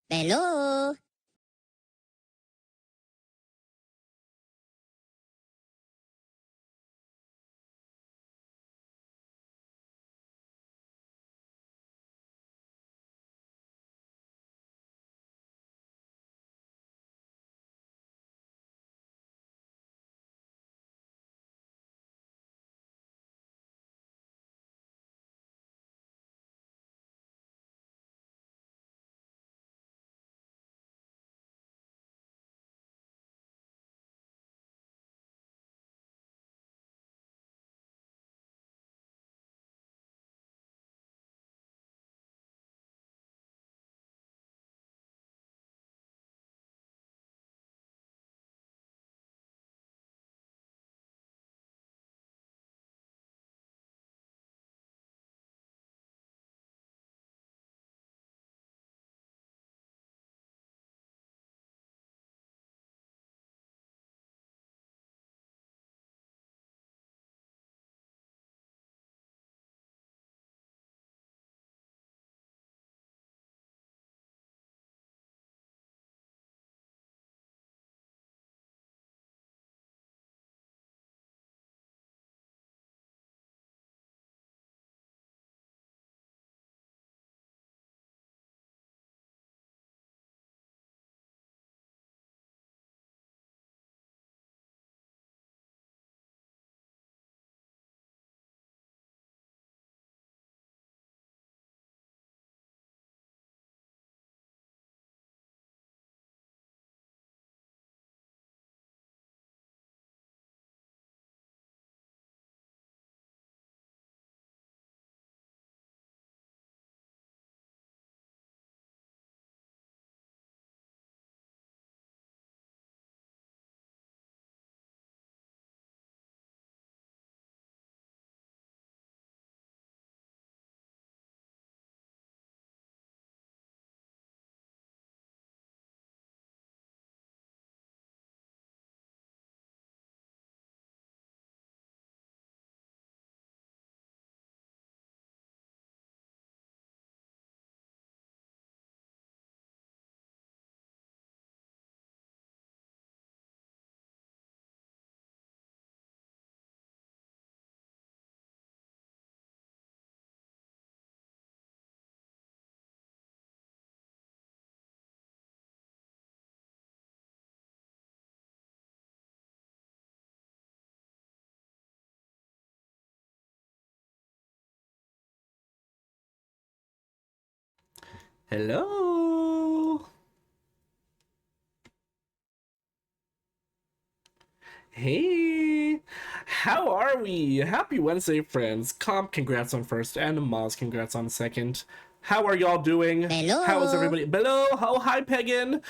Hello. Hello. Hey. How are we? Happy Wednesday, friends. Comp, congrats on first, and Maz, congrats on second. How are y'all doing? How is Hello. everybody? Hello. Oh, hi, Pagan.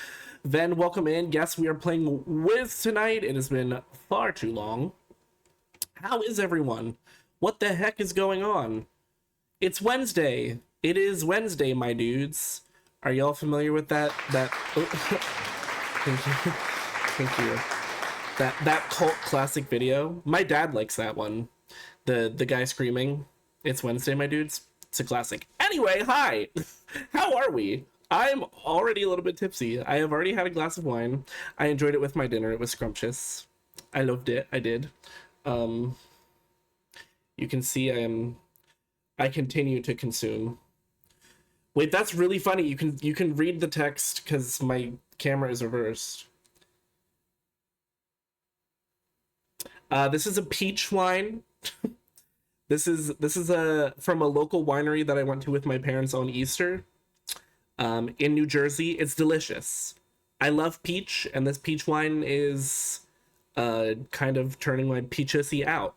Then welcome in. Yes, we are playing Wiz tonight. It has been far too long. How is everyone? What the heck is going on? It's Wednesday. It is Wednesday, my dudes. Are y'all familiar with that? Oh, thank you. Thank you. That cult classic video. My dad likes that one. The guy screaming, "It's Wednesday, my dudes." It's a classic. Anyway, hi. How are we? I'm already a little bit tipsy. I have already had a glass of wine. I enjoyed it with my dinner. It was scrumptious. I loved it. I did. Um, you can see I continue to consume. Wait, that's really funny. You can read the text because my camera is reversed. This is a peach wine. This is a from a local winery that I went to with my parents on Easter, in New Jersey. It's delicious. I love peach, and this peach wine is kind of turning my peachessy out.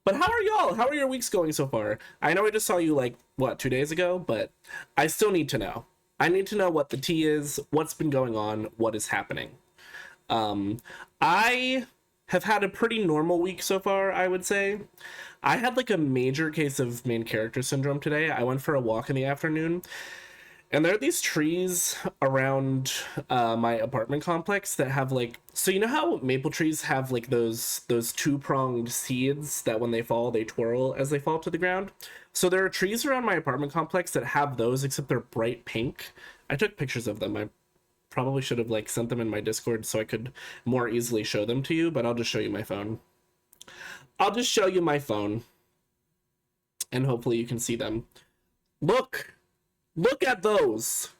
But how are y'all? How are your weeks going so far? I know I just saw you like what 2 days ago, but I still need to know. I need to know what the tea is, what's been going on, what is happening. Um, I have had a pretty normal week so far, I would say. I had like a major case of main character syndrome today. I went for a walk in the afternoon, and there are these trees around my apartment complex that have like, so you know how maple trees have like those two-pronged seeds that when they fall they twirl as they fall to the ground. So there are trees around my apartment complex that have those, except they're bright pink. I took pictures of them. I probably should have like sent them in my Discord so I could more easily show them to you, but I'll just show you my phone. I'll just show you my phone, and hopefully you can see them. Look! Look at those!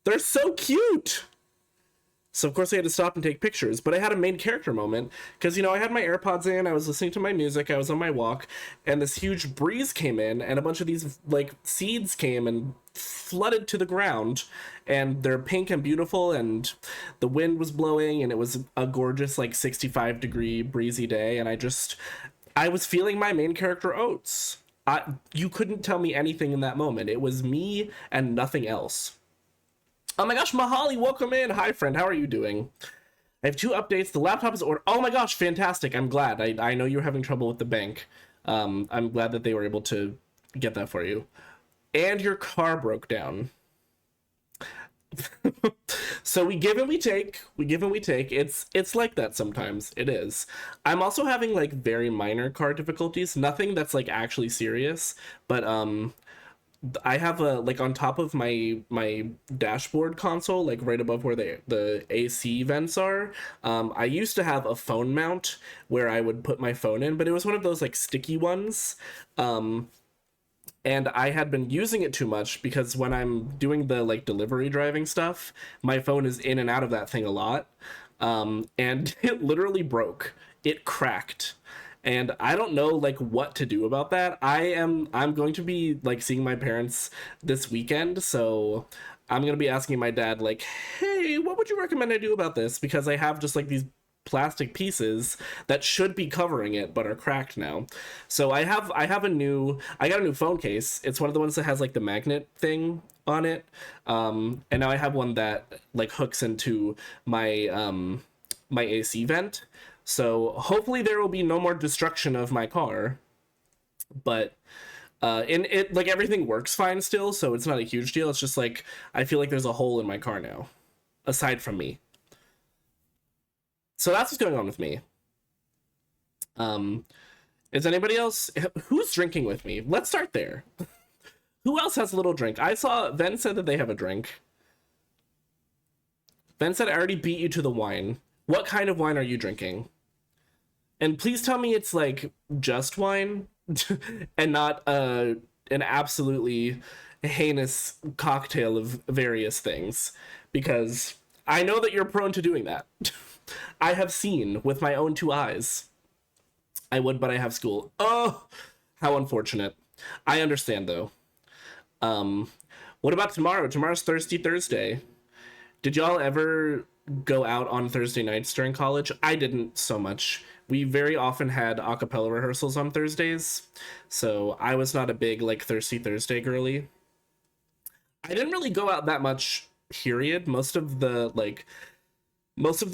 They're so cute! So of course I had to stop and take pictures, but I had a main character moment, because, you know, I had my AirPods in, I was listening to my music, I was on my walk, and this huge breeze came in, and a bunch of these, like, seeds came and flooded to the ground, and they're pink and beautiful, and the wind was blowing, and it was a gorgeous, like, 65-degree breezy day, and I was feeling my main character oats. You couldn't tell me anything in that moment. It was me and nothing else. Oh my gosh, Mahali, welcome in. Hi, friend. How are you doing? I have 2 updates. The laptop is ordered. Oh my gosh, fantastic. I'm glad. I know you were having trouble with the bank. I'm glad that they were able to get that for you. And your car broke down. So we give and we take. We give and we take. It's like that sometimes. It is. I'm also having like very minor car difficulties. Nothing that's like actually serious, but I have a like on top of my dashboard console, like right above where the AC vents are. I used to have a phone mount where I would put my phone in, but it was one of those like sticky ones. And I had been using it too much because when I'm doing the like delivery driving stuff, my phone is in and out of that thing a lot. And it literally broke. It cracked. And I don't know like what to do about that. I'm going to be like seeing my parents this weekend, so I'm going to be asking my dad like, "Hey, what would you recommend I do about this?" Because I have just like these plastic pieces that should be covering it but are cracked now. So I got a new phone case. It's one of the ones that has like the magnet thing on it. And now I have one that like hooks into my my AC vent. So hopefully there will be no more destruction of my car, but in it like everything works fine still, so it's not a huge deal. It's just like I feel like there's a hole in my car now, aside from me. So that's what's going on with me. Is anybody else who's drinking with me? Let's start there. Who else has a little drink? I saw Ven said that they have a drink. Ven said I already beat you to the wine. What kind of wine are you drinking? And please tell me it's like just wine and not an absolutely heinous cocktail of various things, because I know that you're prone to doing that. I have seen with my own 2 eyes. I would, but I have school. Oh, how unfortunate. I understand though. What about tomorrow? Tomorrow's Thirsty Thursday. Did y'all ever go out on Thursday nights during college? I didn't so much. We very often had a cappella rehearsals on Thursdays, so I was not a big like Thirsty Thursday girly. I didn't really go out that much, period. Most of the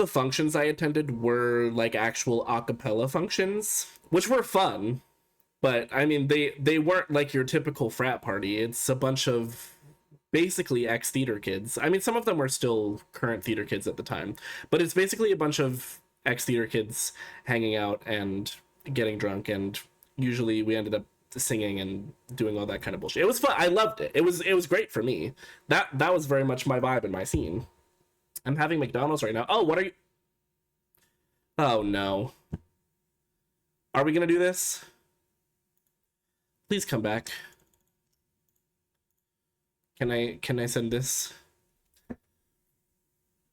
functions I attended were like actual a cappella functions, which were fun, but I mean they weren't like your typical frat party. It's a bunch of basically ex-theater kids. I mean, some of them were still current theater kids at the time, but it's basically a bunch of ex-theater kids hanging out and getting drunk, and usually we ended up singing and doing all that kind of bullshit. It was fun. I loved it. It was great for me. That was very much my vibe and my scene. I'm having McDonald's right now. Oh, what are you? Oh no. Are we gonna do this? Please come back. Can I send this?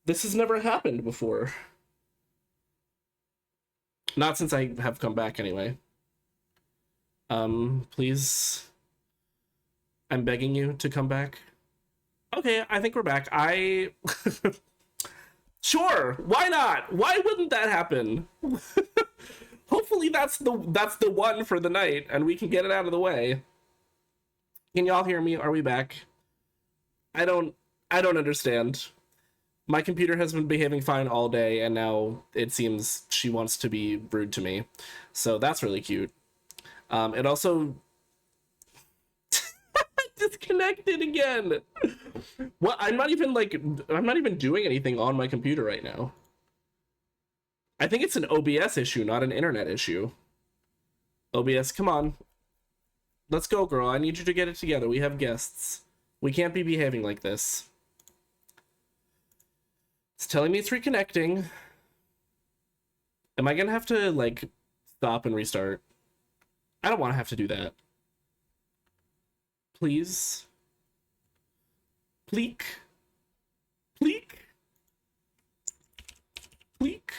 This has never happened before. Not since I have come back anyway. Please. I'm begging you to come back. Okay, I think we're back. Sure, why not? Why wouldn't that happen? Hopefully that's the one for the night and we can get it out of the way. Can y'all hear me? Are we back? I don't understand. My computer has been behaving fine all day, and now it seems she wants to be rude to me. So that's really cute. It also disconnected again. What? I'm not even doing anything on my computer right now. I think it's an OBS issue, not an internet issue. OBS, come on. Let's go, girl. I need you to get it together. We have guests. We can't be behaving like this. telling me it's reconnecting. Am I gonna have to, like, stop and restart? I don't want to have to do that. Please. Pleek. Pleek. Pleek.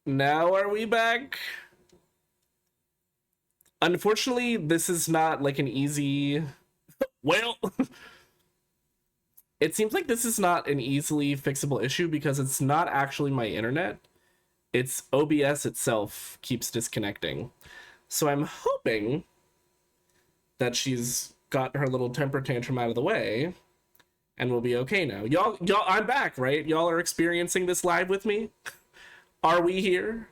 Now are we back? Unfortunately, this is not like an easy... Well, it seems like this is not an easily fixable issue because it's not actually my internet. It's OBS itself keeps disconnecting. So I'm hoping that she's got her little temper tantrum out of the way and we'll be okay now. Y'all, I'm back, right? Y'all are experiencing this live with me? Are we here?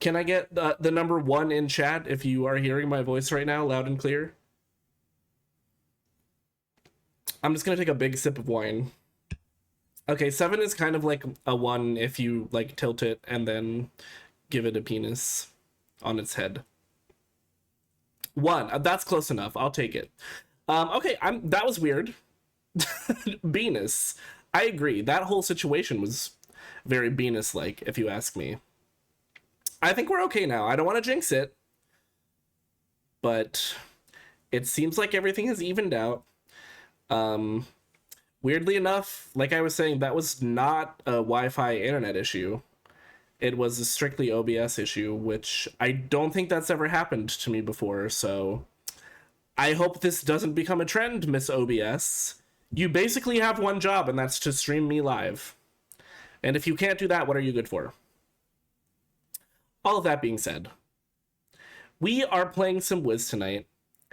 Can I get the number 1 in chat if you are hearing my voice right now, loud and clear? I'm just gonna take a big sip of wine. Okay, 7 is kind of like a 1 if you like tilt it and then give it a penis on its head. 1, that's close enough. I'll take it. Okay, that was weird. Venus. I agree. That whole situation was very Venus-like, if you ask me. I think we're okay now. I don't want to jinx it, but it seems like everything has evened out. Weirdly enough, like I was saying, that was not a Wi-Fi internet issue. It was a strictly OBS issue, which I don't think that's ever happened to me before, so I hope this doesn't become a trend, Miss OBS. You basically have one job, and that's to stream me live. And if you can't do that, what are you good for? All of that being said, we are playing some Wiz tonight,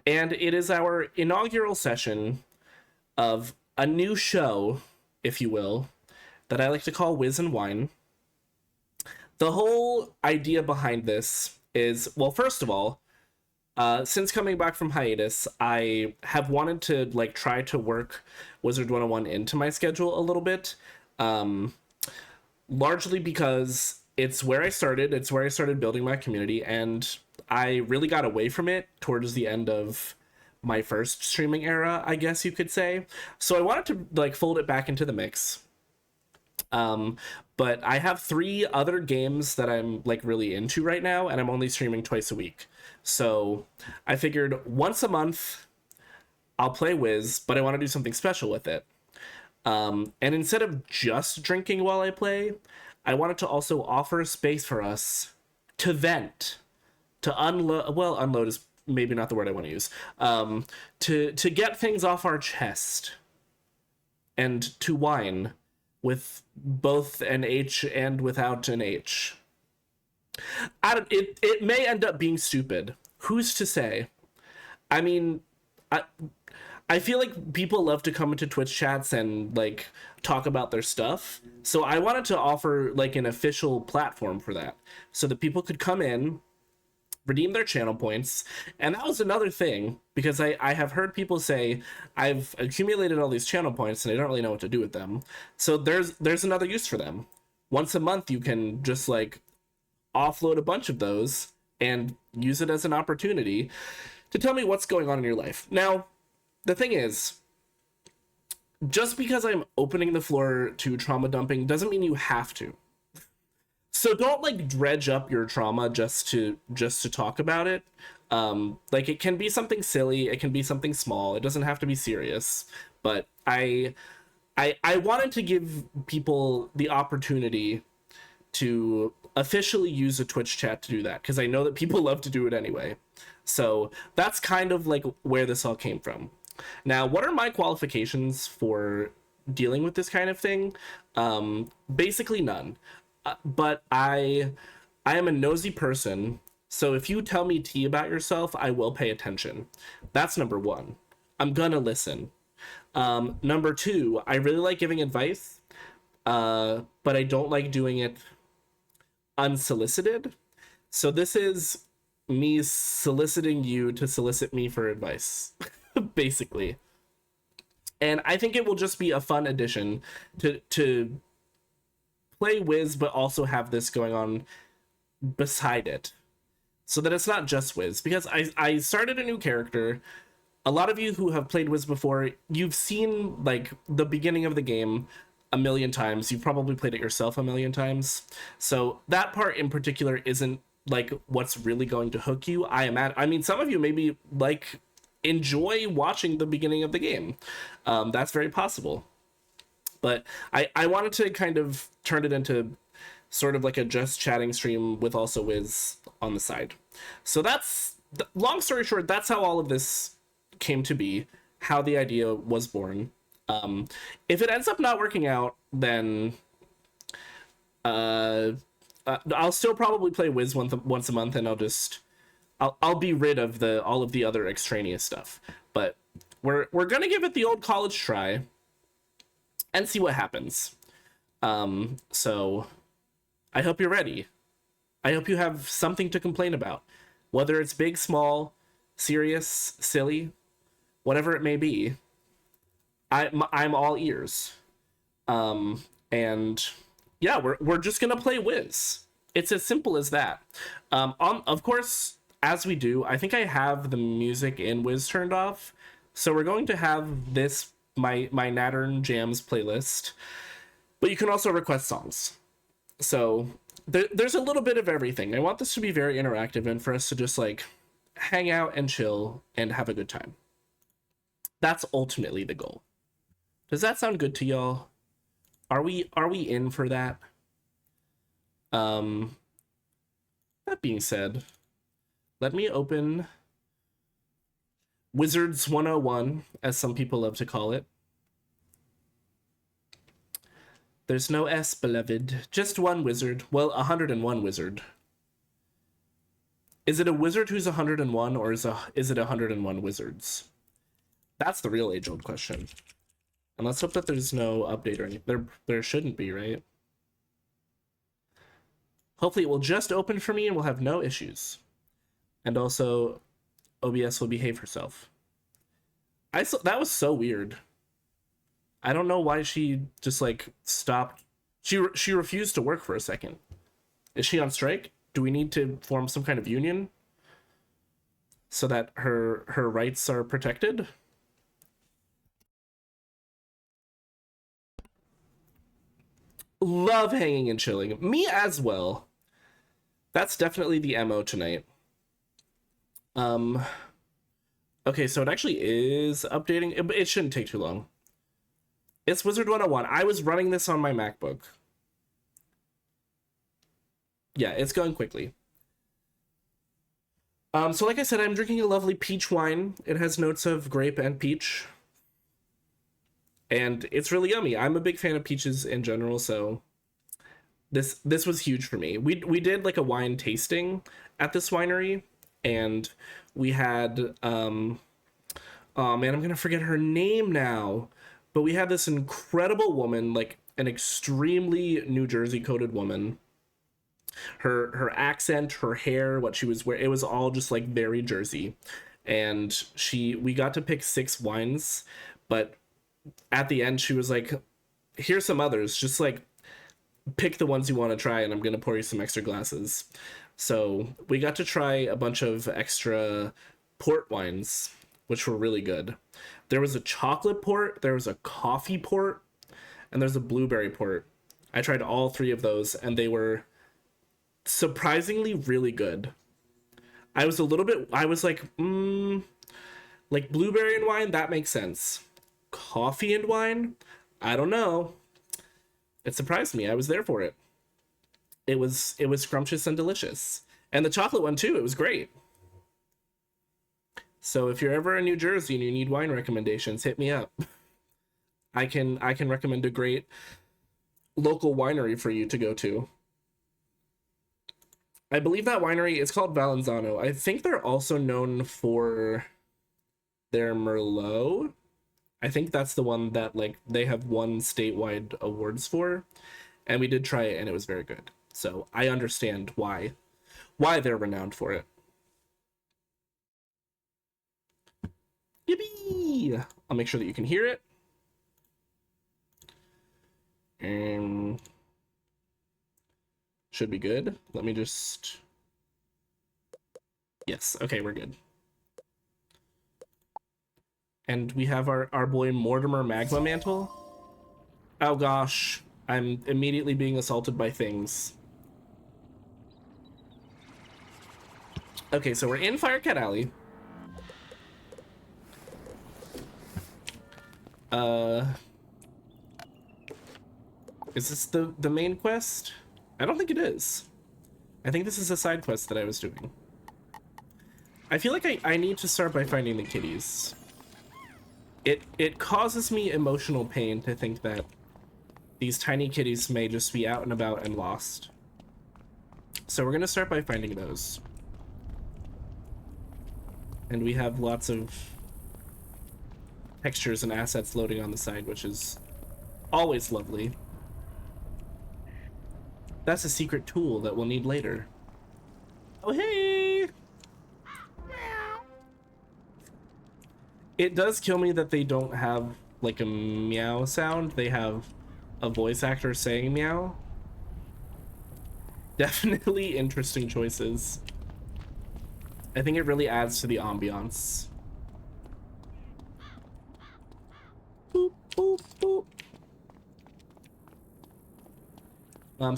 and it is our inaugural session of a new show, if you will, that I like to call Wiz and Wine. The whole idea behind this is, well, first of all, since coming back from hiatus, I have wanted to like try to work Wizard101 into my schedule a little bit, largely because it's where I started building my community, and I really got away from it towards the end of my first streaming era, I guess you could say. So I wanted to like fold it back into the mix. But I have 3 other games that I'm like really into right now, and I'm only streaming twice a week. So I figured once a month I'll play Wiz, but I want to do something special with it. And instead of just drinking while I play, I wanted to also offer a space for us to vent, to unload. Well, unload is maybe not the word I want to use. To get things off our chest and to whine with both an H and without an H. It may end up being stupid. Who's to say? I mean, I feel like people love to come into Twitch chats and like talk about their stuff. So I wanted to offer like an official platform for that, so that people could come in, redeem their channel points. And that was another thing, because I have heard people say, I've accumulated all these channel points and I don't really know what to do with them. So there's another use for them. Once a month you can just like offload a bunch of those and use it as an opportunity to tell me what's going on in your life. Now, the thing is, just because I'm opening the floor to trauma dumping doesn't mean you have to. So don't like dredge up your trauma just to talk about it. Like it can be something silly, it can be something small, it doesn't have to be serious. But I wanted to give people the opportunity to officially use a Twitch chat to do that, because I know that people love to do it anyway. So that's kind of like where this all came from. Now, what are my qualifications for dealing with this kind of thing? Basically none. But I am a nosy person, so if you tell me tea about yourself, I will pay attention. That's number 1. I'm gonna listen. Number 2, I really like giving advice, but I don't like doing it unsolicited. So this is me soliciting you to solicit me for advice, basically. And I think it will just be a fun addition to play Wiz, but also have this going on beside it. so that it's not just Wiz, because I started a new character. A lot of you who have played Wiz before, you've seen like the beginning of the game a million times. You've probably played it yourself a million times. So that part in particular isn't like what's really going to hook you. I mean, some of you maybe like enjoy watching the beginning of the game. That's very possible. But I wanted to kind of turn it into sort of like a just chatting stream with also Wiz on the side. So that's, long story short, that's how all of this came to be, how the idea was born. If it ends up not working out, then I'll still probably play Wiz once a month, and I'll be rid of all of the other extraneous stuff. But we're gonna give it the old college try and see what happens. So I hope you're ready. I hope you have something to complain about, whether it's big, small, serious, silly, whatever it may be. I'm all ears. And yeah, we're just gonna play Wiz. It's as simple as that. Of course, as we do, I think I have the music in Wiz turned off, so we're going to have this my Nattern Jams playlist, but you can also request songs. So there's a little bit of everything. I want this to be very interactive and for us to just like hang out and chill and have a good time. That's ultimately the goal. Does that sound good to y'all? Are we in for that? That being said, let me open Wizards101, as some people love to call it. There's no S, beloved. Just one wizard. Well, 101 wizard. Is it a wizard who's 101, or is it 101 wizards? That's the real age-old question. And let's hope that there's no update or anything. There shouldn't be, right? Hopefully it will just open for me and we'll have no issues. And also, OBS will behave herself. That was so weird. I don't know why she just like stopped. She refused to work for a second. Is she on strike? Do we need to form some kind of union so that her rights are protected? Love hanging and chilling. Me as well. That's definitely the MO tonight. Okay, so it actually is updating. It shouldn't take too long. It's Wizard101. I was running this on my MacBook. Yeah, it's going quickly. So like I said, I'm drinking a lovely peach wine. It has notes of grape and peach. And it's really yummy. I'm a big fan of peaches in general, so this was huge for me. We did like a wine tasting at this winery, and we had oh man, I'm gonna forget her name now, but we had this incredible woman, like an extremely New Jersey coded woman. Her accent, her hair, what she was wearing, it was all just like very Jersey. And we got to pick 6 wines, but at the end she was like, here's some others, just like pick the ones you want to try and I'm gonna pour you some extra glasses. So we got to try a bunch of extra port wines, which were really good. There was a chocolate port, there was a coffee port, and there's a blueberry port. I tried all 3 of those and they were surprisingly really good. I was like, like blueberry and wine, that makes sense. Coffee and wine, I don't know. It surprised me. I was there for it. It was scrumptious and delicious. And the chocolate one too, it was great. So if you're ever in New Jersey and you need wine recommendations, hit me up. I can recommend a great local winery for you to go to. I believe that winery is called Valenzano. I think they're also known for their Merlot. I think that's the one that like they have won statewide awards for, and we did try it and it was very good. So I understand why they're renowned for it. Yippee! I'll make sure that you can hear it. And should be good. Let me just Yes, okay, we're good. And we have our boy Mortimer Magma Mantle. Oh gosh, I'm immediately being assaulted by things. Okay, so we're in Firecat Alley. Is this the main quest? I don't think it is. I think this is a side quest that I was doing. I feel like I need to start by finding the kitties. It causes me emotional pain to think that these tiny kitties may just be out and about and lost. So we're gonna start by finding those. And we have lots of textures and assets loading on the side, which is always lovely. That's a secret tool that we'll need later. Oh, hey! It does kill me that they don't have like a meow sound. They have a voice actor saying meow. Definitely interesting choices. I think it really adds to the ambiance. Boop, boop, boop.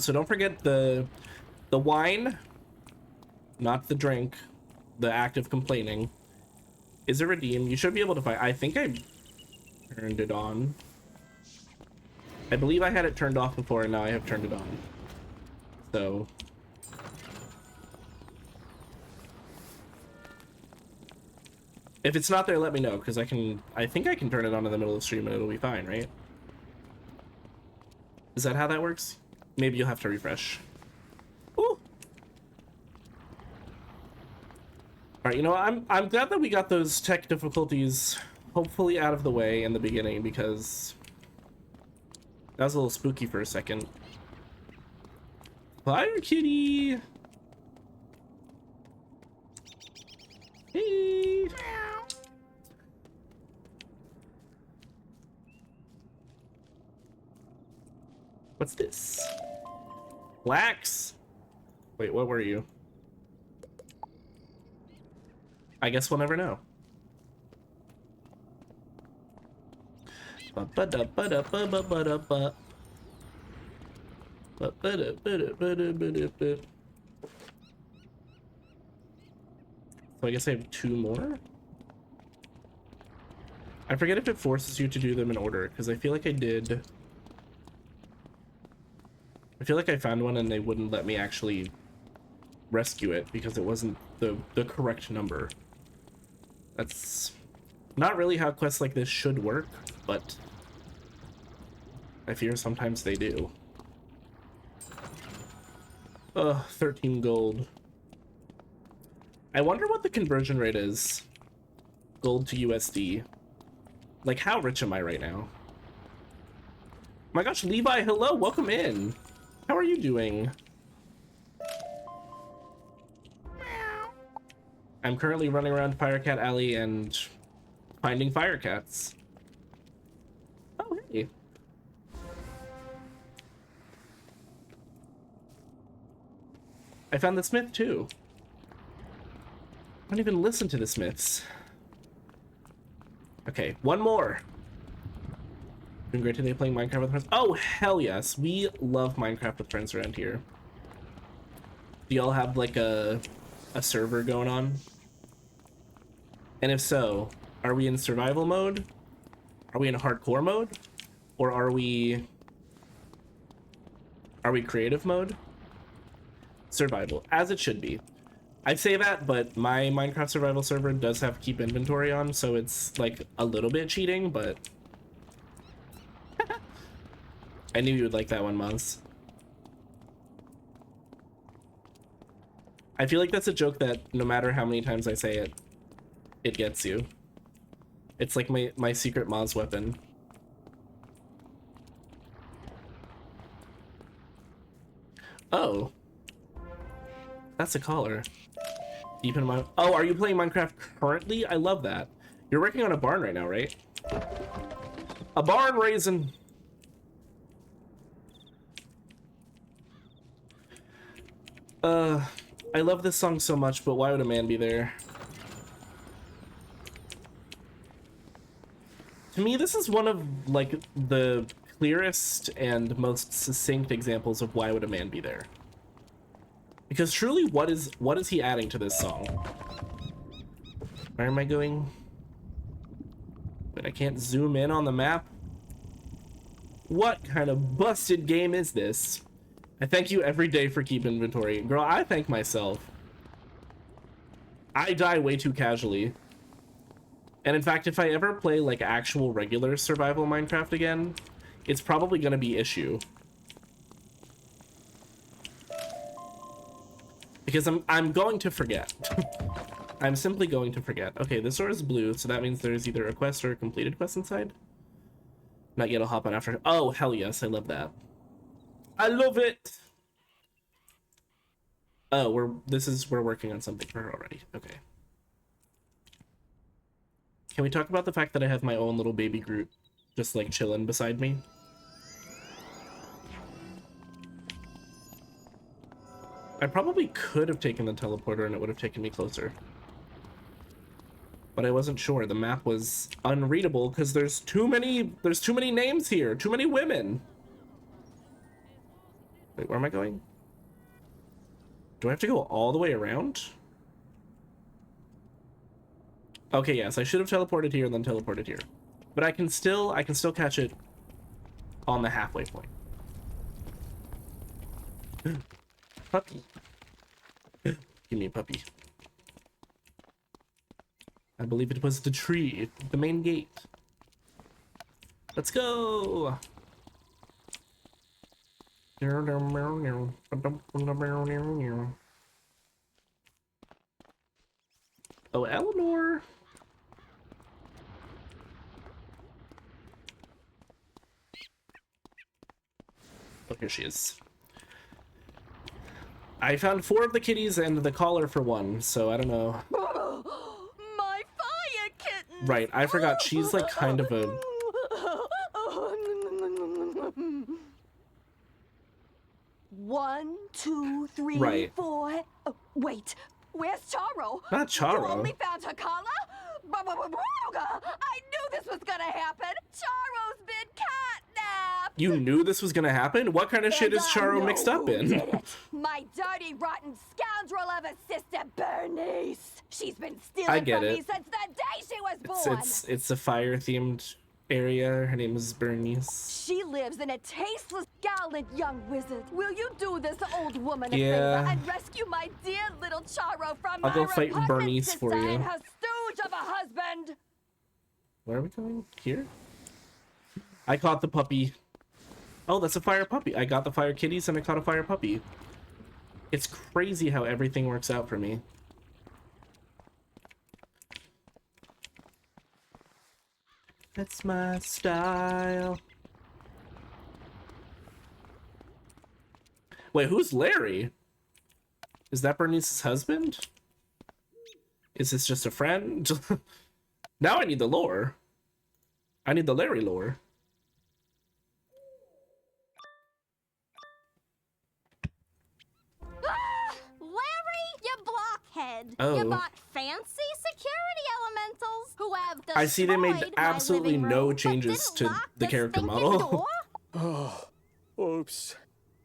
So don't forget the wine, not the drink, the act of complaining, is a redeem. You should be able to find. I think I turned it on. I believe I had it turned off before, and now I have turned it on. So if it's not there, let me know, because I think I can turn it on in the middle of the stream and it'll be fine, right? Is that how that works? Maybe you'll have to refresh. Ooh. Alright, you know, I'm glad that we got those tech difficulties hopefully out of the way in the beginning, because that was a little spooky for a second. Fire kitty! Hey! What's this? Lax! Wait, what were you? I guess we'll never know. So I guess I have 2 more? I forget if it forces you to do them in order, because I feel like I did. I feel like I found one and they wouldn't let me actually rescue it because it wasn't the correct number. That's not really how quests like this should work, but I fear sometimes they do. 13 gold. I wonder what the conversion rate is. Gold to USD. Like, how rich am I right now? My gosh, Levi, hello, welcome in. How are you doing? I'm currently running around Firecat Alley and finding firecats. Oh, hey. I found the smith too. I don't even listen to the smiths. Okay, one more. Been great today playing Minecraft with friends. Oh, hell yes. We love Minecraft with friends around here. Do y'all have like a server going on? And if so, are we in survival mode? Are we in hardcore mode? Or are we creative mode? Survival, as it should be. I'd say that, but my Minecraft survival server does have keep inventory on, so it's like a little bit cheating, but I knew you would like that one, Maz. I feel like that's a joke that no matter how many times I say it, it gets you. It's like my secret Maz weapon. Oh. That's a collar. Deep in my... Oh, are you playing Minecraft currently? I love that. You're working on a barn right now, right? A barn raisin. I love this song so much, but why would a man be there? To me, this is one of, like, the clearest and most succinct examples of why would a man be there. Because truly, what is he adding to this song? Where am I going? Wait, I can't zoom in on the map? What kind of busted game is this? I thank you every day for keep inventory. Girl, I thank myself. I die way too casually. And in fact, if I ever play like actual regular survival Minecraft again, it's probably gonna be issue. Because I'm going to forget. I'm simply going to forget. Okay, this door is blue, so that means there's either a quest or a completed quest inside. Not yet, I'll hop on after. Oh, hell yes, I love that. I love it! Oh, we're working on something for her already. Okay. Can we talk about the fact that I have my own little baby Groot just like chilling beside me? I probably could have taken the teleporter and it would have taken me closer. But I wasn't sure. The map was unreadable because there's too many names here, too many women. Wait, where am I going? Do I have to go all the way around? Okay, yes, I should have teleported here and then teleported here. But I can still catch it on the halfway point. Puppy. Give me a puppy. I believe it was the tree, the main gate. Let's go! Oh, Eleanor! Oh, here she is. I found 4 of the kitties and the collar for 1, so I don't know. My fire kitten! Right, I forgot she's like kind of a... One, two, three, Right. 4. Oh, wait, where's Charo? Not Charo. You only found her collar? I knew this was gonna happen. Charo's been catnapped. You knew this was gonna happen? What kind of shit is Charo mixed up in? My dirty, rotten scoundrel of a sister, Bernice. She's been stealing I get from me it. since the day she was born. It's a fire-themed area. Her name is Bernice. She lives in a tasteless, gallant young wizard. Will you do this old woman a Yeah. favor and rescue my dear little Charo from I'll my go fight repugnant Bernice sister for you. and her stooge of a husband? Where are we going? Here? I caught the puppy. Oh, that's a fire puppy. I got the fire kitties and I caught a fire puppy. It's crazy how everything works out for me. That's my style. Wait, who's Larry? Is that Bernice's husband? Is this just a friend? Now I need the lore. I need the Larry lore. Larry, you blockhead. Oh. You bought fancy security elementals who have I see they made destroyed my absolutely living no room, but changes didn't to lock the character stinking model. door. Oh, oops.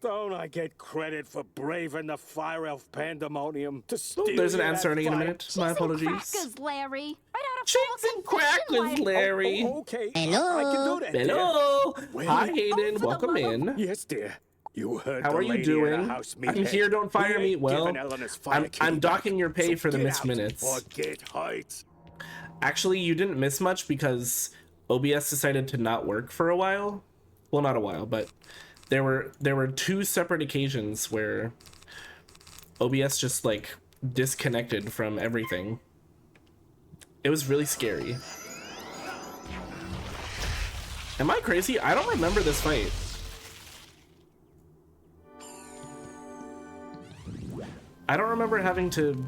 Don't I get credit for braving the fire elf pandemonium to steal There's an you ad that starting in a fight? minute. Cheese My and apologies. crackers, Larry. Right out of Cheese full and confession, crackers, Larry. Oh, okay. Hello? I can do that. dear. Hello. Wait. Hi, Hayden. for the Welcome love in. Yes, dear. You heard How the are you lady in doing? the house I'm meathead. here. Don't fire We me. ain't Well, giving Eleanor's fire I'm kitty docking back. your pay So for the get missed out minutes. Or get hurt. Actually, you didn't miss much because OBS decided to not work for a while. Well, not a while, but there were 2 separate occasions where OBS just like disconnected from everything. It was really scary. Am I crazy? I don't remember this fight. I don't remember having to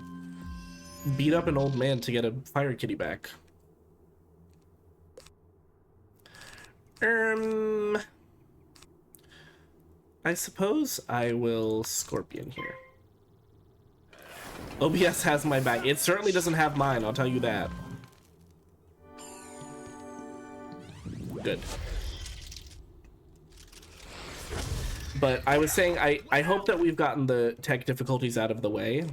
beat up an old man to get a fire kitty back. I suppose I will scorpion here. OBS has my back. It certainly doesn't have mine, I'll tell you that. Good. But I was saying, I hope that we've gotten the tech difficulties out of the way.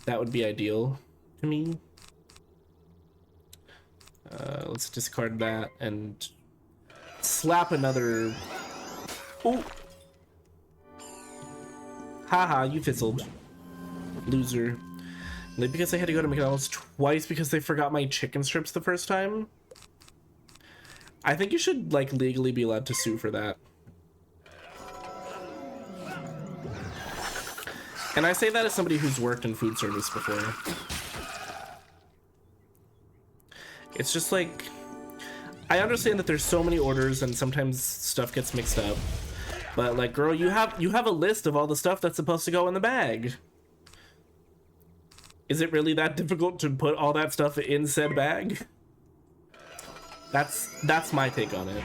That would be ideal to me. Let's discard that and slap another... Oh! Haha, you fizzled. Loser. Maybe because I had to go to McDonald's twice because they forgot my chicken strips the first time. I think you should, like, legally be allowed to sue for that. And I say that as somebody who's worked in food service before. It's just like, I understand that there's so many orders and sometimes stuff gets mixed up. But like, girl, you have a list of all the stuff that's supposed to go in the bag. Is it really that difficult to put all that stuff in said bag? That's my take on it.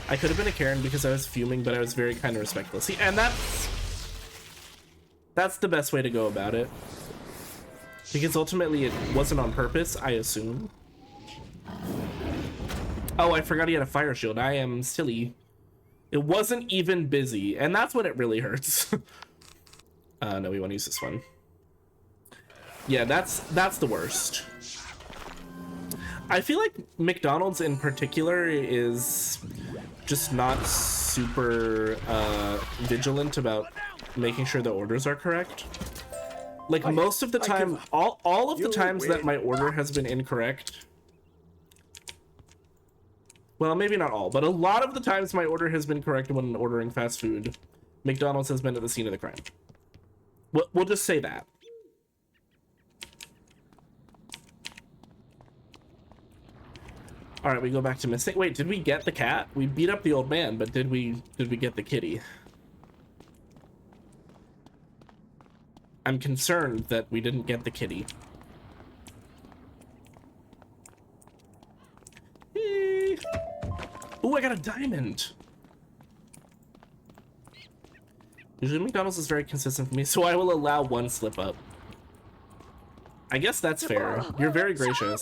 I could have been a Karen because I was fuming, but I was very kind of respectful. See, and that's the best way to go about it. Because ultimately it wasn't on purpose, I assume. Oh, I forgot he had a fire shield. I am silly. It wasn't even busy, and that's when it really hurts. No, we want to use this one. Yeah, that's the worst. I feel like McDonald's in particular is just not super vigilant about making sure the orders are correct. Like most of the time, all of the times that my order has been incorrect, well, maybe not all, but a lot of the times my order has been correct when ordering fast food, McDonald's has been at the scene of the crime. We'll just say that. All right, we go back to missing. Wait, did we get the cat? We beat up the old man, but did we get the kitty? I'm concerned that we didn't get the kitty. Ooh, I got a diamond. Usually McDonald's is very consistent for me, so I will allow one slip up. I guess that's fair. You're very gracious.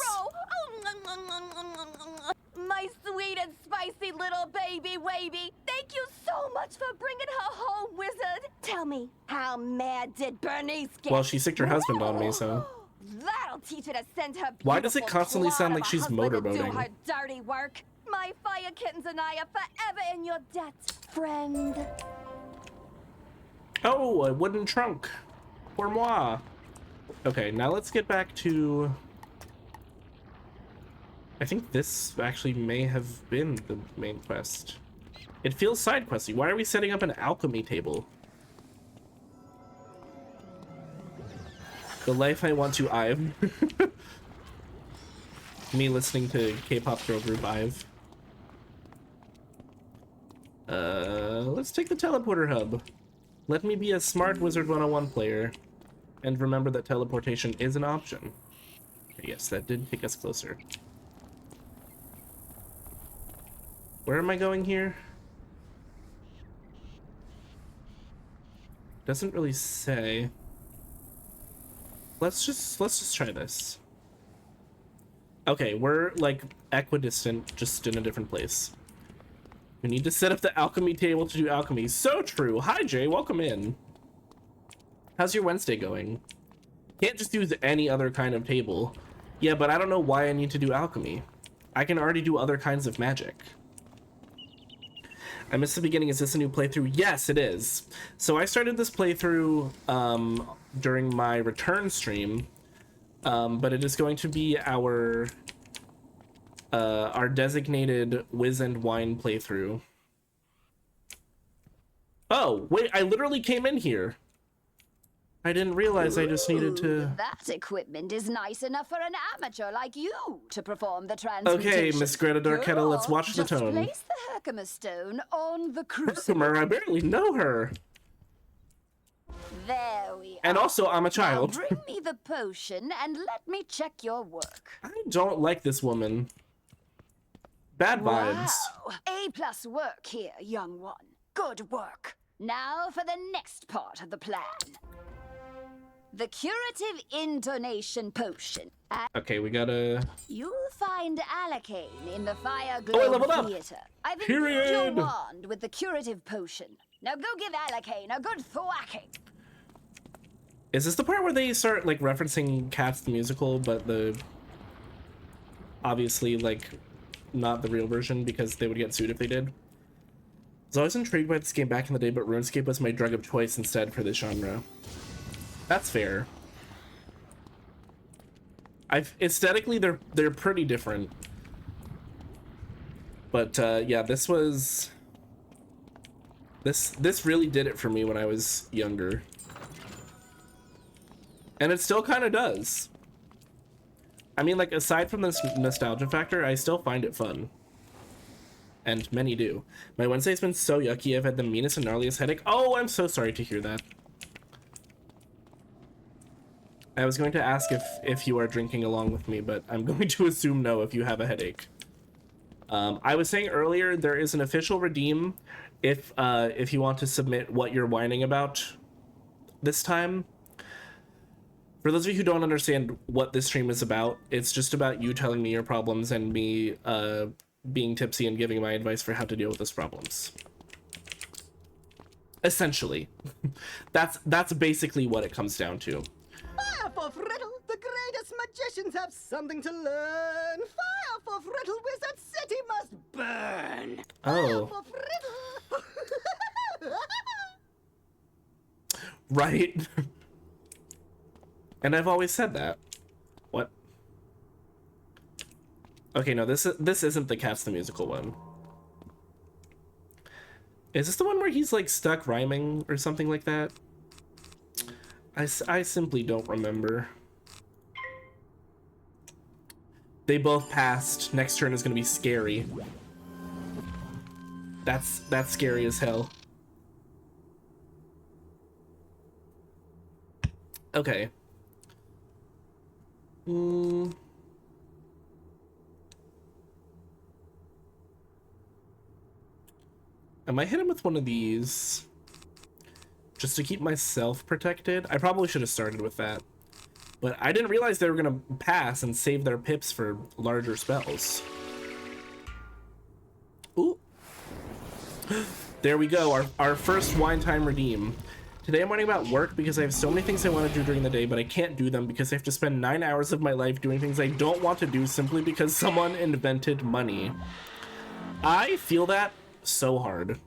My sweet and spicy little baby wavy. Thank you so much for bringing her home, Wizard. Tell me, how mad did Bernice get? Well, she sicked her husband on me, so. That'll teach her to send her. Why does it constantly sound like she's motorboating? Do her dirty work. My fire kittens and I are forever in your debt, friend. Oh, a wooden trunk. Pour moi. Okay, now let's get back to... I think this actually may have been the main quest. It feels side questy. Why are we setting up an alchemy table? The life I want to Ive. Me listening to K-pop girl group Ive. Let's take the teleporter hub. Let me be a smart Wizard101 player and remember that teleportation is an option. Yes, that did take us closer. Where am I going here? Doesn't really say. Let's just try this. Okay, we're like equidistant, just in a different place. We need to set up the alchemy table to do alchemy. So true. Hi, Jay. Welcome in. How's your Wednesday going? Can't just use any other kind of table. Yeah, but I don't know why I need to do alchemy. I can already do other kinds of magic. I missed the beginning. Is this a new playthrough? Yes, it is. So I started this playthrough during my return stream, but it is going to be our designated Wiz and Wine playthrough. Oh, wait, I literally came in here. I didn't realize I just needed to... That equipment is nice enough for an amateur like you to perform the transmutation. Okay, Miss Greta Darketta, let's watch the tone. Place the Herkimer stone on the crucible. Herkimer, I barely know her. There we are. And also, I'm a child. Now bring me the potion and let me check your work. I don't like this woman. Bad vibes. Wow. A+ work here, young one. Good work. Now for the next part of the plan. the curative intonation potion. Okay, we gotta... You'll find allicane in the Fire Oh, I leveled Globe up. Theater. I've imbued your Period. wand with the curative potion. Now go give allicane a good thwacking. Is this the part where they start, like, referencing Cats the musical, but the... obviously, like, not the real version, because they would get sued if they did? I was always intrigued by this game back in the day, but RuneScape was my drug of choice instead for this genre. That's fair. Aesthetically, they're pretty different. But, yeah, this was... This really did it for me when I was younger. And it still kind of does. I mean, like, aside from this nostalgia factor, I still find it fun. And many do. My Wednesday's been so yucky, I've had the meanest and gnarliest headache. Oh, I'm so sorry to hear that. I was going to ask if you are drinking along with me, but I'm going to assume no if you have a headache. I was saying earlier, there is an official redeem if you want to submit what you're whining about this time. For those of you who don't understand what this stream is about, it's just about you telling me your problems and me being tipsy and giving my advice for how to deal with those problems. Essentially. That's basically what it comes down to. Fire for Friddle! The greatest magicians have something to learn! Fire for Friddle! Wizard City must burn! Oh. Fire for Friddle! Right. And I've always said that. What? Okay, no, this isn't the Cats the Musical one. Is this the one where he's, like, stuck rhyming or something like that? I simply don't remember. They both passed. Next turn is gonna be scary. That's scary as hell. Okay. I might hit him with one of these just to keep myself protected. I probably should have started with that, but I didn't realize they were gonna pass and save their pips for larger spells. Ooh. There we go, our first wine time redeem. Today I'm writing about work because I have so many things I want to do during the day, but I can't do them because I have to spend 9 hours of my life doing things I don't want to do simply because someone invented money. I feel that so hard.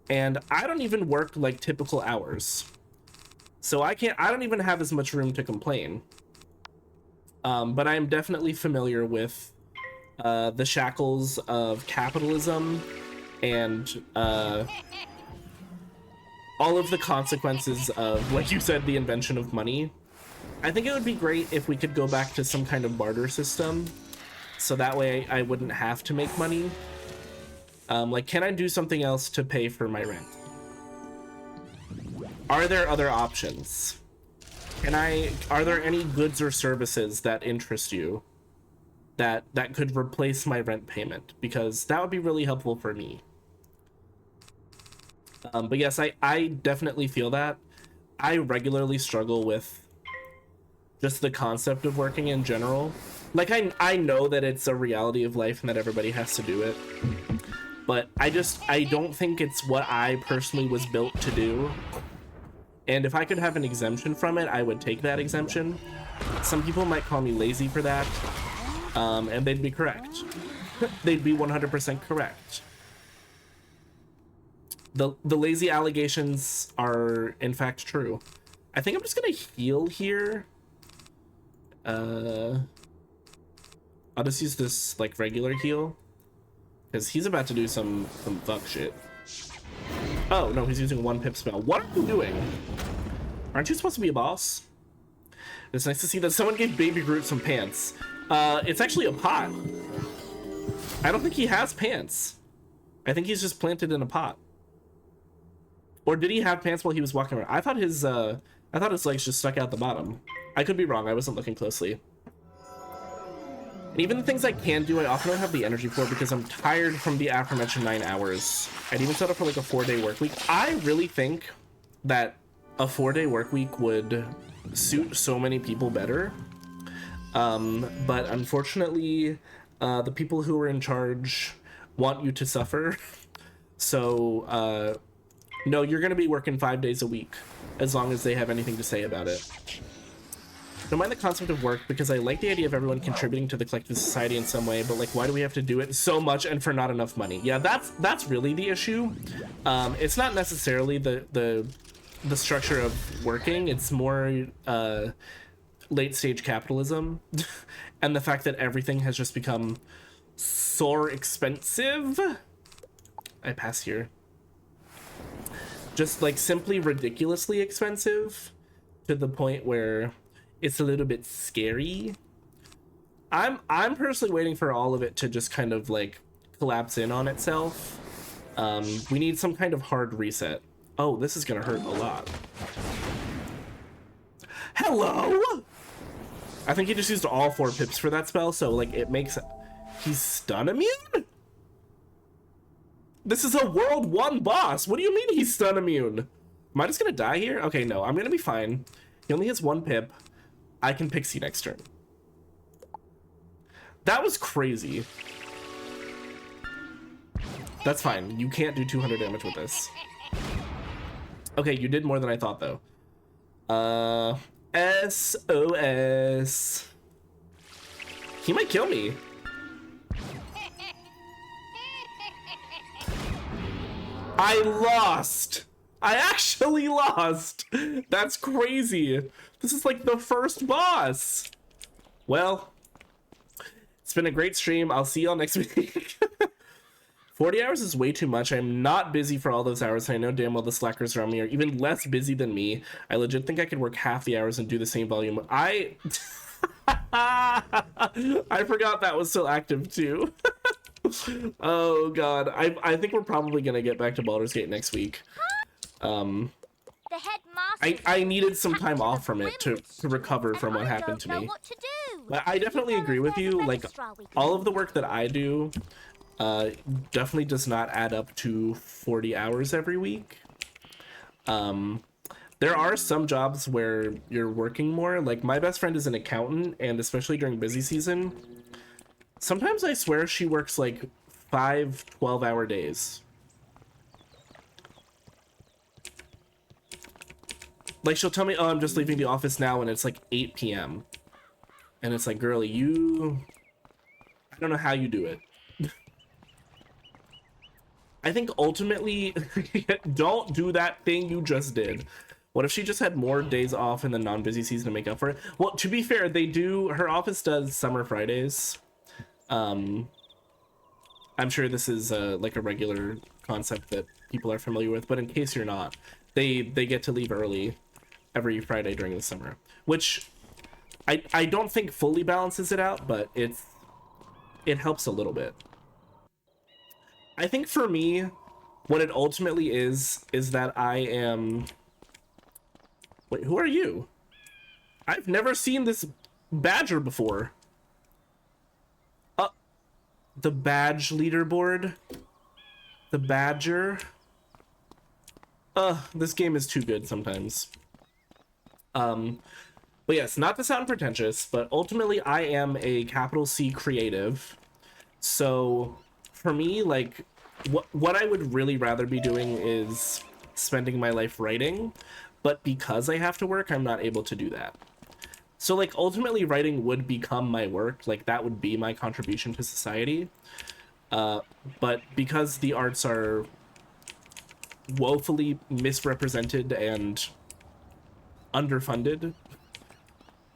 And I don't even work like typical hours. So I don't even have as much room to complain. But I am definitely familiar with the shackles of capitalism and all of the consequences of, like you said, the invention of money. I think it would be great if we could go back to some kind of barter system, so that way I wouldn't have to make money. Like, can I do something else to pay for my rent? Are there other options? Are there any goods or services that interest you that could replace my rent payment? Because that would be really helpful for me. But yes, I definitely feel that. I regularly struggle with just the concept of working in general. Like, I know that it's a reality of life and that everybody has to do it. But I don't think it's what I personally was built to do. And if I could have an exemption from it, I would take that exemption. Some people might call me lazy for that. And they'd be correct. They'd be 100% correct. The lazy allegations are, in fact, true. I think I'm just gonna heal here. I'll just use this, like, regular heal. Because he's about to do some fuck shit. Oh, no, he's using one pip spell. What are you doing? Aren't you supposed to be a boss? It's nice to see that someone gave Baby Groot some pants. It's actually a pot. I don't think he has pants. I think he's just planted in a pot. Or did he have pants while he was walking around? I thought his legs just stuck out the bottom. I could be wrong. I wasn't looking closely. And even the things I can do, I often don't have the energy for because I'm tired from the aforementioned 9 hours. I'd even set up for like a 4-day work week. I really think that a 4-day work week would suit so many people better. But unfortunately, the people who are in charge want you to suffer. So, no, you're going to be working 5 days a week as long as they have anything to say about it. Don't mind the concept of work because I like the idea of everyone contributing to the collective society in some way, but like, why do we have to do it so much and for not enough money? Yeah, that's really the issue. It's not necessarily the structure of working. It's more late stage capitalism and the fact that everything has just become so expensive. I pass here. Just like simply ridiculously expensive to the point where it's a little bit scary. I'm personally waiting for all of it to just kind of like collapse in on itself. We need some kind of hard reset. Oh, this is gonna hurt a lot. Hello? I think he just used all 4 pips for that spell, so like it makes... He's stun immune? This is a World 1 boss. What do you mean he's stun immune? Am I just gonna die here? Okay, no, I'm gonna be fine. He only has 1 pip. I can Pixie next turn. That was crazy. That's fine. You can't do 200 damage with this. Okay, you did more than I thought, though. SOS. He might kill me. I lost. I actually lost. That's crazy. This is like the first boss. Well, it's been a great stream. I'll see y'all next week. 40 hours is way too much. I'm not busy for all those hours. I know damn well the slackers around me are even less busy than me. I legit think I could work half the hours and do the same volume. I forgot that was still active too. Oh god. I think we're probably gonna get back to Baldur's Gate next week. The headmaster. I needed some time off from it to recover from what happened to me. But I definitely agree with you. Like, all of the work that I do definitely does not add up to 40 hours every week. There are some jobs where you're working more. Like, my best friend is an accountant, and especially during busy season, sometimes I swear she works like 5 12-hour days. Like, she'll tell me, oh, I'm just leaving the office now, and it's like 8 p.m. And it's like, girlie, I don't know how you do it. I think ultimately, don't do that thing you just did. What if she just had more days off in the non-busy season to make up for it? Well, to be fair, her office does summer Fridays. I'm sure this is like a regular concept that people are familiar with, but in case you're not, they get to leave early every Friday during the summer, which I don't think fully balances it out, but it helps a little bit. I think for me, what it ultimately is that I am... Wait, who are you? I've never seen this badger before. The badge leaderboard. The badger. This game is too good sometimes. But yes, not to sound pretentious, but ultimately I am a capital C creative. So for me, like, what I would really rather be doing is spending my life writing, but because I have to work, I'm not able to do that. So like, ultimately writing would become my work, like that would be my contribution to society. But because the arts are woefully misrepresented and underfunded,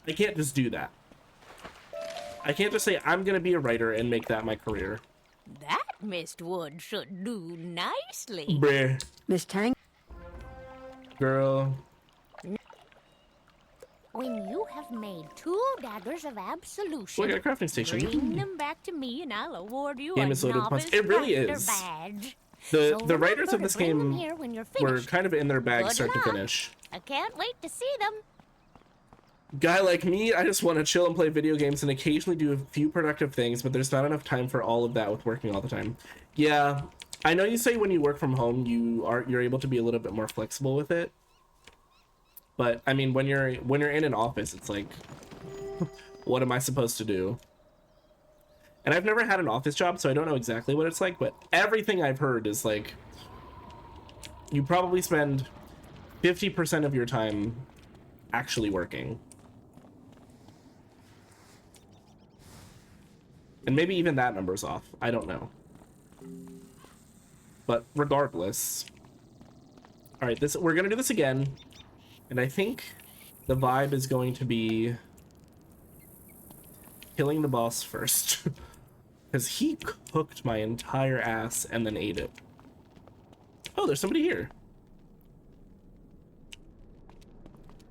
I can't just do that. I can't just say I'm gonna be a writer and make that my career. That mistwood should do nicely. Bruh. Miss Tang? Girl. When you have made 2 daggers of absolution, Look at a crafting station. bring them back to me and I'll award you Game a is loaded with novice puns. It really crafter is. badge. The So writers of remember this to bring them game here when you're were finished. kind of in their bag Good start to luck. finish. I can't wait to see them. Guy like me, I just want to chill and play video games and occasionally do a few productive things, but there's not enough time for all of that with working all the time. Yeah, I know you say when you work from home, you're able to be a little bit more flexible with it. But I mean, when you're in an office, it's like, what am I supposed to do? And I've never had an office job, so I don't know exactly what it's like, but everything I've heard is like, you probably spend 50% of your time actually working. And maybe even that number's off. I don't know. But regardless. Alright, we're gonna do this again. And I think the vibe is going to be killing the boss first. Because he cooked my entire ass and then ate it. Oh, there's somebody here.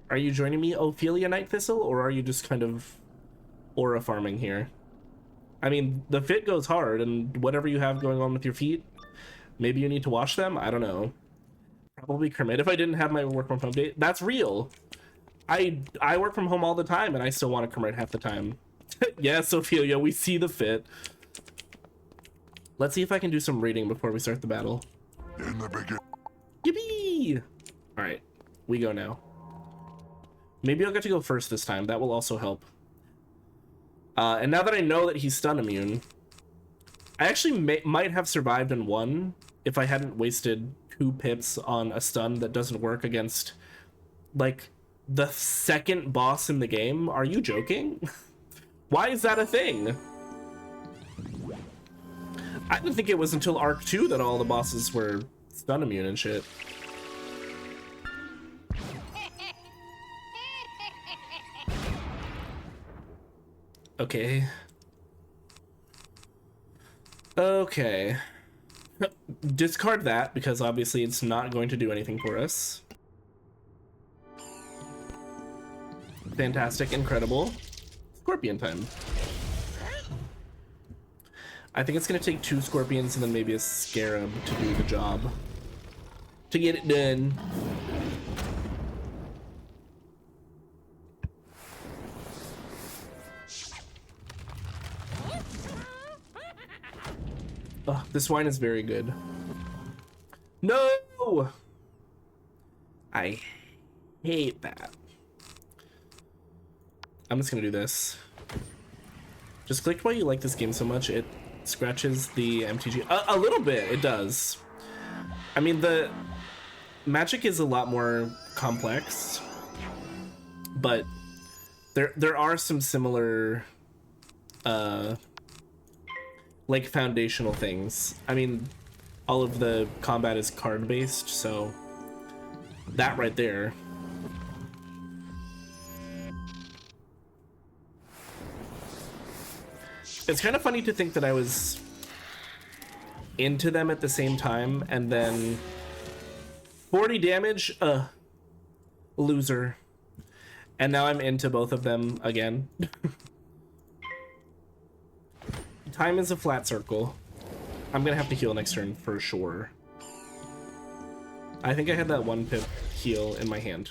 Are you joining me, Ophelia Night Thistle, or are you just kind of aura farming here? I mean, the fit goes hard, and whatever you have going on with your feet, maybe you need to wash them? I don't know. Probably Kermit if I didn't have my work from home day. That's real. I work from home all the time, and I still want to Kermit half the time. Yes, Ophelia, we see the fit. Let's see if I can do some reading before we start the battle. In the beginning. Yippee! Alright, we go now. Maybe I'll get to go first this time. That will also help. And now that I know that he's stun immune, I actually might have survived and won if I hadn't wasted 2 pips on a stun that doesn't work against, like, the second boss in the game. Are you joking? Why is that a thing? I didn't think it was until Arc 2 that all the bosses were stun immune and shit. Okay. Okay. Discard that, because obviously it's not going to do anything for us. Fantastic, incredible. Scorpion time. I think it's gonna take 2 scorpions and then maybe a scarab to do the job. To get it done. Oh, this wine is very good. No! I hate that. I'm just gonna do this. Just click why you like this game so much. It scratches the MTG. A little bit, it does. I mean, the magic is a lot more complex, but there are some similar like foundational things. I mean, all of the combat is card based, so that right there. It's kind of funny to think that I was into them at the same time, and then 40 damage, loser. And now I'm into both of them again. Time is a flat circle. I'm gonna have to heal next turn for sure. I think I had that 1 pip heal in my hand.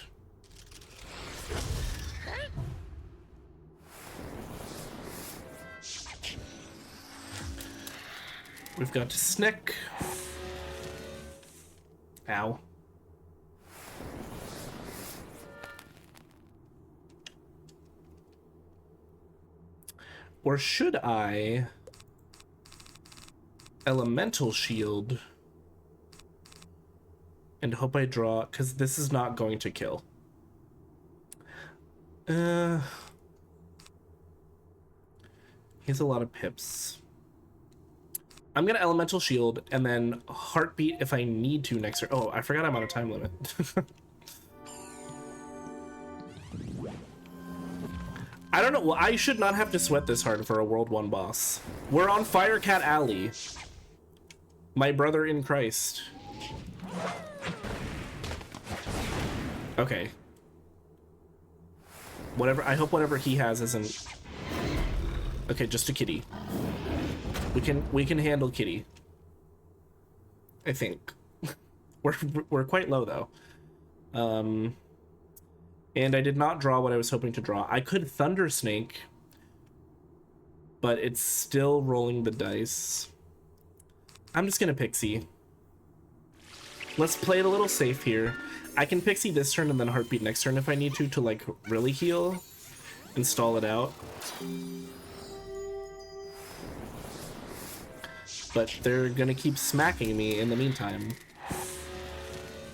We've got Snick. Ow. Or should I Elemental Shield and hope I draw, because this is not going to kill. He has a lot of pips. I'm gonna Elemental Shield and then Heartbeat if I need to next turn. Oh, I forgot I'm on a time limit. I don't know. Well, I should not have to sweat this hard for a World 1 boss. We're on Firecat Alley. My brother in Christ. Okay. Whatever. I hope whatever he has isn't. Okay, just a kitty. We can handle kitty. I think. We're quite low though. And I did not draw what I was hoping to draw. I could Thunder Snake, but it's still rolling the dice. I'm just gonna Pixie. Let's play it a little safe here. I can Pixie this turn and then Heartbeat next turn if I need to like really heal and stall it out. But they're gonna keep smacking me in the meantime,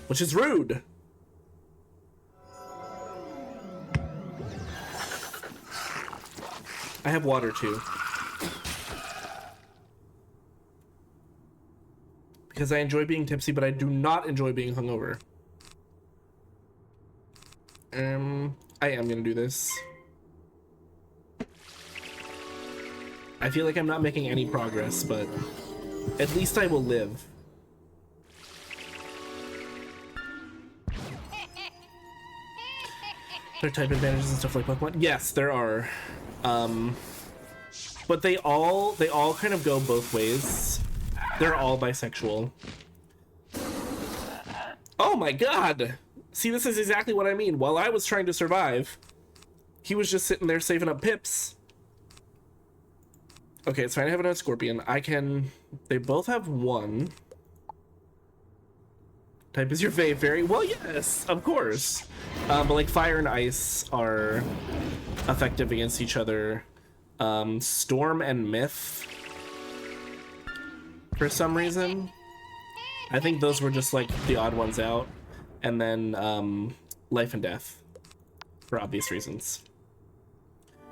which is rude. I have water too. Because I enjoy being tipsy, but I do not enjoy being hungover. I am gonna do this. I feel like I'm not making any progress, but at least I will live. There are type advantages and stuff like Pokemon. Yes, there are. But they all kind of go both ways. They're all bisexual. Oh my god! See, this is exactly what I mean. While I was trying to survive, he was just sitting there saving up pips. Okay, it's fine. I have another Scorpion. I can... They both have one. Type is your fave fairy? Well, yes, of course. But like fire and ice are effective against each other. Storm and myth, for some reason. I think those were just like the odd ones out. And then life and death, for obvious reasons.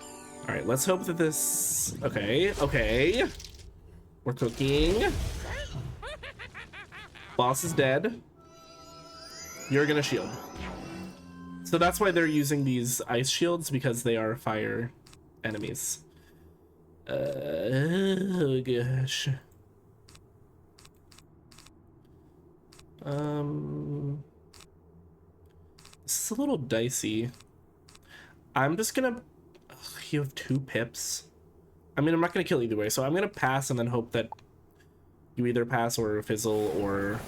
All right, let's hope that this... Okay. We're cooking. Boss is dead. You're gonna shield. So that's why they're using these ice shields, because they are fire enemies. Oh gosh. This is a little dicey. I'm just gonna... Ugh, you have 2 pips. I mean, I'm not gonna kill either way, so I'm gonna pass and then hope that you either pass or fizzle or...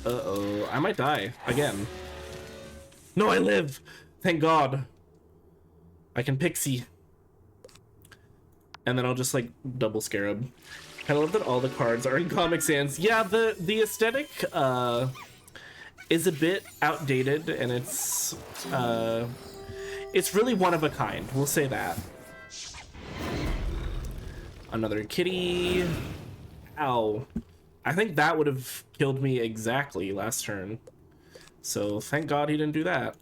Uh-oh, I might die again. No, I live! Thank God. I can Pixie. And then I'll just like double Scarab. I love that all the cards are in Comic Sans. Yeah, the aesthetic is a bit outdated, and it's really one of a kind. We'll say that. Another kitty. Ow. I think that would have killed me exactly last turn. So thank God he didn't do that.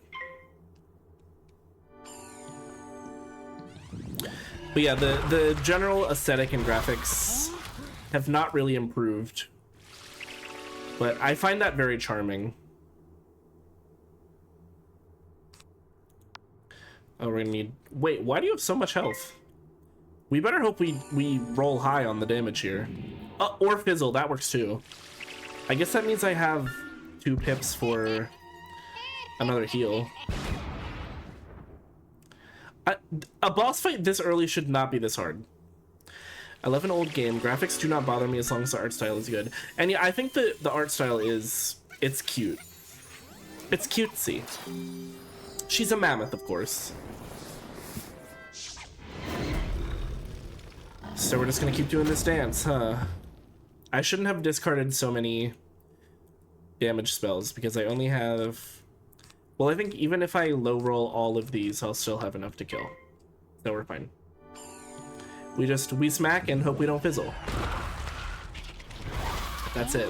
But yeah, the general aesthetic and graphics have not really improved. But I find that very charming. Oh, we're gonna need... Wait, why do you have so much health? We better hope we roll high on the damage here. Or fizzle, that works too. I guess that means I have 2 pips for another heal. A boss fight this early should not be this hard. I love an old game. Graphics do not bother me as long as the art style is good. And yeah, I think the art style is... It's cute. It's cutesy. She's a mammoth, of course. So we're just gonna keep doing this dance, huh? I shouldn't have discarded so many damage spells because I only have... Well, I think even if I low roll all of these, I'll still have enough to kill. So we're fine. We smack and hope we don't fizzle. That's it.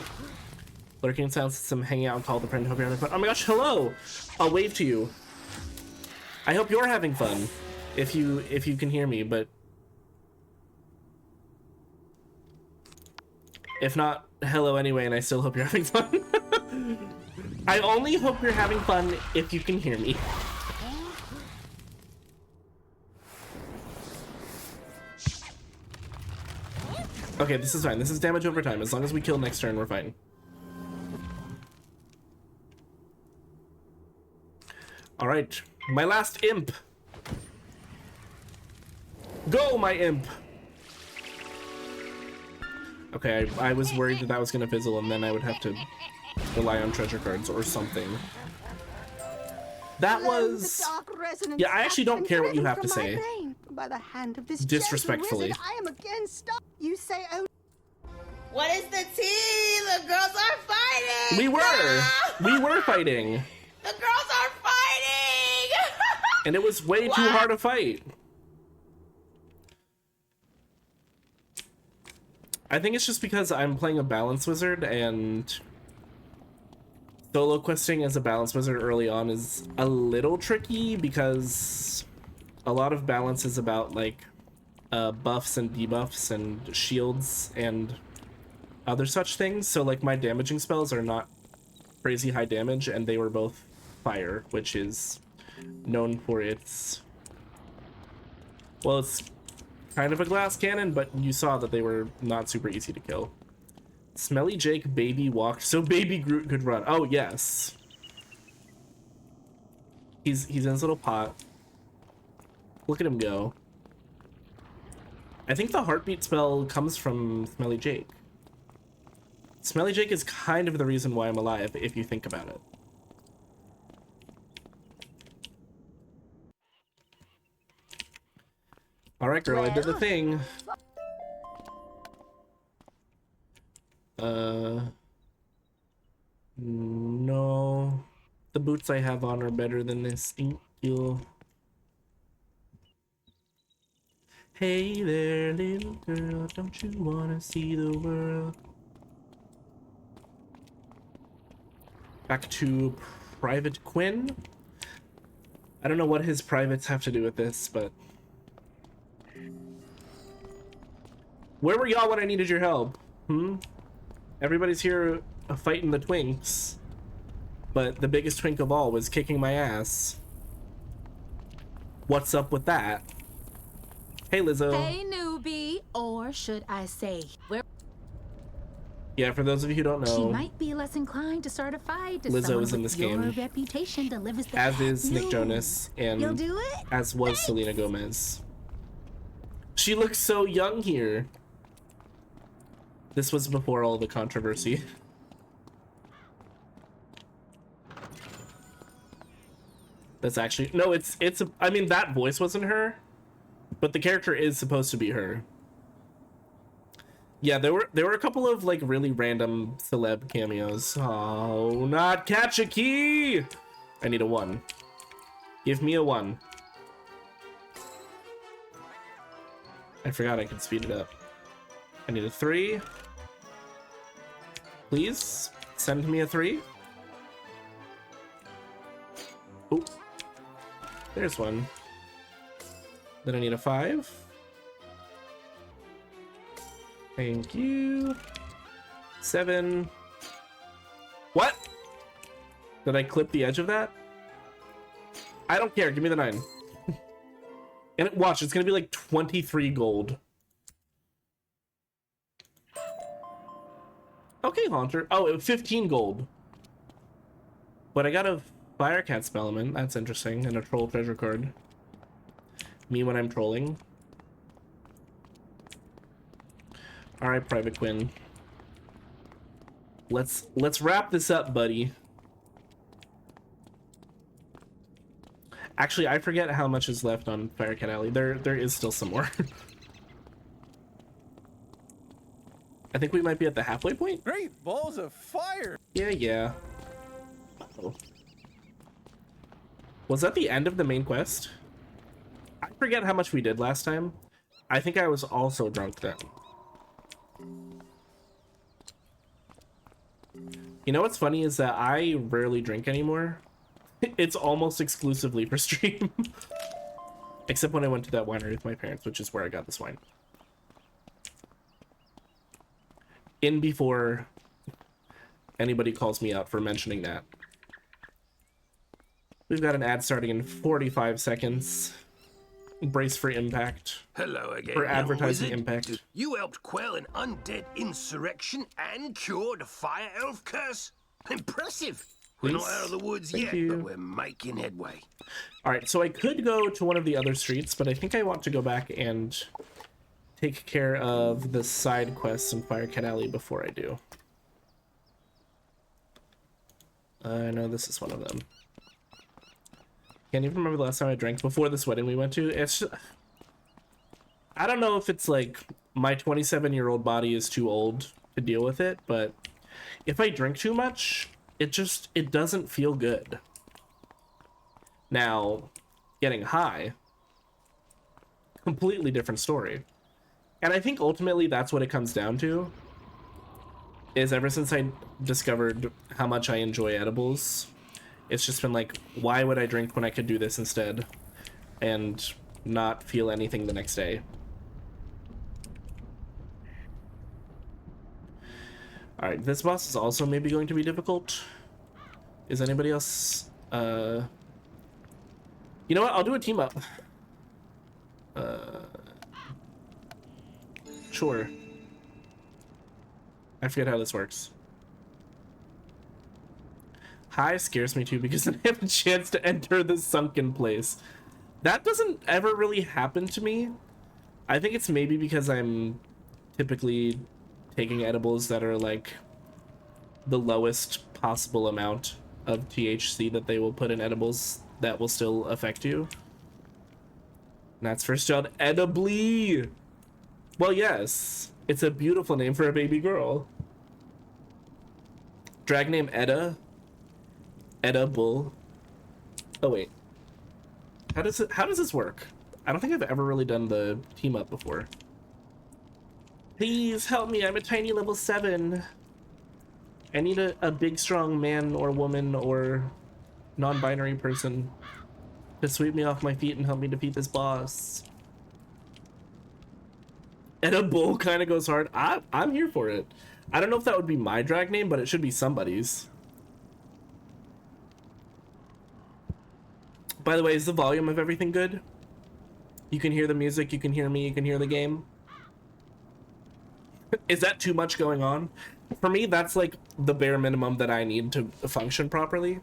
Lurking sound system, hanging out and call the friend. Hope you're having fun. Oh my gosh, hello! I'll wave to you. I hope you're having fun. If you can hear me, but if not, hello anyway, and I still hope you're having fun. I only hope you're having fun if you can hear me. Okay, this is fine. This is damage over time. As long as we kill next turn, we're fine. Alright, my last imp. Go, my imp! Okay, I was worried that was gonna fizzle and then I would have to rely on treasure cards or something. That was... Yeah, I actually don't care what you have to say. By the hand of this Disrespectfully. wizard, I am again stopped. You say, oh... What is the tea? The girls are fighting! We were! No! We were fighting! The girls are fighting! And it was way too hard to fight. I think it's just because I'm playing a balance wizard, and solo questing as a balance wizard early on is a little tricky because a lot of balance is about like buffs and debuffs and shields and other such things. So like my damaging spells are not crazy high damage, and they were both fire, which is known for its, well, it's kind of a glass cannon, but you saw that they were not super easy to kill. Smelly Jake baby walked so baby Groot could run. Oh yes, he's in his little pot. Look at him go. I think the heartbeat spell comes from Smelly Jake. Smelly Jake is kind of the reason why I'm alive, if you think about it. Alright, girl, I did the thing. No. The boots I have on are better than this. Thank you. Hey there, little girl, don't you wanna see the world? Back to Private Quinn. I don't know what his privates have to do with this, but... Where were y'all when I needed your help? Everybody's here fighting the twinks. But the biggest twink of all was kicking my ass. What's up with that? Hey, Lizzo. Hey, newbie. Or should I say, where Yeah, for those of you who don't she know, might be less inclined to start a fight. To Lizzo someone is in with this your game. reputation delivers the as is Nick news. Jonas, and You'll do it? as was Selena Gomez. She looks so young here. This was before all the controversy. That's actually, no, I mean, that voice wasn't her, but the character is supposed to be her. Yeah, there were a couple of like really random celeb cameos. Oh, not catch a key! I need a 1. Give me a 1. I forgot I could speed it up. I need a 3. Please send me a 3. Oop. There's 1. Then I need a 5. Thank you. 7. What? Did I clip the edge of that? I don't care. Give me the 9. And watch, it's gonna be like 23 gold. Okay, Haunter. Oh, it was 15 gold. But I got a Firecat Spellman. That's interesting. And a Troll Treasure card. Me when I'm trolling. Alright, Private Quinn. Let's wrap this up, buddy. Actually, I forget how much is left on Firecat Alley. There is still some more. I think we might be at the halfway point. Great balls of fire! Yeah. Uh-oh. Was that the end of the main quest? I forget how much we did last time. I think I was also drunk then. You know what's funny is that I rarely drink anymore. It's almost exclusively for stream. Except when I went to that winery with my parents, which is where I got this wine. In before anybody calls me out for mentioning that. We've got an ad starting in 45 seconds. Brace for impact. Hello again. For young advertising wizard. impact. You helped quell an undead insurrection and cured a fire elf curse. Impressive. We're not out of the woods Thank yet, you. but we're making headway. Alright, so I could go to one of the other streets, but I think I want to go back and take care of the side quests in Firecat Alley before I do. I know this is one of them. Can't even remember the last time I drank before this wedding we went to. It's just, I don't know if it's like my 27-year-old body is too old to deal with it, but if I drink too much, it doesn't feel good. Now, getting high, completely different story. And I think ultimately that's what it comes down to, is ever since I discovered how much I enjoy edibles, it's just been like, why would I drink when I could do this instead and not feel anything the next day? Alright, this boss is also maybe going to be difficult. Is anybody else... You know what? I'll do a team up. Sure. I forget how this works. High scares me too because then I have a chance to enter the sunken place. That doesn't ever really happen to me. I think it's maybe because I'm typically taking edibles that are like the lowest possible amount of THC that they will put in edibles that will still affect you. And that's first spelled edibly. Well, yes, it's a beautiful name for a baby girl. Drag name Edda. Edible. Oh wait, how does this work? I don't think I've ever really done the team up before. Please help me, I'm a tiny level 7. I need a big strong man or woman or non-binary person to sweep me off my feet and help me defeat this boss. Edible kind of goes hard. I'm here for it. I don't know if that would be my drag name, but it should be somebody's. By the way, is the volume of everything good? You can hear the music, you can hear me, you can hear the game. Is that too much going on? For me, that's like the bare minimum that I need to function properly.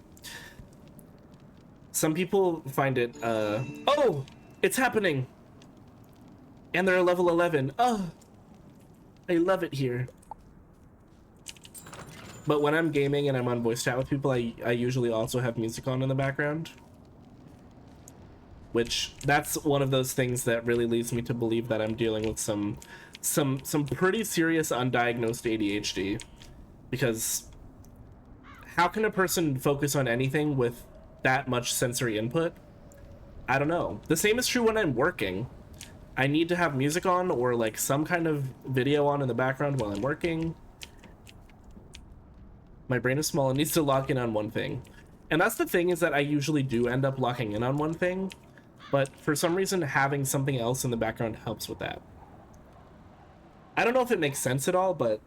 Some people find it, oh, it's happening. And they're level 11. Oh, I love it here. But when I'm gaming and I'm on voice chat with people, I usually also have music on in the background. Which, that's one of those things that really leads me to believe that I'm dealing with some pretty serious undiagnosed ADHD. Because how can a person focus on anything with that much sensory input? I don't know. The same is true when I'm working. I need to have music on or like some kind of video on in the background while I'm working. My brain is small and needs to lock in on one thing. And that's the thing, is that I usually do end up locking in on one thing, but for some reason having something else in the background helps with that. I don't know if it makes sense at all, but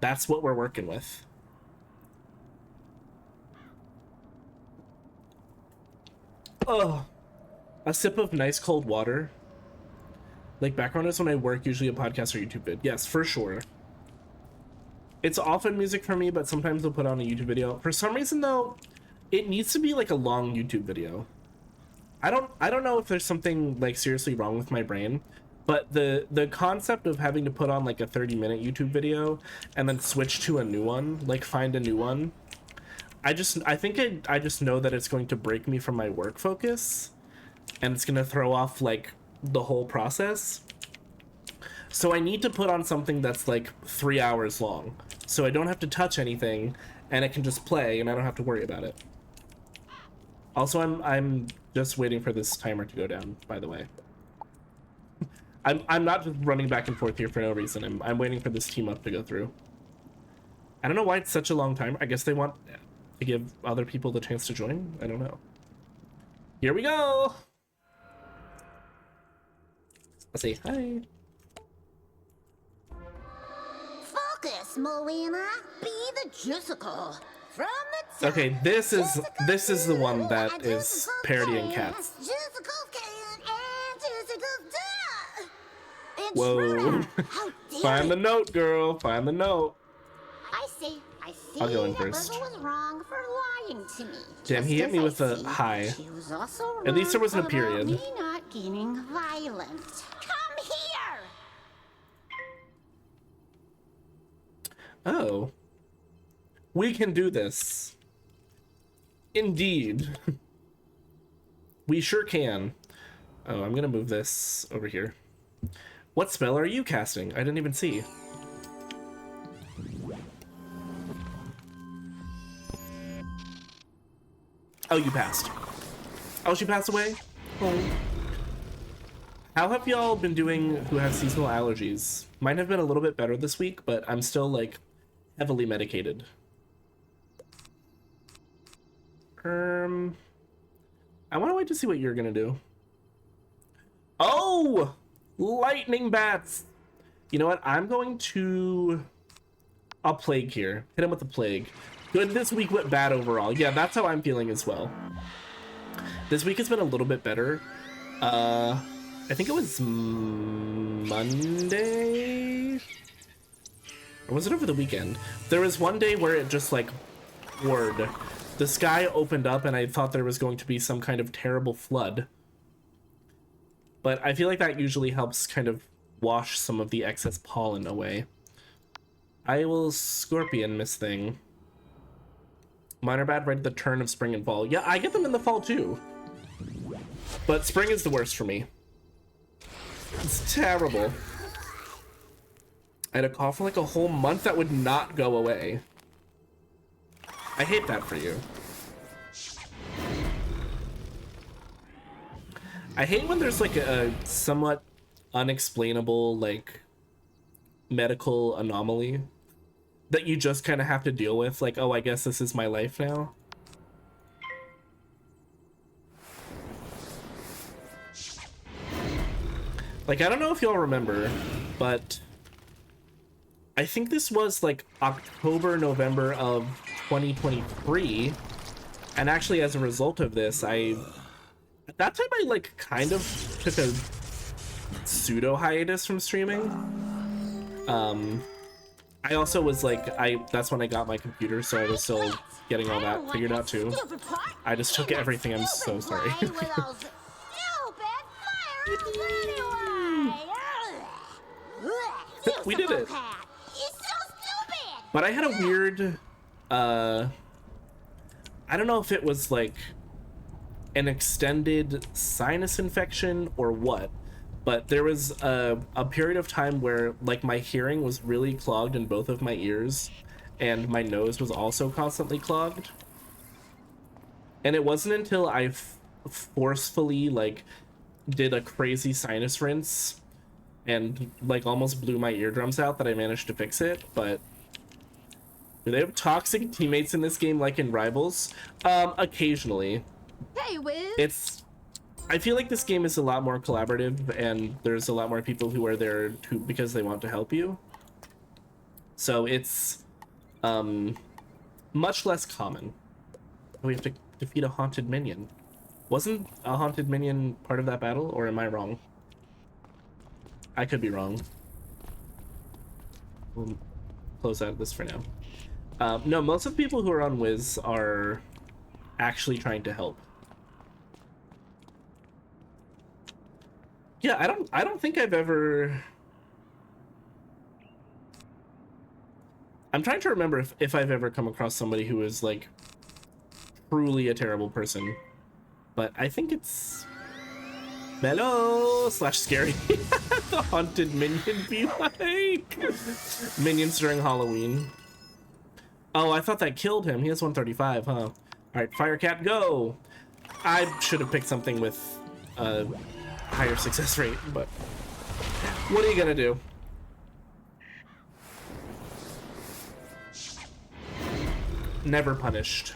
that's what we're working with. Oh, a sip of nice cold water. Like background is when I work, usually a podcast or YouTube vid. Yes, for sure. It's often music for me, but sometimes I'll put on a YouTube video. For some reason though, it needs to be like a long YouTube video. I don't know if there's something like seriously wrong with my brain, but the concept of having to put on like a 30-minute YouTube video and then switch to a new one, like find a new one, I think I just know that it's going to break me from my work focus and it's going to throw off like the whole process. So I need to put on something that's like 3 hours long, so I don't have to touch anything and it can just play and I don't have to worry about it. Also, I'm just waiting for this timer to go down, by the way. I'm not just running back and forth here for no reason. I'm waiting for this team up to go through. I don't know why it's such a long timer. I guess they want to give other people the chance to join. I don't know. Here we go. Let's see. Hi. Focus, Moana. Be the Jusicle. From the top. Okay, this is the one that is parodying cats. Whoa. Find the note, girl. Find the note. I see. I'll go in first. Was wrong for lying to me. Damn, he hit me with a high. She was also At least there wasn't a period. Me not getting violent. Come here. Oh. We can do this. Indeed. We sure can. Oh, I'm gonna move this over here. What spell are you casting? I didn't even see. Oh, you passed. Oh, she passed away? Oh. How have y'all been doing who have seasonal allergies? Mine have been a little bit better this week, but I'm still, like, heavily medicated. I want to wait to see what you're gonna do. Oh! Lightning bats! You know what? I'm going to... I'll plague here. Hit him with the plague. Good this week went bad overall. Yeah, that's how I'm feeling as well. This week has been a little bit better. I think it was Monday? Or was it over the weekend? There was one day where it just, like, poured. The sky opened up and I thought there was going to be some kind of terrible flood. But I feel like that usually helps kind of wash some of the excess pollen away. I will scorpion Miss Thing. Mine are bad right at the turn of spring and fall. Yeah, I get them in the fall too. But spring is the worst for me. It's terrible. I had a cough for like a whole month that would not go away. I hate that for you. I hate when there's like a somewhat unexplainable like medical anomaly that you just kind of have to deal with. Like, oh, I guess this is my life now. Like, I don't know if y'all remember, but I think this was like October, November of 2023. And actually, as a result of this, at that time I like kind of took a pseudo hiatus from streaming. I also was like, that's when I got my computer, so I was still getting all that figured out too. I just took everything, I'm so sorry. We did it. But I had a weird, I don't know if it was like an extended sinus infection or what, but there was a period of time where like my hearing was really clogged in both of my ears and my nose was also constantly clogged. And it wasn't until I forcefully like did a crazy sinus rinse and like almost blew my eardrums out that I managed to fix it. But do they have toxic teammates in this game like in Rivals? Occasionally. Hey, Wiz. I feel like this game is a lot more collaborative and there's a lot more people who are there because they want to help you. So it's much less common. We have to defeat a haunted minion. Wasn't a haunted minion part of that battle, or am I wrong? I could be wrong. We'll close out this for now. No, most of the people who are on Wiz are actually trying to help. Yeah, I don't think I've ever... I'm trying to remember if I've ever come across somebody who is like truly a terrible person. But I think it's mellow / scary. The haunted minion be like minions during Halloween. Oh, I thought that killed him. He has 135, huh? All right, Firecat, go. I should have picked something with a higher success rate, but what are you gonna do? Never punished.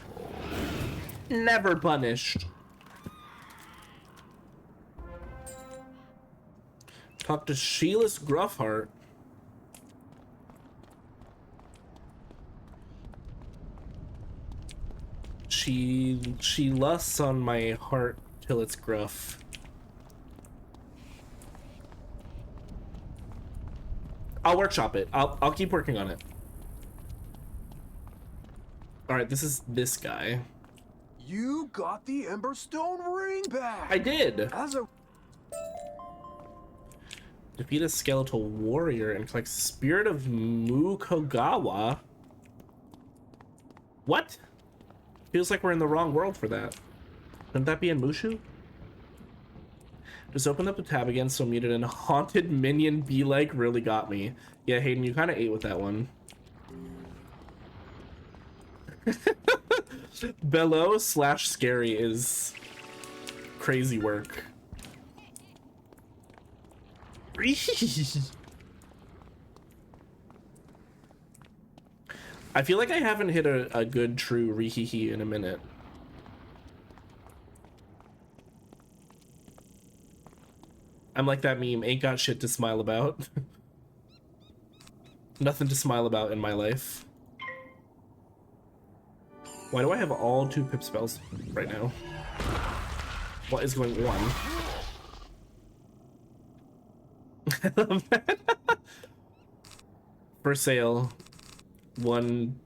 Never punished. Talk to Sheila's Gruffheart. She lusts on my heart till it's gruff. I'll workshop it. I'll keep working on it. All right, this is this guy. You got the Emberstone ring back. I did. As a defeat a skeletal warrior and collect Spirit of Mukogawa. What? Feels like we're in the wrong world for that. Couldn't that be in Mushu? Just open up the tab again, so muted, and haunted minion be like really got me. Yeah, Hayden, you kind of ate with that one. Bellow slash scary is crazy work. I feel like I haven't hit a good true rehehe in a minute. I'm like that meme, ain't got shit to smile about. Nothing to smile about in my life. Why do I have all 2 pip spells right now? What is going on? I love that. For sale. 1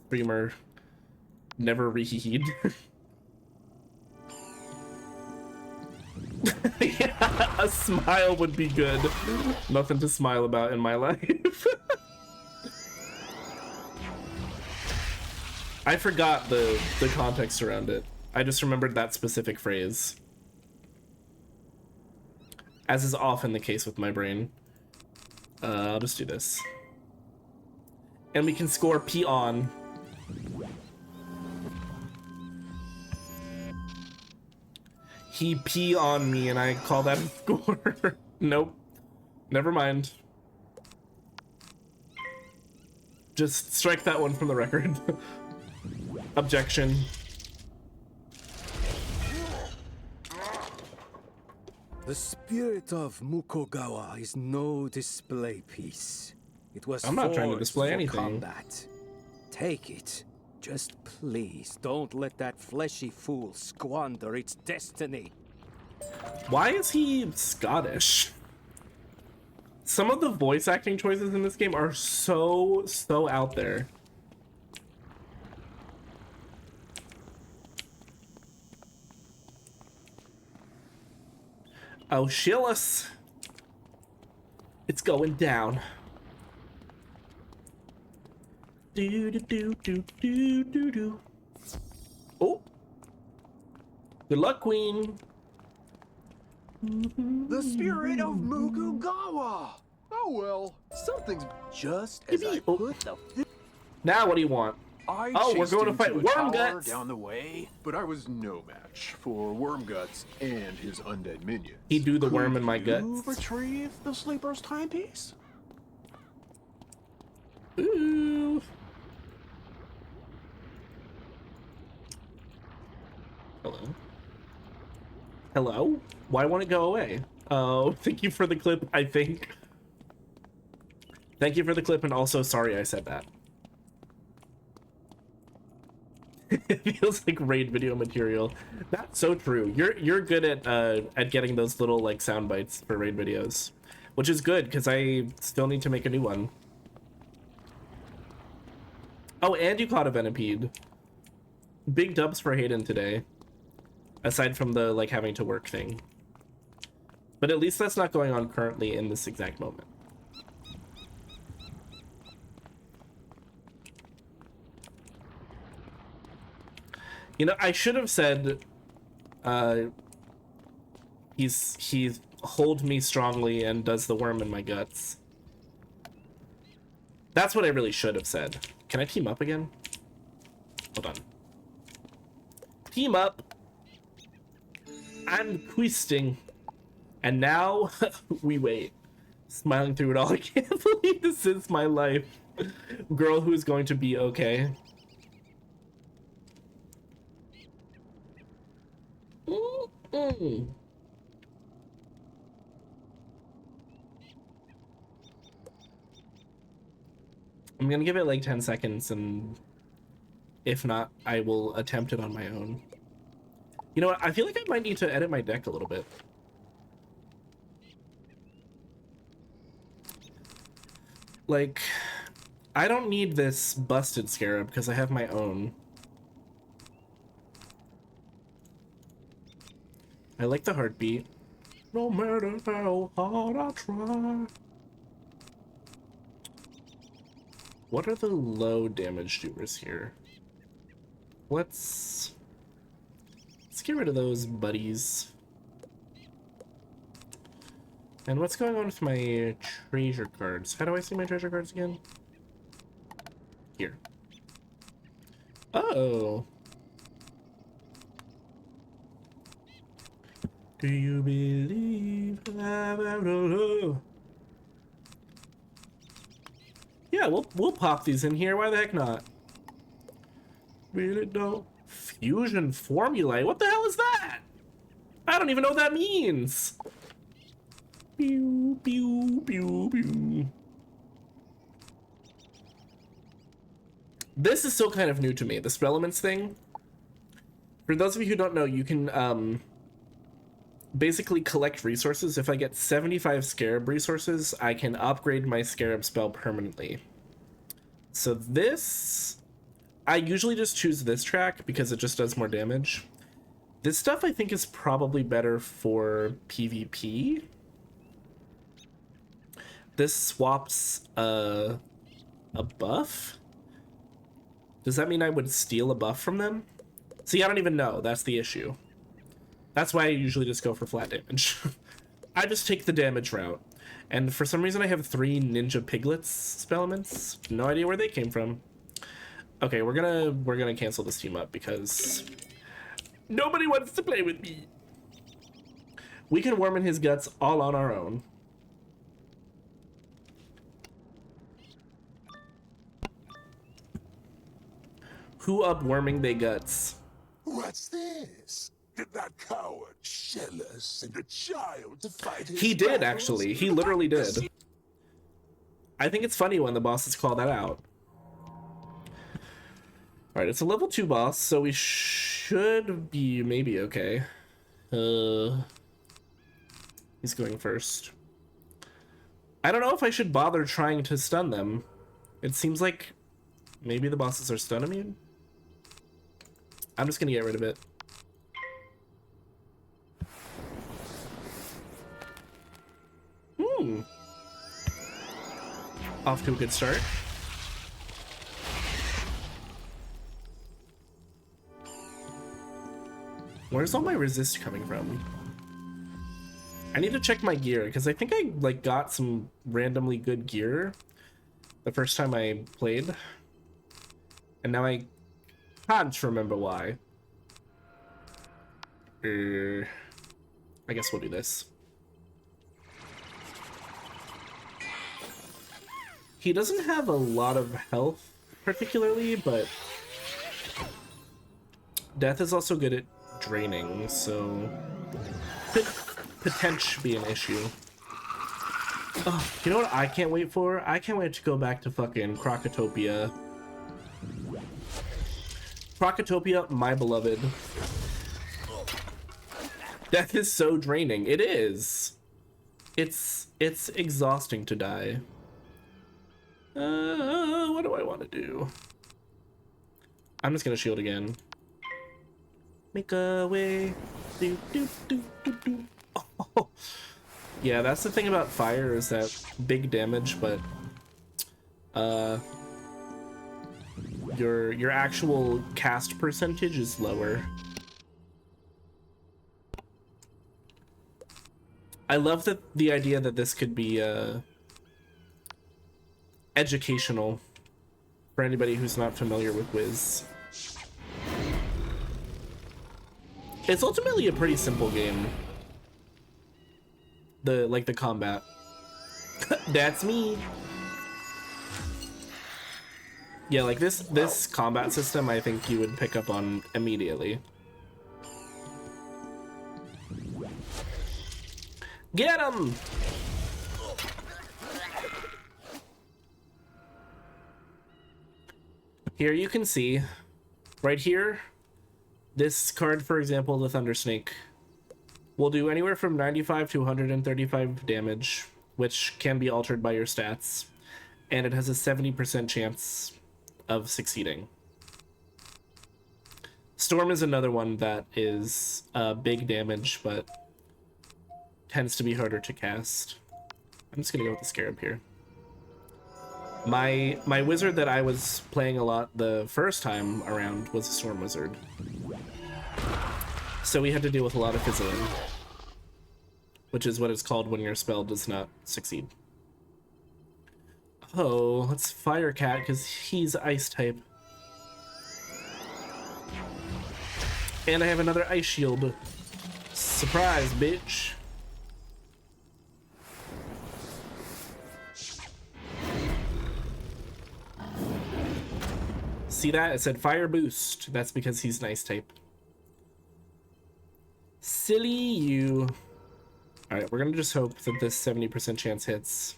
streamer never reheated. Yeah, a smile would be good. Nothing to smile about in my life. I forgot the context around it. I just remembered that specific phrase. As is often the case with my brain. I'll just do this. And we can score P on. He pee on me and I call that a score. Nope. Never mind. Just strike that one from the record. Objection. The spirit of Mukogawa is no display piece. It was I'm not trying to forged display for anything. combat. Take it. Just please don't let that fleshy fool squander its destiny. Why is he Scottish? Some of the voice acting choices in this game are so out there. Oh, Shillis. It's going down. Do do do do do do do. Oh. Good luck, Queen. The spirit of Mukugawa. Oh well, something's just as I put the. Now what do you want? I oh, we're chased going to into fight a tower Wormguts down the way, but I was no match for Wormguts and his undead minions. He do the worm in my Could you guts. retrieve the sleeper's timepiece? Ooh. Hello. Hello? Why won't it go away? Oh, thank you for the clip, I think. Thank you for the clip, and also sorry I said that. It feels like raid video material. That's so true. You're good at getting those little like sound bites for raid videos, which is good because I still need to make a new one. Oh, and you caught a Venipede. Big dubs for Hayden today. Aside from the like having to work thing. But at least that's not going on currently in this exact moment. You know, I should have said he holds me strongly and does the worm in my guts. That's what I really should have said. Can I team up again? Hold on. Team up. I'm twisting. And now we wait. Smiling through it all. I can't believe this is my life. Girl who is going to be okay. I'm gonna give it like 10 seconds, and if not, I will attempt it on my own. You know what? I feel like I might need to edit my deck a little bit. Like, I don't need this busted scarab because I have my own. I like the heartbeat. No matter how hard I try. What are the low damage doers here? Let's get rid of those buddies. And what's going on with my treasure cards? How do I see my treasure cards again? Here. Oh. Do you believe I'm out of love? Yeah, we'll pop these in here. Why the heck not? Really don't. Fusion formulae? What the hell is that? I don't even know what that means. Pew, pew, pew, pew. This is still kind of new to me, the spell elements thing. For those of you who don't know, you can basically collect resources. If I get 75 scarab resources, I can upgrade my scarab spell permanently. So this, I usually just choose this track because it just does more damage. This stuff I think is probably better for PvP. This swaps a buff. Does that mean I would steal a buff from them? See, I don't even know. That's the issue. That's why I usually just go for flat damage. I just take the damage route. And for some reason I have 3 ninja piglets spell elements. No idea where they came from. Okay, we're gonna cancel this team up because nobody wants to play with me. We can worm in his guts all on our own. Who up worming they guts? What's this? Did that coward shell us send a child to fight his He did, battles? actually. He literally did. I think it's funny when the bosses call that out. Alright, it's a level 2 boss, so we should be maybe okay. He's going first. I don't know if I should bother trying to stun them. It seems like maybe the bosses are stun immune. I'm just gonna get rid of it. Off to a good start. Where's all my resist coming from? I need to check my gear because I think I like got some randomly good gear the first time I played, and now I can't remember why. I guess we'll do this. He doesn't have a lot of health particularly, but death is also good at draining, so could potentially be an issue. Oh, you know what I can't wait for? I can't wait to go back to fucking Crocotopia. Crocotopia, my beloved. Death is so draining. It is. It's exhausting to die. What do I want to do? I'm just gonna shield again. Make a way. Do, do, do, do, do. Oh. Yeah, that's the thing about fire, is that big damage, but your actual cast percentage is lower. I love that the idea that this could be educational for anybody who's not familiar with Wiz. It's ultimately a pretty simple game. The combat. That's me. Yeah, like this combat system I think you would pick up on immediately. Get him! Here you can see, right here, this card, for example, the Thunder Snake, will do anywhere from 95 to 135 damage, which can be altered by your stats, and it has a 70% chance of succeeding. Storm is another one that is big damage, but tends to be harder to cast. I'm just gonna go with the Scarab here. My wizard that I was playing a lot the first time around was a Storm Wizard. So we had to deal with a lot of fizzling, which is what it's called when your spell does not succeed. Oh, let's Fire Cat because he's Ice type. And I have another Ice Shield. Surprise, bitch. See that? It said fire boost. That's because he's nice type. Silly you. Alright, we're gonna just hope that this 70% chance hits.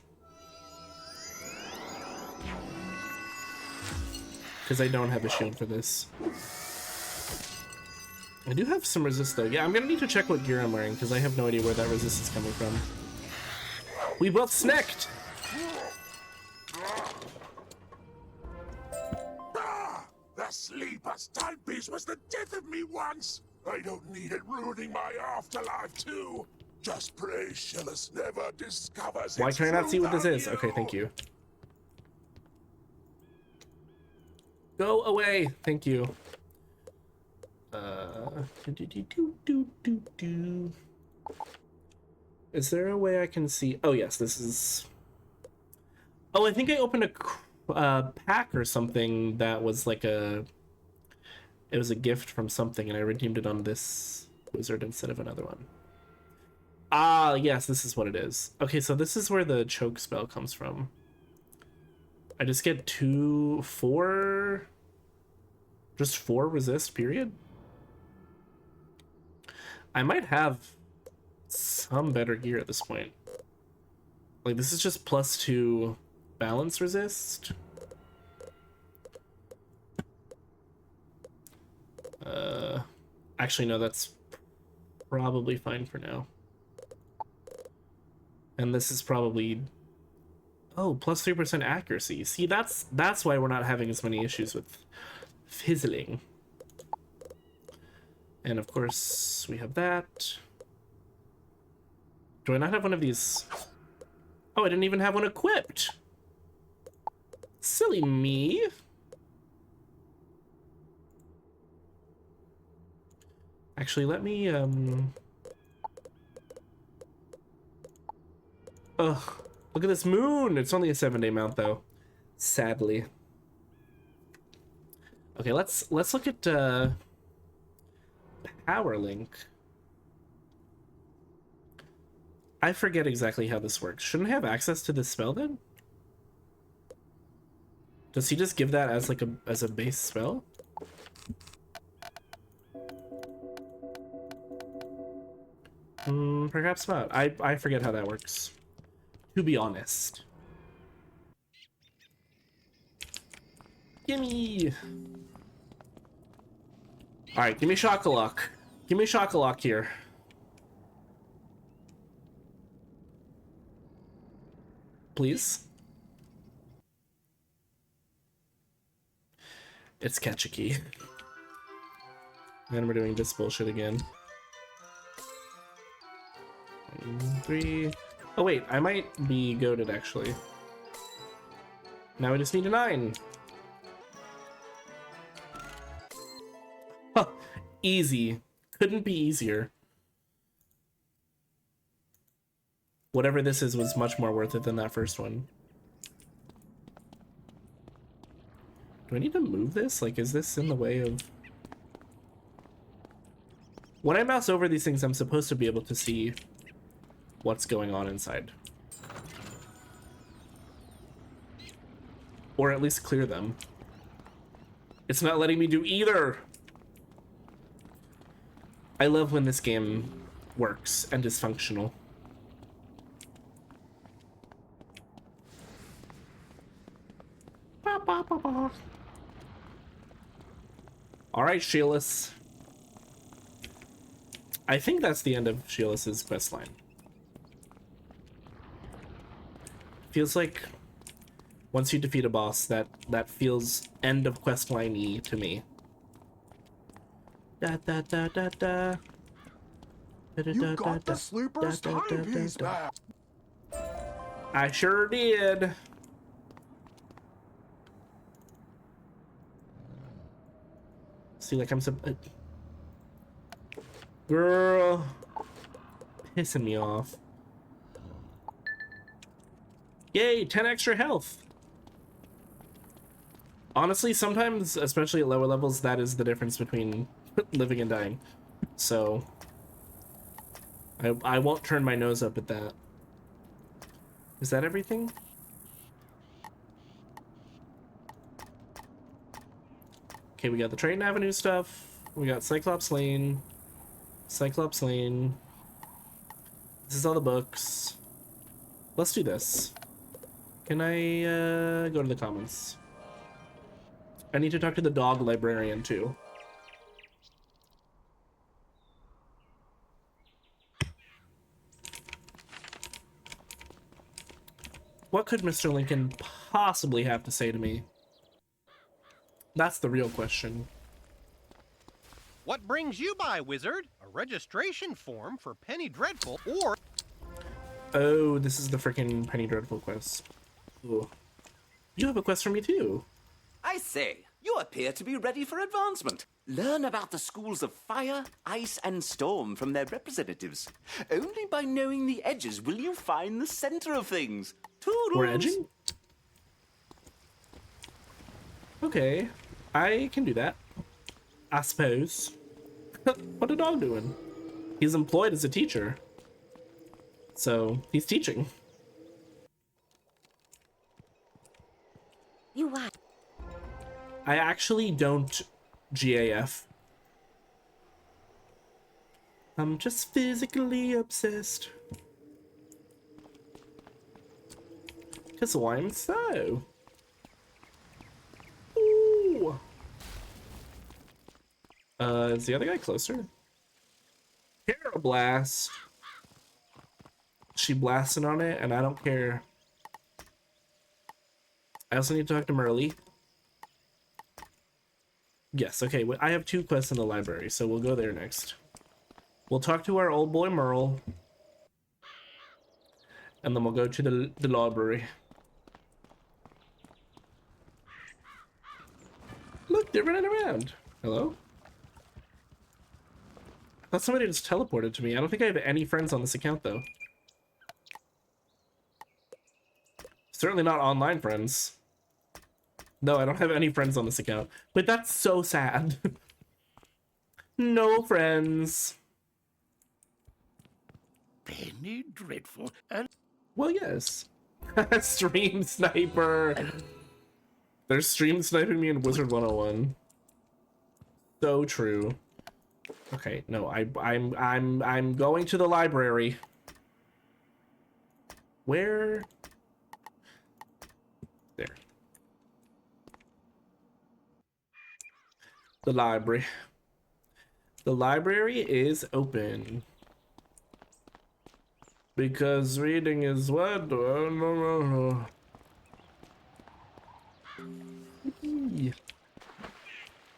Because I don't have a shield for this. I do have some resist though. Yeah, I'm gonna need to check what gear I'm wearing because I have no idea where that resist is coming from. We both snacked! The sleeper's timepiece was the death of me once. I don't need it ruining my afterlife too. Just pray Shillis never discovers Why its can I not true see what this is? value. Okay, thank you. Go away! Thank you. Is there a way I can see? Oh yes, this is. Oh, I think I opened a pack or something that was like a. It was a gift from something, and I redeemed it on this wizard instead of another one. Ah, yes, this is what it is. Okay, so this is where the choke spell comes from. I just get 4 resist, period. I might have some better gear at this point. Like, this is just +2 balance resist. Actually, no, that's probably fine for now. And this is probably... Oh, +3% accuracy. See, that's why we're not having as many issues with fizzling. And of course, we have that. Do I not have one of these? Oh, I didn't even have one equipped. Silly me. Actually, let me, Ugh, look at this moon! It's only a 7-day mount, though. Sadly. Okay, let's look at, Power Link. I forget exactly how this works. Shouldn't I have access to this spell, then? Does he just give that as, like, as a base spell? Perhaps not. I forget how that works. To be honest. Gimme! Alright, give me Shockalock. Give me Shockalock here. Please? It's catch a key. And we're doing this bullshit again. 3. Oh wait, I might be goated actually. Now we just need a 9. Huh, easy. Couldn't be easier. Whatever this is was much more worth it than that first one. Do I need to move this? Like, is this in the way of... When I mouse over these things, I'm supposed to be able to see what's going on inside. Or at least clear them. It's not letting me do either! I love when this game works and is functional. Alright, Shielis. I think that's the end of Shielis's questline. Feels like once you defeat a boss, that feels end of questline-y to me. Da da da da da. You got the sleeper's timepiece back. I sure did. See, like I'm so... Girl. Pissing me off. Yay, 10 extra health. Honestly, sometimes, especially at lower levels, that is the difference between living and dying. So, I won't turn my nose up at that. Is that everything? Okay, we got the Train Avenue stuff. We got Cyclops Lane. Cyclops Lane. This is all the books. Let's do this. Can I go to the comments? I need to talk to the dog librarian too. What could Mr. Lincoln possibly have to say to me? That's the real question. What brings you by, Wizard? A registration form for Penny Dreadful or... Oh, this is the freaking Penny Dreadful quest. Ooh. You have a quest for me too. I say, you appear to be ready for advancement. Learn about the schools of fire, ice, and storm from their representatives. Only by knowing the edges will you find the center of things. Toodles. We're edging? Okay, I can do that. I suppose. What a dog doing? He's employed as a teacher. So, he's teaching. You what? I actually don't GAF. I'm just physically obsessed. 'Cause I'm so. Ooh. Is the other guy closer? Hero blast. She blasting on it, and I don't care. I also need to talk to Merle. Yes, okay, I have 2 quests in the library, so we'll go there next. We'll talk to our old boy Merle. And then we'll go to the library. Look, they're running around. Hello? I thought somebody just teleported to me. I don't think I have any friends on this account, though. Certainly not online friends. No, I don't have any friends on this account. But that's so sad. No friends. Penny Dreadful and... Well, yes. Stream sniper. They're stream sniping me in Wizard101. So true. Okay, no, I'm going to the library. Where? There. The library. The library is open. Because reading is what? Oh, no.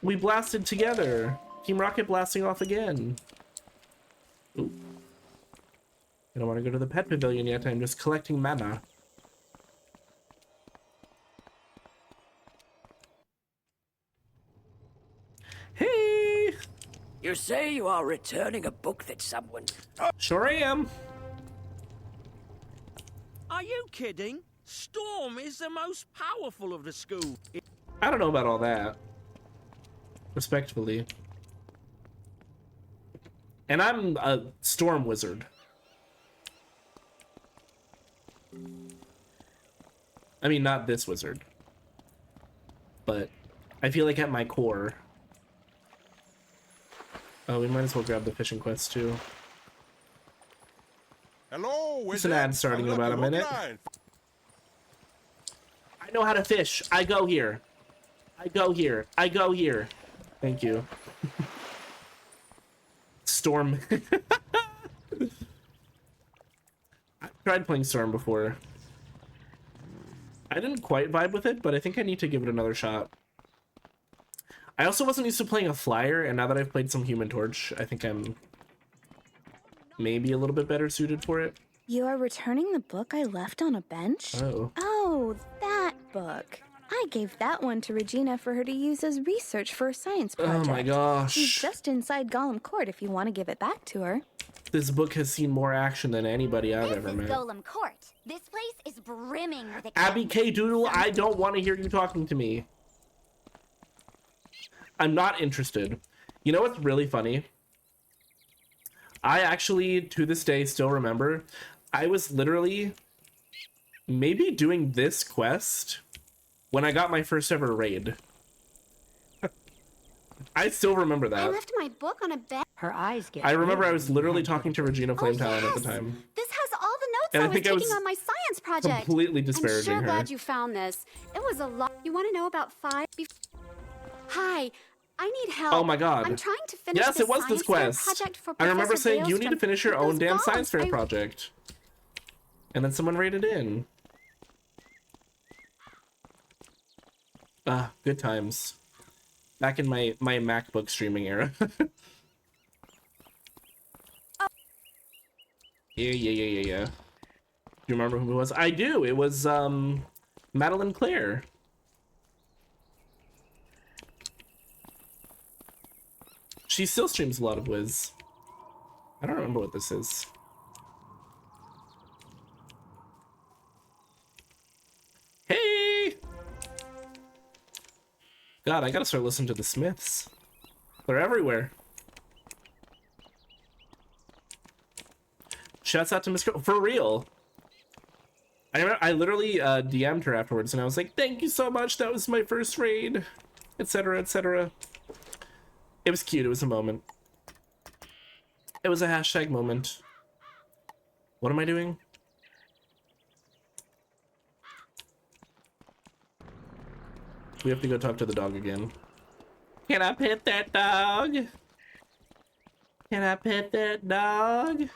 We blasted together. Team Rocket blasting off again. Ooh. I don't want to go to the pet pavilion yet. I'm just collecting mana. Hey! You say you are returning a book that someone... Sure I am. Are you kidding? Storm is the most powerful of the school. I don't know about all that. Respectfully. And I'm a storm wizard. I mean, not this wizard. But I feel like at my core... Oh, we might as well grab the fishing quest too. Hello, There's an ad starting in about a minute. I know how to fish. I go here. I go here. I go here. Thank you. Storm. I've tried playing Storm before. I didn't quite vibe with it, but I think I need to give it another shot. I also wasn't used to playing a flyer, and now that I've played some Human Torch, I think I'm maybe a little bit better suited for it. You are returning the book I left on a bench? Oh. Oh, that book. I gave that one to Regina for her to use as research for a science project. Oh my gosh. She's just inside Golem Court if you want to give it back to her. This book has seen more action than anybody I've ever met. Golem Court. This place is brimming with Abby K. Doodle, I don't want to hear you talking to me. I'm not interested. You know what's really funny? I actually, to this day, still remember, I was literally maybe doing this quest when I got my first ever raid. I still remember that. I left my book on a bed. Her eyes get. I remember I was literally talking to Regina Flame Talon at the time. This has all the notes And I I was think I taking was on my science project. completely disparaging I'm sure her. glad you found this. It was a lot. You want to know about fire? Hi, I need help. Oh my god. I'm trying to finish yes, it was this quest. project for I remember Professor saying you need to Dahlstrom finish your with own those damn bombs. science fair project. And then someone raided in. Ah, good times. Back in my MacBook streaming era. Yeah. Do you remember who it was? I do. It was Madeline Claire. She still streams a lot of Wiz. I don't remember what this is. Hey! God, I gotta start listening to the Smiths. They're everywhere. Shouts out to Miss for real. I remember I literally DM'd her afterwards and I was like, thank you so much, that was my first raid, etc, etc. It was cute, it was a moment. It was a hashtag moment. What am I doing? We have to go talk to the dog again. Can I pet that dog? Can I pet that dog?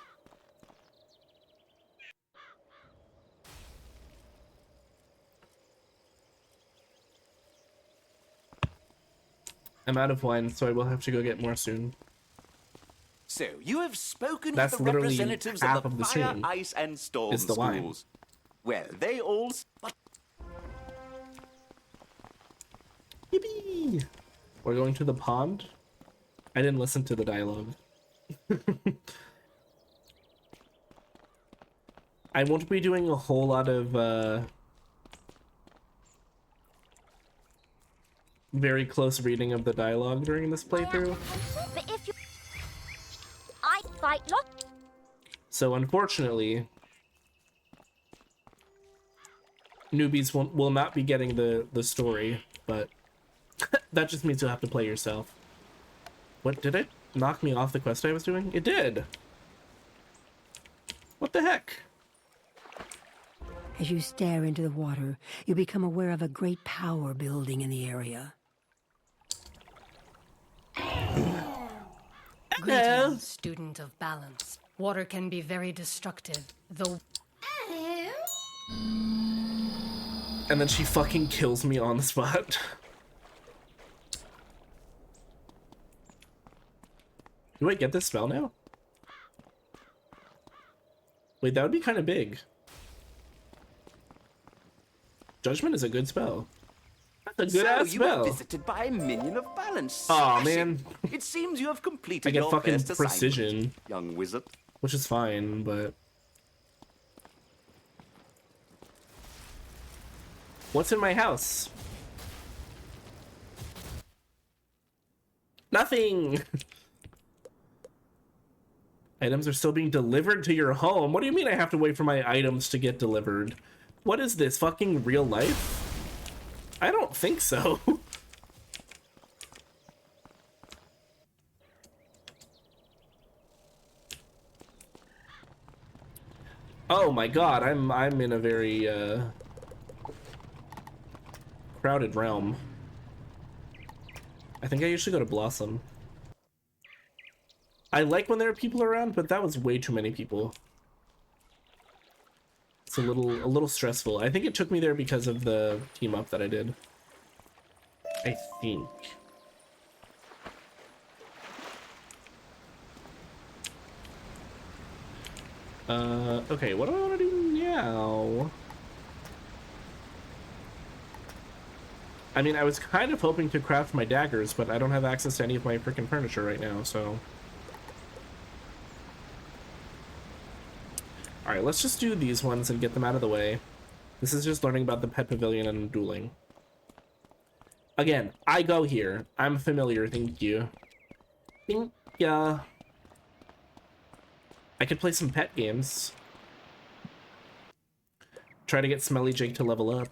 I'm out of wine, so I will have to go get more soon. So, you have spoken That's with the literally representatives half of the of the Fire, stream. Ice, and Storm It's the wine. schools. Well, they all... Yippee! We're going to the pond? I didn't listen to the dialogue. I won't be doing a whole lot of very close reading of the dialogue during this playthrough. But if you... I fight lot. So unfortunately, newbies will not be getting the story, but that just means you'll have to play yourself. What, did it knock me off the quest I was doing? It did! What the heck? As you stare into the water, you become aware of a great power building in the area. Greetings, student of balance. Water can be very destructive, though... And then she fucking kills me on the spot. Do I get this spell now? Wait, that would be kind of big. Judgment is a good spell. That's a good ass you were spell. visited by a minion of balance. Aw, Smashing. man. It seems you have completed I get your fucking first assignment, precision, young wizard. which is fine, but... What's in my house? Nothing! Items are still being delivered to your home? What do you mean I have to wait for my items to get delivered? What is this, fucking real life? I don't think so. Oh my god, I'm in a very crowded realm. I think I usually go to Blossom. I like when there are people around, but that was way too many people. It's a little stressful. I think it took me there because of the team up that I did. I think. Okay, what do I want to do now? I mean, I was kind of hoping to craft my daggers, but I don't have access to any of my freaking furniture right now, so... Alright, let's just do these ones and get them out of the way. This is just learning about the pet pavilion and dueling. Again, I go here. I'm familiar, thank you. Thank ya. I could play some pet games. Try to get Smelly Jake to level up.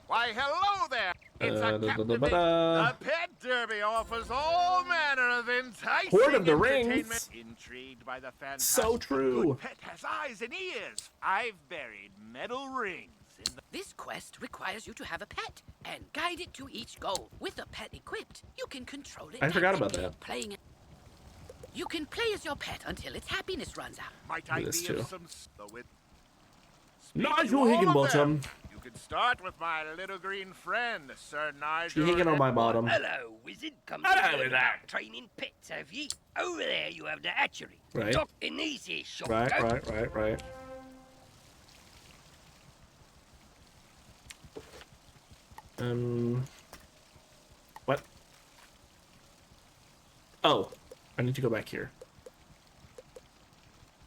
Why, hello there! It's a captivating... The The Pet Derby offers all manner of enticing Horde of the entertainment. Rings. Intrigued by the fantastic... So true. Good pet has eyes and ears. I've buried metal rings in the... This quest requires you to have a pet and guide it to each goal. With a pet equipped, you can control it. I forgot about that. Playing it. You can play as your pet until its happiness runs out. Might I be this of too. some... with... Nigel Higginbottom. You can start with my little green friend, Sir Nigel. She hanging on my bottom. Hello, wizard. Come Hello to there. about training pets, have ye? Over there you have the hatchery. Right. Doc in these here shop. Right. What? Oh, I need to go back here.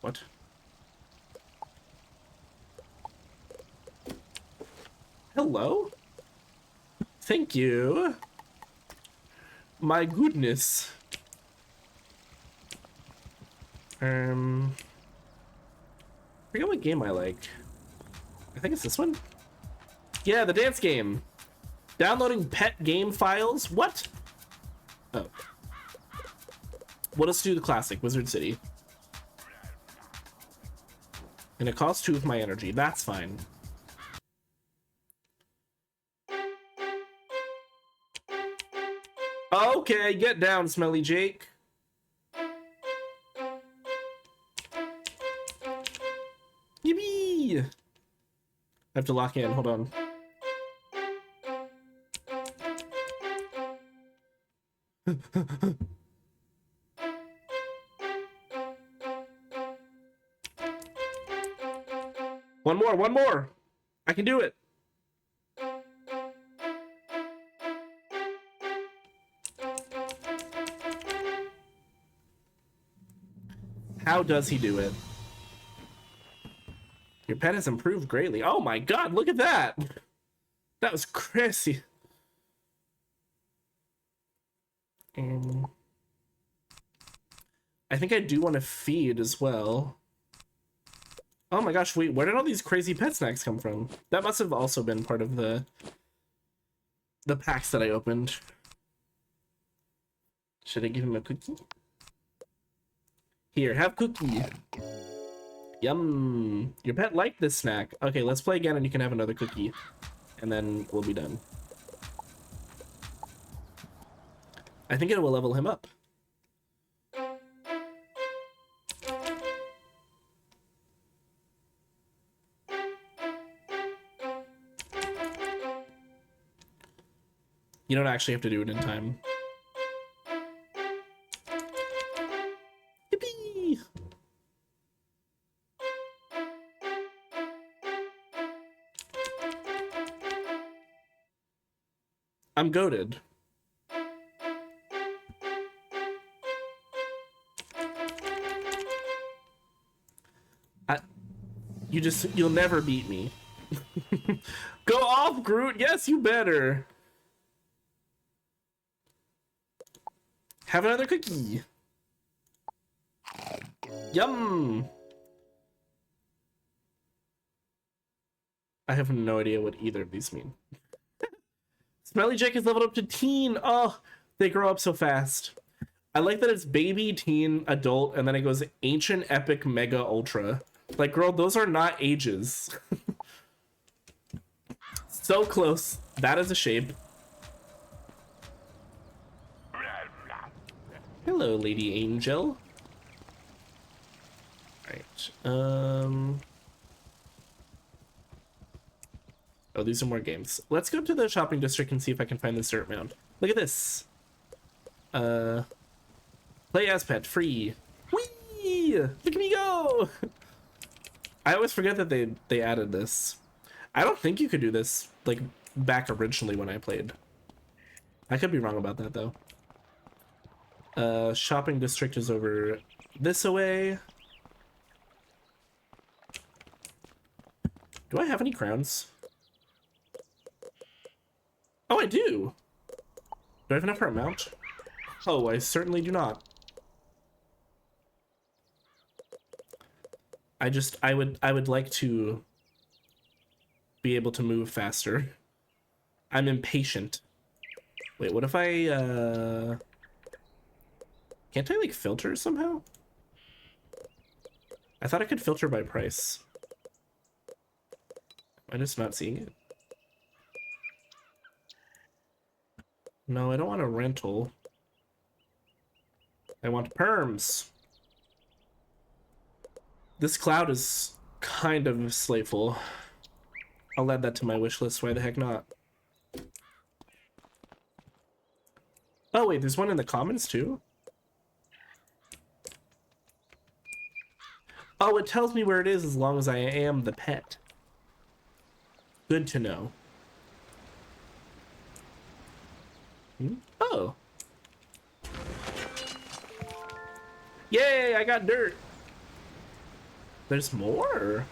What? Hello? Thank you. My goodness. I forget what game I like. I think it's this one. Yeah, the dance game. Downloading pet game files? What? Oh. Well, let's do the classic, Wizard City. And it costs 2 with my energy. That's fine. Okay, get down, Smelly Jake. Yippee! I have to lock in, hold on. One more! I can do it! How does he do it? Your pet has improved greatly. Oh my god, look at that! That was crazy. I think I do want to feed as well. Oh my gosh, wait, where did all these crazy pet snacks come from? That must have also been part of the packs that I opened. Should I give him a cookie? Here, have cookie. Yum. Your pet liked this snack. Okay, let's play again and you can have another cookie. And then we'll be done. I think it will level him up. You don't actually have to do it in time. Yippee! I'm goated. You'll never beat me. Go off, Groot! Yes, you better! Have another cookie! Yum! I have no idea what either of these mean. Smelly Jake is leveled up to teen! Oh, they grow up so fast. I like that it's baby, teen, adult, and then it goes ancient, epic, mega, ultra. Like, girl, those are not ages. So close. That is a shape. Hello, Lady Angel. Right. Oh, these are more games. Let's go to the shopping district and see if I can find the dirt mound. Look at this. Play as pet, free. Whee! Look at me go! I always forget that they added this. I don't think you could do this, like, back originally when I played. I could be wrong about that, though. Shopping district is over this away. Do I have any crowns? Oh, I do! Do I have enough for a mount? Oh, I certainly do not. I would like to be able to move faster. I'm impatient. Wait, what if I can't I like filter somehow? I thought I could filter by price. I'm just not seeing it. No, I don't want a rental. I want perms. This cloud is kind of slateful. I'll add that to my wish list. Why the heck not? Oh wait, there's one in the commons too? Oh, it tells me where it is as long as I am the pet. Good to know. Oh. Yay, I got dirt. There's more?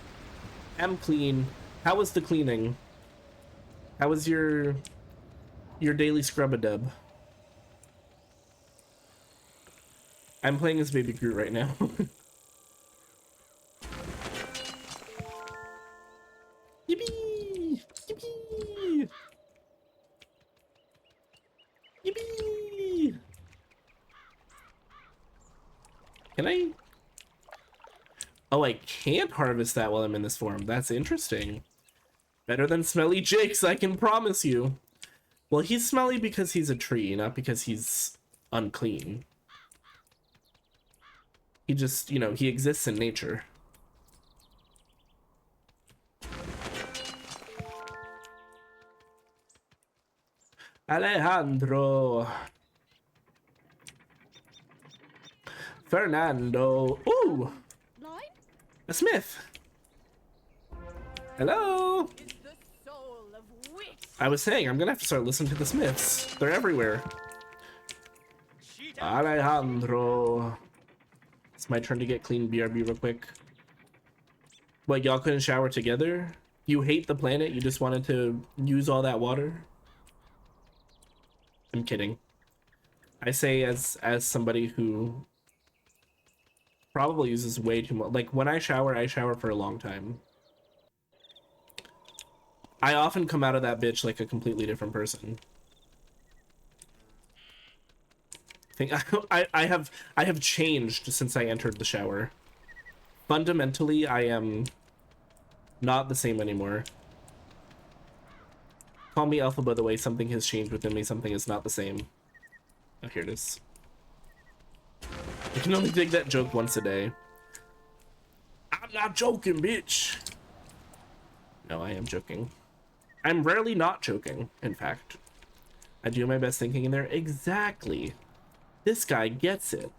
I'm clean. How was the cleaning? How was your daily scrub-a-dub? I'm playing as Baby Groot right now. Yippee! Yippee! Yippee! Can I? Oh, I can't harvest that while I'm in this form. That's interesting. Better than Smelly Jake's, I can promise you. Well, he's smelly because he's a tree, not because he's unclean. He just, you know, he exists in nature. Alejandro. Fernando. Ooh! A smith. Hello. I was saying, I'm gonna have to start listening to the smiths. They're everywhere. Alejandro. It's my turn to get clean BRB real quick. What, y'all couldn't shower together? You hate the planet? You just wanted to use all that water? I'm kidding. I say as somebody who probably uses way too much. Like, when I shower for a long time. I often come out of that bitch like a completely different person. I have changed since I entered the shower. Fundamentally, I am not the same anymore. Call me Alpha, by the way. Something has changed within me. Something is not the same. Oh, here it is. I can only dig that joke once a day. I'm not joking, bitch. No, I am joking. I'm rarely not joking, in fact. I do my best thinking in there. Exactly. This guy gets it.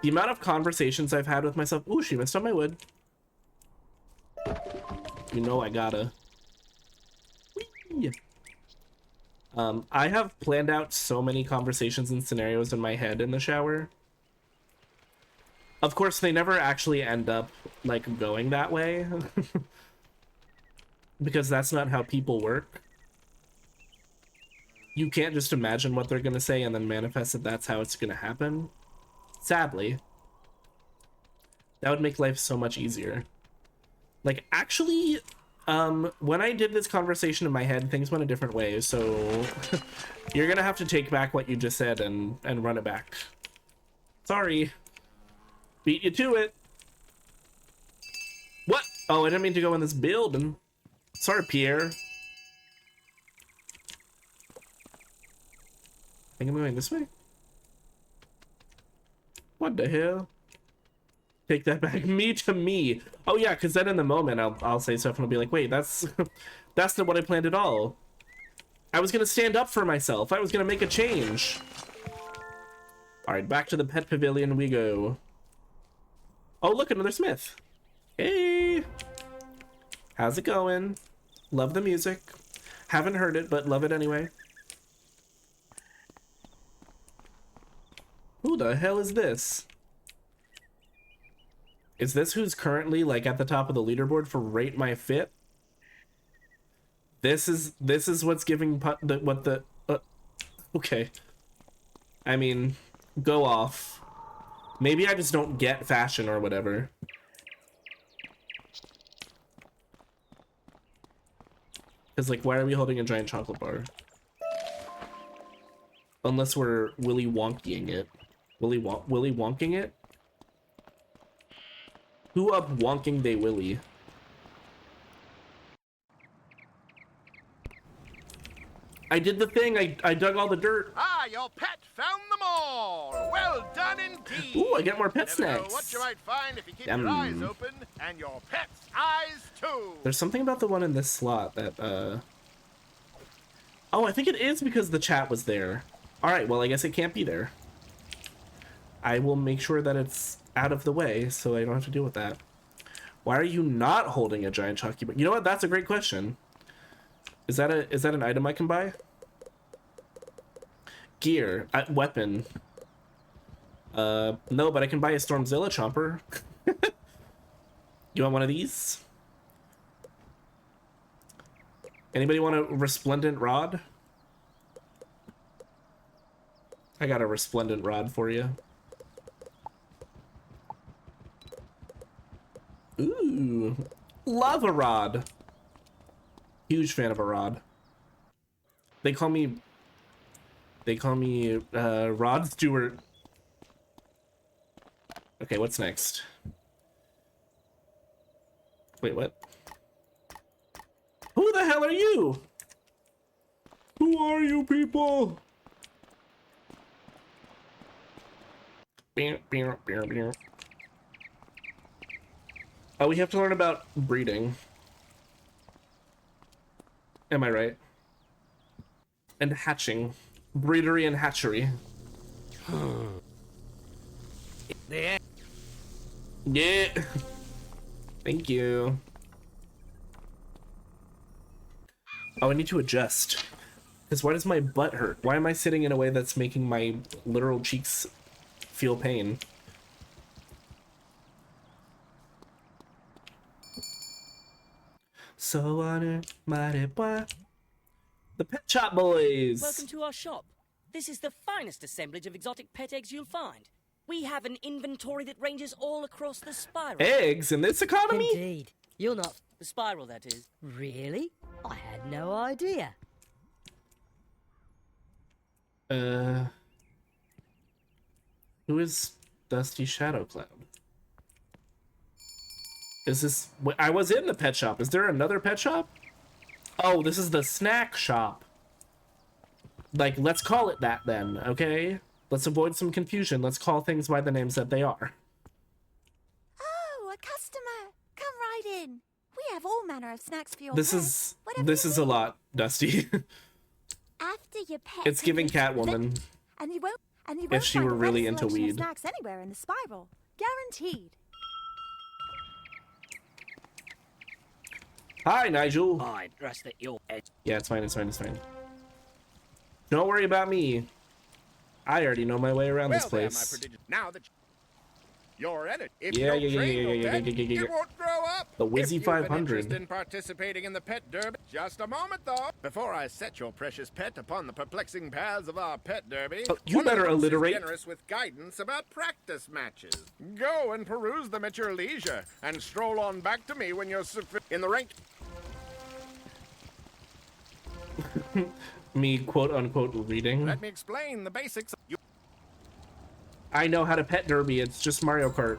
The amount of conversations I've had with myself. Ooh, she missed on my wood. You know I gotta. Whee! I have planned out so many conversations and scenarios in my head in the shower. Of course, they never actually end up, like, going that way. Because that's not how people work. You can't just imagine what they're gonna say and then manifest that that's how it's gonna happen. Sadly. That would make life so much easier. Like, actually, when I did this conversation in my head, things went a different way, so you're gonna have to take back what you just said and run it back. Sorry. Beat you to it. What? Oh, I didn't mean to go in this building. Sorry, Pierre. I think I'm going this way. What the hell? Take that back. Me to me. Oh yeah, because then in the moment I'll say stuff and I'll be like, wait, that's not what I planned at all. I was gonna stand up for myself. I was gonna make a change. Alright, back to the pet pavilion we go. Oh look, another smith. Hey! How's it going? Love the music. Haven't heard it, but love it anyway. Who the hell is this? Is this who's currently, like, at the top of the leaderboard for Rate My Fit? This is what's giving okay. I mean, go off. Maybe I just don't get fashion or whatever. Because, like, why are we holding a giant chocolate bar? Unless we're Willy Wonking it. Willy Wonking it? Who up wonking they Willy? I did the thing. I dug all the dirt. Ah, your pet found them all. Well done indeed. Ooh, I get more pet Never know snacks. what you might find if you keep your eyes open, and your pet's eyes too. There's something about the one in this slot that, Oh, I think it is because the chat was there. Alright, well, I guess it can't be there. I will make sure that it's out of the way so I don't have to deal with that. Why are you not holding a giant chalky bar? You know what? That's a great question. Is that an item I can buy? Gear. Weapon. No, but I can buy a Stormzilla chomper. You want one of these? Anybody want a resplendent rod? I got a resplendent rod for you. Ooh, lava rod. Huge fan of a rod. They call me Rod Stewart. Okay, what's next? Wait, what? Who the hell are you? Who are you people? Oh, we have to learn about breeding. Am I right? And hatching. Breedery and hatchery. Yeah. Yeah. Thank you. Oh, I need to adjust. Because why does my butt hurt? Why am I sitting in a way that's making my literal cheeks feel pain? So on the Pet Shop Boys. Welcome to our shop. This is the finest assemblage of exotic pet eggs you'll find. We have an inventory that ranges all across the spiral. Eggs in this economy? Indeed. You're not the spiral, that is. Really? I had no idea. Who is Dusty Shadow Cloud? Is this... I was in the pet shop. Is there another pet shop? Oh, this is the snack shop. Like, let's call it that then, okay? Let's avoid some confusion. Let's call things by the names that they are. Oh, a customer. Come right in. We have all manner of snacks for your This pets. is a lot, Dusty. After your pet. It's giving Catwoman. And you won't If she find were a really better into selection of weed. snacks anywhere in the spiral. Guaranteed. Hi, Nigel. I trust that you're... Yeah, it's fine, it's fine, it's fine. Don't worry about me. I already know my way around this place. Now that you're in it, if Yeah, you yeah, train yeah, your yeah, pet, yeah, yeah, yeah. it won't grow up. The If Wizzy you've an 500. interest in participating in the pet derby, just a moment though. Before I set your precious pet upon the perplexing paths of our pet derby, Oh, you one of better us is alliterate. generous with guidance about practice matches. Go and peruse them at your leisure, and stroll on back to me when you're in the rank. Me quote-unquote reading. Let me explain the basics. I know how to pet derby. It's just Mario Kart.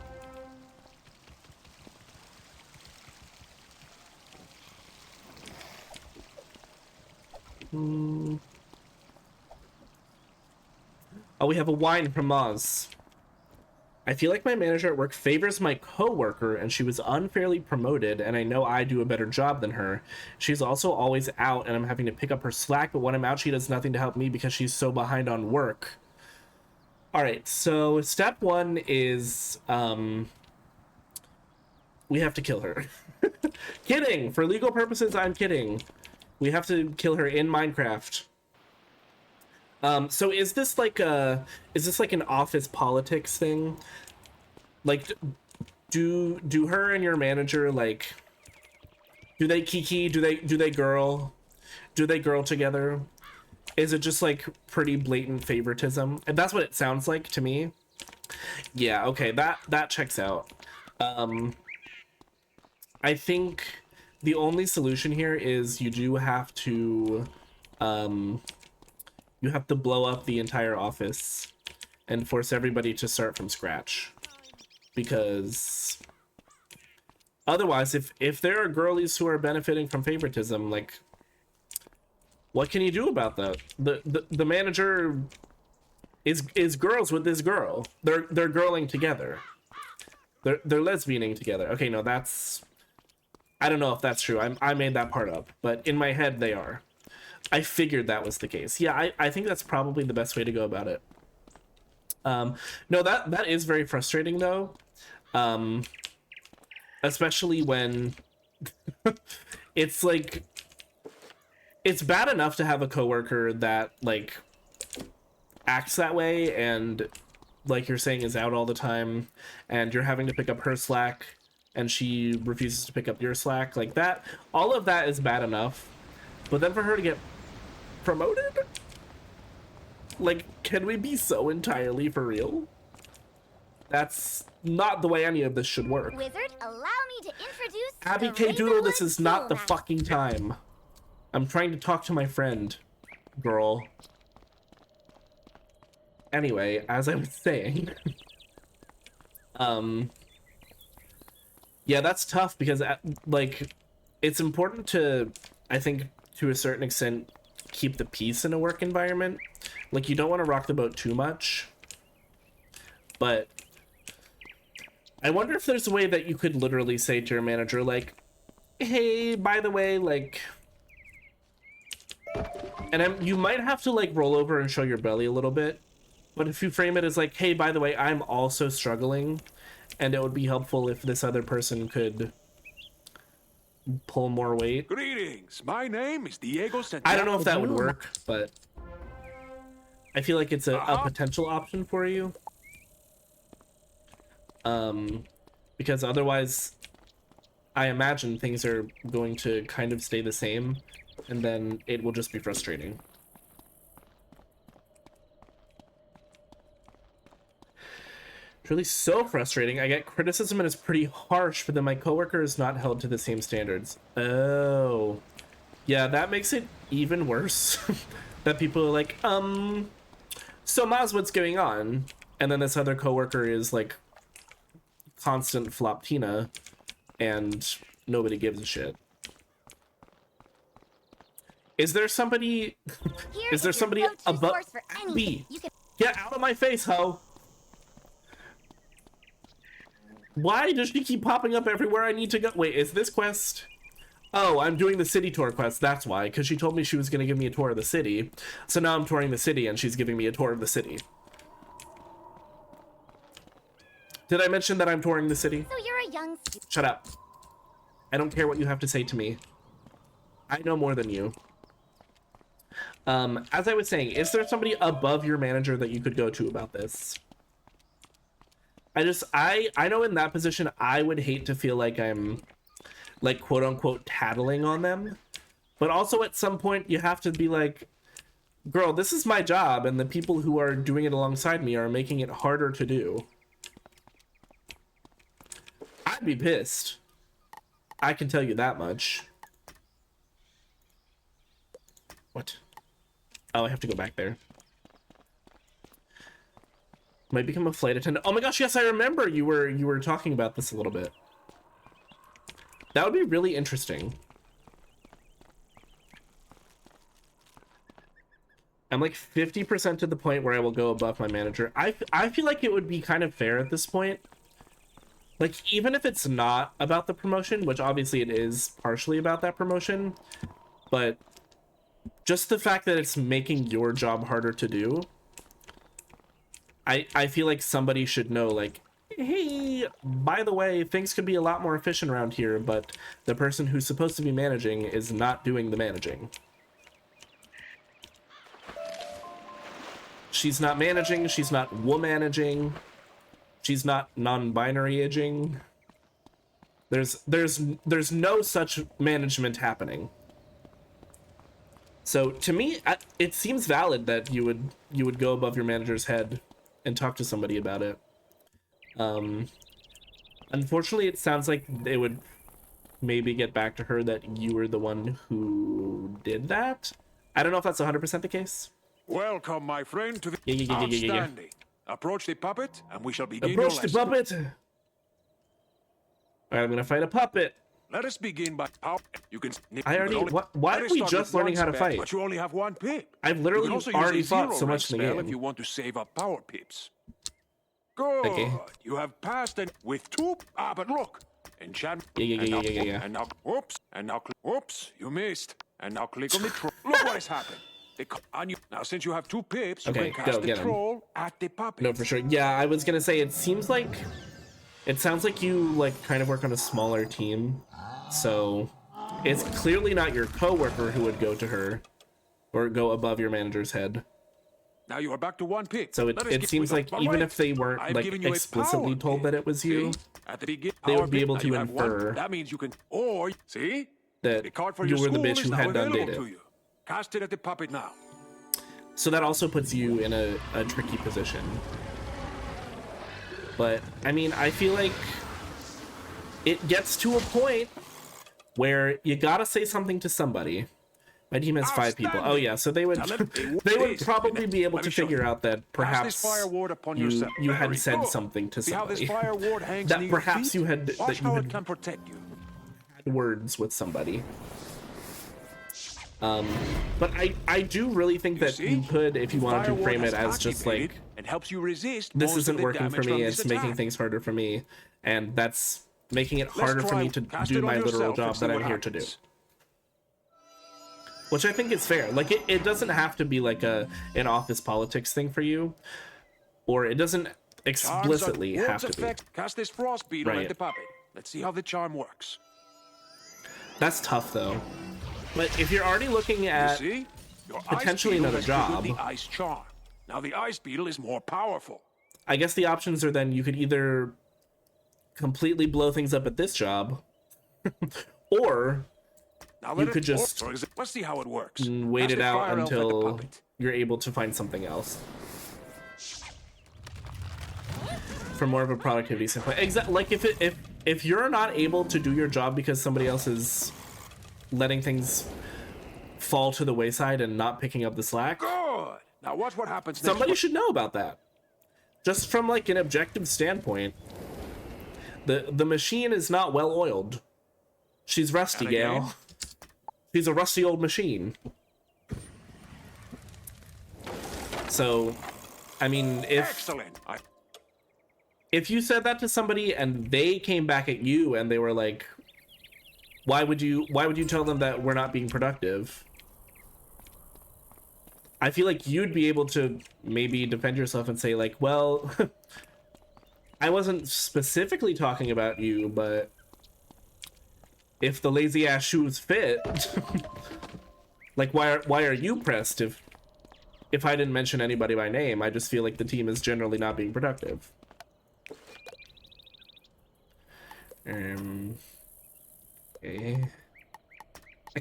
Oh, we have a wine from Moz. I feel like my manager at work favors my coworker and she was unfairly promoted and I know I do a better job than her. She's also always out and I'm having to pick up her slack, but when I'm out she does nothing to help me because she's so behind on work. Alright, so step one is we have to kill her. Kidding! For legal purposes, I'm kidding. We have to kill her in Minecraft. So is this like an office politics thing? Like, do her and your manager, like, do they kiki? Do they girl? Do they girl together? Is it just like pretty blatant favoritism? And that's what it sounds like to me. Yeah, okay, that checks out. I think the only solution here is you do have to blow up the entire office and force everybody to start from scratch. Because otherwise, if there are girlies who are benefiting from favoritism, like, what can you do about that? The manager is girls with this girl. They're girling together. They're lesbianing together. Okay, no, that's, I don't know if that's true. I made that part up, but in my head they are. I figured that was the case. Yeah, I think that's probably the best way to go about it. No, that is very frustrating though. Especially when it's like, it's bad enough to have a coworker that like acts that way and, like you're saying, is out all the time, and you're having to pick up her slack and she refuses to pick up your slack. Like that, all of that is bad enough, but then for her to get promoted, like, can we be so entirely for real? That's not the way any of this should work. Wizard, allow me to introduce Abby K. Doodle, this is not the fucking time. I'm trying to talk to my friend, girl. Anyway, as I was saying, yeah, that's tough because, like, it's important to, I think, to a certain extent, keep the peace in a work environment. Like, you don't want to rock the boat too much, but I wonder if there's a way that you could literally say to your manager, like, hey, by the way, like, and you might have to, like, roll over and show your belly a little bit, but if you frame it as like, hey, by the way, I'm also struggling, and it would be helpful if this other person could pull more weight. Greetings. My name is Diego Santiago. I don't know if that would work, but I feel like it's a potential option for you. Because otherwise, I imagine things are going to kind of stay the same, and then it will just be frustrating. It's really so frustrating. I get criticism and it's pretty harsh, but then my coworker is not held to the same standards. Oh. Yeah, that makes it even worse. That people are like, so Maz, what's going on? And then this other coworker is like constant floptina and nobody gives a shit. Is there somebody above me? Get out of my face, ho! Why does she keep popping up everywhere I need to go? Wait, is this quest? Oh, I'm doing the city tour quest, that's why, because she told me she was going to give me a tour of the city. So now I'm touring the city and she's giving me a tour of the city. Did I mention that I'm touring the city? So you're a young... Shut up. I don't care what you have to say to me. I know more than you. As I was saying, is there somebody above your manager that you could go to about this? I know in that position, I would hate to feel like I'm, like, quote unquote tattling on them. But also at some point you have to be like, girl, this is my job, and the people who are doing it alongside me are making it harder to do. I'd be pissed. I can tell you that much. What? Oh, I have to go back there. Might become a flight attendant. Oh my gosh, yes, I remember you were talking about this a little bit. That would be really interesting. I'm like 50% to the point where I will go above my manager. I feel like it would be kind of fair at this point. Like, even if it's not about the promotion, which obviously it is partially about that promotion, but just the fact that it's making your job harder to do, I feel like somebody should know, like, hey, by the way, things could be a lot more efficient around here, but the person who's supposed to be managing is not doing the managing. She's not managing, she's not womanaging, she's not non-binary aging. There's no such management happening. So to me, it seems valid that you would go above your manager's head and talk to somebody about it. Unfortunately, it sounds like they would maybe get back to her that you were the one who did that. I don't know if that's 100% the case. Welcome, my friend, to the Yeah. outstanding. Approach the puppet, and we shall begin Approach your the lesson. puppet! Alright, I'm gonna fight a puppet. Let us begin by you can. I already. Why are we just learning how to fight? But you only have one pip. I've literally You can also already use a fought so zero-rank much in the spell game. if you want to save up power pips. Good. Okay. You have passed and with two. But look. Enchant. Yeah. And now, whoops. And now, whoops. You missed. And now click on the troll. Look what has happened. Now, since you have two pips, you Okay, can go cast the get him. troll at the puppet. No, for sure. Yeah, I was gonna say it sounds like you like kind of work on a smaller team, so it's clearly not your coworker who would go to her or go above your manager's head. Now you are back to one pip. So it seems like even if they weren't I've like given you a explicitly power told that it was you, At the beginning, they power would be pip. able Now to you have one. infer That means you can. Or see that the card for you your were the school bitch is who now had done available data. to you. Cast it at the puppet now. So that also puts you in a tricky position. But, I mean, I feel like it gets to a point where you gotta say something to somebody. My team has 5 people. Oh yeah, so they would probably be able to figure out that perhaps you had said something to somebody. That perhaps you had had words with somebody. But I do really think that you could, if you wanted to frame it as just like, and helps you resist this most of isn't the working for damage me, from it's this making attack. things harder for me, and that's making it Let's harder for try me to cast do it on my literal yourself job and see that I'm what here to do. happens. Which I think is fair. Like, it doesn't have to be like an office politics thing for you, or it doesn't explicitly have to be. Cast this frost beetle Right. at the puppet. Let's see how the charm works. That's tough, though. But if you're already looking at You see? Your potentially ice beetle another has job, triggered the ice charm. Now the ice beetle is more powerful. I guess the options are then you could either completely blow things up at this job, or Now you could just let's see how it works. wait Cast it the out fire elf at the until puppet. you're able to find something else. For more of a productivity standpoint. Like if you're not able to do your job because somebody else is letting things fall to the wayside and not picking up the slack, Good. Now watch what happens next. somebody should know about that. Just from like an objective standpoint, the machine is not well oiled. She's rusty, And again? gal. She's a rusty old machine. So, I mean, Excellent. if you said that to somebody and they came back at you and they were like, why would you tell them that we're not being productive? I feel like you'd be able to maybe defend yourself and say like, well, I wasn't specifically talking about you, but if the lazy ass shoes fit, like why are you pressed if I didn't mention anybody by name? I just feel like the team is generally not being productive.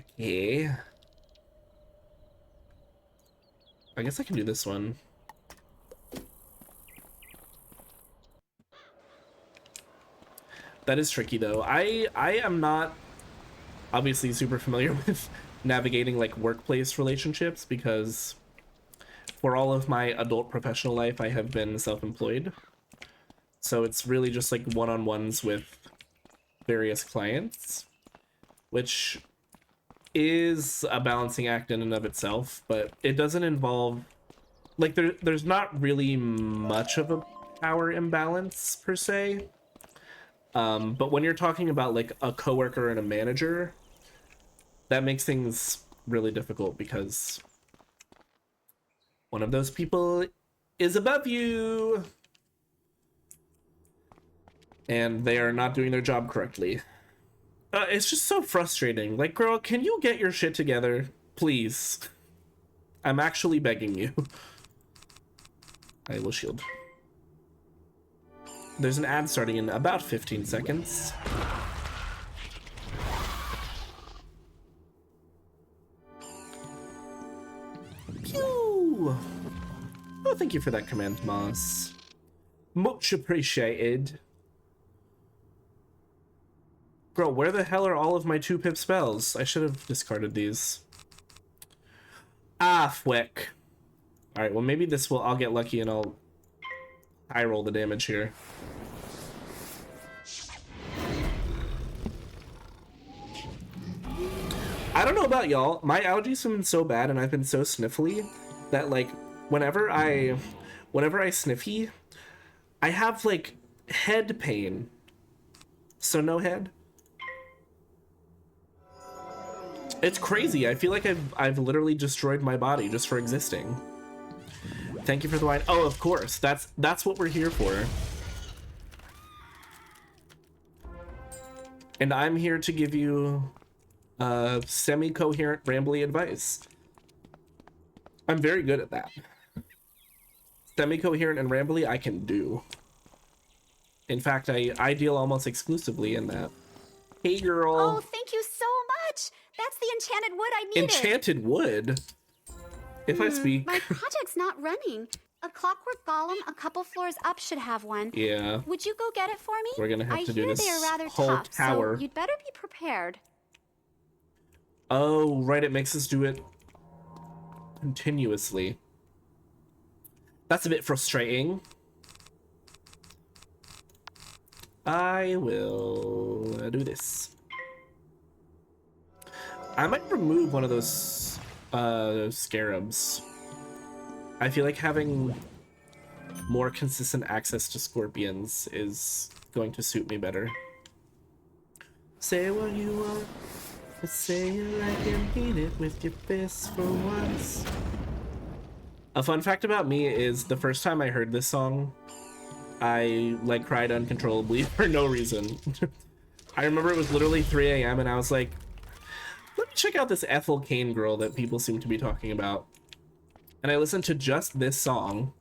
Okay. I guess I can do this one. That is tricky though. I am not obviously super familiar with navigating like workplace relationships because for all of my adult professional life I have been self-employed. So it's really just like one-on-ones with various clients, which is a balancing act in and of itself, but it doesn't involve like there's not really much of a power imbalance per se. But when you're talking about like a coworker and a manager, that makes things really difficult because one of those people is above you and they are not doing their job correctly. It's just so frustrating. Like, girl, can you get your shit together? Please. I'm actually begging you. I will shield. There's an ad starting in about 15 seconds. Pew! Oh, thank you for that command, Moss. Much appreciated. Bro, where the hell are all of my 2-pip spells? I should have discarded these. Ah, fwick. Alright, well maybe this will... I'll get lucky and I'll high roll the damage here. I don't know about y'all. My allergies have been so bad and I've been so sniffly that, like, whenever I sniffy, I have, like, head pain. So no head. It's crazy. I feel like I've literally destroyed my body just for existing. Thank you for the wine. Oh, of course. That's what we're here for. And I'm here to give you semi-coherent, rambly advice. I'm very good at that. Semi-coherent and rambly, I can do. In fact, I deal almost exclusively in that. Hey, girl. Oh, thank you so much. That's the enchanted wood I needed. Enchanted wood? If I speak. My project's not running. A clockwork golem a couple floors up should have one. Yeah. Would you go get it for me? We're gonna have to do this I hear they are rather whole tough, tower. so you'd better be prepared. Oh, right, it makes us do it continuously. That's a bit frustrating. I will do this. I might remove one of those scarabs. I feel like having more consistent access to scorpions is going to suit me better. Say what you want, but say it like you mean it with your fists for once. A fun fact about me is the first time I heard this song, I like cried uncontrollably for no reason. I remember it was literally 3 a.m. and I was like, let me check out this Ethel Cain girl that people seem to be talking about. And I listened to just this song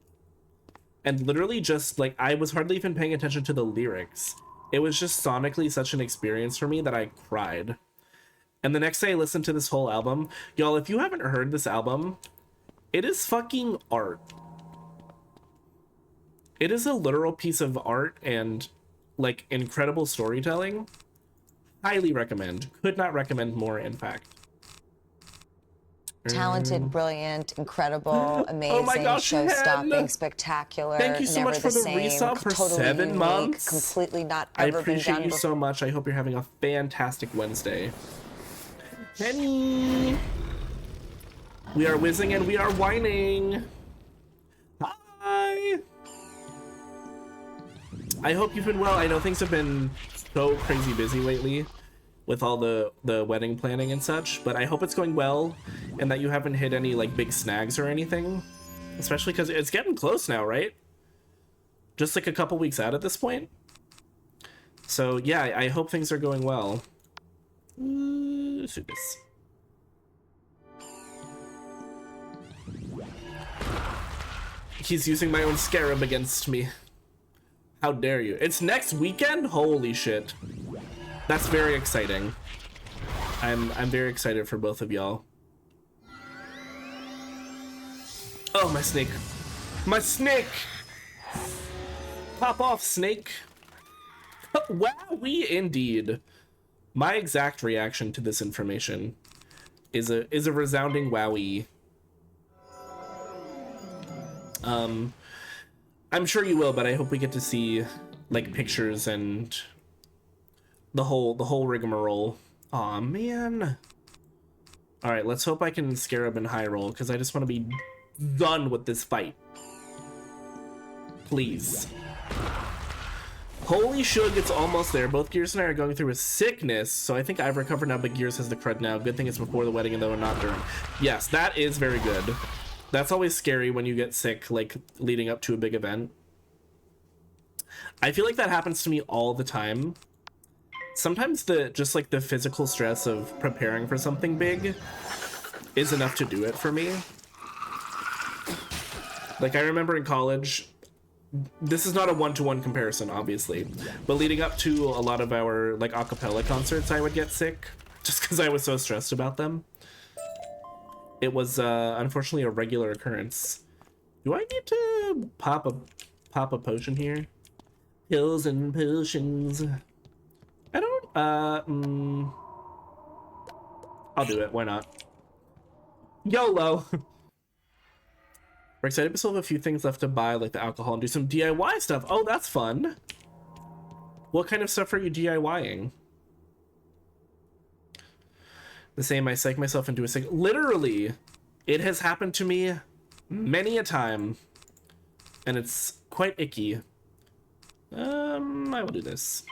and literally just like, I was hardly even paying attention to the lyrics. It was just sonically such an experience for me that I cried. And the next day I listened to this whole album. Y'all, if you haven't heard this album, it is fucking art. It is a literal piece of art and like incredible storytelling. Highly recommend. Could not recommend more, in fact. Talented, brilliant, incredible, amazing, show-stopping, spectacular. Thank you so much for the resub for totally 7 unique, months. Completely not I ever been appreciate done you so much. I hope you're having a fantastic Wednesday. Penny! We are whizzing and we are whining. Hi! I hope you've been well. I know things have been so crazy busy lately with all the wedding planning and such, but I hope it's going well and that you haven't hit any like big snags or anything, especially because it's getting close now, right? Just like a couple weeks out at this point. So yeah, I hope things are going well. Let's do this. He's using my own scarab against me. How dare you? It's next weekend? Holy shit. That's very exciting. I'm very excited for both of y'all. Oh, my snake. My snake! Pop off, snake. Wowee indeed. My exact reaction to this information is a resounding wowee. I'm sure you will, but I hope we get to see like pictures and the whole rigmarole. Aw, man. All right, let's hope I can scarab and high roll because I just want to be done with this fight. Please. Holy shug, it's almost there. Both Gears and I are going through a sickness, so I think I've recovered now, but Gears has the crud now. Good thing it's before the wedding and though not during. Yes, that is very good. That's always scary when you get sick, like, leading up to a big event. I feel like that happens to me all the time. Sometimes just like the physical stress of preparing for something big is enough to do it for me. Like, I remember in college, this is not a one-to-one comparison, obviously, but leading up to a lot of our, like, a cappella concerts, I would get sick just because I was so stressed about them. It was unfortunately a regular occurrence. Do I need to pop pop a potion here. Pills and potions. I don't, I'll do it. Why not? YOLO! We're excited, we still have a few things left to buy, like the alcohol, and do some DIY stuff. Oh, that's fun. What kind of stuff are you DIYing? The same, I psych myself into a sick. Literally, it has happened to me many a time, and it's quite icky. I will do this.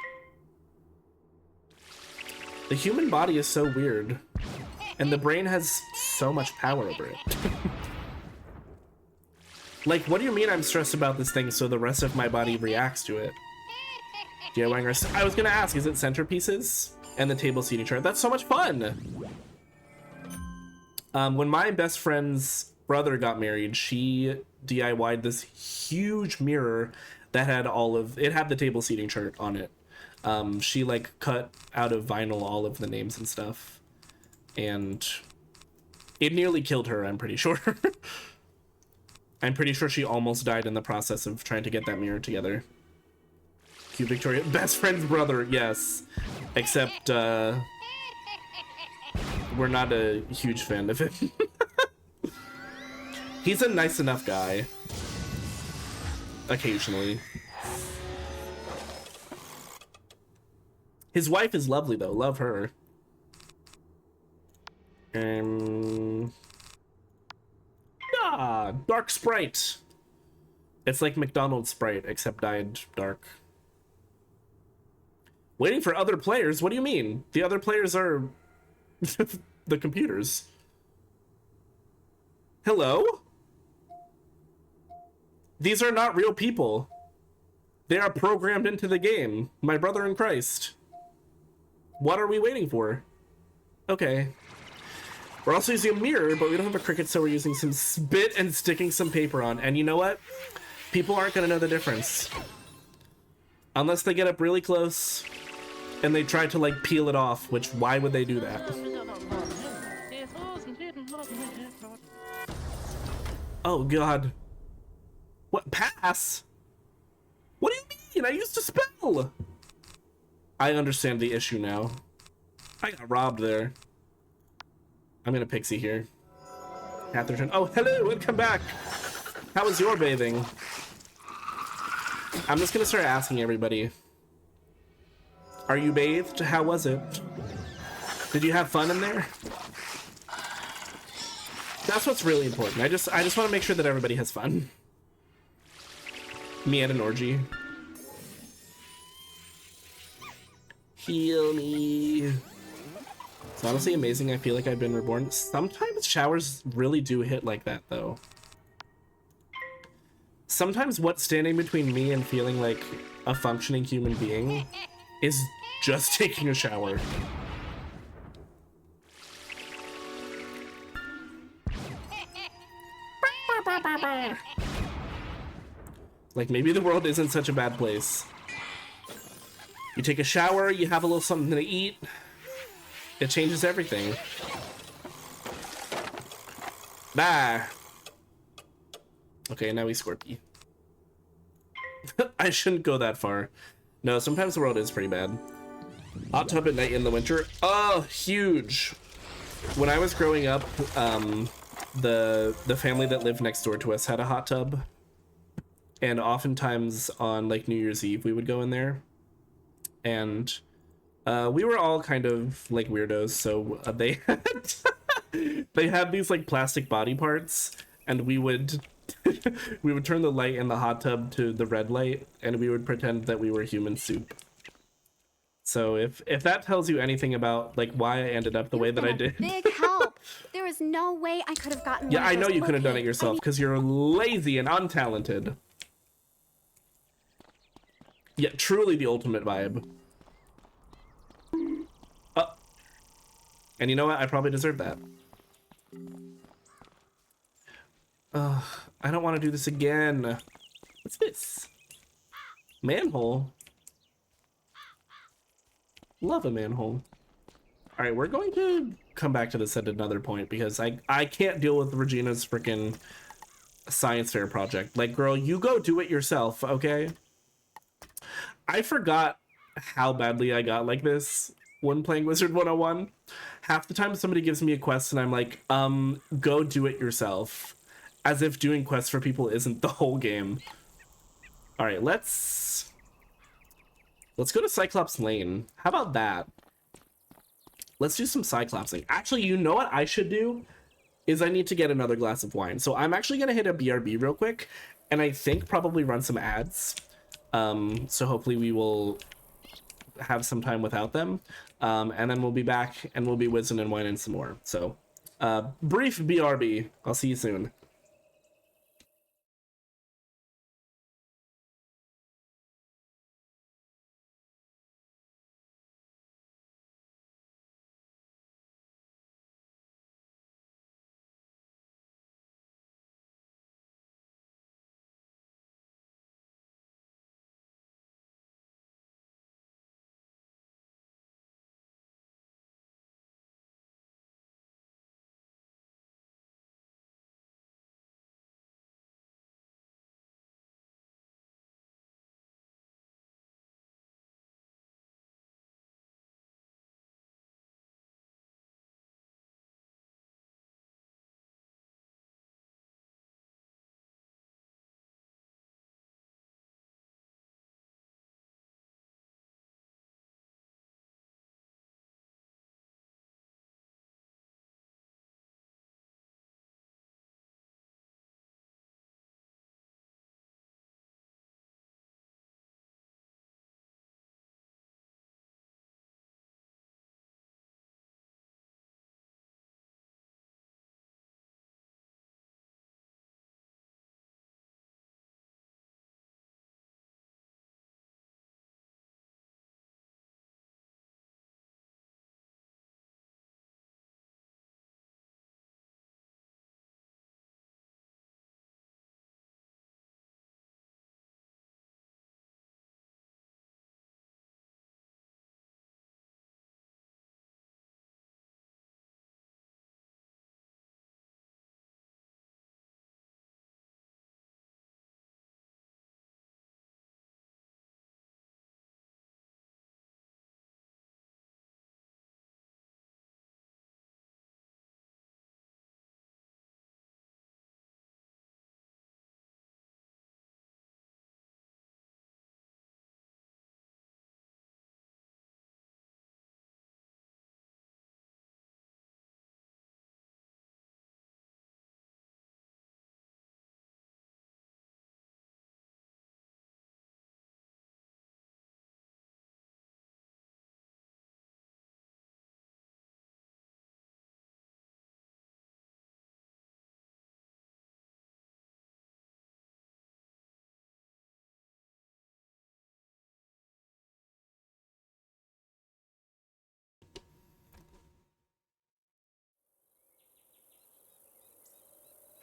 The human body is so weird, and the brain has so much power over it. Like, what do you mean I'm stressed about this thing so the rest of my body reacts to it? DIYing I was gonna ask, is it centerpieces? And the table seating chart. That's so much fun! When my best friend's brother got married, she DIY'd this huge mirror that had it had the table seating chart on it. She like cut out of vinyl all of the names and stuff. And it nearly killed her, I'm pretty sure. I'm pretty sure she almost died in the process of trying to get that mirror together. Cute Victoria, best friend's brother, yes. Except, we're not a huge fan of him. He's a nice enough guy. Occasionally. His wife is lovely though, love her. Dark Sprite. It's like McDonald's Sprite, except dyed dark. Waiting for other players? What do you mean? The other players are the computers. Hello? These are not real people. They are programmed into the game. My brother in Christ. What are we waiting for? Okay. We're also using a mirror, but we don't have a cricket, so we're using some spit and sticking some paper on. And you know what? People aren't gonna know the difference. Unless they get up really close and they try to, like, peel it off, which, why would they do that? Oh, God. What? Pass? What do you mean? I used to spell! I understand the issue now. I got robbed there. I'm gonna pixie here. Catherine. Oh, hello, welcome back. How was your bathing? I'm just gonna start asking everybody. Are you bathed? How was it? Did you have fun in there? That's what's really important. I just want to make sure that everybody has fun. Me at an orgy. Heal me. It's honestly amazing. I feel like I've been reborn. Sometimes showers really do hit like that, though. Sometimes what's standing between me and feeling like a functioning human being is just taking a shower. Like, maybe the world isn't such a bad place. You take a shower, you have a little something to eat. It changes everything. Ah. Okay, now he's Scorpy. I shouldn't go that far. No, sometimes the world is pretty bad. Hot tub at night in the winter. Oh, huge. When I was growing up, the family that lived next door to us had a hot tub. And oftentimes on like New Year's Eve, we would go in there. And we were all kind of like weirdos, so they had these like plastic body parts, and we would turn the light in the hot tub to the red light, and we would pretend that we were human soup. So if that tells you anything about like why I ended up the way that I did. Big help. There is no way I could have gotten. Yeah, I know you could have done it yourself because you're lazy and untalented. Yeah, truly the ultimate vibe. And you know what? I probably deserve that. I don't want to do this again. What's this? Manhole? Love a manhole. Alright, we're going to come back to this at another point because I can't deal with Regina's freaking science fair project. Like, girl, you go do it yourself, okay? I forgot how badly I got like this when playing Wizard101. Half the time somebody gives me a quest and I'm like, go do it yourself. As if doing quests for people isn't the whole game. All right, let's go to Cyclops Lane. How about that? Let's do some Cyclopsing. Actually, you know what I should do? Is I need to get another glass of wine. So I'm actually going to hit a BRB real quick. And I think probably run some ads. So hopefully we will have some time without them. And then we'll be back and we'll be whizzing and whining some more. So brief BRB. I'll see you soon.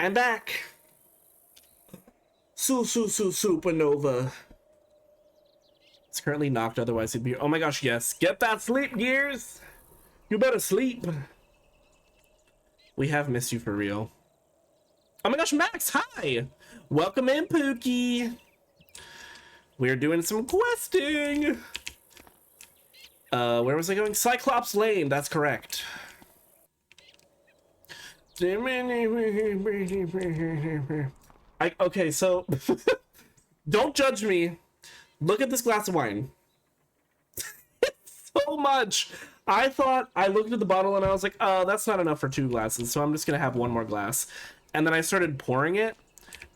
I'm back. Supernova. It's currently knocked, otherwise he'd be. Oh my gosh, yes. Get that sleep, Gears. You better sleep. We have missed you for real. Oh my gosh, Max, hi. Welcome in, Pookie. We're doing some questing. Where was I going? Cyclops Lane, that's correct. Okay, so don't judge me. Look at this glass of wine. It's so much. I looked at the bottle and I was like, oh, that's not enough for 2 glasses, so I'm just gonna have 1 more glass. And then I started pouring it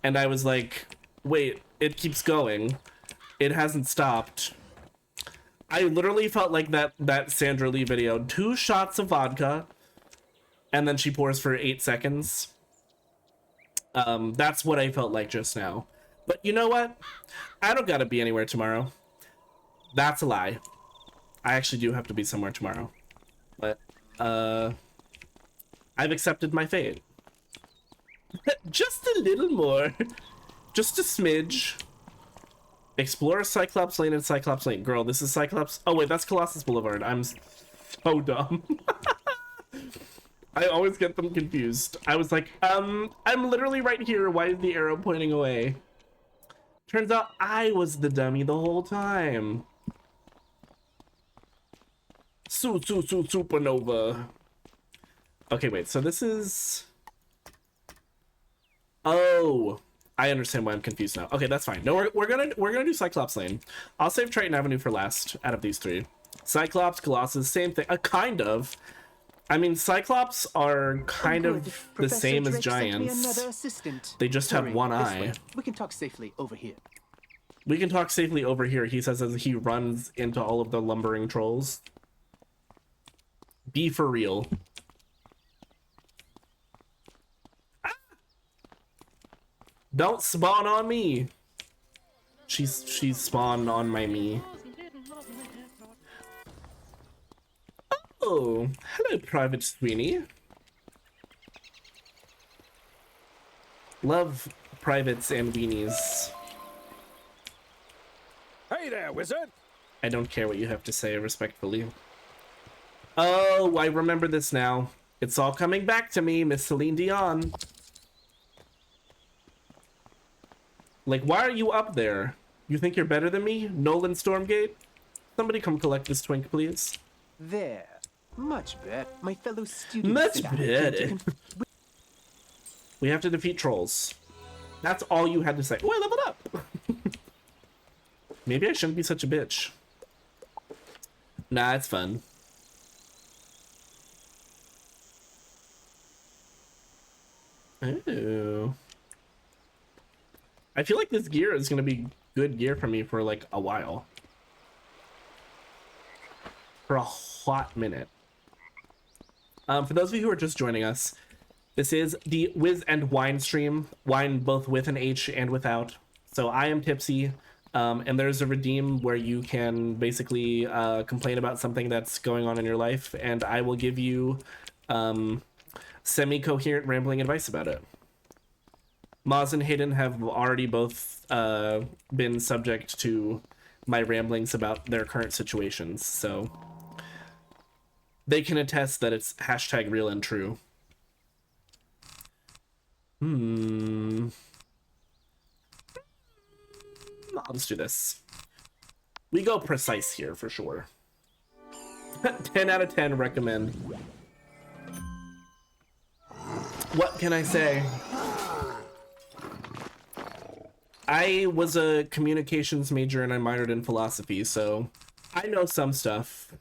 and I was like, wait, it keeps going. It hasn't stopped. I literally felt like that Sandra Lee video. 2 shots of vodka and then she pours for 8 seconds. That's what I felt like just now. But you know what? I don't gotta be anywhere tomorrow. That's a lie. I actually do have to be somewhere tomorrow. But, I've accepted my fate. Just a little more. Just a smidge. Explore Cyclops Lane and Cyclops Lane. Girl, this is Cyclops. Oh, wait, that's Colossus Boulevard. I'm so dumb. I always get them confused. I was like, I'm literally right here. Why is the arrow pointing away? Turns out I was the dummy the whole time. Supernova. Okay, wait, so this is... Oh, I understand why I'm confused now. Okay, that's fine. No, we're gonna do Cyclops Lane. I'll save Triton Avenue for last out of these three. Cyclops, Colossus, same thing. Kind of. I mean, Cyclops are kind of the same as Giants. They just have one eye. We can talk safely over here. We can talk safely over here, he says as he runs into all of the lumbering trolls. Be for real. Ah! Don't spawn on me. She's spawned on my me. Oh, hello, Private Sweeney. Love privates and weenies. Hey there, wizard! I don't care what you have to say, respectfully. Oh, I remember this now. It's all coming back to me, Miss Celine Dion. Like, why are you up there? You think you're better than me, Nolan Stormgate? Somebody come collect this twink, please. There. Much better. My fellow students. Much better. We have to defeat trolls. That's all you had to say. Oh, I leveled up. Maybe I shouldn't be such a bitch. Nah, it's fun. Ooh. I feel like this gear is going to be good gear for me for like a while. For a hot minute. For those of you who are just joining us, this is the Wiz and Wine stream. Wine both with an H and without. So I am Tipsy, and there's a redeem where you can basically complain about something that's going on in your life, and I will give you semi-coherent rambling advice about it. Maz and Hayden have already both been subject to my ramblings about their current situations, so they can attest that it's hashtag real and true. I'll just do this. We go precise here for sure. 10 out of 10 recommend. What can I say? I was a communications major and I minored in philosophy, so I know some stuff.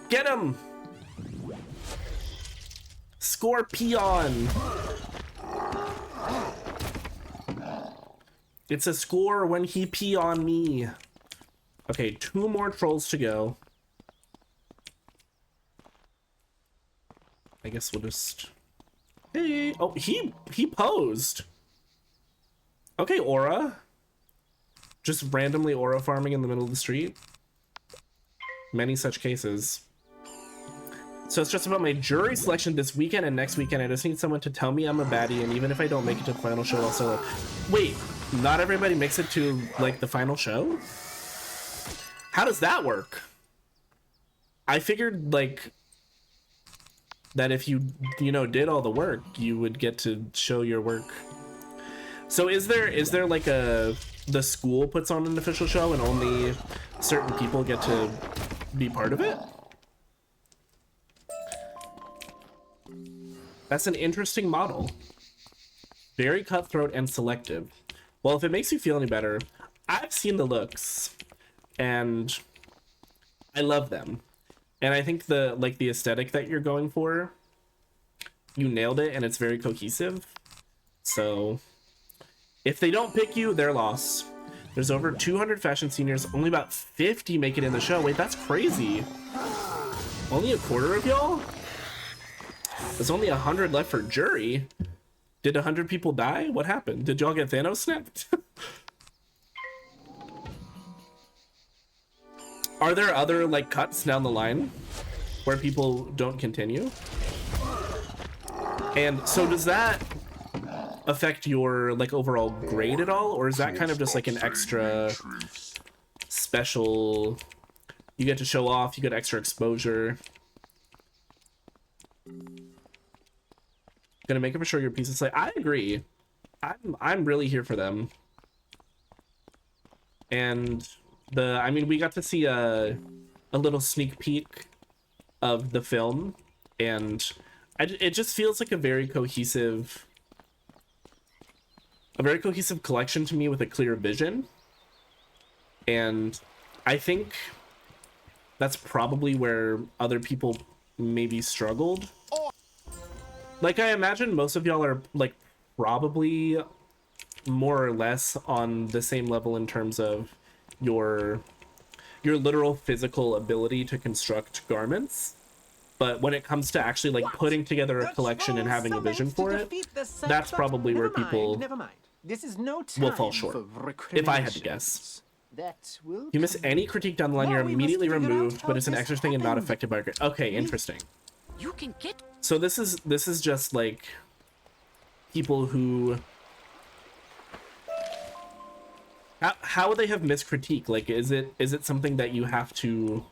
Get him! Scorpion! It's a score when he pee on me. Okay, 2 more trolls to go. I guess we'll just... Hey! Oh, he posed! Okay, Aura. Just randomly Aura farming in the middle of the street. Many such cases. So it's just about my jury selection this weekend and next weekend. I just need someone to tell me I'm a baddie, and even if I don't make it to the final show, I'll solo. Wait, not everybody makes it to, like, the final show? How does that work? I figured, like, that if you know, did all the work, you would get to show your work. So is there like the school puts on an official show and only certain people get to be part of it? That's an interesting model. Very cutthroat and selective. Well, if it makes you feel any better, I've seen the looks and I love them. And I think the aesthetic that you're going for, you nailed it, and it's very cohesive. So if they don't pick you, their loss. There's over 200 fashion seniors, only about 50 make it in the show. Wait, that's crazy. Only a quarter of y'all? There's only 100 left for jury. Did 100 people die? What happened? Did y'all get Thanos snapped? Are there other, like, cuts down the line where people don't continue? And so does that affect your, like, overall grade at all? Or is that kind of just, like, an extra special, You get to show off, you get extra exposure. Gonna make it for sure your piece of slate. I agree. I'm really here for them. And I mean, we got to see a little sneak peek of the film, and it just feels like a very cohesive collection to me with a clear vision. And I think that's probably where other people maybe struggled. Like, I imagine most of y'all are like probably more or less on the same level in terms of your literal physical ability to construct garments. But when it comes to actually like putting together a collection and having a vision for it, that's probably where people This is no will fall short, if I had to guess. You miss any critique down the line, you're immediately removed, but it's an extra thing and not affected by your grade. Okay, interesting. You can get. So this is just like people who. How would they have missed critique? Like, is it something that you have to?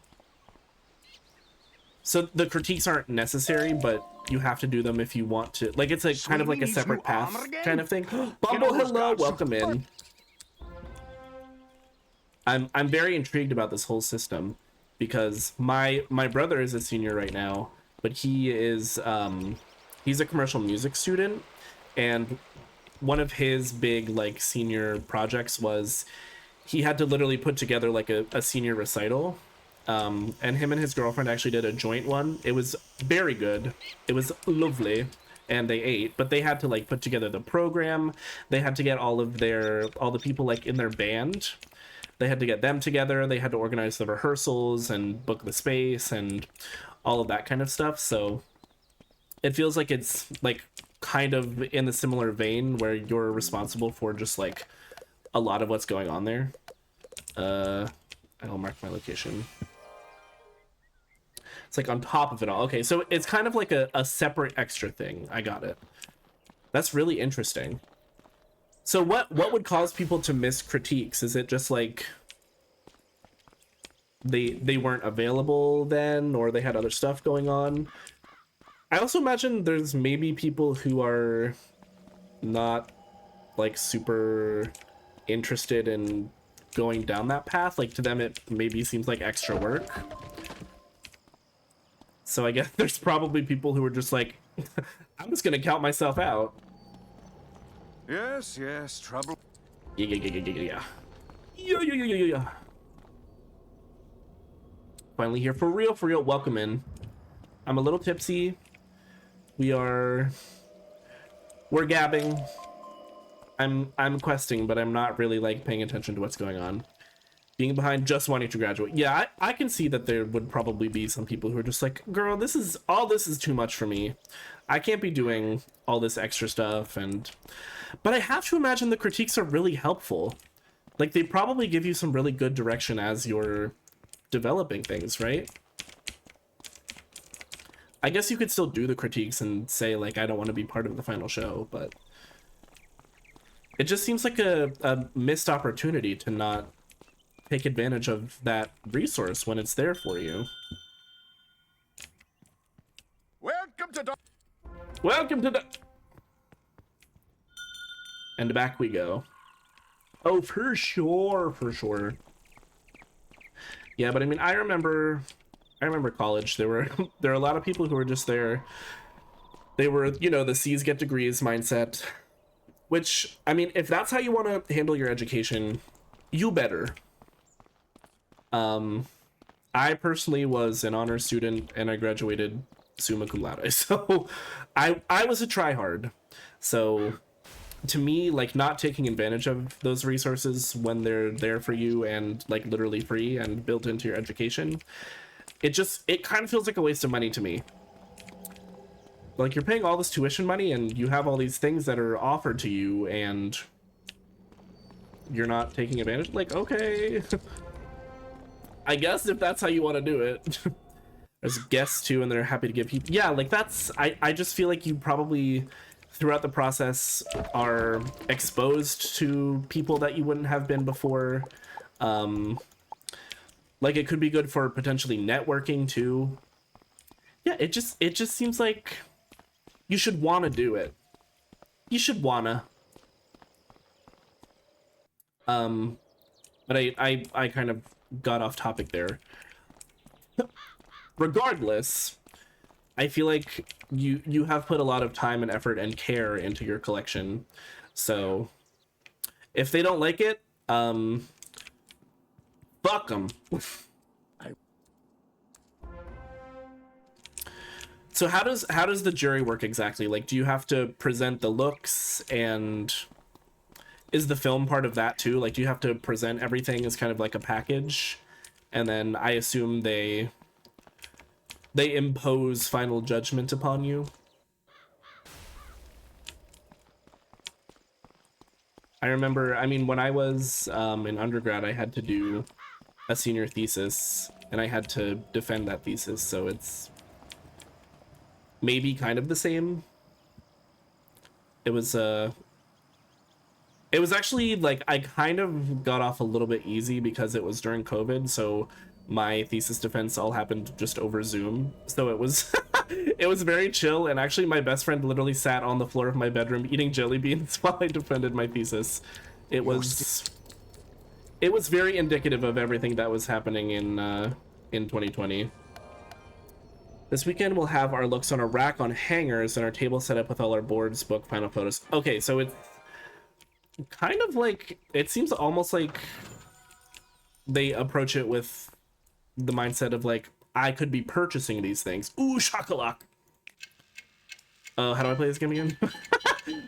So the critiques aren't necessary, but you have to do them if you want to. Like, it's like kind of like a separate path kind of thing. Bumble, hello, welcome in. I'm very intrigued about this whole system because my brother is a senior right now, but he is he's a commercial music student, and one of his big like senior projects was he had to literally put together like a senior recital, and him and his girlfriend actually did a joint one. It was very good. It was lovely. And they ate, but they had to like put together the program. They had to get all the people like in their band. They had to get them together. They had to organize the rehearsals and book the space and all of that kind of stuff. So it feels like it's like kind of in a similar vein where you're responsible for just like a lot of what's going on there. I'll mark my location. It's like on top of it all. Okay, so it's kind of like a separate extra thing. I got it. That's really interesting. So what would cause people to miss critiques? Is it just like they weren't available then, or they had other stuff going on? I also imagine there's maybe people who are not like super interested in going down that path. Like, to them it maybe seems like extra work. So I guess there's probably people who are just like, I'm just gonna count myself out. Yes, trouble. Yeah. Finally here for real. Welcome in. I'm a little tipsy. We're gabbing. I'm questing, but I'm not really like paying attention to what's going on. Being behind, just wanting to graduate. Yeah, I can see that there would probably be some people who are just like, girl, this is too much for me. I can't be doing all this extra stuff. But I have to imagine the critiques are really helpful. Like, they probably give you some really good direction as you're developing things, right? I guess you could still do the critiques and say, like, I don't want to be part of the final show, but it just seems like a missed opportunity to not take advantage of that resource when it's there for you. Welcome to the... And back we go. Oh, for sure. Yeah, but I mean, I remember college. There were a lot of people who were just there. They were, you know, the C's get degrees mindset. Which, I mean, if that's how you want to handle your education, you better. I personally was an honors student and I graduated summa cum laude. So I was a tryhard. So to me, like, not taking advantage of those resources when they're there for you and like literally free and built into your education, it kind of feels like a waste of money to me. Like, you're paying all this tuition money and you have all these things that are offered to you and you're not taking advantage. Like, okay. I guess if that's how you want to do it. There's guests too, and they're happy to give people. Yeah, like, that's... I just feel like you probably, throughout the process, are exposed to people that you wouldn't have been before. Like, it could be good for potentially networking too. Yeah, it just seems like you should want to do it. You should wanna. But I kind of got off topic there. Regardless, I feel like you have put a lot of time and effort and care into your collection. So if they don't like it, fuck them. So how does the jury work exactly? Like, do you have to present the looks, and is the film part of that too? Like, do you have to present everything as kind of like a package, and then I assume they impose final judgment upon you? I remember, I mean, when I was in undergrad, I had to do a senior thesis, and I had to defend that thesis, so it's maybe kind of the same. It was actually, like, I kind of got off a little bit easy because it was during COVID, so my thesis defense all happened just over Zoom. So it was it was very chill, and actually my best friend literally sat on the floor of my bedroom eating jelly beans while I defended my thesis. It was very indicative of everything that was happening in 2020. This weekend we'll have our looks on a rack on hangers and our table set up with all our boards, book, final photos. Okay, so it's kind of like, it seems almost like they approach it with the mindset of like, I could be purchasing these things. Ooh, shakalak. How do I play this game again?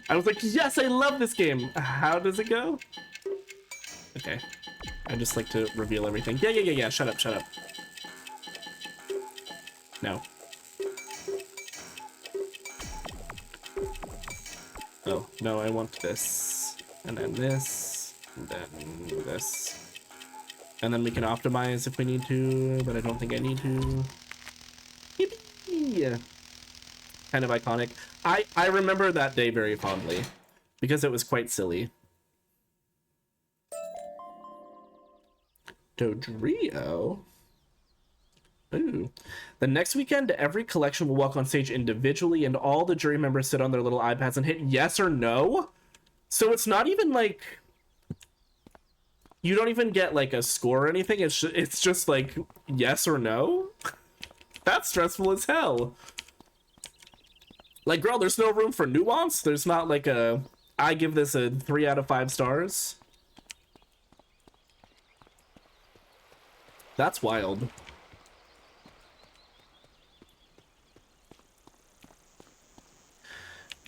I was like, yes, I love this game. How does it go? Okay. I just like to reveal everything. Yeah. Shut up. No. Oh, no, I want this. And then this. And then this. And then we can optimize if we need to, but I don't think I need to. Yippee! Kind of iconic. I remember that day very fondly, because it was quite silly. Dodrio? Ooh. The next weekend, every collection will walk on stage individually, and all the jury members sit on their little iPads and hit yes or no. So it's not even like, you don't even get like a score or anything. It's just like yes or no. That's stressful as hell. Like, girl, there's no room for nuance. There's not like a, I give this a 3 out of 5 stars. That's wild.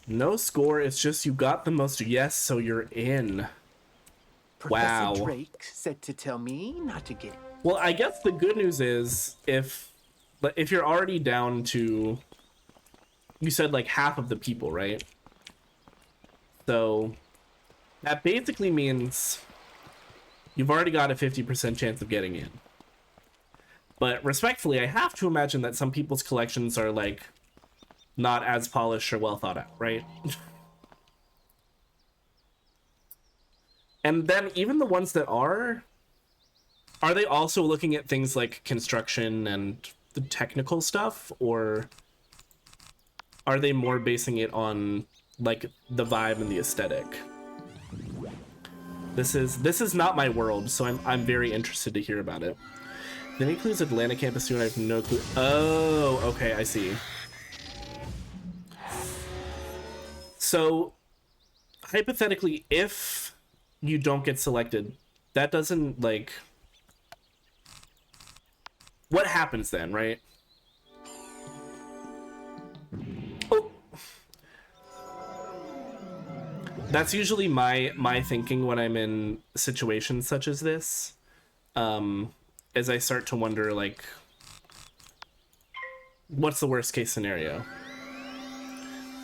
No score, it's just you got the most yes, so you're in. Wow. Professor Drake said to tell me not to get... Well, I guess the good news is, if you're already down to, you said like half of the people, right? So that basically means you've already got a 50% chance of getting in. But respectfully, I have to imagine that some people's collections are like not as polished or well thought out, right? And then even the ones that are they also looking at things like construction and the technical stuff, or are they more basing it on like the vibe and the aesthetic? This is not my world, so I'm very interested to hear about it. Then he includes Atlanta campus soon. I have no clue. Oh, okay, I see. So, hypothetically, if you don't get selected, that doesn't, like... What happens then, right? Oh! That's usually my thinking when I'm in situations such as this. As I start to wonder, like, what's the worst case scenario?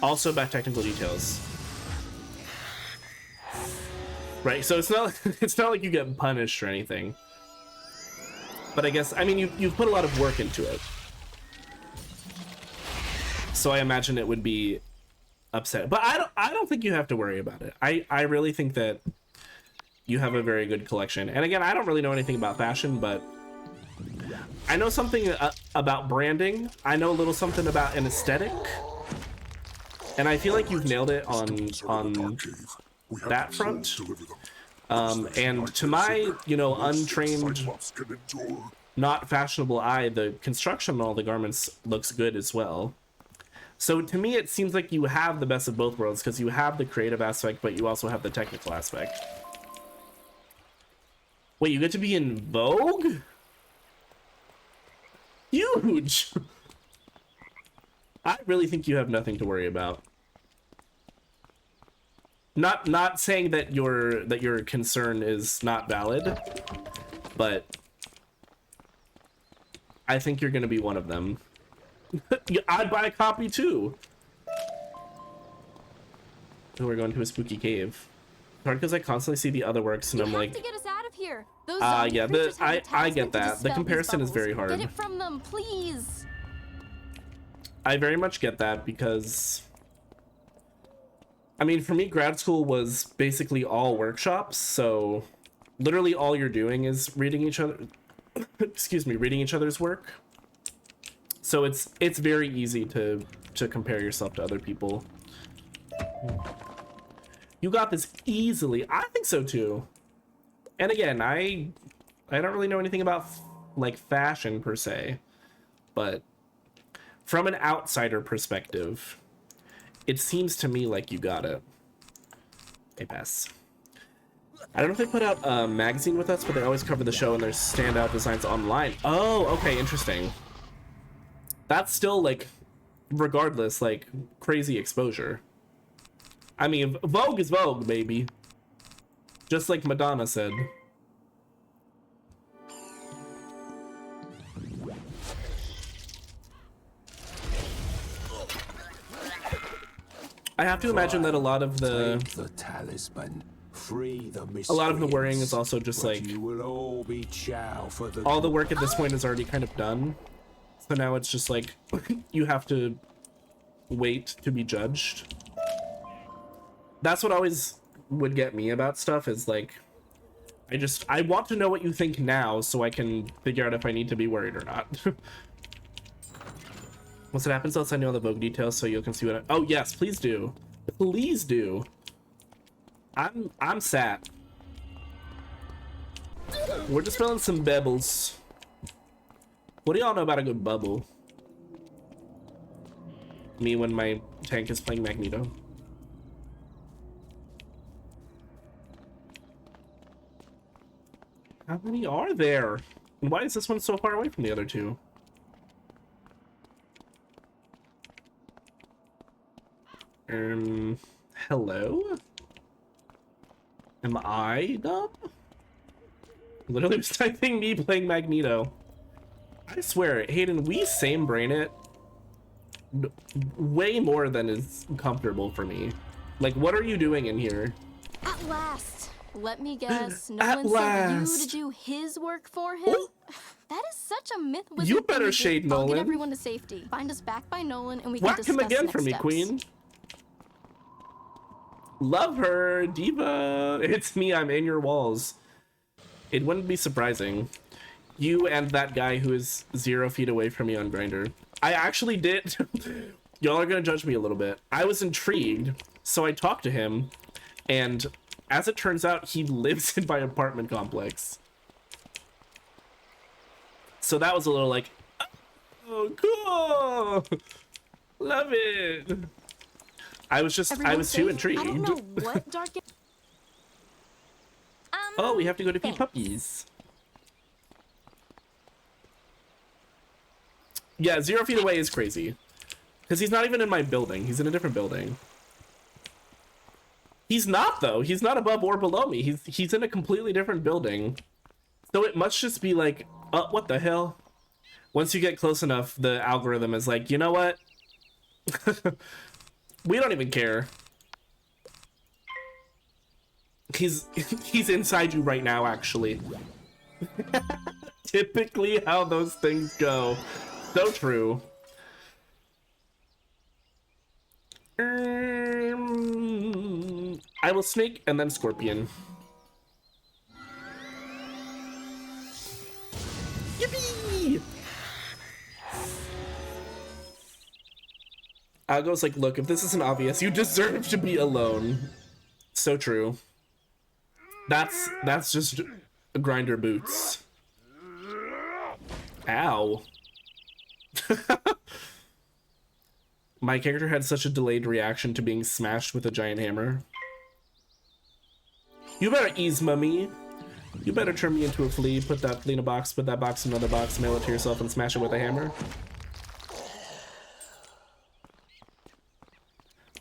Also about technical details. Right, so it's not like you get punished or anything. But I guess, I mean, you've put a lot of work into it. So I imagine it would be upset. But I don't think you have to worry about it. I really think that you have a very good collection. And again, I don't really know anything about fashion, but I know something about branding. I know a little something about an aesthetic. And I feel like you've nailed it on that front. And to my, you know, untrained, not fashionable eye, the construction on all the garments looks good as well. So to me, it seems like you have the best of both worlds, because you have the creative aspect, but you also have the technical aspect. Wait, you get to be in Vogue? Huge! I really think you have nothing to worry about. Not saying that your concern is not valid, but I think you're gonna be one of them. I'd buy a copy too. Oh, we're going to a spooky cave. Hard because I constantly see the other works and I'm like, to get us out of here. Those yeah, I get that. The comparison is very hard. Get it from them, please. I very much get that, because I mean, for me, grad school was basically all workshops, so literally all you're doing is reading each other excuse me, reading each other's work. So it's very easy to compare yourself to other people. You got this easily. I think so too. And again, I don't really know anything about like fashion per se, but from an outsider perspective, it seems to me like you got it. A pass. I don't know if they put out a magazine with us, but they always cover the show and there's standout designs online. Oh, okay, interesting. That's still, like, regardless, like, crazy exposure. I mean, Vogue is Vogue, baby. Just like Madonna said. I have to imagine that a lot of the talisman. Free the a lot of the worrying is also just like all the work at this point is already kind of done. So now it's just like you have to wait to be judged. That's what always would get me about stuff, is like I want to know what you think now so I can figure out if I need to be worried or not. Once it happens, I'll send you all the Vogue details so you can see what oh yes, please do. Please do. I'm sat. We're just filling some bubbles. What do y'all know about a good bubble? Me when my tank is playing Magneto. How many are there? And why is this one so far away from the other two? Hello? Am I dumb? Literally was typing me playing Magneto. I swear, Hayden, we same brain it way more than is comfortable for me. Like, what are you doing in here? At last. Let me guess. No one sent you to do his work for him? That is such a myth. You better shade Nolan. I'll get everyone to safety. Find us back by Nolan and we can whack discuss him again next for me, steps. Queen. Love her, Diva. It's me, I'm in your walls. It wouldn't be surprising. You and that guy who is 0 feet away from me on Grindr. I actually did. Y'all are gonna judge me a little bit. I was intrigued, so I talked to him, and as it turns out, he lives in my apartment complex. So that was a little like, oh, cool. Love it. I was too intrigued. I don't know what dark. Oh, we have to go to feed puppies. Yeah, 0 feet away is crazy. Because he's not even in my building. He's in a different building. He's not, though. He's not above or below me. He's in a completely different building. So it must just be like, what the hell? Once you get close enough, the algorithm is like, you know what? We don't even care. He's inside you right now, actually. Typically how those things go. So true. I will snake and then scorpion. Yippee! Algo's like, look, if this isn't obvious, you deserve to be alone. So true. That's just a grinder boots. Ow. My character had such a delayed reaction to being smashed with a giant hammer. You better ease, mummy. You better turn me into a flea, put that flea in a box, put that box in another box, mail it to yourself, and smash it with a hammer.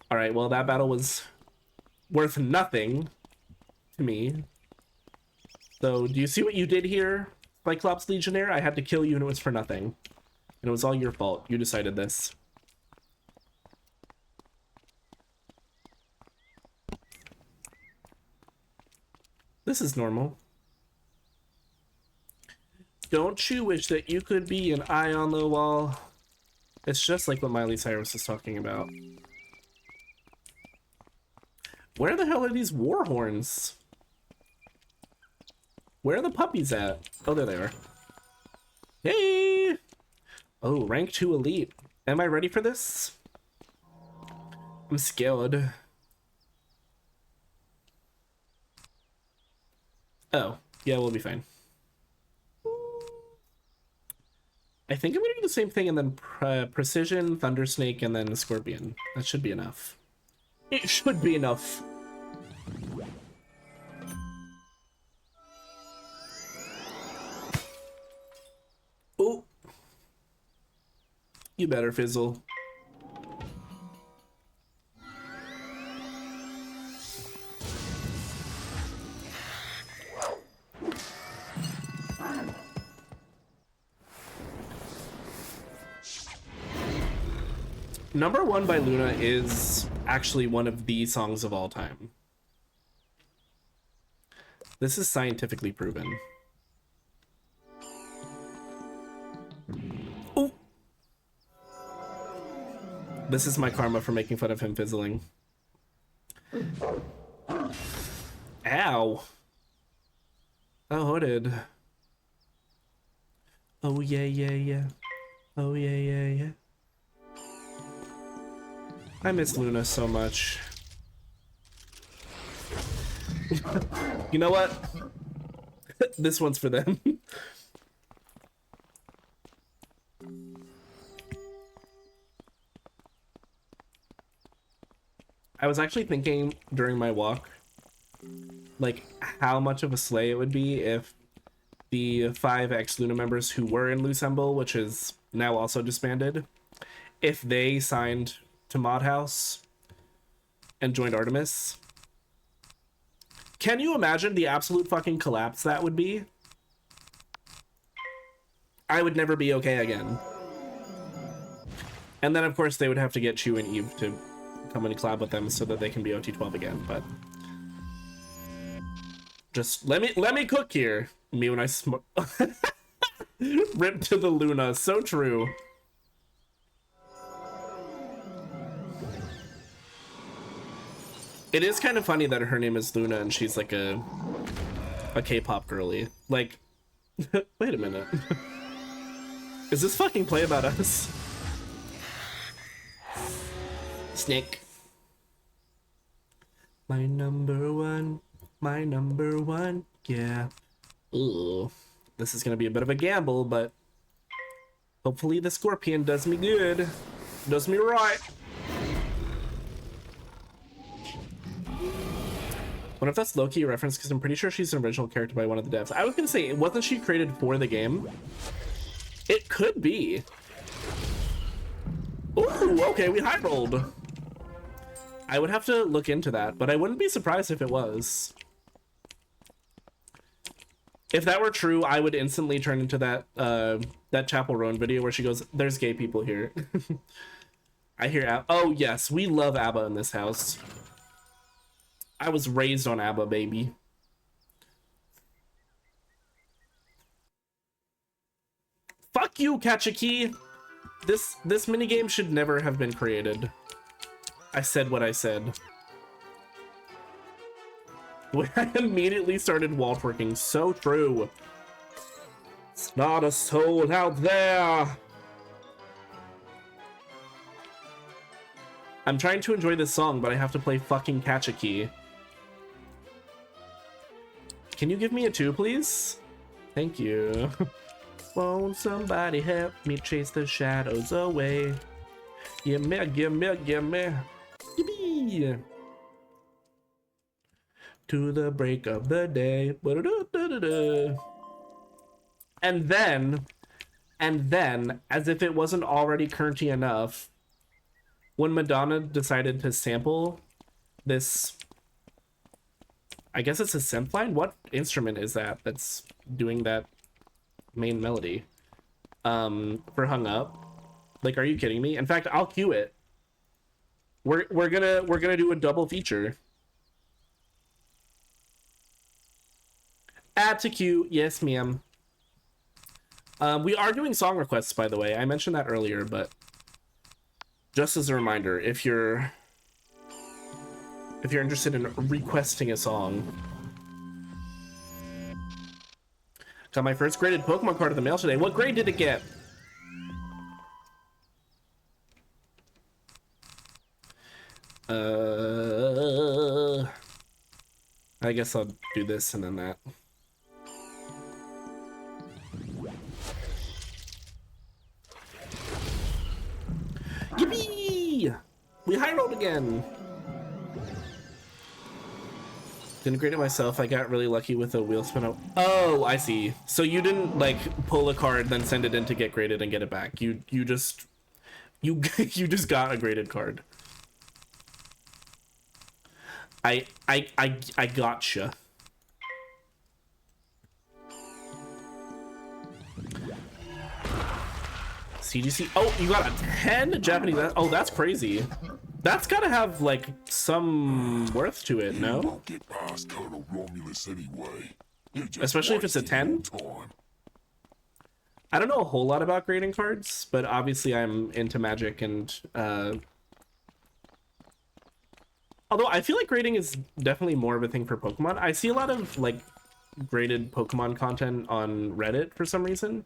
Alright, well, that battle was worth nothing to me. So, do you see what you did here, Cyclops Legionnaire? I had to kill you and it was for nothing. And it was all your fault. You decided this. This is normal. Don't you wish that you could be an eye on the wall? It's just like what Miley Cyrus is talking about. Where the hell are these war horns? Where are the puppies at? Oh, there they are. Hey! Oh, rank 2 elite. Am I ready for this? I'm scared. Oh, yeah, we'll be fine. I think I'm gonna do the same thing and then Precision, Thunder Snake, and then the Scorpion. That should be enough. It should be enough. Oh. You better fizzle. Number 1 by Luna is actually one of the songs of all time. This is scientifically proven. Oh! This is my karma for making fun of him fizzling. Ow! Oh, hooded. Oh, yeah, yeah, yeah. Oh, yeah, yeah, yeah. I miss Luna so much. You know what? This one's for them. I was actually thinking during my walk, like, how much of a slay it would be if the 5 ex-Luna members who were in Lucemble, which is now also disbanded, if they signed to Mod House and joined Artemis. Can you imagine the absolute fucking collapse that would be? I would never be okay again. And then of course they would have to get Chew and Eve to come and collab with them so that they can be OT12 again, but just let me cook here. Me when I rip to the Luna, so true. It is kind of funny that her name is Luna and she's like a K-pop girly. Like, wait a minute. Is this fucking Play About Us? Snake. My number one, yeah. Ooh, this is gonna be a bit of a gamble, but hopefully the Scorpion does me good. Does me right. What if that's Loki a reference? Because I'm pretty sure she's an original character by one of the devs. I was gonna say, wasn't she created for the game? It could be. Ooh, okay, we high rolled. I would have to look into that, but I wouldn't be surprised if it was. If that were true, I would instantly turn into that that Chapel Roan video where she goes, "There's gay people here." I hear ABBA. Oh yes, we love ABBA in this house. I was raised on ABBA, baby. Fuck you, Kachiki! This minigame should never have been created. I said what I said. I immediately started wall twerking. So true. It's not a soul out there. I'm trying to enjoy this song, but I have to play fucking Catch a Key. Can you give me a 2, please? Thank you. Won't somebody help me chase the shadows away? Gimme, gimme, gimme. Yippee! To the break of the day. And then, as if it wasn't already curnty enough, when Madonna decided to sample this, I guess it's a synth line? What instrument is that that's doing that main melody? For Hung Up? Like, are you kidding me? In fact, I'll cue it. We're gonna do a double feature. Add to queue, yes ma'am. We are doing song requests, by the way. I mentioned that earlier, but just as a reminder, if you're interested in requesting a song. Got my first graded Pokemon card in the mail today. What grade did it get? I guess I'll do this and then that. Yippee! We high rolled again. Didn't grade it myself. I got really lucky with a wheel spin. Oh, I see. So you didn't like pull a card, then send it in to get graded and get it back. You just got a graded card. I gotcha. CGC. Oh, you got a 10 Japanese. Oh, that's crazy. That's gotta have like some worth to it, no? You won't get past Colonel Romulus anyway. Especially if it's a 10. I don't know a whole lot about grading cards, but obviously I'm into Magic and although I feel like grading is definitely more of a thing for Pokemon. I see a lot of like graded Pokemon content on Reddit for some reason.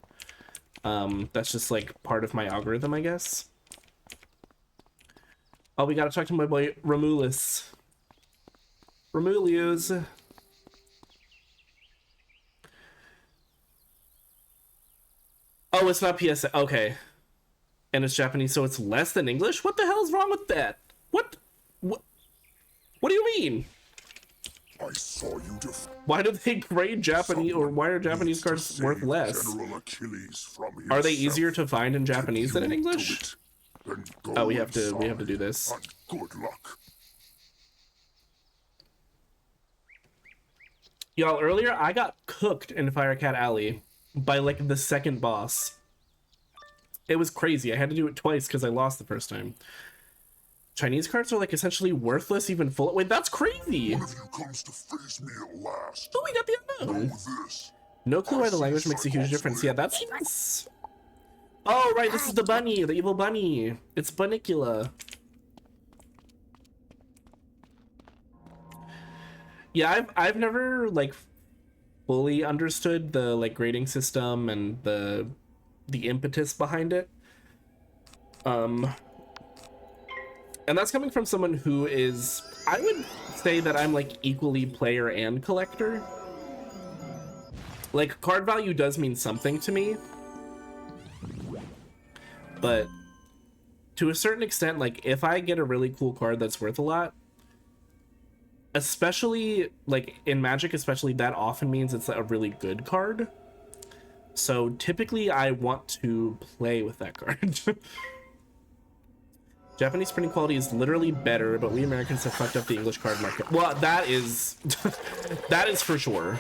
That's just like part of my algorithm, I guess. Oh, we gotta talk to my boy Romulus. Romulius. Oh, it's not PSA. Okay. And it's Japanese, so it's less than English? What the hell is wrong with that? What do you mean? I saw you why do they grade Japanese, or why are Japanese cards worth less? Are they easier to find in Japanese than in English? Oh, we have to do this. Good luck. Y'all, earlier I got cooked in Firecat Alley by like the second boss. It was crazy. I had to do it twice because I lost the first time. Chinese cards are like essentially worthless even full. Wait, that's crazy. One of you comes to face me at last. Oh, we got the unknown. No clue why the language makes a huge difference. Yeah, that's nice. Oh, right, this is the bunny, the evil bunny. It's Bunnicula. Yeah, I've never like fully understood the like grading system and the impetus behind it. And that's coming from someone who is, I would say that I'm like equally player and collector. Like card value does mean something to me. But to a certain extent, like if I get a really cool card that's worth a lot, especially like in Magic, especially, that often means it's a really good card. So typically I want to play with that card. Japanese printing quality is literally better, but we Americans have fucked up the English card market. Well, that is that is for sure.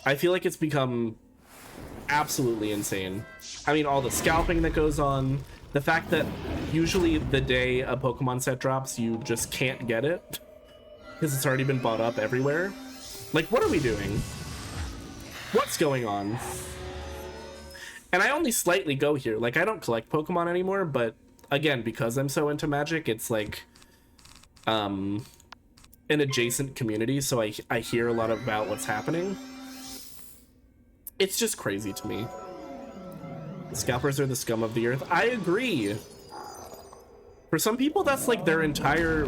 I feel like it's become absolutely insane. I mean, all the scalping that goes on, the fact that usually the day a Pokemon set drops, you just can't get it because it's already been bought up everywhere. Like, what are we doing? What's going on? And I only slightly go here. Like, I don't collect Pokemon anymore, but again, because I'm so into Magic, it's like an adjacent community, so I hear a lot about what's happening. It's just crazy to me. Scalpers are the scum of the earth. I agree. For some people, that's like their entire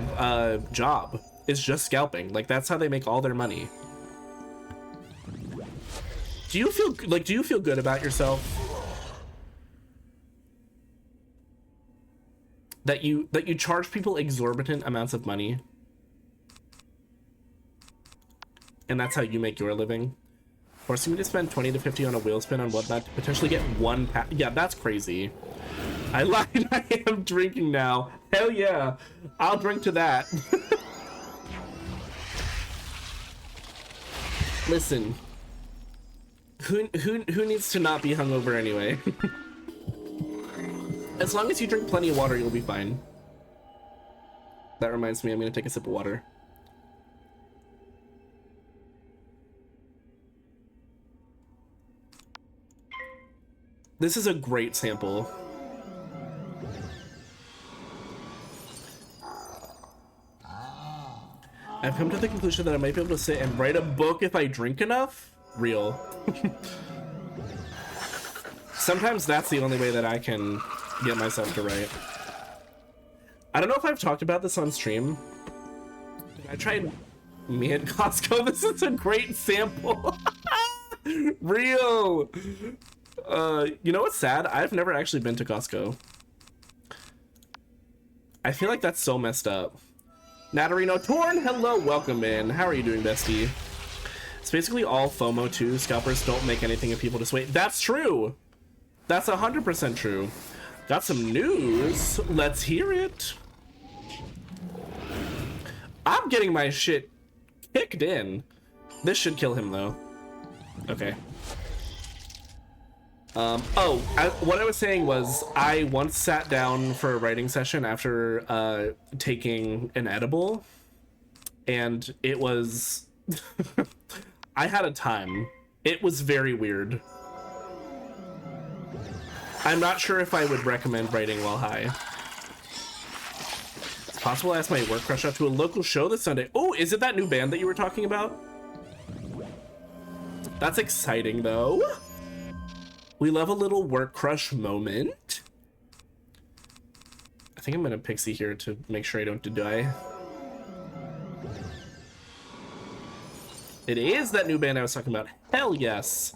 job is just scalping. Like that's how they make all their money. Do you feel good about yourself? That you charge people exorbitant amounts of money? And that's how you make your living? Forcing me to spend 20 to 50 on a wheel spin on whatnot to potentially get one pack. Yeah, that's crazy. I lied. I am drinking now. Hell yeah. I'll drink to that. Listen. Who needs to not be hungover anyway? As long as you drink plenty of water, you'll be fine. That reminds me, I'm gonna take a sip of water. This is a great sample. I've come to the conclusion that I might be able to sit and write a book if I drink enough. Real. Sometimes that's the only way that I can get myself to write. I don't know if I've talked about this on stream. I tried me at Costco. This is a great sample. Real. You know what's sad? I've never actually been to Costco. I feel like that's so messed up. Natarino Torn, hello, welcome in. How are you doing, bestie? It's basically all FOMO too. Scalpers don't make anything of people to wait. That's true. That's 100% true. Got some news. Let's hear it. I'm getting my shit kicked in. This should kill him though. Okay. What I was saying was I once sat down for a writing session after taking an edible, and it was I had a time. It was very weird. I'm not sure if I would recommend writing while high. It's possible I asked my work crush out to a local show this Sunday. Oh, is it that new band that you were talking about? That's exciting though. We love a little work crush moment. I think I'm gonna Pixie here to make sure I don't die. It is that new band I was talking about. Hell yes.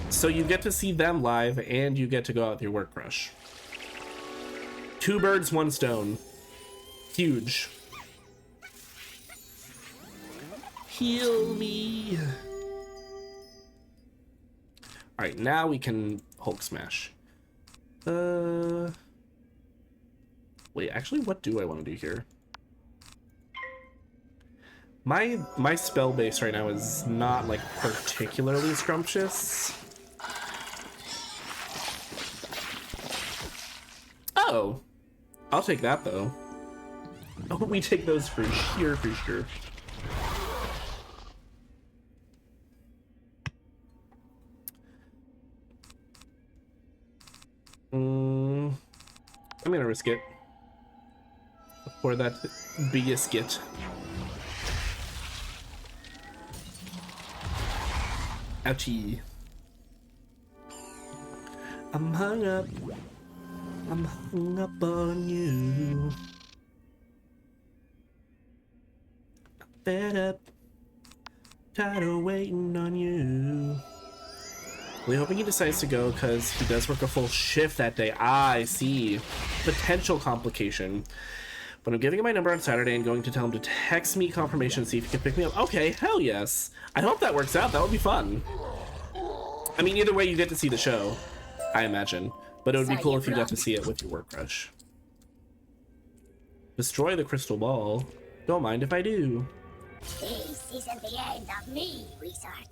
So you get to see them live and you get to go out with your work crush. 2 birds, 1 stone. Huge. Heal me. All right, now we can Hulk smash. Wait, actually, what do I want to do here? My spell base right now is not like particularly scrumptious. Oh, I'll take that though. Oh, we take those for sure, for sure. I'm gonna risk it for that biscuit. Ouchie. I'm hung up. I'm hung up on you. I'm fed up. Tired of waiting on you. Really hoping he decides to go because he does work a full shift that day. Ah, I see. Potential complication. But I'm giving him my number on Saturday and going to tell him to text me confirmation to see if he can pick me up. Okay, hell yes. I hope that works out. That would be fun. I mean, either way, you get to see the show, I imagine. But it would be cool if you got to see it with your work crush. Destroy the crystal ball. Don't mind if I do. This isn't the end of me, Wizard.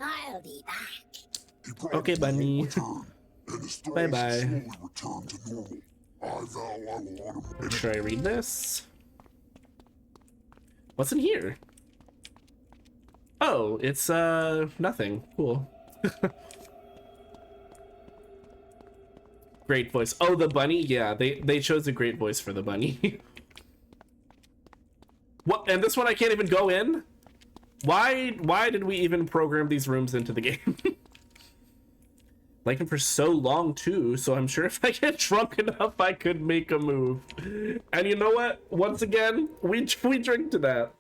I'll be back. Okay, bunny. Bye-bye. Should I read this? What's in here? Oh, it's nothing. Cool. Great voice. Oh, the bunny? Yeah, they chose a great voice for the bunny. What? And this one I can't even go in? Why did we even program these rooms into the game? like him for so long too, so I'm sure if I get drunk enough, I could make a move. And you know what? Once again, we drink to that.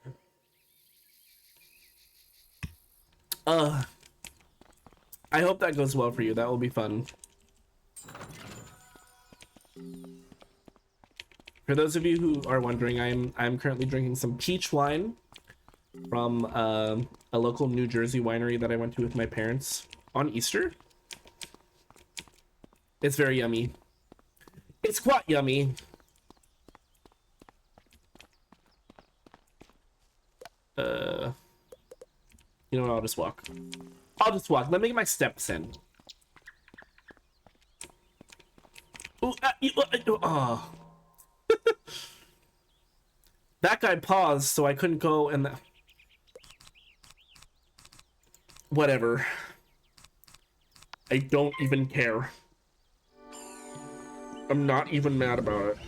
I hope that goes well for you. That will be fun. For those of you who are wondering, I'm currently drinking some peach wine from a local New Jersey winery that I went to with my parents on Easter. It's very yummy. It's quite yummy. You know what? I'll just walk. I'll just walk. Let me get my steps in. Ooh, oh. That guy paused, so I couldn't go and... Whatever. I don't even care. I'm not even mad about it.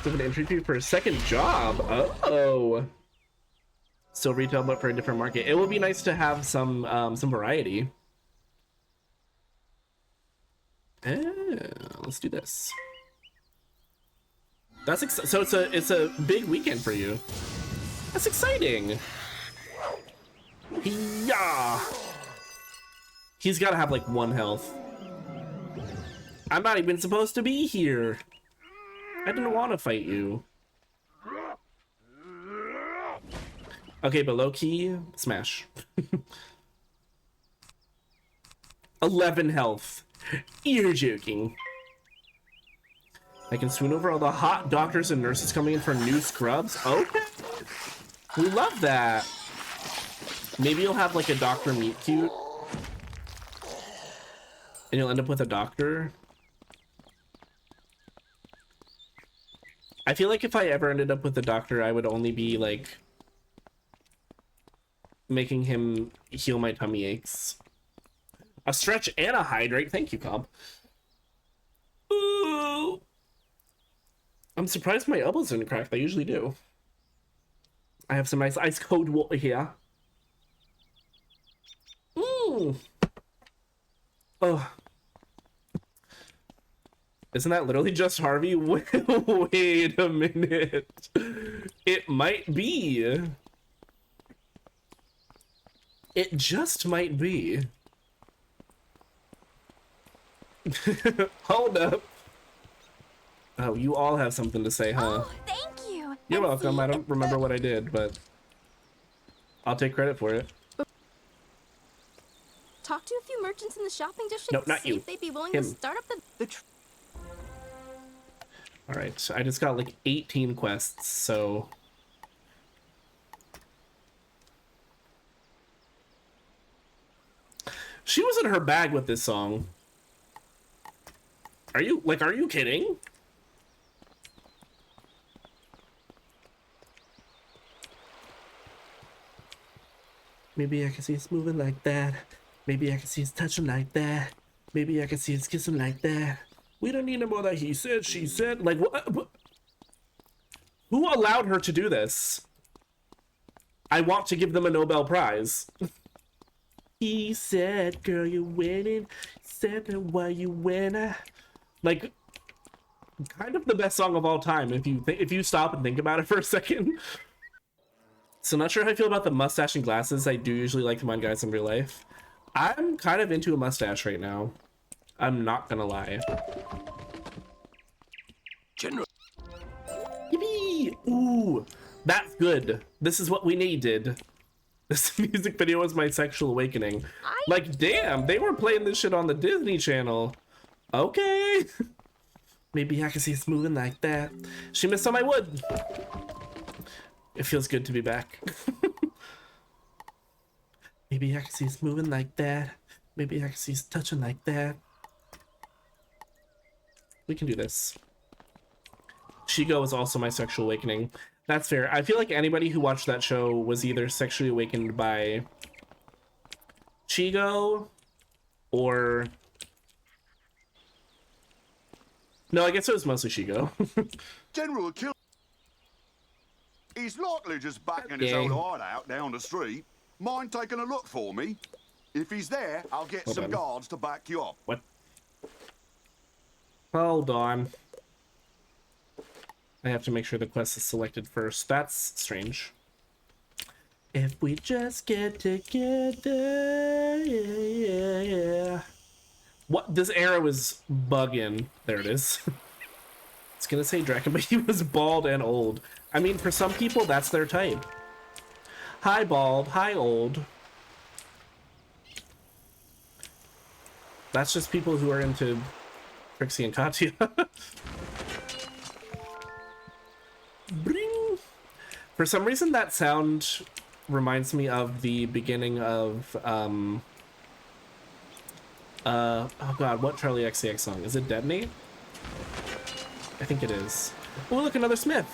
Give an entry fee for a second job. Oh. Still retail, but for a different market. It would be nice to have some variety. Let's do this. That's so it's a big weekend for you. That's exciting. Yeah. He's got to have like 1 health. I'm not even supposed to be here. I didn't want to fight you. Okay, but low key, smash. 11 health. You're joking. I can swoon over all the hot doctors and nurses coming in for new scrubs. Okay. We love that. Maybe you'll have like a doctor meet cute. And you'll end up with a doctor. I feel like if I ever ended up with a doctor, I would only be like making him heal my tummy aches. A stretch and a hydrate. Thank you, Cobb. Ooh. I'm surprised my elbows didn't crack. They usually do. I have some nice ice cold water here. Mmm. Oh. Isn't that literally just Harvey? Wait a minute. It might be. It just might be. Hold up. Oh, you all have something to say, huh? Oh, thank you. You're welcome. I don't remember what I did, but I'll take credit for it. Talk to a few merchants in the shopping district. No, not see you. if they'd be willing Him. to start up the All right, so I just got like 18 quests, so she was in her bag with this song. Are you kidding? Maybe I can see it's moving like that. Maybe I can see it's touching like that. Maybe I can see it's kissing like that. We don't need no more that he said, she said. Like, what? Who allowed her to do this? I want to give them a Nobel Prize. He said, girl, you're winning. Said that why you winning. Like, kind of the best song of all time if you stop and think about it for a second. So not sure how I feel about the mustache and glasses. I do usually like them on guys in real life. I'm kind of into a mustache right now. I'm not gonna lie. General. Yippee! Ooh, that's good. This is what we needed. This music video was my sexual awakening. Like, damn, they were playing this shit on the Disney Channel. Okay. Maybe I can see it's moving like that. She missed on my wood. It feels good to be back. Maybe I can see it's moving like that. Maybe I can see it's touching like that. We can do this. Shigo was also my sexual awakening. That's fair. I feel like anybody who watched that show was either sexually awakened by Shigo or... No, I guess it was mostly Shigo. General Kill. He's likely just backing his old hideout down the street. Mind taking a look for me? If he's there, I'll get some guards to back you up. What? Hold on. I have to make sure the quest is selected first. That's strange. If we just get together, yeah. What? This arrow is bugging. There it is. It's gonna say Draken, but he was bald and old. I mean, for some people, that's their type. Hi, bald. Hi, old. That's just people who are into Trixie and Katya. Bring. For some reason, that sound reminds me of the beginning of oh god, what Charlie XCX song? Is it Detonate? I think it is. Oh, look, another Smith.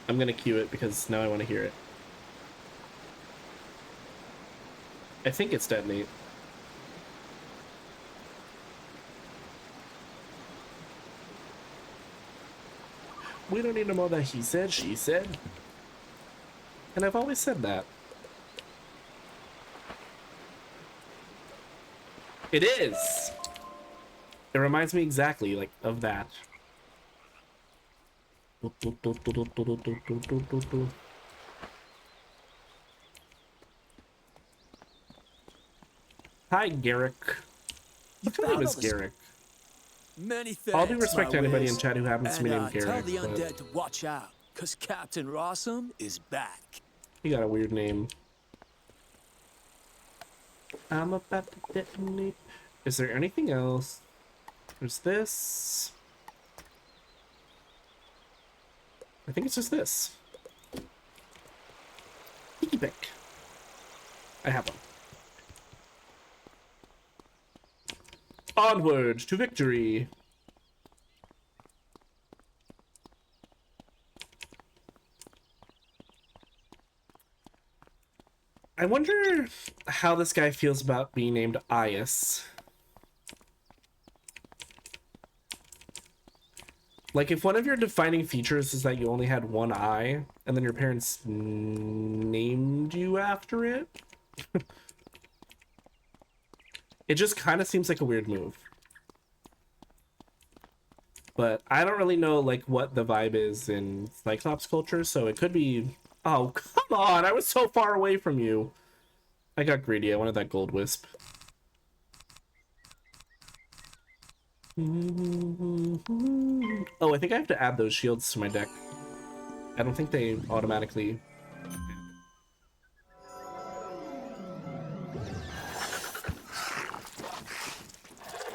I'm gonna cue it because now I want to hear it. I think it's Detonate. We don't need no more than he said, she said. And I've always said that. It is! It reminds me exactly, like, of that. Hi, Garrick. What's your name is Garrick? Many thanks, All due respect to anybody in Wiz. chat who happens to be named Garrick. Tell the but undead to watch out, cause Captain Rossum is back. he got a weird name. I'm about to detonate. Is there anything else? There's this. I think it's just this. Tiki pick. I have one. Onward to victory. I wonder how this guy feels about being named Ias. Like, if one of your defining features is that you only had one eye, and then your parents named you after it, it just kind of seems like a weird move. But I don't really know, like, what the vibe is in Cyclops culture, so it could be... Oh, come on! I was so far away from you! I got greedy. I wanted that gold wisp. Oh, I think I have to add those shields to my deck. I don't think they automatically...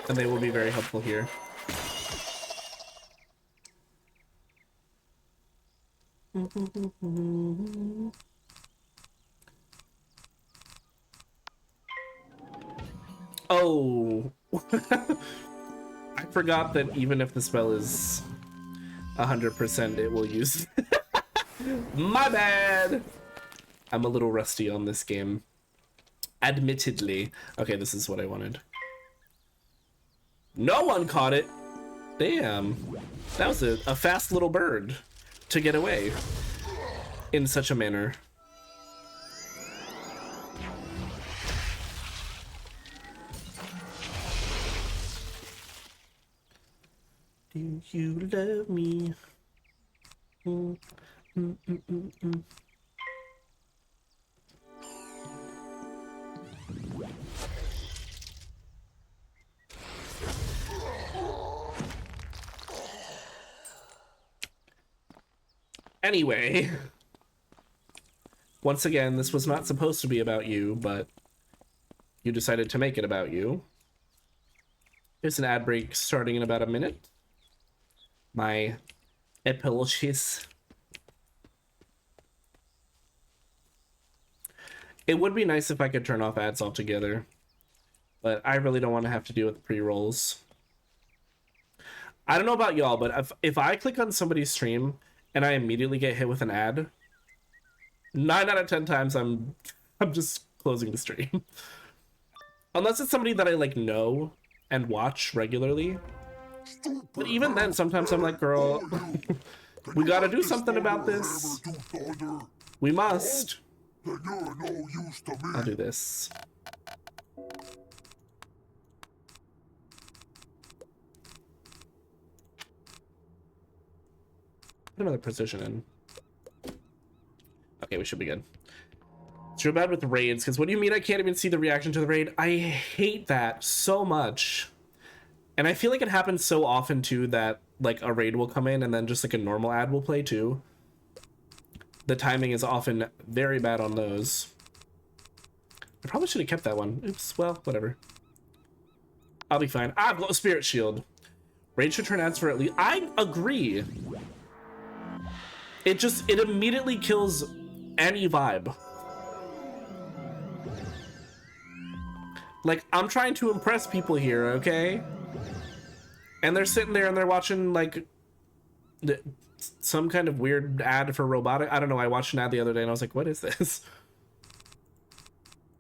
And they will be very helpful here. Oh! I forgot that even if the spell is 100%, it will use... My bad! I'm a little rusty on this game. Admittedly. Okay, this is what I wanted. No one caught it! Damn. That was a fast little bird to get away in such a manner. Do you love me? Anyway, once again, this was not supposed to be about you, but you decided to make it about you. Here's an ad break starting in about a minute. My apologies. It would be nice if I could turn off ads altogether, but I really don't want to have to deal with pre-rolls. I don't know about y'all, but if I click on somebody's stream and I immediately get hit with an ad, 9 out of 10 times I'm just closing the stream. Unless it's somebody that I like know and watch regularly. But even then, sometimes I'm like, girl, we gotta do something about this. We must. then you're no use to me. I'll do this. Put another position in. Okay, we should be good. It's real bad with raids, because what do you mean I can't even see the reaction to the raid? I hate that so much. And I feel like it happens so often too that like a raid will come in and then just like a normal ad will play too. The timing is often very bad on those. I probably should have kept that one. Oops, well, whatever. I'll be fine. I've got a spirit shield. Raid should turn ads for at least. I agree. It immediately kills any vibe. Like, I'm trying to impress people here, okay? And they're sitting there and they're watching, like, some kind of weird ad for robotic. I don't know. I watched an ad the other day and I was like, what is this?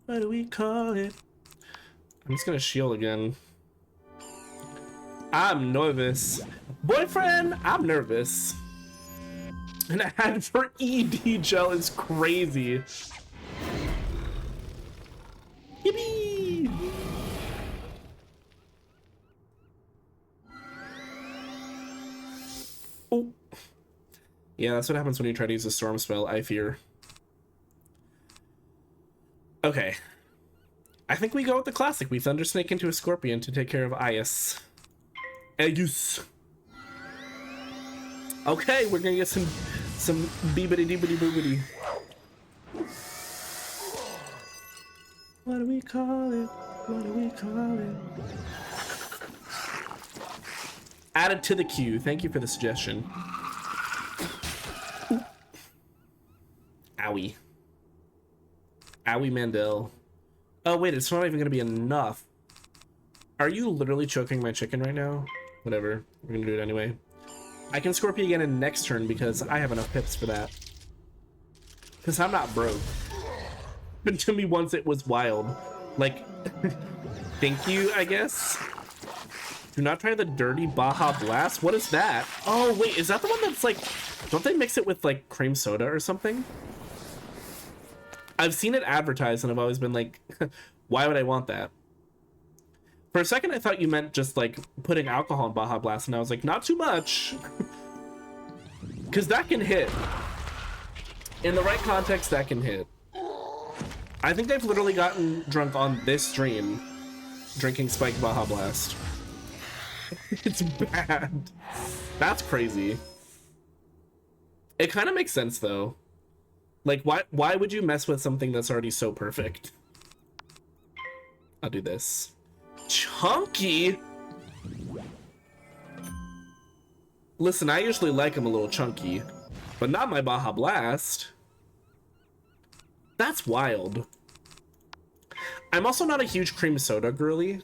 What do we call it? I'm just gonna shield again. I'm nervous. Boyfriend, I'm nervous. An ad for ED gel is crazy. Yippee! Oh. Yeah, that's what happens when you try to use a storm spell, I fear. Okay. I think we go with the classic. We Thunder Snake into a Scorpion to take care of Ias. Aegis. Okay, we're gonna get some beebity deebity boobity. What do we call it? What do we call it? Added to the queue. Thank you for the suggestion. Ooh. Owie. Owie Mandel. Oh wait, it's not even gonna be enough. Are you literally choking my chicken right now? Whatever, we're gonna do it anyway. I can Scorpion again in next turn because I have enough pips for that. Because I'm not broke. But to me once it was wild. Like, thank you, I guess. Do not try the dirty Baja Blast. What is that? Oh wait, is that the one that's like, don't they mix it with like cream soda or something? I've seen it advertised and I've always been like, why would I want that? For a second I thought you meant just like putting alcohol in Baja Blast and I was like, not too much. Because that can hit. In the right context, that can hit. I think I've literally gotten drunk on this stream drinking spiked Baja Blast. It's bad. That's crazy. It kind of makes sense though. Like, why would you mess with something that's already so perfect? I'll do this. Chunky? Listen, I usually like them a little chunky, but not my Baja Blast. That's wild. I'm also not a huge cream soda girly.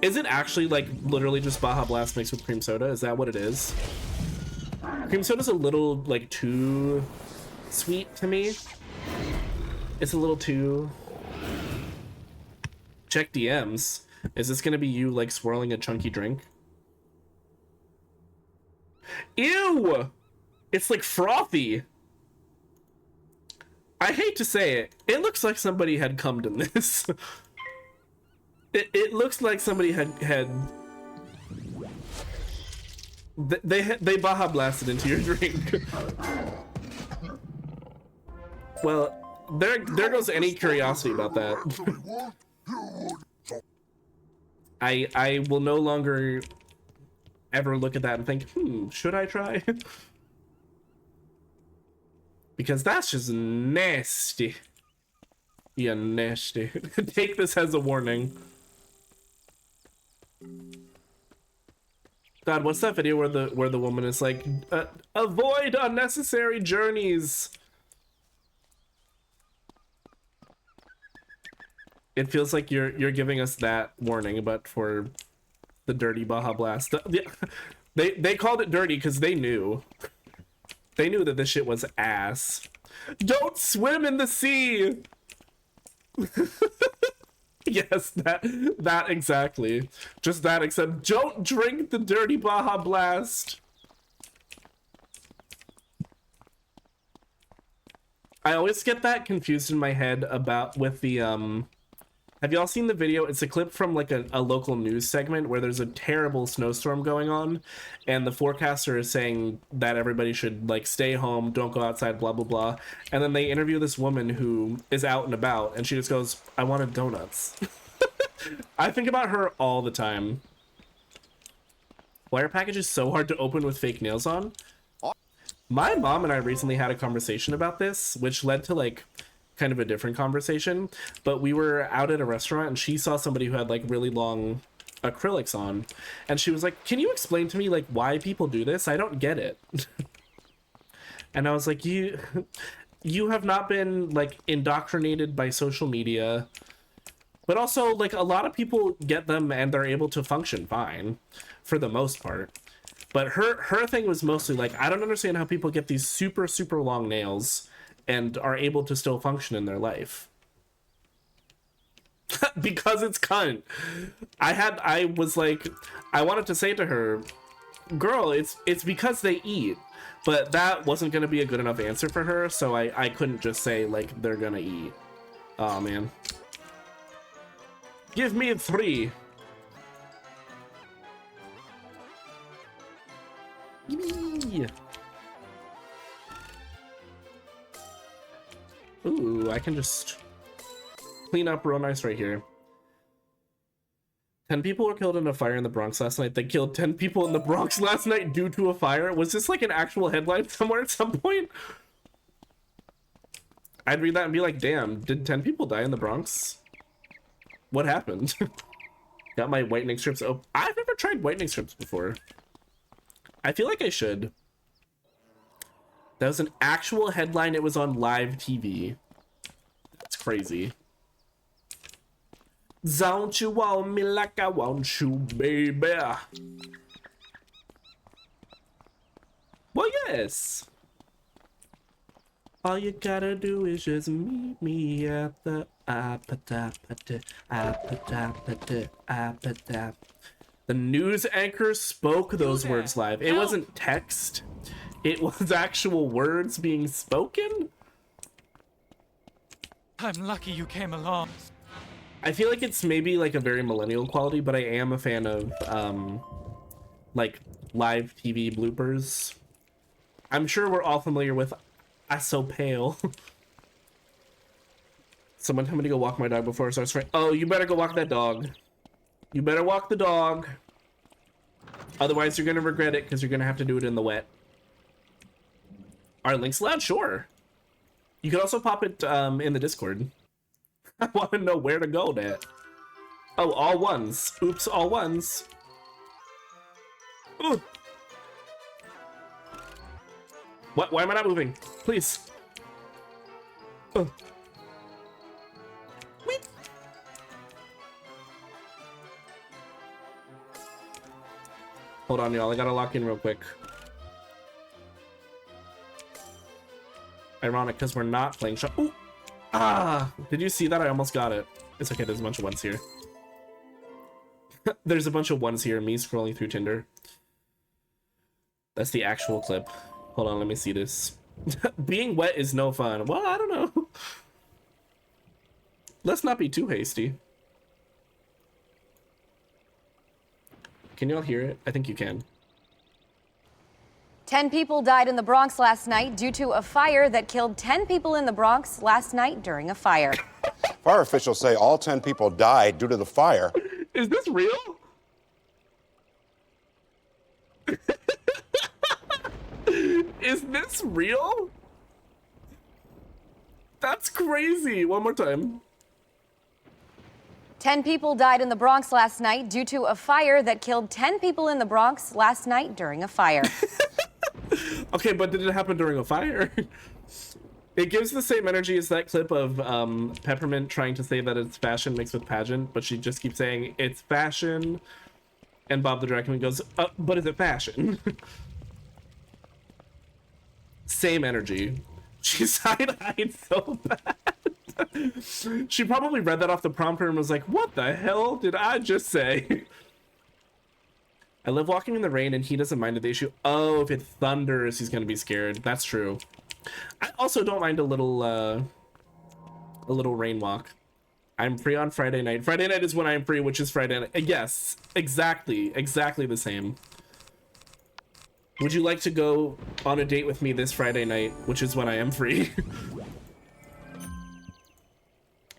Is it actually like literally just Baja Blast mixed with cream soda? Is that what it is? Cream soda's a little like too sweet to me. It's a little too... Check DMs. Is this gonna be you like swirling a chunky drink? Ew! It's like frothy. I hate to say it. It looks like somebody had cummed in this. It looks like somebody had they Baja blasted into your drink. Well, there goes any curiosity about that. I will no longer ever look at that and think, should I try? Because that's just nasty. Yeah, nasty. Take this as a warning. God, what's that video where the woman is like, avoid unnecessary journeys? It feels like you're giving us that warning, but for the dirty Baja Blast. They called it dirty because they knew. They knew that this shit was ass. Don't swim in the sea! Yes, that exactly. Just that, except don't drink the dirty Baja Blast. I always get that confused in my head about with the have y'all seen the video? It's a clip from like a local news segment where there's a terrible snowstorm going on and the forecaster is saying that everybody should like stay home, don't go outside, blah blah blah. And then they interview this woman who is out and about and she just goes, I wanted donuts. I think about her all the time. Why are packages so hard to open with fake nails on? My mom and I recently had a conversation about this, which led to like kind of a different conversation, but we were out at a restaurant and she saw somebody who had like really long acrylics on and she was like, can you explain to me like why people do this? I don't get it. And I was like, you have not been like indoctrinated by social media, but also like a lot of people get them and they're able to function fine for the most part. But her thing was mostly like, I don't understand how people get these super long nails and are able to still function in their life. Because it's cunt. I was like, I wanted to say to her, girl, it's because they eat. But that wasn't going to be a good enough answer for her, so I couldn't just say, like, they're going to eat. Oh, man. Give me 3. Gimme. Ooh, I can just clean up real nice right here. 10 people were killed in a fire in the Bronx last night. They killed 10 people in the Bronx last night due to a fire. Was this like an actual headline somewhere at some point? I'd read that and be like, damn, did 10 people die in the Bronx? What happened? Got my whitening strips. Oh, I've never tried whitening strips before. I feel like I should. That was an actual headline. It was on live TV. That's crazy. Don't you want me like I want you, baby? Well, yes. All you gotta do is just meet me at the The news anchor spoke those words live. It wasn't text. It was actual words being spoken. I'm lucky you came along. I feel like it's maybe like a very millennial quality, but I am a fan of like live TV bloopers. I'm sure we're all familiar with I So Pale. Someone tell me to go walk my dog before it starts raining. Oh, you better go walk that dog. You better walk the dog. Otherwise, you're gonna regret it because you're gonna have to do it in the wet. Are links allowed? Sure. You can also pop it in the Discord. I want to know where to go that. Oh, all ones. Oops, all ones. Ooh. What? Why am I not moving? Please. Oh. Wait. Hold on, y'all. I gotta lock in real quick. Ironic, because we're not playing shop. Ooh! Ah! Did you see that? I almost got it. It's okay, there's a bunch of ones here. There's a bunch of ones here, me scrolling through Tinder. That's the actual clip. Hold on, let me see this. Being wet is no fun. Well, I don't know. Let's not be too hasty. Can y'all hear it? I think you can. 10 people died in the Bronx last night due to a fire that killed 10 people in the Bronx last night during a fire. Fire officials say all 10 people died due to the fire. Is this real? Is this real? That's crazy. One more time. 10 people died in the Bronx last night due to a fire that killed 10 people in the Bronx last night during a fire. Okay, but did it happen during a fire? It gives the same energy as that clip of Peppermint trying to say that it's fashion mixed with pageant, but she just keeps saying it's fashion. And Bob the Drag Queen goes, but is it fashion? Same energy. She side-eyed so bad. She probably read that off the prompter and was like, what the hell did I just say? I love walking in the rain and he doesn't mind the issue. Oh, if it thunders, he's gonna be scared. That's true. I also don't mind a little rain walk. I'm free on Friday night. Friday night is when I'm free, which is Friday night. Yes, exactly the same. Would you like to go on a date with me this Friday night, which is when I am free?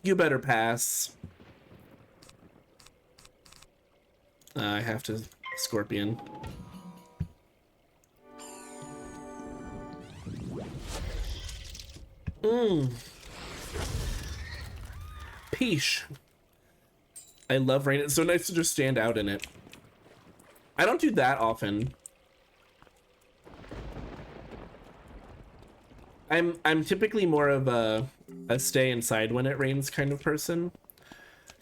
You better pass. I have to Scorpion. Peach. I love rain. It's so nice to just stand out in it. I don't do that often. I'm typically more of a stay inside when it rains kind of person,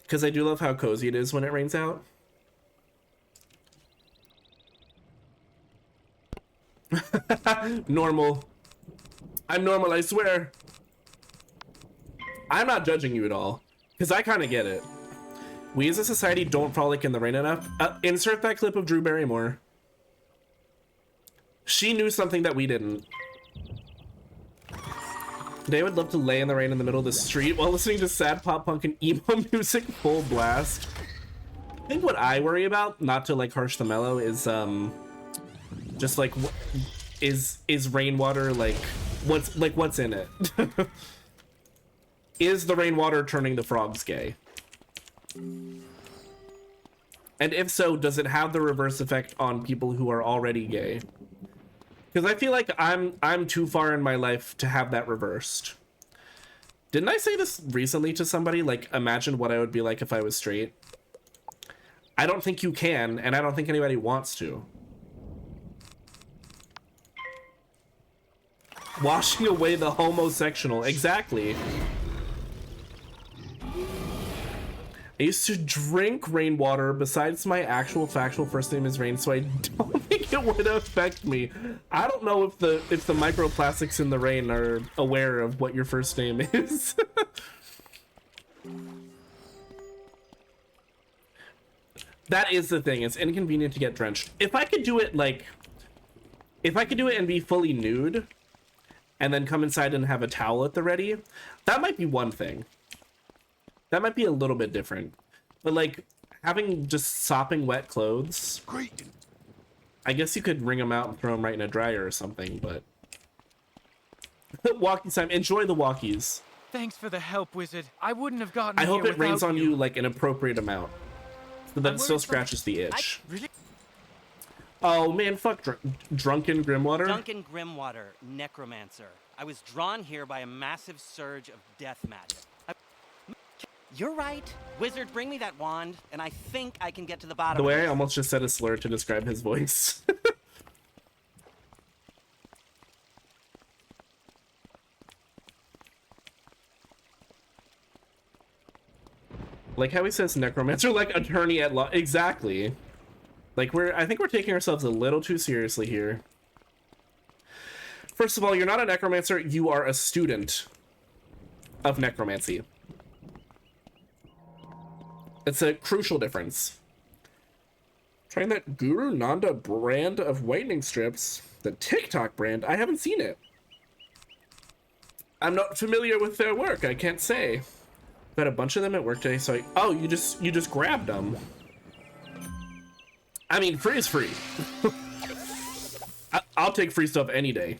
because I do love how cozy it is when it rains out. Normal. I'm normal, I swear. I'm not judging you at all, because I kind of get it. We as a society don't frolic in the rain enough. Insert that clip of Drew Barrymore. She knew something that we didn't. Today I would love to lay in the rain in the middle of the street while listening to sad pop punk and emo music full blast. I think what I worry about, not to like harsh the mellow, is just like is rainwater like what's in it? Is the rainwater turning the frogs gay? And if so, does it have the reverse effect on people who are already gay? Because I feel like I'm too far in my life to have that reversed. Didn't I say this recently to somebody? Like, imagine what I would be like if I was straight. I don't think you can, and I don't think anybody wants to. Washing away the homosexual. Exactly. I used to drink rainwater besides my actual factual first name is Rain, so I don't think it would affect me. I don't know if the microplastics in the rain are aware of what your first name is. That is the thing. It's inconvenient to get drenched. If I could do it and be fully nude and then come inside and have a towel at the ready, that might be one thing. That might be a little bit different. But like having just sopping wet clothes, I guess you could wring them out and throw them right in a dryer or something, but walkie time. Enjoy the walkies. Thanks for the help, Wizard. I wouldn't have gotten I here hope it rains without on you like an appropriate amount, so that it still scratches the itch. Oh man, fuck Drunken Grimwater. Duncan Grimwater, necromancer. I was drawn here by a massive surge of death magic. You're right. Wizard, bring me that wand, and I think I can get to the bottom The of way this. I almost just said a slur to describe his voice. Like how he says necromancer, like attorney at law. Exactly. Like I think we're taking ourselves a little too seriously here. First of all, you're not a necromancer, you are a student of necromancy. It's a crucial difference. Trying that Guru Nanda brand of whitening strips, the TikTok brand, I haven't seen it. I'm not familiar with their work, I can't say. Got a bunch of them at work today, so oh, you just grabbed them. I mean, free is free. I'll take free stuff any day.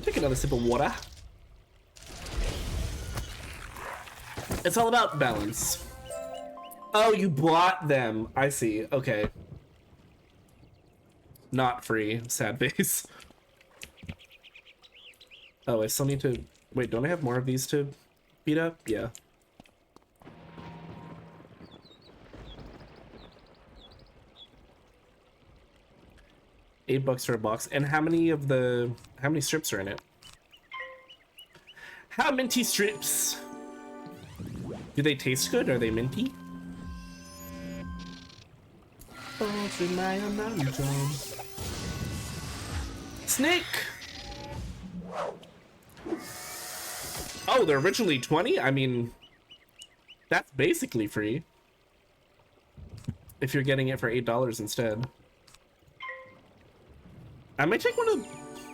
Take another sip of water. It's all about balance. Oh, you bought them. I see. Okay. Not free. Sad face. Oh, I still need to... Wait, don't I have more of these to beat up? Yeah. $8 for a box. And how many strips are in it? How minty strips? Do they taste good? Are they minty? Snake! Oh, they're originally 20? I mean, that's basically free. if you're getting it for $8 instead. I might take one of...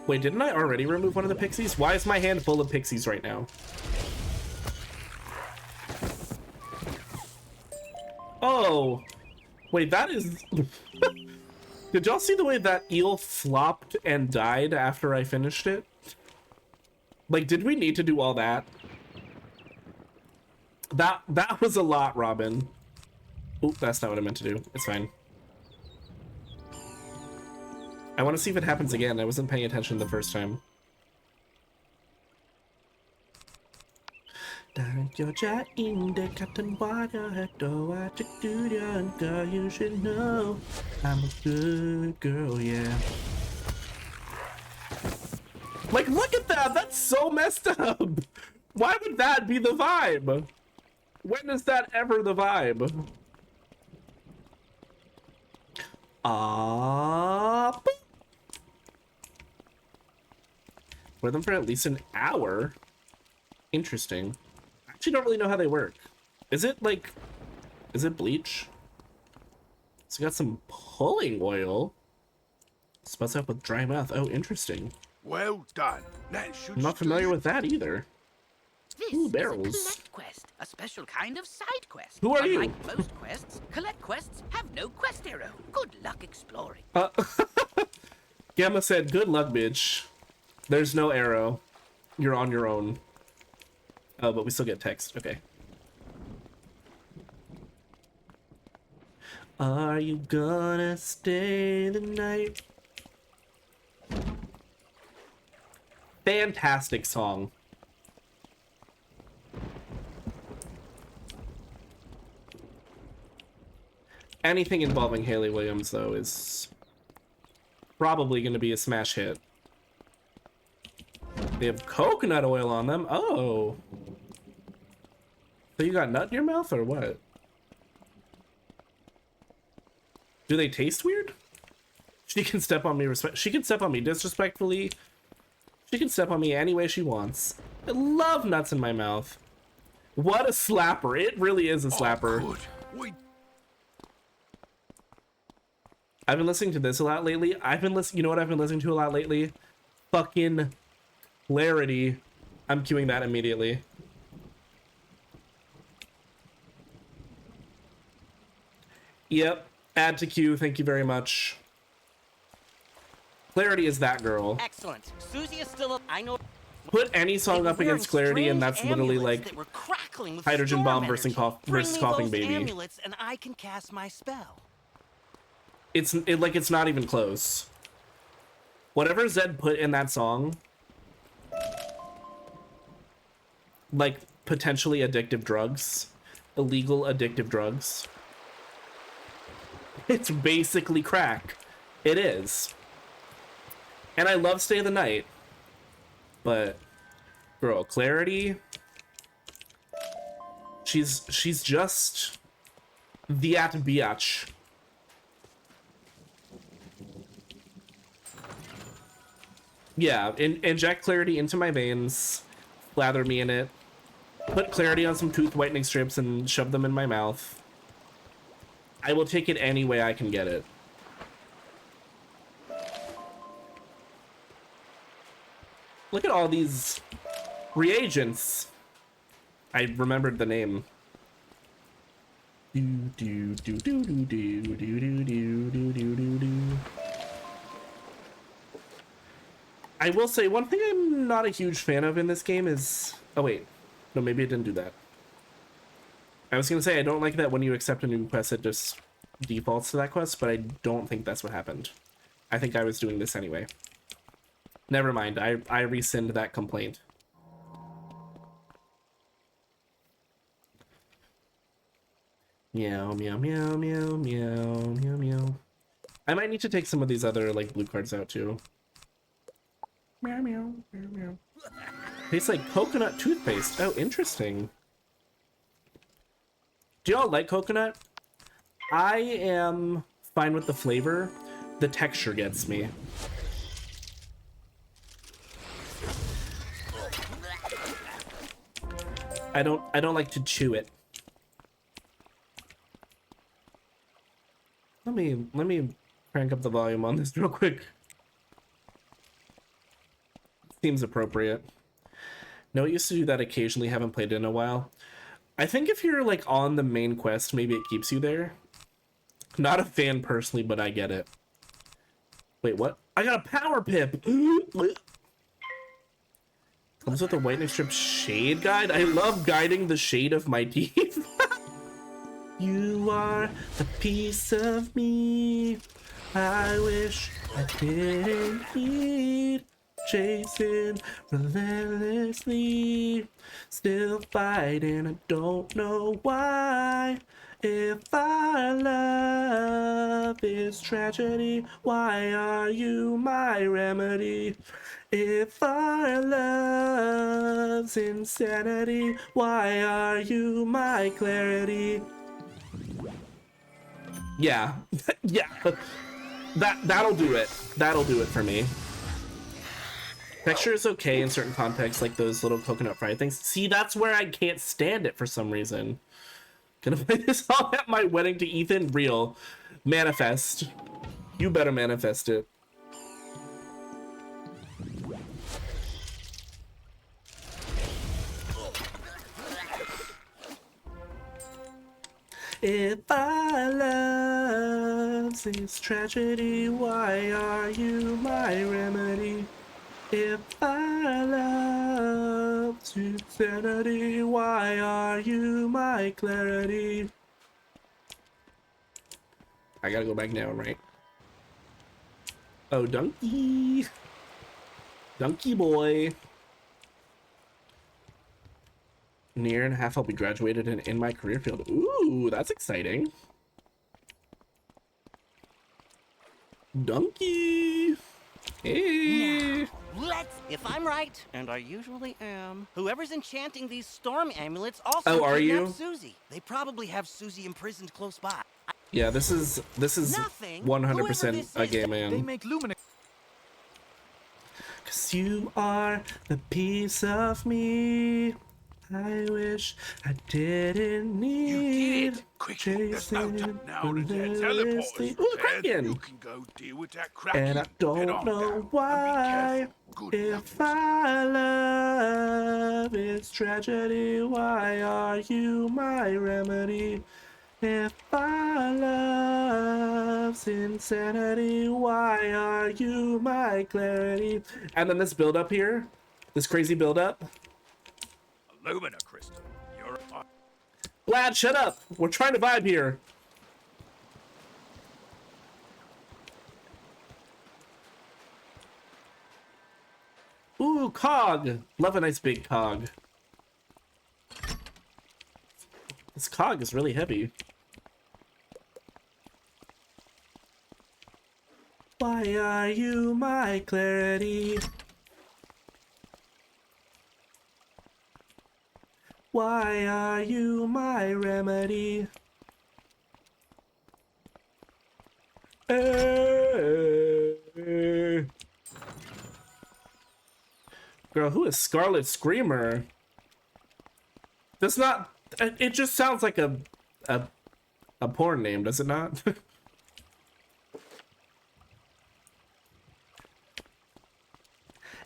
Wait, didn't I already remove one of the pixies? Why is my hand full of pixies right now? Oh, wait, that is... Did y'all see the way that eel flopped and died after I finished it? Like, did we need to do all that? That was a lot, Robin. Oop, that's not what I meant to do. It's fine. I want to see if it happens again. I wasn't paying attention the first time. Down Georgia in the cotton water, girl, you should know I'm a good girl, yeah. Like, look at that! That's so messed up! Why would that be the vibe? When is that ever the vibe? Wear them for at least an hour? Interesting. I actually don't really know how they work. Is it like... Is it bleach? It's got some pulling oil. Sputs up with dry mouth. Oh, interesting. Well done. That should I'm not familiar with that either. This Ooh, is barrels. a collect quest, a special kind of side quest. Who are you? Unlike most quests, collect quests have no quest arrow. Good luck exploring. Gamma said, good luck, bitch. There's no arrow. You're on your own. Oh, but we still get text. Okay. Are you gonna stay the night? Fantastic song. Anything involving Hayley Williams, though, is probably going to be a smash hit. They have coconut oil on them. Oh. So you got nut in your mouth, or what? Do they taste weird? She can step on me she can step on me disrespectfully. She can step on me any way she wants. I love nuts in my mouth. What a slapper. It really is a slapper. Oh, I've been listening to this a lot lately. You know what I've been listening to a lot lately? Fucking Clarity. I'm queuing that immediately. Yep. Add to queue. Thank you very much. Clarity is that girl. Excellent. Susie is still up. I know. Put any song up against Clarity, and that's literally like Hydrogen Bomb versus Coughing Baby. Amulets and I can cast my spell. It's not even close. Whatever Zed put in that song, like potentially addictive drugs, illegal addictive drugs. It's basically crack. It is. And I love Stay the Night. But girl, Clarity, she's just that biatch. Yeah, inject Clarity into my veins, lather me in it, put Clarity on some tooth whitening strips and shove them in my mouth. I will take it any way I can get it. Look at all these reagents. I remembered the name. I will say one thing I'm not a huge fan of in this game is... Oh wait, no, maybe it didn't do that. I was gonna say I don't like that when you accept a new quest it just defaults to that quest, but I don't think that's what happened. I think I was doing this anyway. Never mind, I rescind that complaint. Meow, meow, meow, meow, meow, meow, meow. I might need to take some of these other, like, blue cards out, too. Meow, meow, meow, meow. Tastes like coconut toothpaste. Oh, interesting. Do y'all like coconut? I am fine with the flavor. The texture gets me. I don't like to chew it. let me crank up the volume on this real quick. Seems appropriate. No, it used to do that occasionally, haven't played it in a while. I think if you're like on the main quest, maybe it keeps you there. Not a fan personally, but I get it. Wait, what? I got a power pip! Comes with a whitening strip shade guide? I love guiding the shade of my teeth. You are a piece of me. I wish I didn't need. Chasing relentlessly, still fighting, I don't know why. If our love is tragedy, why are you my remedy? If our love's insanity, why are you my clarity? Yeah, yeah, that'll do it. That'll do it for me. Texture is okay in certain contexts, like those little coconut fried things. See, that's where I can't stand it for some reason. Gonna play this all at my wedding to Ethan? Real. Manifest. You better manifest it. If our love is tragedy, why are you my remedy? If I love insanity, why are you my clarity? I gotta go back now, right? Oh, donkey. Donkey boy. Near and a half I'll be graduated and in my career field. Ooh, that's exciting. Donkey. Hey. Now, if I'm right, and I usually am, whoever's enchanting these storm amulets also kidnapped Susie. They probably have Susie imprisoned close by. Yeah, this is 100% a gay man. They make Lumina. 'Cause you are the piece of me. I wish I didn't need. You did. Quick, there's no time now to teleporters. Ooh, Kraken! You can go deal with that Kraken. And I don't know why. If I love is tragedy, why are you my remedy? If I love's insanity, why are you my clarity? And then this build up here, this crazy build up. Lumina crystal. You're a... Lad, shut up. We're trying to vibe here. Ooh, cog. Love a nice big cog. This cog is really heavy. Why are you my clarity? Why are you my remedy? Girl, who is Scarlet Screamer? That's not... It just sounds like a porn name, does it not?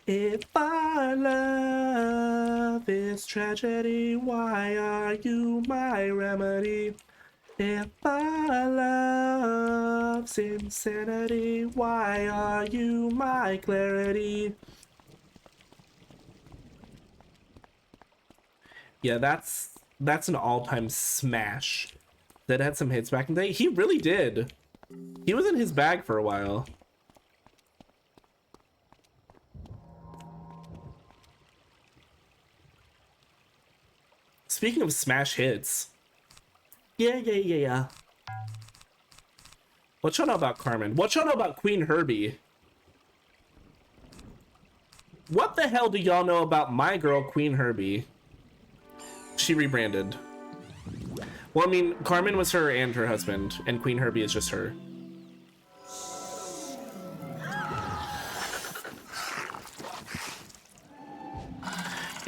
If our love is tragedy, why are you my remedy? If our love's insanity, why are you my clarity? Yeah, that's an all-time smash. That had some hits back in the day. He really did. He was in his bag for a while. Speaking of smash hits. Yeah. What y'all know about Carmen? What y'all know about Queen Herbie? What the hell do y'all know about my girl, Queen Herbie? She rebranded. Well, I mean, Carmen was her and her husband, and Queen Herbie is just her.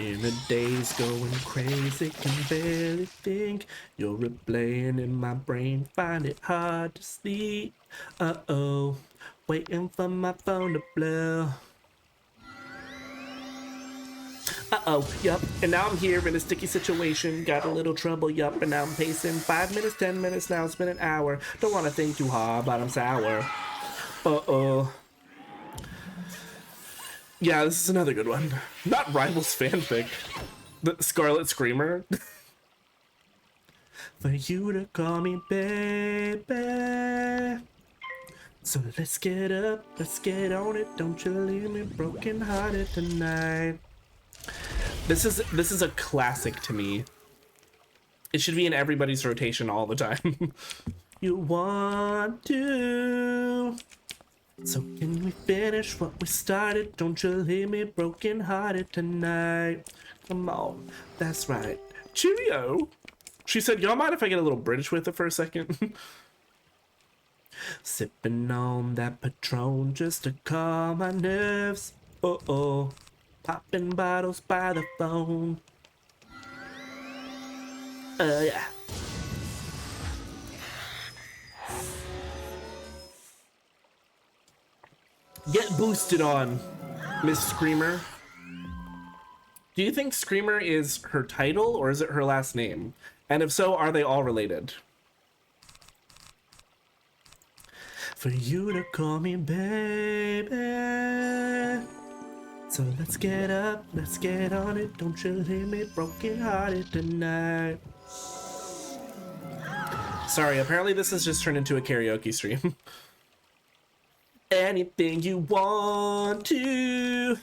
In a daze going crazy, can barely think. You're replaying in my brain, find it hard to sleep. Uh-oh, waiting for my phone to blow. Uh-oh, yup, and now I'm here in a sticky situation. Got a little trouble, yup, and now I'm pacing. 5 minutes, 10 minutes, now it's been an hour. Don't want to think too hard, but I'm sour. Uh-oh. Yeah, this is another good one. Not Rivals fanfic. The Scarlet Screamer. For you to call me baby. So let's get up, let's get on it. Don't you leave me broken hearted tonight. This is a classic to me. It should be in everybody's rotation all the time. You want to. So can we finish what we started? Don't you leave me broken hearted tonight. Come on, that's right. Cheerio. She said, y'all mind if I get a little British with it for a second? Sipping on that Patron just to calm my nerves. Uh-oh. Popping bottles by the phone. Yeah. Get boosted on, Miss Screamer. Do you think Screamer is her title or is it her last name? And if so, are they all related? For you to call me baby. So let's get up, let's get on it. Don't you leave me broken hearted tonight. Sorry, apparently this has just turned into a karaoke stream. Anything you want to.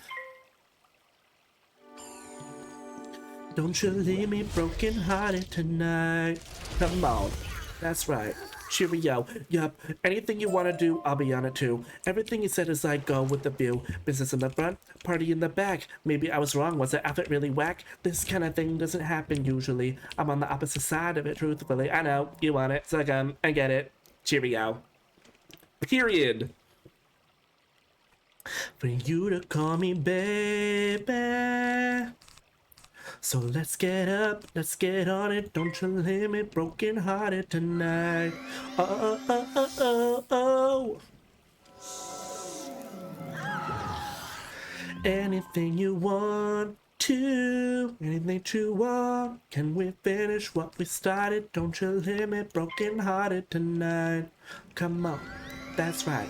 Don't you leave me broken hearted tonight. Come on, that's right. Cheerio. Yup. Anything you want to do, I'll be on it too. Everything you said is I go with the view. Business in the front, party in the back. Maybe I was wrong. Was the outfit really whack? This kind of thing doesn't happen usually. I'm on the opposite side of it, truthfully. I know. You want it. So come and get it. Cheerio. Period. For you to call me baby. So let's get up, let's get on it. Don't you leave me broken hearted tonight. Oh, oh, oh, oh, oh, oh. Anything you want to, anything you want. Can we finish what we started? Don't you leave me broken hearted tonight. Come on, that's right.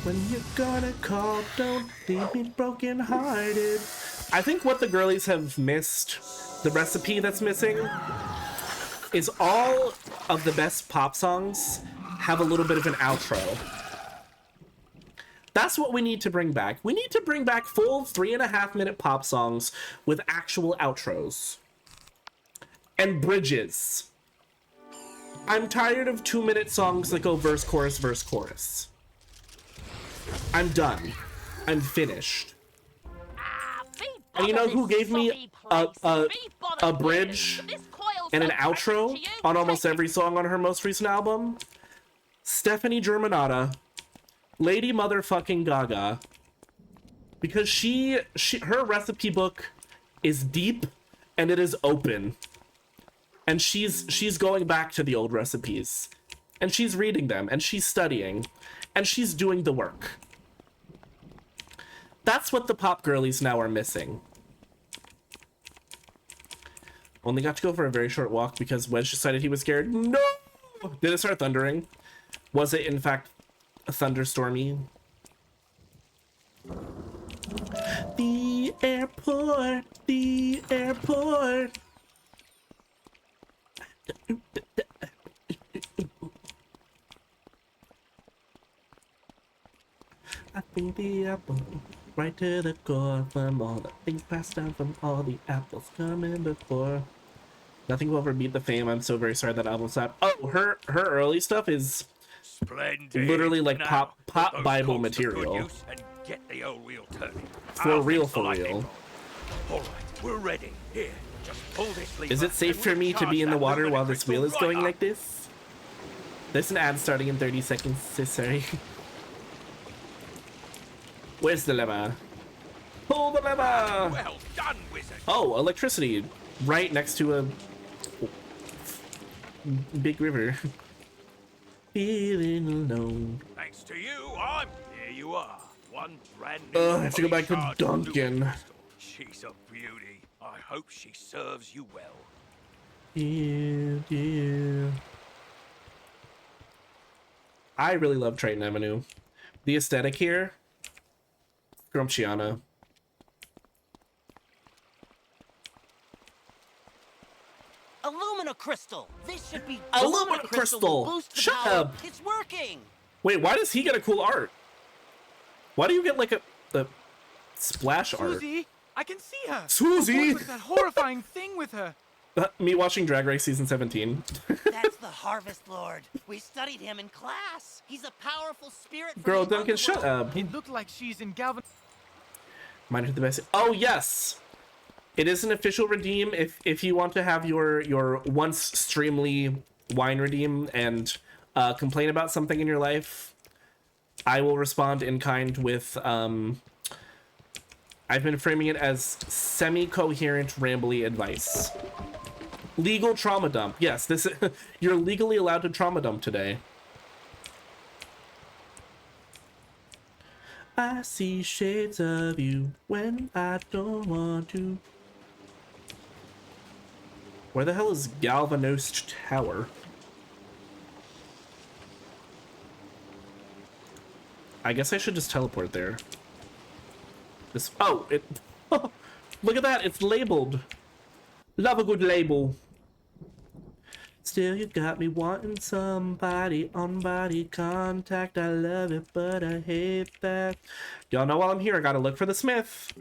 When you're gonna call, don't leave me broken hearted. I think what the girlies have missed, the recipe that's missing, is all of the best pop songs have a little bit of an outro. That's what we need to bring back. We need to bring back full 3.5-minute pop songs with actual outros. And bridges. I'm tired of 2-minute songs that go verse, chorus, verse, chorus. I'm done. I'm finished. And you know who gave me a bridge and an outro on almost every song on her most recent album? Stephanie Germanotta, Lady Motherfucking Gaga. Because her recipe book is deep and it is open. And she's going back to the old recipes. And she's reading them and she's studying and she's doing the work. That's what the pop girlies now are missing. Only got to go for a very short walk because Wedge decided he was scared. No! Did it start thundering? Was it, in fact, thunderstormy? The airport, the airport. I think the apple right to the core from all the things passed down from all the apples coming before. Nothing will ever beat the fame. I'm so very sorry that album stopped. Oh, her early stuff is literally like Now, pop Bible material. And get the old wheel turning. For real, for All real. right, we're ready. Here, just pull this lever. Is it safe and for we'll me to charge be in the that water luminous while this wheel is crystal going right like this? There's an ad starting in 30 seconds, so sorry. Where's the lever? Pull the lever! Well done, Wizard. Oh, electricity. Right next to a big river. Feeling alone. Thanks to you, here you are. One brand new. I have to go back to Duncan. She's a beauty. I hope she serves you well. Yeah. I really love Triton Avenue. The aesthetic here, Grumpchiana. Alumina crystal. This should be Alumina crystal. Boost the Shut power. up. It's working. Wait, why does he get a cool art? Why do you get like a splash art? Susie, I can see her. Susie! What was that horrifying thing with her? Me watching Drag Race season 17. That's the Harvest Lord. We studied him in class. He's a powerful spirit. From Girl, the Duncan, shut up. It looked like she's in Galvan. Mine are the best. Oh yes, it is an official redeem. If you want to have your once Streamly wine redeem and complain about something in your life, I will respond in kind with I've been framing it as semi-coherent rambly advice. Legal trauma dump. Yes, this you're legally allowed to trauma dump today. I see shades of you when I don't want to. Where the hell is Galvanost Tower? I guess I should just teleport there. This, oh, it, look at that, it's labeled. Love a good label. Still, you got me wanting somebody on body contact. I love it, but I hate that. Y'all know while I'm here, I gotta look for the Smith.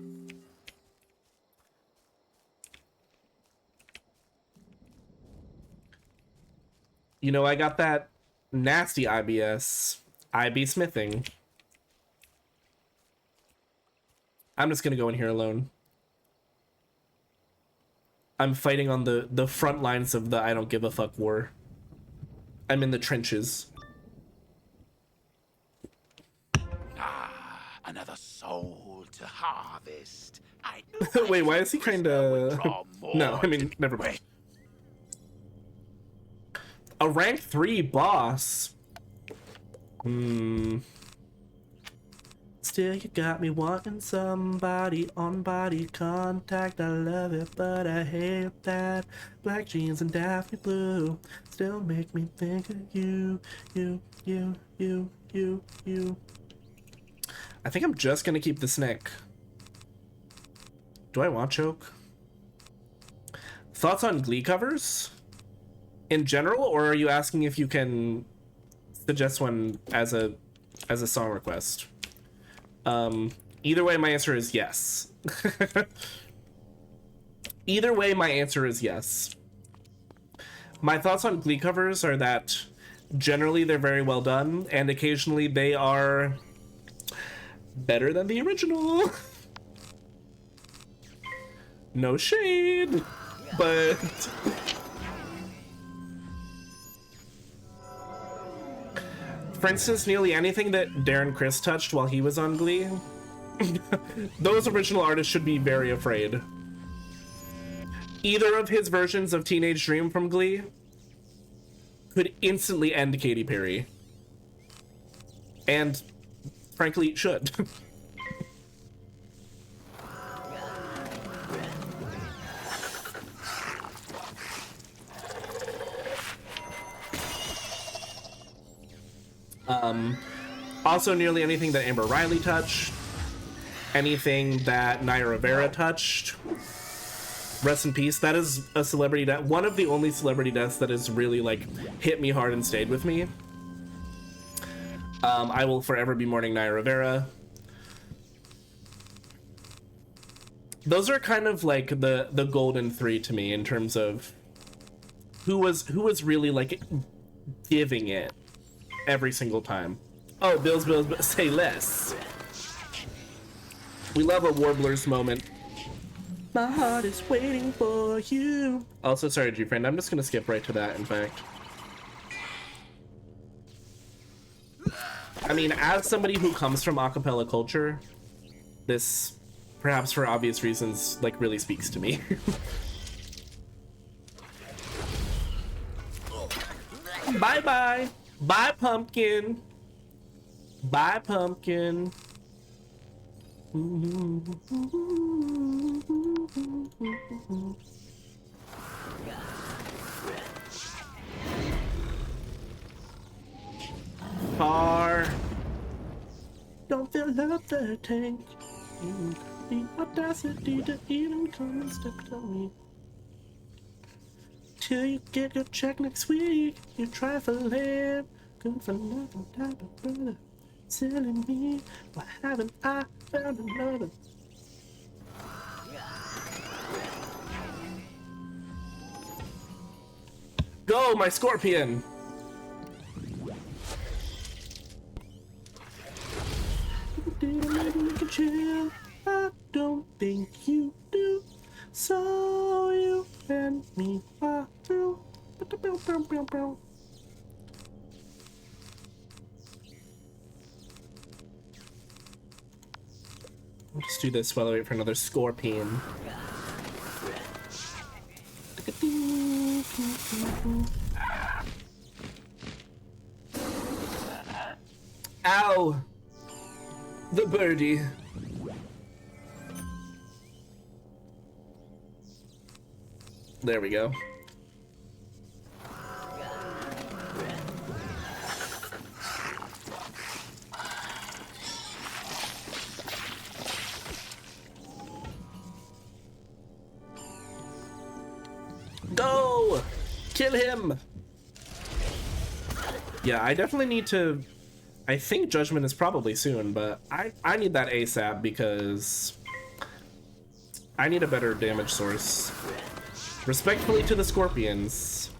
You know, I got that nasty IBS. IB smithing. I'm just gonna go in here alone. I'm fighting on the front lines of the I don't give a fuck war. I'm in the trenches. Another soul to harvest. Wait, why is he kinda... No, I mean, never mind. A rank 3 boss? Still, you got me wanting somebody on body contact. I love it, but I hate that. Black jeans and Daphne blue still make me think of you. I think I'm just gonna keep the snake. Do I want choke? Thoughts on Glee covers? In general, or are you asking if you can suggest one as a song request? Either way, my answer is yes. Either way, my answer is yes. My thoughts on Glee covers are that generally they're very well done, and occasionally they are better than the original. No shade, but... For instance, nearly anything that Darren Criss touched while he was on Glee, those original artists should be very afraid. Either of his versions of Teenage Dream from Glee could instantly end Katy Perry. And, frankly, should. Also, nearly anything that Amber Riley touched, anything that Naya Rivera touched, rest in peace. That is a celebrity death, one of the only celebrity deaths that has really like hit me hard and stayed with me. I will forever be mourning Naya Rivera. Those are kind of like the golden three to me in terms of who was really like giving it every single time. Oh, Bills, say less. We love a Warblers moment. My heart is waiting for you. Also, sorry, G-Friend, I'm just gonna skip right to that, in fact. I mean, as somebody who comes from a cappella culture, this perhaps for obvious reasons, like really speaks to me. Bye bye. Bye, pumpkin. Bye, pumpkin. Far. Don't fill up the tank. You the audacity to even come and step to me. Till you get your check next week, you try for land. Good for nothing type of brother. Silly me, why haven't I found another? Go, my scorpion! Did I make a chill? I don't think you do. So you and me are through. I'll just do this while I wait for another scorpion. Ow! The birdie. There we go. Go! Kill him! Yeah, I definitely need to... I think Judgment is probably soon, but I need that ASAP because I need a better damage source. Respectfully to the Scorpions.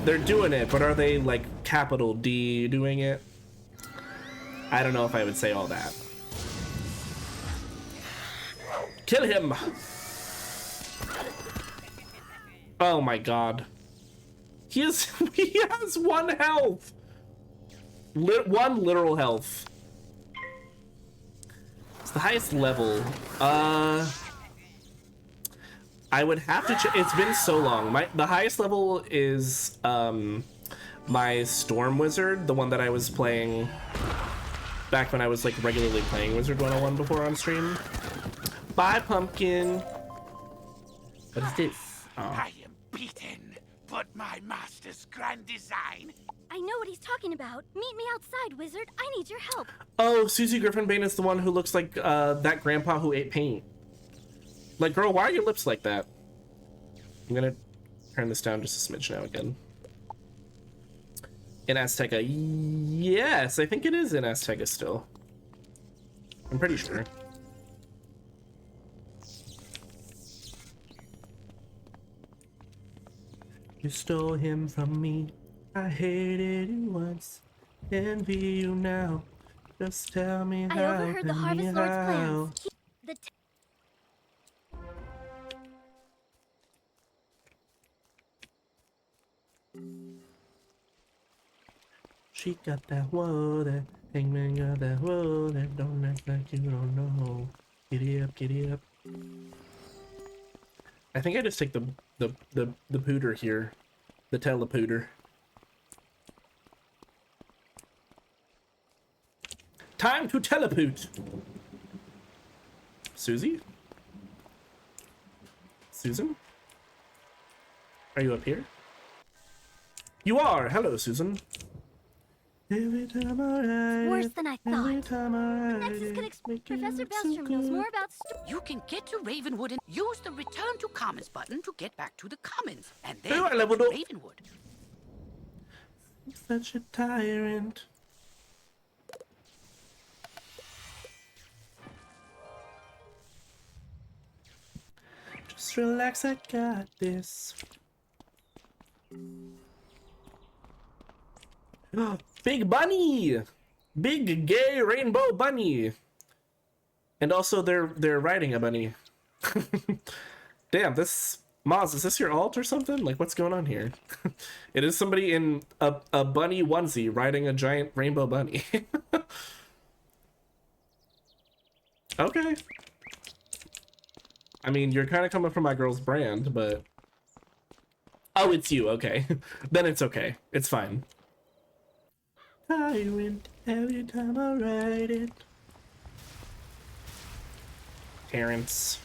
They're doing it, but are they like capital D doing it? I don't know if I would say all that. Kill him! Oh my god. He has 1 health! One literal health. It's the highest level. I would have to check. It's been so long. The highest level is my Storm Wizard, the one that I was playing back when I was like regularly playing Wizard101 before on stream. Bye, pumpkin. What is this? Oh. I am beaten, but my master's grand design. I know what he's talking about. Meet me outside, wizard. I need your help. Oh, Susie Griffinbane is the one who looks like that grandpa who ate paint. Like, girl, why are your lips like that? I'm gonna turn this down just a smidge now again. In Azteca, yes, I think it is in Azteca still. I'm pretty sure. You stole him from me. I hated you once, envy you now. Just tell me how. I overheard the Harvest Lord's plans. The She got that water, Hangman got that water. Don't act like you don't know. Giddy up, giddy up. I think I just take the pooter here, the telepooter. Time to telepoot. Susie? Susan? Are you up here? You are! Hello, Susan. Every time I ride, worse than I thought. every time I ride, Next is gonna make Professor it look so Bellstrom knows good. more about You can get to Ravenwood and use the Return to Commons button to get back to the Commons, and Oh, then I to leveled up. Ravenwood. Such a tyrant. Just relax, I got this. Big bunny! Big gay rainbow bunny! And also they're riding a bunny. Damn, this Maz, is this your alt or something? Like, what's going on here? It is somebody in a bunny onesie riding a giant rainbow bunny. Okay. I mean, you're kind of coming from my girl's brand, but... Oh, it's you, okay. Then it's okay. It's fine. Tyrant, every time I write it. Terrence.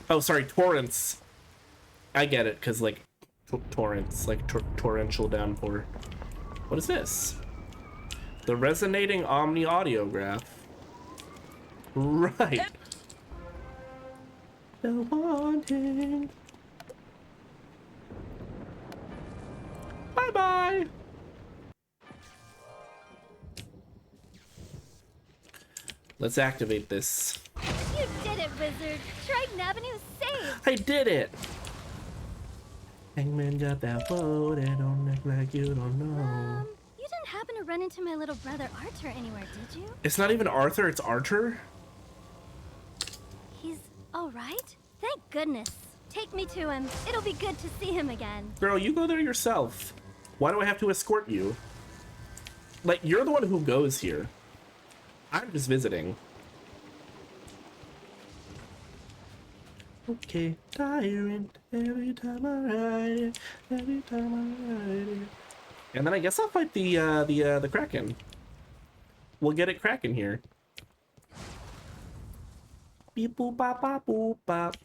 Oh, sorry, torrents. I get it, because, like, torrents, like torrential downpour. What is this? The resonating omni audiograph. Right. The wanting. Bye-bye. Let's activate this. You did it, Wizard. Triton Avenue saved. I did it. Hangman got that vote and don't act like you don't know. You didn't happen to run into my little brother Arthur anywhere, did you? It's not even Arthur, it's Archer. He's all right? Thank goodness. Take me to him. It'll be good to see him again. Girl, you go there yourself. Why do I have to escort you? Like, you're the one who goes here. I'm just visiting. Okay, tyrant, every time I write it, every time I write it. And then I guess I'll fight the Kraken. We'll get it cracking here. Beep boop bop bop boop bop.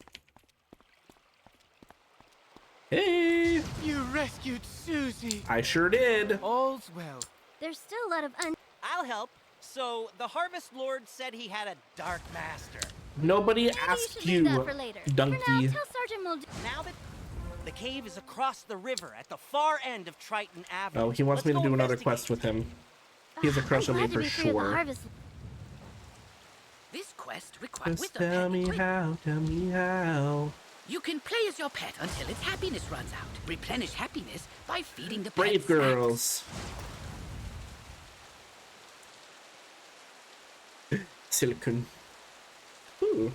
Hey! You rescued Susie. I sure did. All's well. There's still a lot of I'll help. So, the Harvest Lord said he had a Dark Master. Nobody asked you, donkey. For now, tell Sergeant Muldoon. Now that the cave is across the river at the far end of Triton Avenue. Oh, he wants me to do another quest with him. He has a crush on me for sure. This quest requires Just tell me how, tell me how. You can play as your pet until its happiness runs out. Replenish happiness by feeding the Brave pet girls. Silicon. Ooh.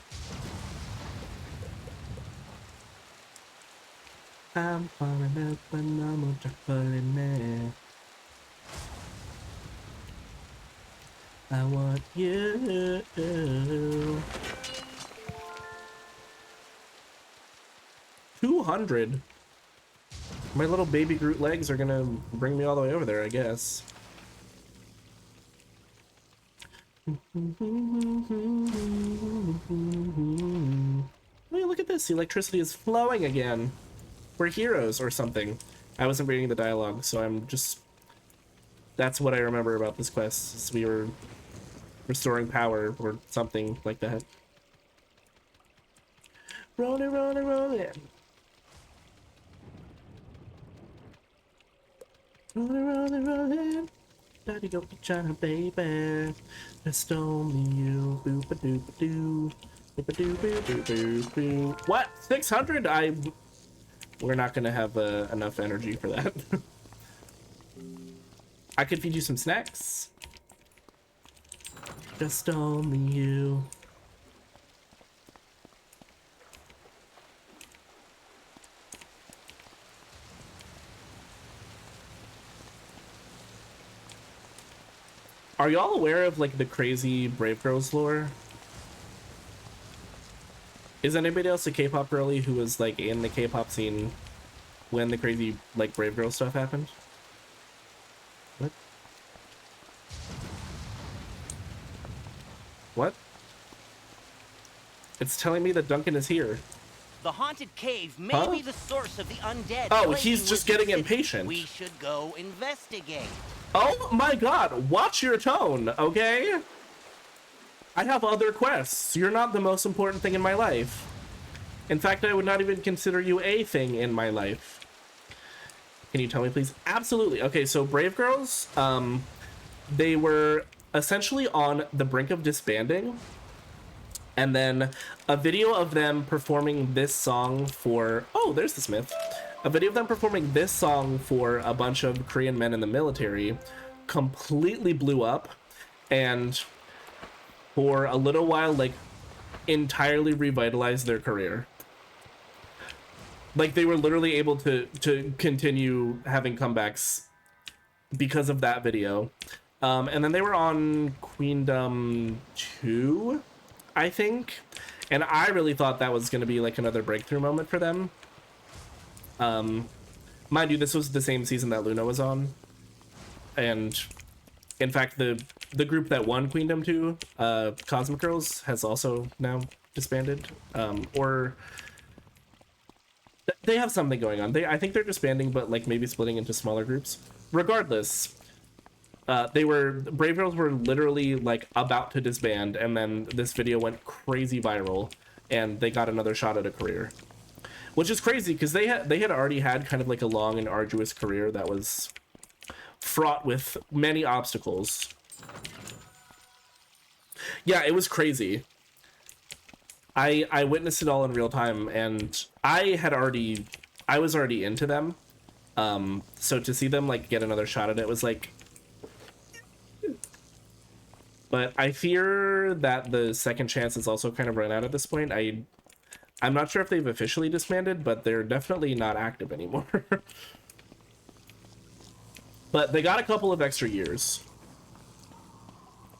I'm falling up and I'm falling in. I want you. 200. My little baby Groot legs are gonna bring me all the way over there, I guess. Hey, look at this. The electricity is flowing again. We're heroes or something. I wasn't reading the dialogue, so I'm just... That's what I remember about this quest, is we were restoring power or something like that. Roll it, roll it, roll it. Roll it, roll it, roll it. Daddy go to China, baby. Just only you. Boop a doop a doo. Boop a doo boo boo boo boo. What? 600? We're not gonna have enough energy for that. I could feed you some snacks. Just only you. Are y'all aware of like the crazy Brave Girls lore? Is anybody else a K-pop girly who was like in the K-pop scene when the crazy like Brave Girl stuff happened? What? What? It's telling me that Duncan is here. The haunted cave may be the source of the undead. Oh, plaguing he's just getting Wizard City. impatient. We should go investigate. Oh my god, watch your tone, okay? I have other quests. You're not the most important thing in my life. In fact, I would not even consider you a thing in my life. Can you tell me, please? Absolutely. Okay, so Brave Girls, they were essentially on the brink of disbanding. And then a video of them performing this song for... Oh, there's the Smith. A video of them performing this song for a bunch of Korean men in the military completely blew up, and for a little while, like, entirely revitalized their career. Like, they were literally able to continue having comebacks because of that video. And then they were on Queendom 2, I think. And I really thought that was going to be like another breakthrough moment for them. Mind you, this was the same season that Luna was on. And in fact, the group that won Queendom 2, Cosmic Girls, has also now disbanded. Or they have something going on. I think they're disbanding, but like maybe splitting into smaller groups. Regardless, Brave Girls were literally like about to disband, and then this video went crazy viral, and they got another shot at a career. Which is crazy because they had already had kind of like a long and arduous career that was fraught with many obstacles. Yeah, it was crazy. I witnessed it all in real time, and I was already into them. So to see them like get another shot at it was like, but I fear that the second chance is also kind of run out at this point. I'm not sure if they've officially disbanded, but they're definitely not active anymore. But they got a couple of extra years.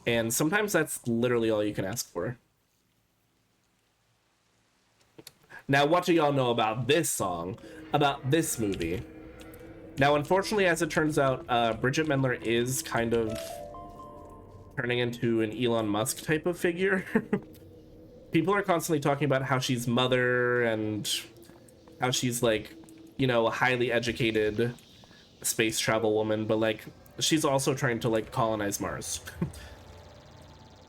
And sometimes that's literally all you can ask for. Now, what do y'all know about this song? About this movie? Now, unfortunately, as it turns out, Bridget Mendler is kind of turning into an Elon Musk type of figure. People are constantly talking about how she's mother and how she's like, you know, a highly educated space travel woman, but like she's also trying to like colonize Mars.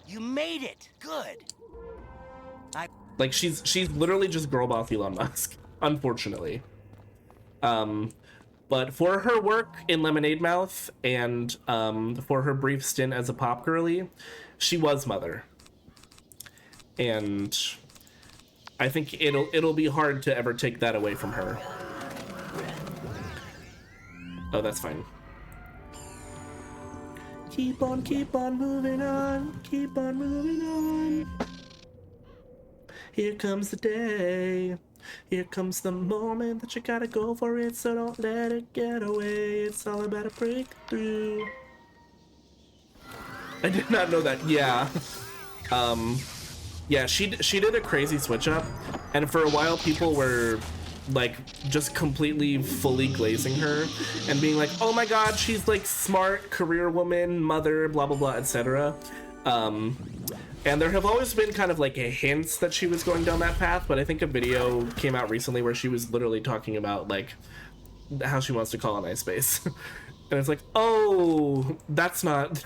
You made it. Good. Like she's literally just girl boss Elon Musk, unfortunately. But for her work in Lemonade Mouth and for her brief stint as a pop girly, she was mother. And I think it'll be hard to ever take that away from her. Oh, that's fine. Keep on moving on, keep on moving on. Here comes the day. Here comes the moment that you gotta go for it, so don't let it get away. It's all about a breakthrough. I did not know that. Yeah. Yeah, she did a crazy switch up, and for a while people were like just completely fully glazing her and being like, oh my god, she's like smart, career woman, mother, blah blah blah, etc. And there have always been kind of like hints that she was going down that path, but I think a video came out recently where she was literally talking about like how she wants to colonize space. And it's like, oh, that's not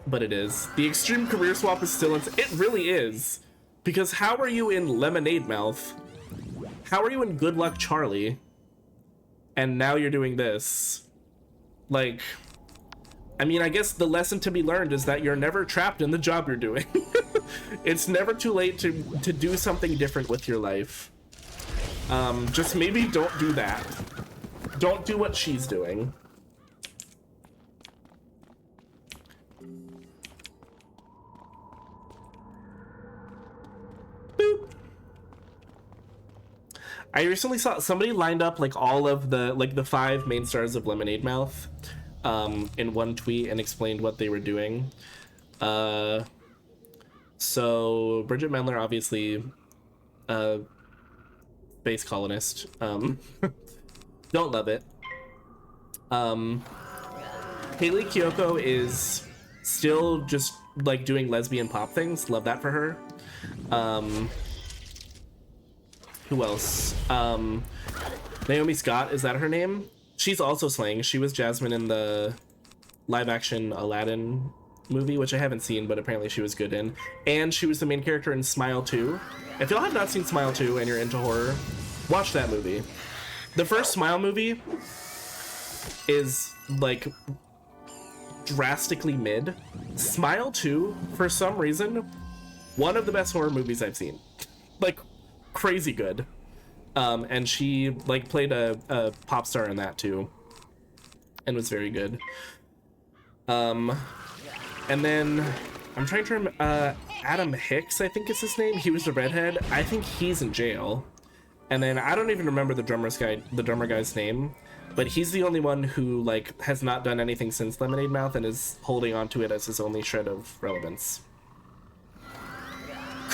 but it is. The extreme career swap is still it really is. Because how are you in Lemonade Mouth? How are you in Good Luck Charlie? And now you're doing this. Like, I mean, I guess the lesson to be learned is that you're never trapped in the job you're doing. It's never too late to do something different with your life. Just maybe don't do that. Don't do what she's doing. Boop. I recently saw somebody lined up like all of the 5 main stars of Lemonade Mouth in one tweet and explained what they were doing. So Bridget Mendler, obviously space colonist. Don't love it. Haley Kiyoko is still just like doing lesbian pop things. Love that for her. Who else? Naomi Scott, is that her name? She's also slaying. She was Jasmine in the live action Aladdin movie, which I haven't seen, but apparently she was good in. And she was the main character in Smile 2. If y'all have not seen Smile 2 and you're into horror, watch that movie. The first Smile movie is like drastically mid. Smile 2, for some reason, one of the best horror movies I've seen. Like, crazy good. And she like played a pop star in that too, and was very good. And then I'm trying to remember, Adam Hicks, I think is his name. He was the redhead. I think he's in jail. And then I don't even remember the drummer guy's name, but he's the only one who like has not done anything since Lemonade Mouth and is holding on to it as his only shred of relevance.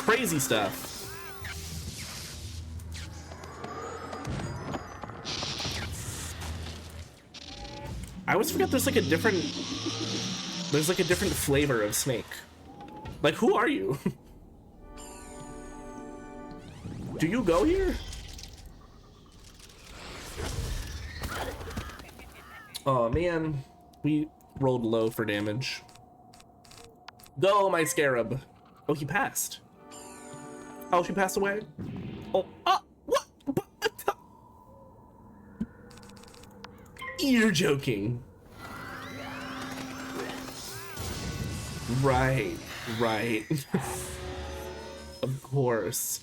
crazy stuff. I always forget there's like a different flavor of snake. Like, who are you? Do you go here? Oh man, we rolled low for damage. Go, my scarab. Oh, he passed. Oh, she passed away? Oh, what? You're joking. Right. Of course.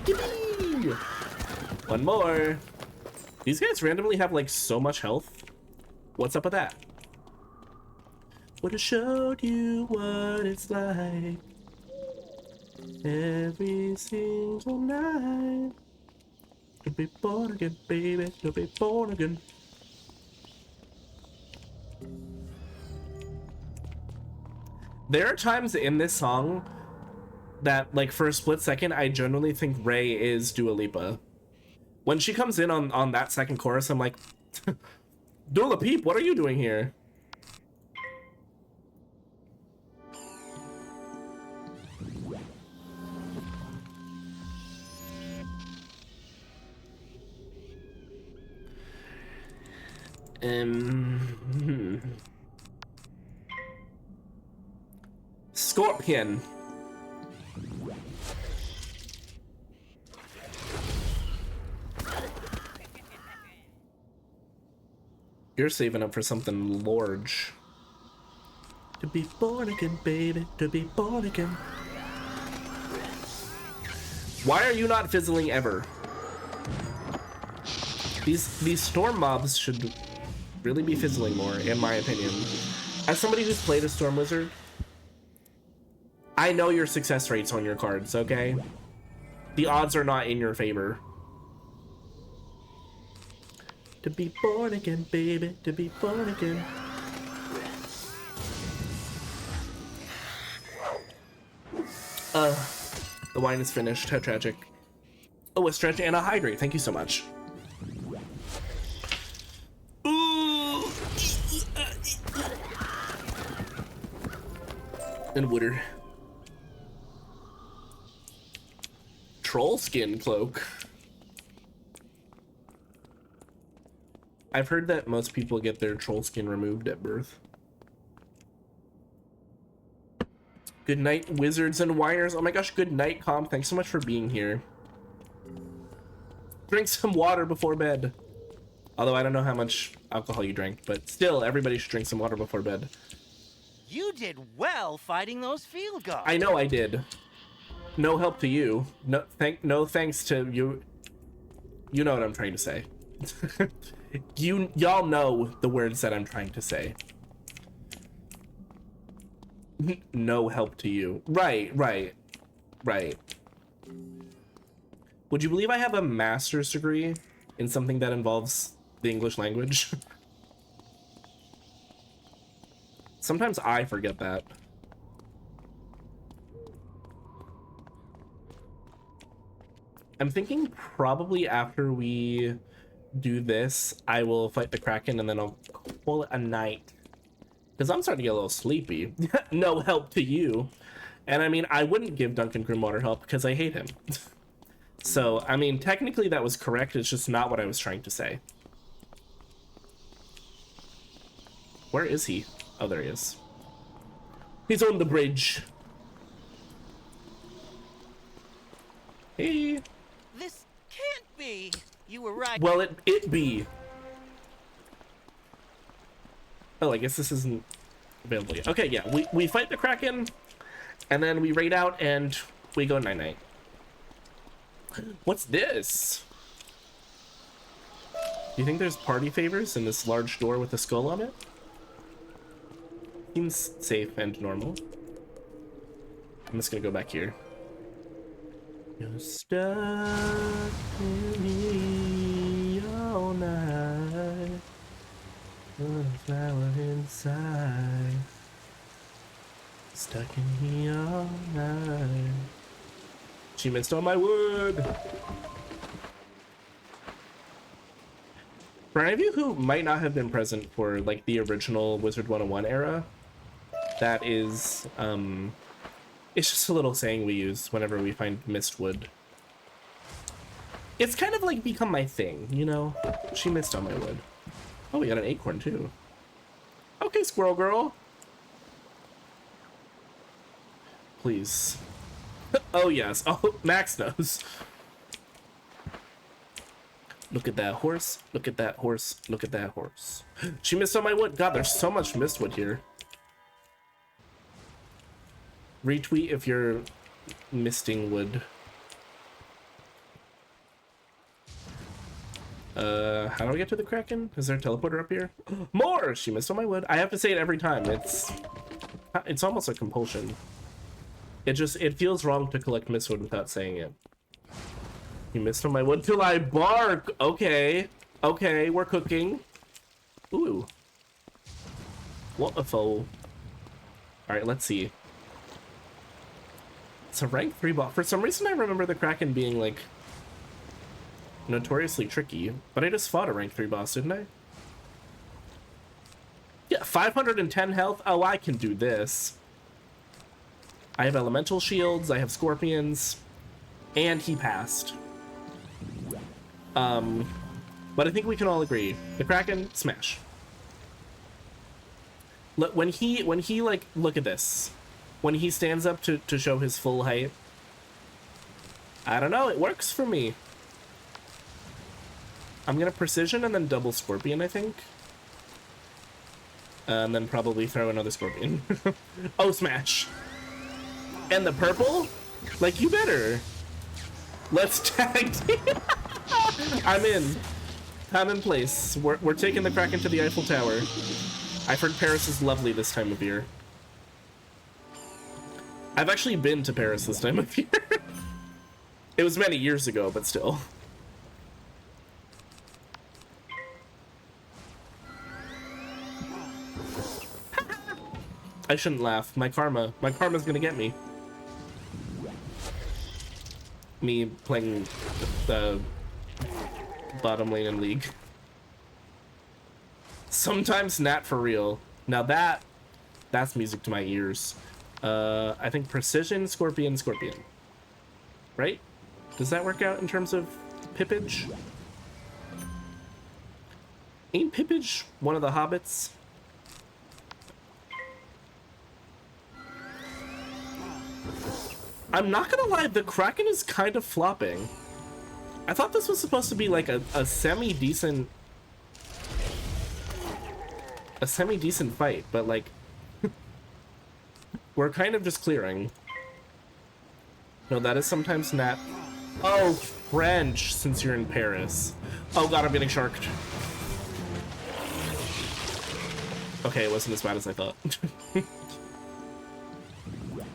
Yippee! One more. These guys randomly have like so much health. What's up with that? Would have showed you what it's like every single night to be born again, baby, to be born again. There are times in this song that, like, for a split second, I genuinely think Ray is Dua Lipa. When she comes in on that second chorus, I'm like, Dua Peep, what are you doing here? Scorpion. You're saving up for something large. To be born again, baby, to be born again. Why are you not fizzling ever? These storm mobs should really be fizzling more, in my opinion. As somebody who's played a storm wizard, I know your success rates on your cards, okay? The odds are not in your favor. To be born again, baby, to be born again. The wine is finished. How tragic. Oh, a stretch and a hydrate. Thank you so much. Ooh. And water. Troll skin cloak. I've heard that most people get their troll skin removed at birth. Good night, wizards and wires. Oh my gosh, good night, Comp. Thanks so much for being here. Drink some water before bed. Although I don't know how much alcohol you drank, but still, everybody should drink some water before bed. You did well fighting those field guards. I know I did. No help to you. No thanks to you. You know what I'm trying to say. Y'all know the words that I'm trying to say. No help to you. Right. Would you believe I have a master's degree in something that involves the English language? Sometimes I forget that. I'm thinking probably after we do this, I will fight the Kraken and then I'll call it a night. Because I'm starting to get a little sleepy. No help to you. And I mean, I wouldn't give Duncan Grimwater help because I hate him. So, I mean, technically that was correct. It's just not what I was trying to say. Where is he? Oh, there he is. He's on the bridge. Hey. This can't be. You were right. Well, it be. Oh, I guess this isn't available yet. Okay, yeah, we fight the Kraken, and then we raid out, and we go night-night. What's this? Do you think there's party favors in this large door with a skull on it? Seems safe and normal. I'm just gonna go back here. You're stuck in me all night. Flower inside, stuck in here all night. She missed all my wood. For any of you who might not have been present for like the original Wizard101 era, that is, it's just a little saying we use whenever we find missed wood. It's kind of like become my thing, you know? She missed all my wood. Oh, we got an acorn too. Okay, squirrel girl. Please. Oh yes. Oh, Max knows. Look at that horse. Look at that horse. Look at that horse. She missed all my wood. God, there's so much missed wood here. Retweet if you're misting wood. How do I get to the Kraken? Is there a teleporter up here? More! She missed all my wood. I have to say it every time. It's almost a compulsion. It feels wrong to collect missed wood without saying it. You missed all my wood till I bark. Okay. Okay, we're cooking. Ooh. What a foe. Alright, let's see. It's a rank 3 boss. For some reason I remember the Kraken being like notoriously tricky, but I just fought a rank 3 boss, didn't I? Yeah, 510 health. Oh, I can do this. I have elemental shields, I have scorpions, and he passed. But I think we can all agree, the Kraken, smash. Look, when he like, look at this. When he stands up to show his full height, I don't know, it works for me. I'm gonna precision and then double scorpion, I think. And then probably throw another scorpion. Oh, smash. And the purple? Like, you better. Let's tag team. I'm in. I'm in place. We're taking the Kraken to the Eiffel Tower. I've heard Paris is lovely this time of year. I've actually been to Paris this time of year. It was many years ago, but still. I shouldn't laugh. My karma's gonna get me. Me playing the bottom lane in League. Sometimes Nat for real. Now that's music to my ears. I think precision, scorpion, scorpion. Right? Does that work out in terms of pippage? Ain't pippage one of the hobbits? I'm not gonna lie, the Kraken is kind of flopping. I thought this was supposed to be like a semi-decent fight, but like we're kind of just clearing. No, that is sometimes Nat. Oh, French, since you're in Paris. Oh god, I'm getting sharked. Okay, it wasn't as bad as I thought.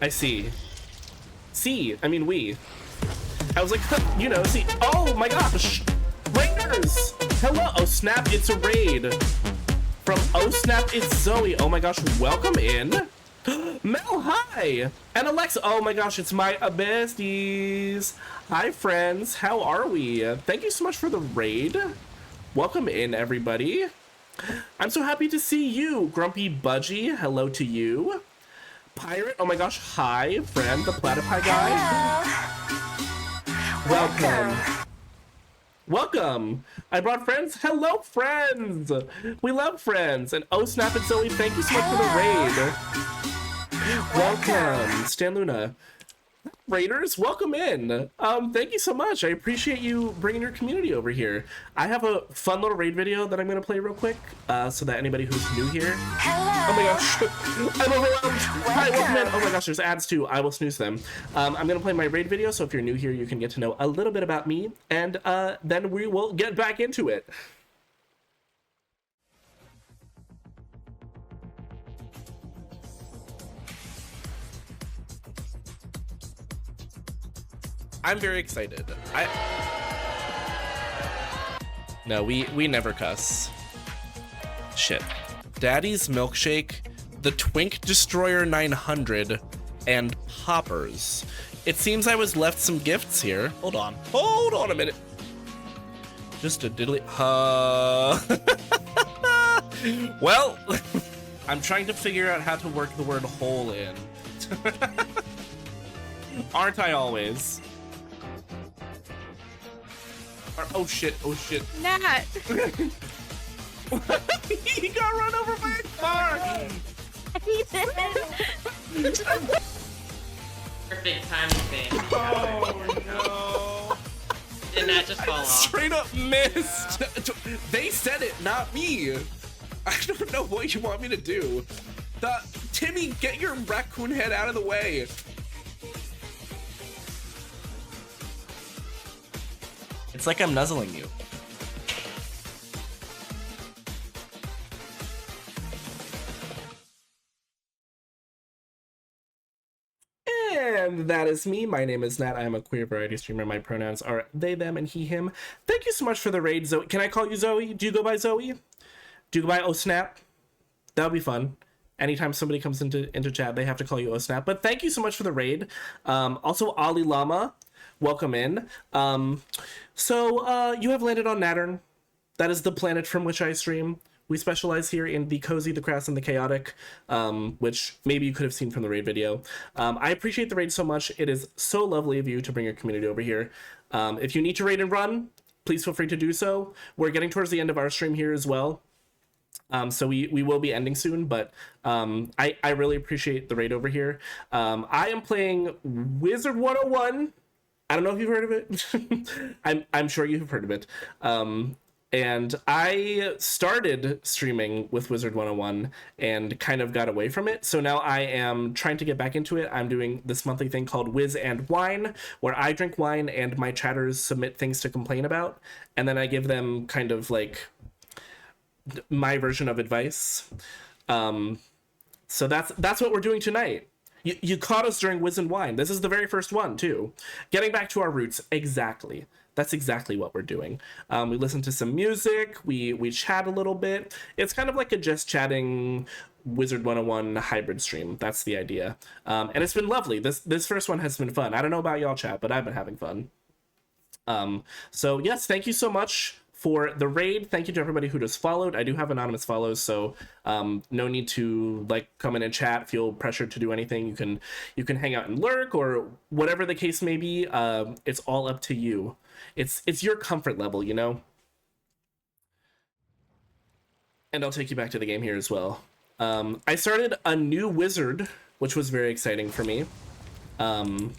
I see. I mean we. I was like, you know, see. Oh my gosh! Raiders! Hello! Oh snap, it's a raid. From Oh snap, it's Zoe. Oh my gosh, welcome in. Mel, hi! And Alexa, oh my gosh, it's my besties. Hi friends, how are we? Thank you so much for the raid. Welcome in, everybody. I'm so happy to see you. Grumpy Budgie, hello to you. Pirate, oh my gosh, hi, friend, the platypi guy. Welcome. Welcome. I brought friends. Hello, friends. We love friends. And oh snap it, Zoe, thank you so much for the raid. Welcome. Stan Luna. Raiders, welcome in. Thank you so much. I appreciate you bringing your community over here. I have a fun little raid video that I'm going to play real quick, so that anybody who's new here. Hello. Oh my gosh, I'm overwhelmed. Hi, welcome in. Oh my gosh, there's ads too. I will snooze them. I'm going to play my raid video, so if you're new here, you can get to know a little bit about me, and then we will get back into it. I'm very excited. No, we never cuss. Shit. Daddy's Milkshake, the Twink Destroyer 900, and Poppers. It seems I was left some gifts here. Hold on a minute. Just a diddly, well, I'm trying to figure out how to work the word hole in. Aren't I always? Oh shit, Nat! He got run over by a car! Perfect timing thing. Oh no! Did that just fall off? Straight up missed! They said it, not me! I don't know what you want me to do. Timmy, get your raccoon head out of the way! It's like I'm nuzzling you. And that is me. My name is Nat. I am a queer variety streamer. My pronouns are they, them, and he, him. Thank you so much for the raid, Zoe. Can I call you Zoe? Do you go by Zoe? Do you go by Oh Snap? That would be fun. Anytime somebody comes into chat, they have to call you Oh Snap. But thank you so much for the raid. Also, Ali Lama, welcome in. So you have landed on Nattern. That is the planet from which I stream. We specialize here in the cozy, the crass, and the chaotic, which maybe you could have seen from the raid video. I appreciate the raid so much. It is so lovely of you to bring your community over here. If you need to raid and run, please feel free to do so. We're getting towards the end of our stream here as well. So we will be ending soon, but I really appreciate the raid over here. I am playing Wizard101. I don't know if you've heard of it. I'm sure you've heard of it. And I started streaming with Wizard101 and kind of got away from it. So now I am trying to get back into it. I'm doing this monthly thing called Wiz and Wine, where I drink wine and my chatters submit things to complain about. And then I give them kind of like my version of advice. So that's what we're doing tonight. You caught us during Wiz and Wine. This is the very first one too. Getting back to our roots, exactly. That's exactly what we're doing. We listen to some music, we chat a little bit. It's kind of like a just chatting Wizard101 hybrid stream. That's the idea. And it's been lovely. This first one has been fun. I don't know about y'all chat, but I've been having fun. So yes, thank you so much for the raid. Thank you to everybody who just followed. I do have anonymous follows, so no need to like come in and chat, feel pressured to do anything. You can hang out and lurk or whatever the case may be. It's all up to you. It's your comfort level, you know? And I'll take you back to the game here as well. I started a new wizard, which was very exciting for me. And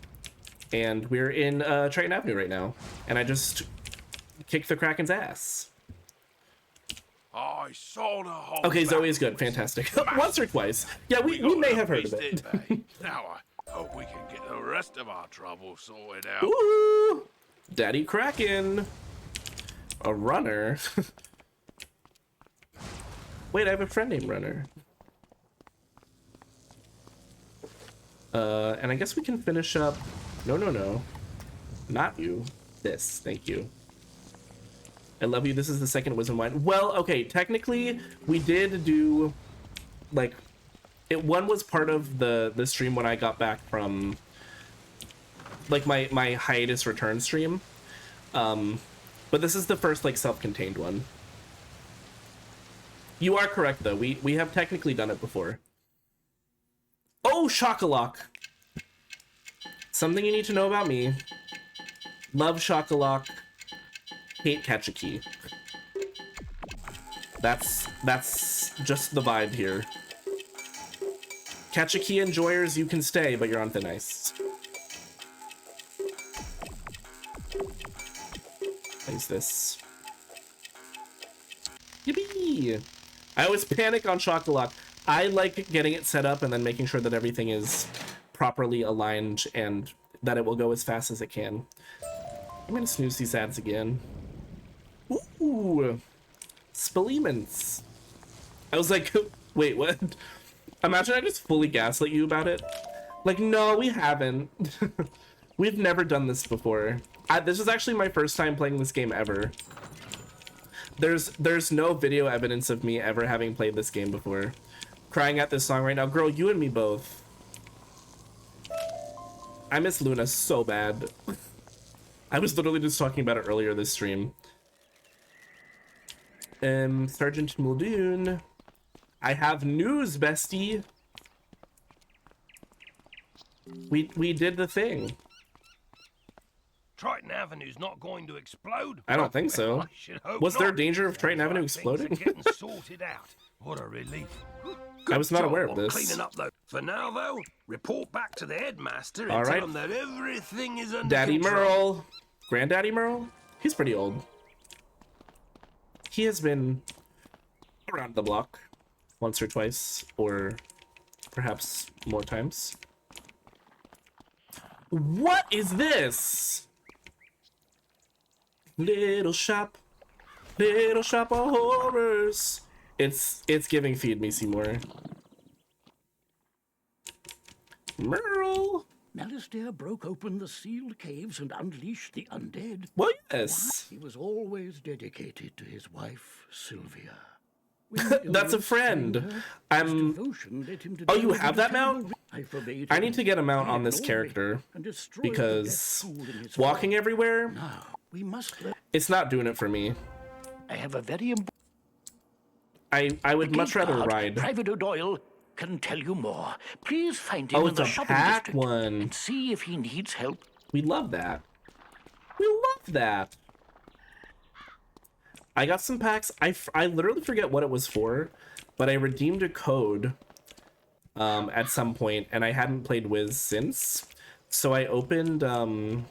we're in Triton Avenue right now. And I just kicked the Kraken's ass. I saw the whole Okay, Zoe is good. Fantastic. Once or twice. Yeah, we may have heard of it. Now I hope we can get the rest of our trouble sorted out. Ooh! Daddy Kraken. A runner. Wait, I have a friend named Runner. And I guess we can finish up. No. Not you. This. Thank you. I love you. This is the second Wisdom Wine. Well, okay, technically we did do like one was part of the stream when I got back from like my hiatus return stream. But this is the first like self-contained one. You are correct though. We have technically done it before. Oh, Shockalock. Something you need to know about me. Love Shockalock. Hate Catch a Key. That's just the vibe here. Catch a Key enjoyers, you can stay, but you're on thin ice. What is this? Yippee! I always panic on Shockalock. I like getting it set up and then making sure that everything is properly aligned and that it will go as fast as it can. I'm gonna snooze these ads again. Ooh, Spellements. I was like, wait, what? Imagine I just fully gaslit you about it. Like, no, we haven't. We've never done this before. This is actually my first time playing this game ever. There's no video evidence of me ever having played this game before. Crying at this song right now. Girl, you and me both. I miss Luna so bad. I was literally just talking about it earlier this stream. Sergeant Muldoon. I have news, bestie. We did the thing. Triton Avenue's not going to explode. I don't think so. I should hope Was there not. danger of Triton Avenue Things are exploding? getting sorted out. What a relief. I was not Good aware of job on this. Cleaning up though. For now though, report back to the headmaster and All tell right. him that everything is under Daddy control. Merle. Granddaddy Merle? He's pretty old. He has been around the block once or twice, or perhaps more times. What is this? Little shop of horrors. It's giving Feed Me Seymour. Merle. Alistair broke open the sealed caves and unleashed the undead. Well, yes. He was always dedicated to his wife, Sylvia. That's a friend. Oh, you have that mount? I need to get a mount on this character because walking everywhere, it's not doing it for me. I have a very important... I would much rather ride. Private O'Doyle can tell you more. Please find him Oh, in it's the a shopping pack district one. and see if he needs help. We love that. We love that. I got some packs. I literally forget what it was for, but I redeemed a code at some point, and I hadn't played Wiz since. So I opened them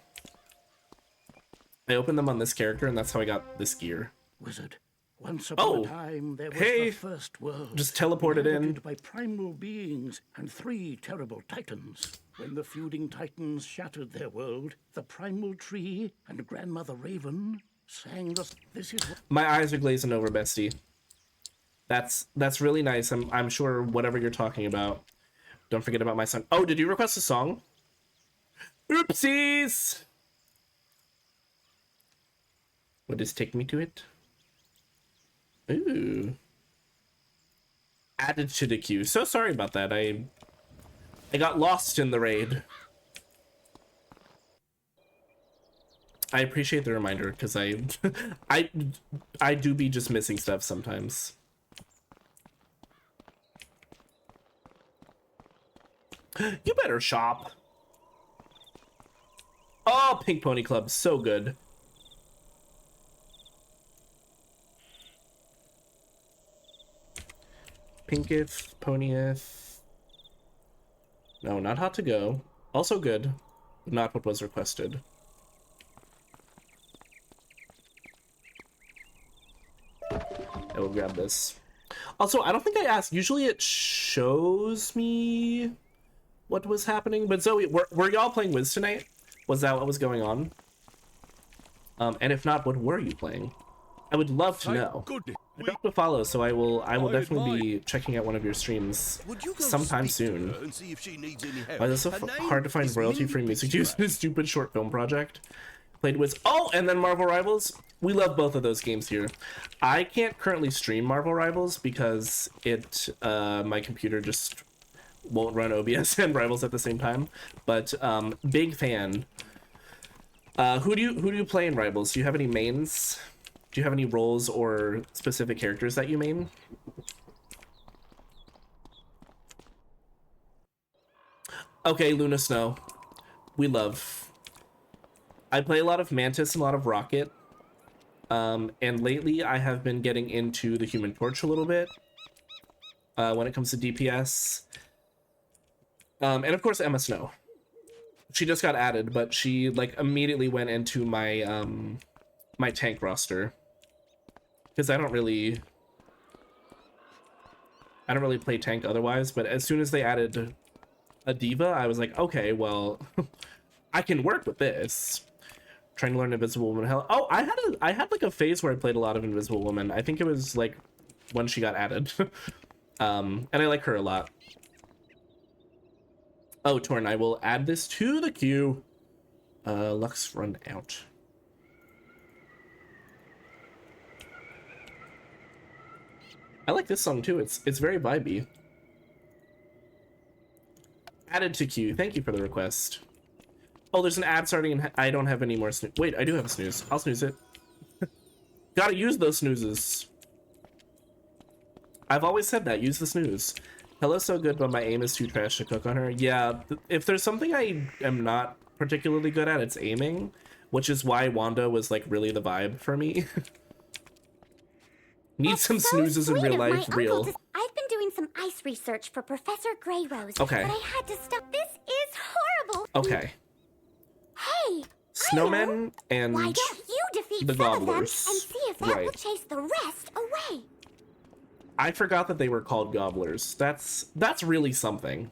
on this character, and that's how I got this gear. Wizard, once upon a time there was hey, the first world. just teleported in. inhabited by primal beings and 3 terrible titans. When the feuding titans shattered their world, the primal tree and grandmother Raven sang the... This is what... My eyes are glazing over, bestie. That's really nice. I'm sure whatever you're talking about. Don't forget about my son. Oh, did you request a song? Oopsies! Would this take me to it? Ooh. Added to the queue. So sorry about that. I got lost in the raid. I appreciate the reminder because I do be just missing stuff sometimes. You better shop. Oh, Pink Pony Club, so good. Pinketh, Ponyeth. No, not Hot to Go. Also good, but not what was requested. I will grab this. Also, I don't think I asked. Usually it shows me what was happening. But Zoe, were y'all playing Wiz tonight? Was that what was going on? And if not, what were you playing? I would love to know. I dropped a follow, so I will definitely be checking out one of your streams sometime soon. Why is it so hard to find royalty-free music to use in a stupid short film project? Played Wiz. Oh, and then Marvel Rivals. We love both of those games here. I can't currently stream Marvel Rivals because my computer just won't run OBS and Rivals at the same time. But big fan. Who do you play in Rivals? Do you have any mains? Do you have any roles or specific characters that you main? Okay, Luna Snow. We love. I play a lot of Mantis and a lot of Rocket. And lately I have been getting into the Human Torch a little bit. When it comes to DPS. And of course Emma Snow. She just got added, but she like immediately went into my my tank roster. Because I don't really play tank otherwise, but as soon as they added a diva, I was like, okay, well, I can work with this. Trying to learn Invisible Woman. Hell, oh, I had like a phase where I played a lot of Invisible Woman. I think it was like when she got added. And I like her a lot. Oh, Torn, I will add this to the queue. Lux run out. I like this song too. It's very vibey. Added to queue. Thank you for the request. Oh, there's an ad starting and I don't have any more snooze. Wait, I do have a snooze. I'll snooze it. Gotta use those snoozes. I've always said that. Use the snooze. Hello's so good, but my aim is too trash to cook on her. Yeah, if there's something I am not particularly good at, it's aiming, which is why Wanda was like really the vibe for me. Need some snoozes in real life, real. I've been doing some ice research for Professor Greyrose. Okay. But I had to stop. This is horrible. Okay. Hey, Snowmen and why don't you defeat the some of them and gobblers. see if that will Right. chase the rest away? I forgot that they were called gobblers. That's really something.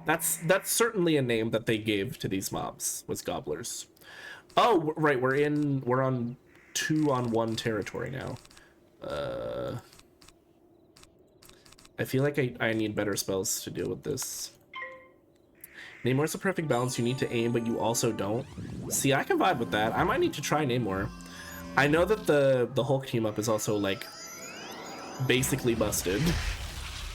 That's certainly a name that they gave to these mobs, was gobblers. Oh, right, we're on 2-on-1 territory now. I feel like I need better spells to deal with this. Namor's a perfect balance. You need to aim, but you also don't. See, I can vibe with that. I might need to try Namor. I know that the Hulk team up is also like basically busted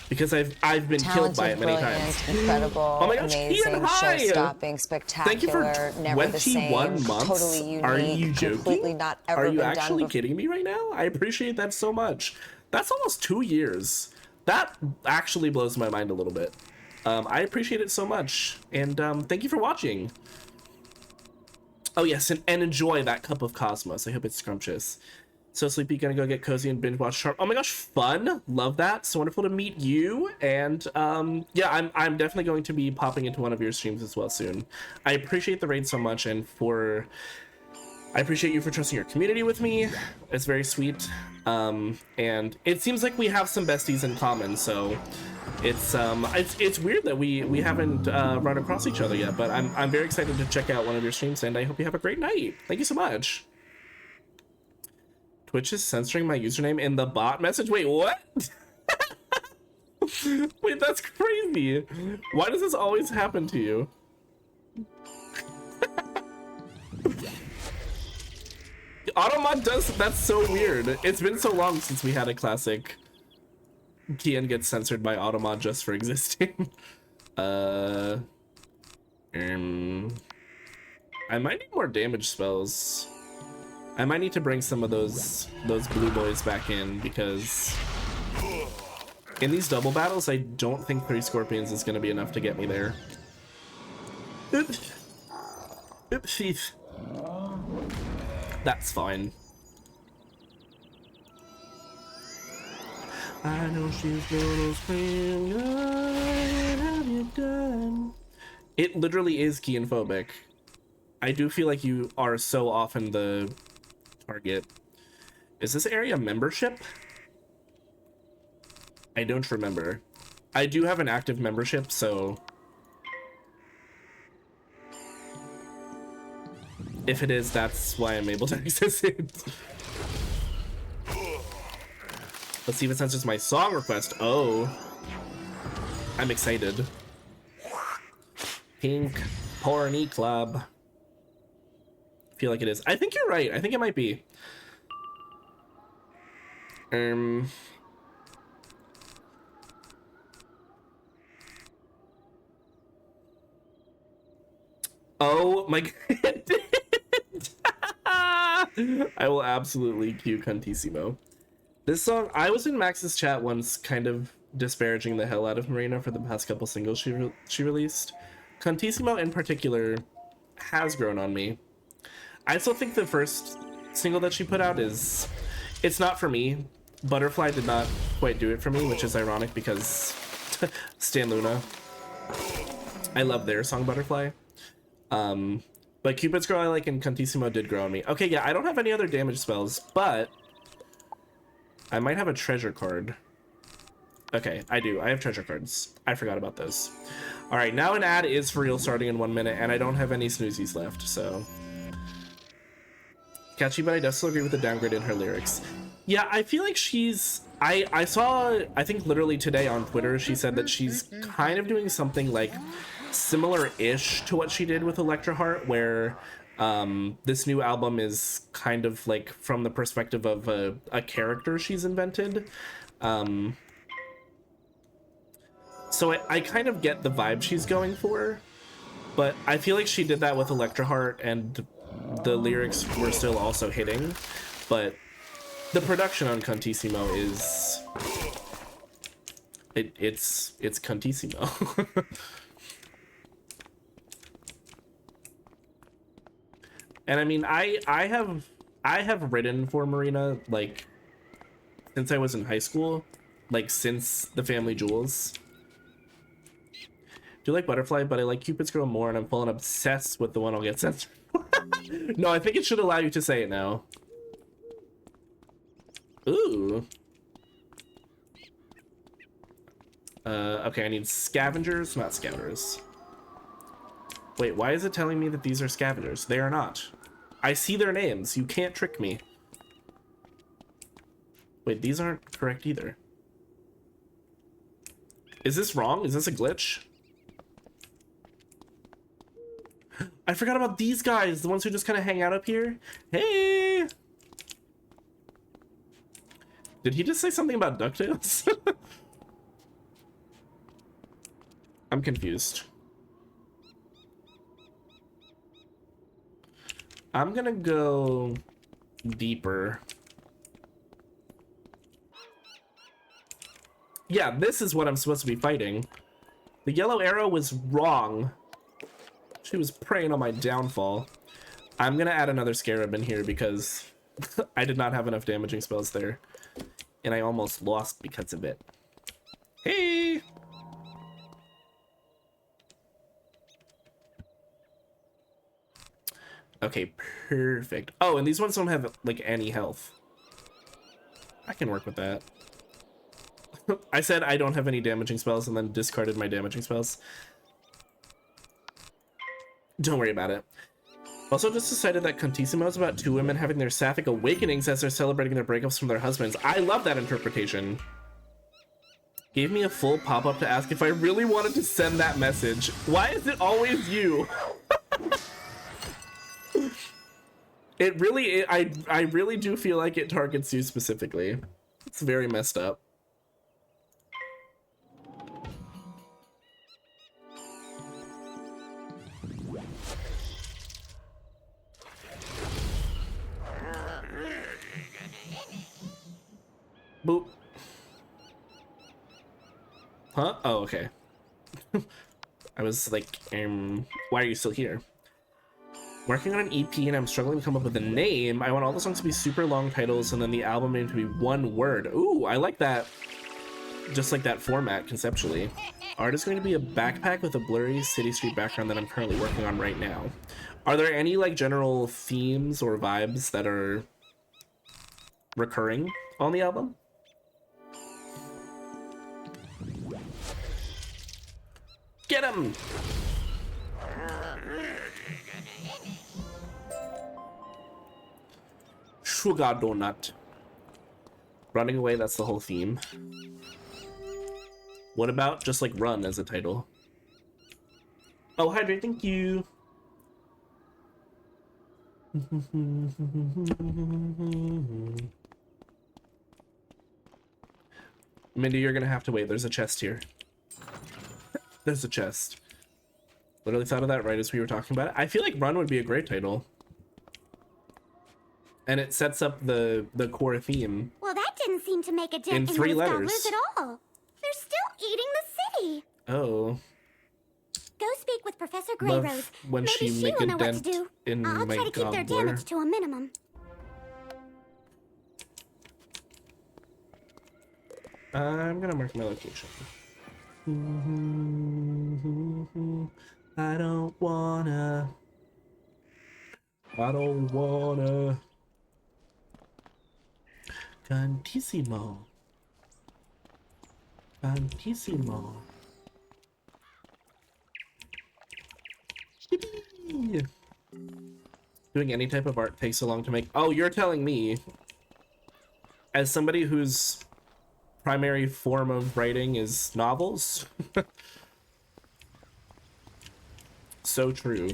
because I've been killed by it many times. Incredible, oh my gosh, amazing, Ian, hi! show-stopping, spectacular, Thank you for never the same, 21 months. totally unique, Are you joking? completely not ever Are you been actually done before. kidding me right now? I appreciate that so much. That's almost 2 years. That actually blows my mind a little bit. I appreciate it so much, and thank you for watching. Oh yes, and enjoy that cup of Cosmos. I hope it's scrumptious. So sleepy, gonna go get cozy and binge watch Sharp. Oh my gosh, fun! Love that. So wonderful to meet you. And yeah, I'm definitely going to be popping into one of your streams as well soon. I appreciate the raid so much, and I appreciate you for trusting your community with me. It's very sweet. And it seems like we have some besties in common, so it's weird that we haven't run across each other yet, but I'm very excited to check out one of your streams, and I hope you have a great night. Thank you so much. Twitch is censoring my username in the bot message. Wait, what? Wait, that's crazy. Why does this always happen to you? Automod does, that's so weird. It's been so long since we had a classic Kian gets censored by Automod just for existing. I might need more damage spells. I might need to bring some of those blue boys back in, because in these double battles, I don't think 3 scorpions is going to be enough to get me there. Oopsies. That's fine. I know she's gonna scream, what have you done? It literally is Kian-phobic. I do feel like you are so often the target. Is this area membership? I don't remember. I do have an active membership, so if it is, that's why I'm able to access it. Let's see if it censors my song request. Oh, I'm excited. Pink Porny Club. I feel like it is. I think you're right. I think it might be. Oh my god. I will absolutely cue Cantissimo. This song, I was in Max's chat once kind of disparaging the hell out of Marina for the past couple singles she released. Cantissimo in particular has grown on me. I still think the first single that she put out it's not for me. Butterfly did not quite do it for me, which is ironic because Stan Luna. I love their song Butterfly. But Cupid's Girl I like and Cantissimo did grow on me. Okay, yeah, I don't have any other damage spells, but I might have a treasure card. Okay, I do. I have treasure cards. I forgot about those. All right, now an ad is for real starting in 1 minute, and I don't have any snoozies left, so. Catchy, but I definitely agree with the downgrade in her lyrics. Yeah, I feel like she's... I saw, I think literally today on Twitter, she said that she's kind of doing something like similar-ish to what she did with Electra Heart, where this new album is kind of like from the perspective of a character she's invented. So I kind of get the vibe she's going for, but I feel like she did that with Electra Heart and the lyrics were still also hitting, but the production on Cantissimo is... It's Cantissimo. And I mean, I have written for Marina, like, since I was in high school, like, since the Family Jewels. Do you like Butterfly, but I like Cupid's Girl more, and I'm full and obsessed with the one I'll get censored. No, I think it should allow you to say it now. Ooh. Okay, I need scavengers, not scouters. Wait, why is it telling me that these are scavengers? They are not. I see their names. You can't trick me. Wait, these aren't correct either. Is this wrong? Is this a glitch? I forgot about these guys, the ones who just kind of hang out up here. Hey! Did he just say something about DuckTales? I'm confused. I'm gonna go deeper. Yeah, this is what I'm supposed to be fighting. The yellow arrow was wrong. She was preying on my downfall. I'm gonna add another scarab in here because I did not have enough damaging spells there. And I almost lost because of it. Hey! Okay, perfect. Oh, and these ones don't have, like, any health. I can work with that. I said I don't have any damaging spells and then discarded my damaging spells. Don't worry about it. Also just decided that Cantissimo is about two women having their sapphic awakenings as they're celebrating their breakups from their husbands. I love that interpretation. Gave me a full pop-up to ask if I really wanted to send that message. Why is it always you? It really, I really do feel like it targets you specifically. It's very messed up. Boop. Huh? Oh, okay. I was like, why are you still here? Working on an EP and I'm struggling to come up with a name. I want all the songs to be super long titles and then the album name to be one word. Ooh, I like that. Just like that format conceptually. Art is going to be a backpack with a blurry city street background that I'm currently working on right now. Are there any like general themes or vibes that are recurring on the album? Get him! Sugar donut. Running away, that's the whole theme. What about just like run as a title? Oh, Hydrate, thank you. Mindy, you're gonna have to wait. There's a chest here. There's a chest. Literally thought of that right as we were talking about it. I feel like Run would be a great title. And it sets up the core theme. Well, that didn't seem to make a dent in 3 letters. Goblins at all. They're still eating the city. Oh. Go speak with Professor Greyrose. Love when Maybe she make will a know what to dent do. in I'll my try to keep their gobbler. damage to a minimum. I'm gonna mark my location. I don't wanna. Cantissimo. Cantissimo. Yippee! Doing any type of art takes so long to make. Oh, you're telling me. As somebody whose primary form of writing is novels. So true.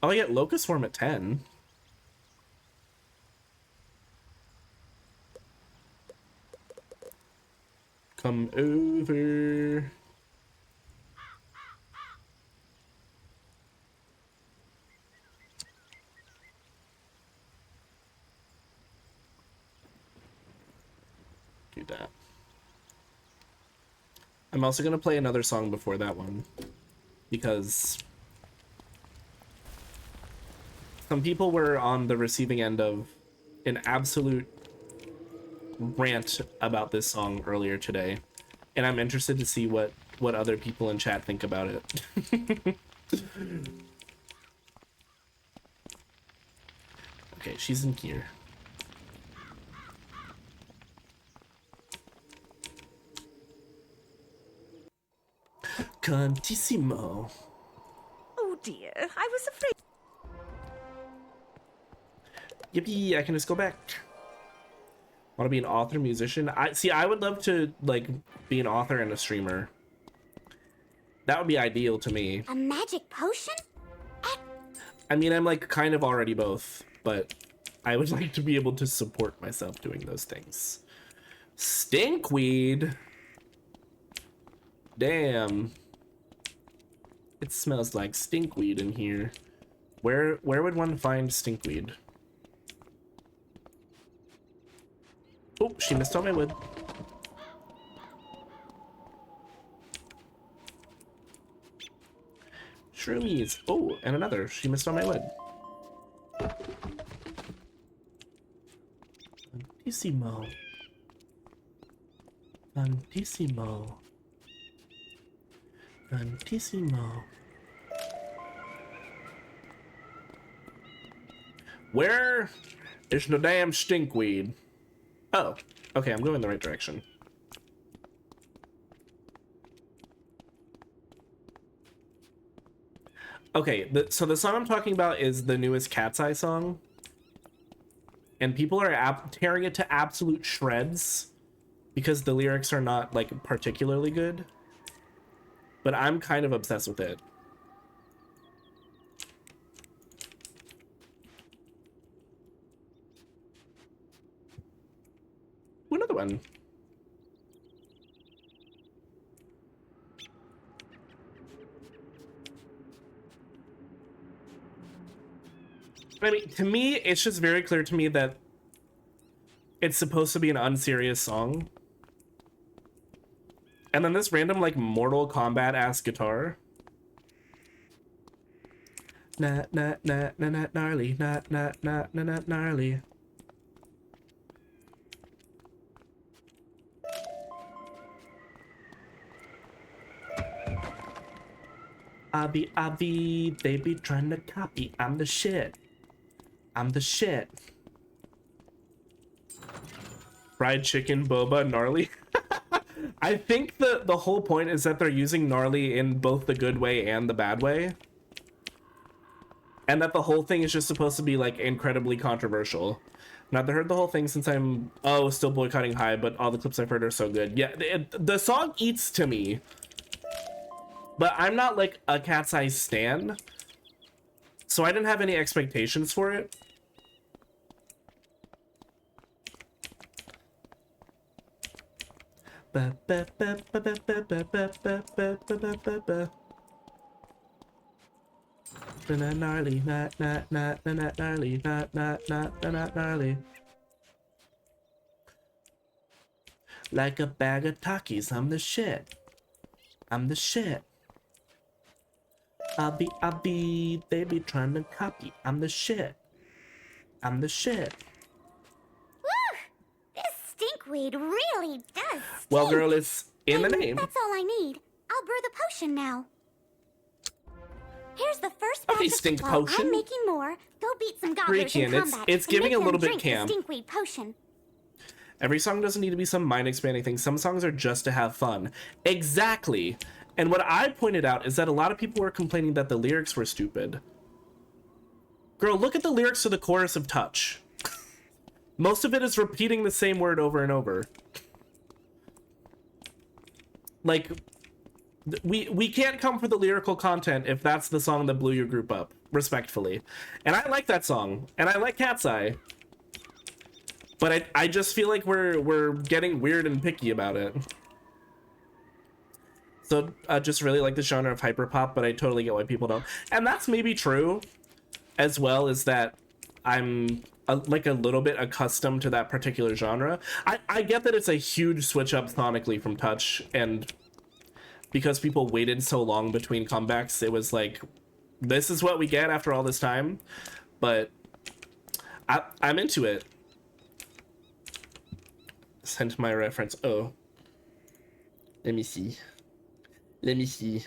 Oh, I get locust form at 10. Come over. Do that. I'm also gonna play another song before that one, because some people were on the receiving end of an absolute rant about this song earlier today, and I'm interested to see what other people in chat think about it. Okay, she's in here. Cantissimo. Oh dear, I was afraid. Yippee, I can just go back. Want to be an author, musician? I would love to, like, be an author and a streamer. That would be ideal to me. A magic potion? I mean, I'm, like, kind of already both, but I would like to be able to support myself doing those things. Stinkweed? Damn. It smells like stinkweed in here. Where would one find stinkweed? Oh, she missed on my wood. Shroomies. Oh, and another. She missed on my wood. Tantissimo. Tantissimo. Tantissimo. Where is the damn stinkweed? Oh, okay, I'm going the right direction. Okay, so the song I'm talking about is the newest Cat's Eye song. And people are tearing it to absolute shreds because the lyrics are not, like, particularly good. But I'm kind of obsessed with it. Ooh, another one. I mean, to me, it's just very clear to me that it's supposed to be an unserious song. And then this random, like, Mortal Kombat-ass guitar. Nah, nah, nah, nah, nah, gnarly, nah, nah, nah, nah, nah, gnarly. Avi, they be trying to copy. I'm the shit. I'm the shit. Fried chicken, boba, gnarly. I think the whole point is that they're using gnarly in both the good way and the bad way. And that the whole thing is just supposed to be, like, incredibly controversial. Not to heard the whole thing since I'm, still boycotting High, but all the clips I've heard are so good. Yeah, the song eats to me. But I'm not, like, a Cat's Eye stan. So I didn't have any expectations for it. Gnarly, not gnarly, not gnarly. Like a bag of Takis, I'm the shit. I'm the shit. I'll be, they be trying to copy. I'm the shit. I'm the shit. Stinkweed really does stink. Well, girl, it's in the name. That's all I need. I'll brew the potion now. Here's the first batch of stink supply. potion. I'm making more. Go beat some gobblers in combat. It's giving a little bit camp. Stinkweed potion. Every song doesn't need to be some mind-expanding thing. Some songs are just to have fun. Exactly. And what I pointed out is that a lot of people were complaining that the lyrics were stupid. Girl, look at the lyrics to the chorus of Touch. Most of it is repeating the same word over and over. Like, we can't come for the lyrical content if that's the song that blew your group up, respectfully. And I like that song, and I like Cat's Eye. But I just feel like we're getting weird and picky about it. So just really like the genre of hyperpop, but I totally get why people don't. And that's maybe true as well, is that I'm like a little bit accustomed to that particular genre. I get that it's a huge switch up sonically from Touch, and because people waited so long between comebacks, it was like, this is what we get after all this time. But I'm into it. Sent my reference. Oh. Let me see. Let me see.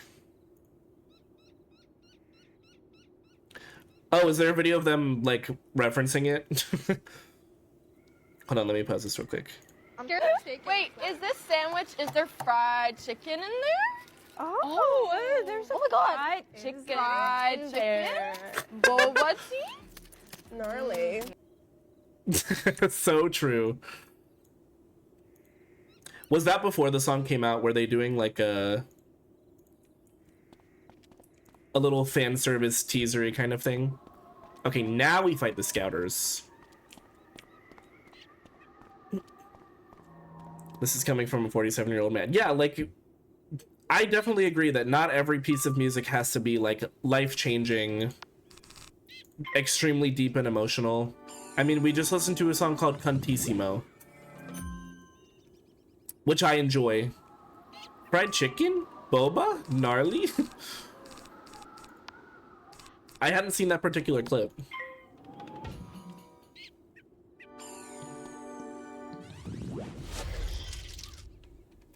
Oh, is there a video of them, like, referencing it? Hold on, let me pause this real quick. Wait, is this sandwich, is there fried chicken in there? Oh, there's a fried chicken. Fried chicken? Boba tea? Gnarly. So true. Was that before the song came out? Were they doing like a little fan service teasery kind of thing? Okay, now we fight the Scouters. This is coming from a 47-year-old man. Yeah, like, I definitely agree that not every piece of music has to be like life-changing, extremely deep and emotional. I mean, we just listened to a song called Cantissimo, which I enjoy. Fried chicken? Boba? Gnarly? I hadn't seen that particular clip.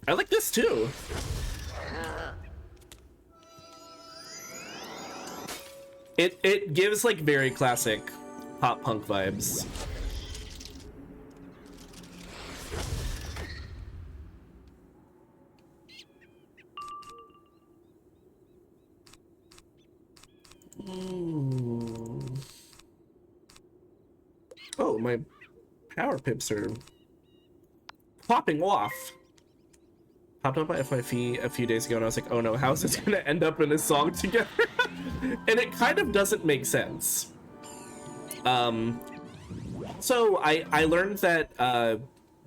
I like this too. It gives like very classic pop punk vibes. Oh, my power pips are popping off. Popped up by FYP a few days ago, and I was like, oh no, how is this gonna end up in a song together? And it kind of doesn't make sense. So I learned that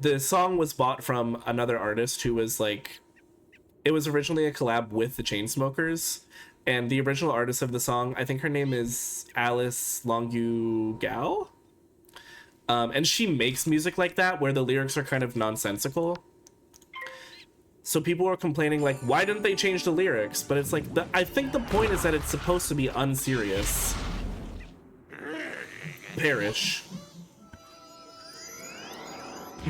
the song was bought from another artist who was like, it was originally a collab with the Chainsmokers, and the original artist of the song, I think her name is Alice Longu Gao. And she makes music like that, where the lyrics are kind of nonsensical. So people were complaining, like, why didn't they change the lyrics? But it's like, I think the point is that it's supposed to be unserious. Perish.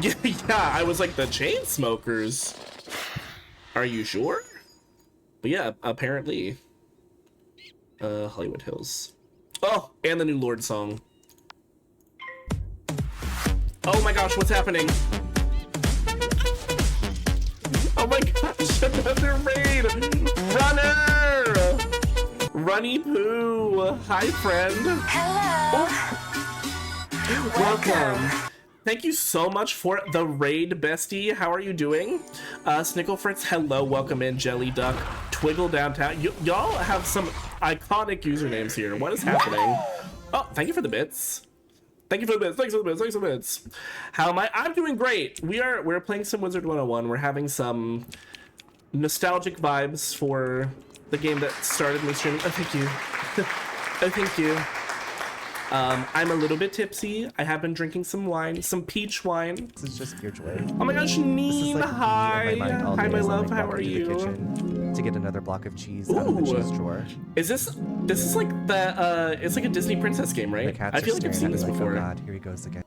Yeah, I was like, the Chainsmokers? Are you sure? But yeah, apparently. Hollywood Hills. Oh, and the new Lorde song. Oh my gosh, what's happening? Oh my gosh, another raid! Runner! Runny Poo! Hi, friend! Hello! Oh. Welcome! Thank you so much for the raid, bestie. How are you doing? Snicklefritz, hello, welcome in. Jelly Duck, Twiggle Downtown. Y'all have some iconic usernames here. What is happening? Oh, thank you for the bits. Thank you for the bits. Thanks for the bits. Thanks for the bits. How am I? I'm doing great. We're playing some Wizard101. We're having some nostalgic vibes for the game that started me streaming. Oh, thank you. Oh, thank you. I'm a little bit tipsy. I have been drinking some wine, some peach wine. This is just pure joy. Oh my gosh, Neen, like hi. Hi, my love. How are to you? the kitchen to get another block of cheese out of the cheese drawer. Is this is like the it's like a Disney princess game, right? I feel like I've seen this before. Oh God, here he goes again.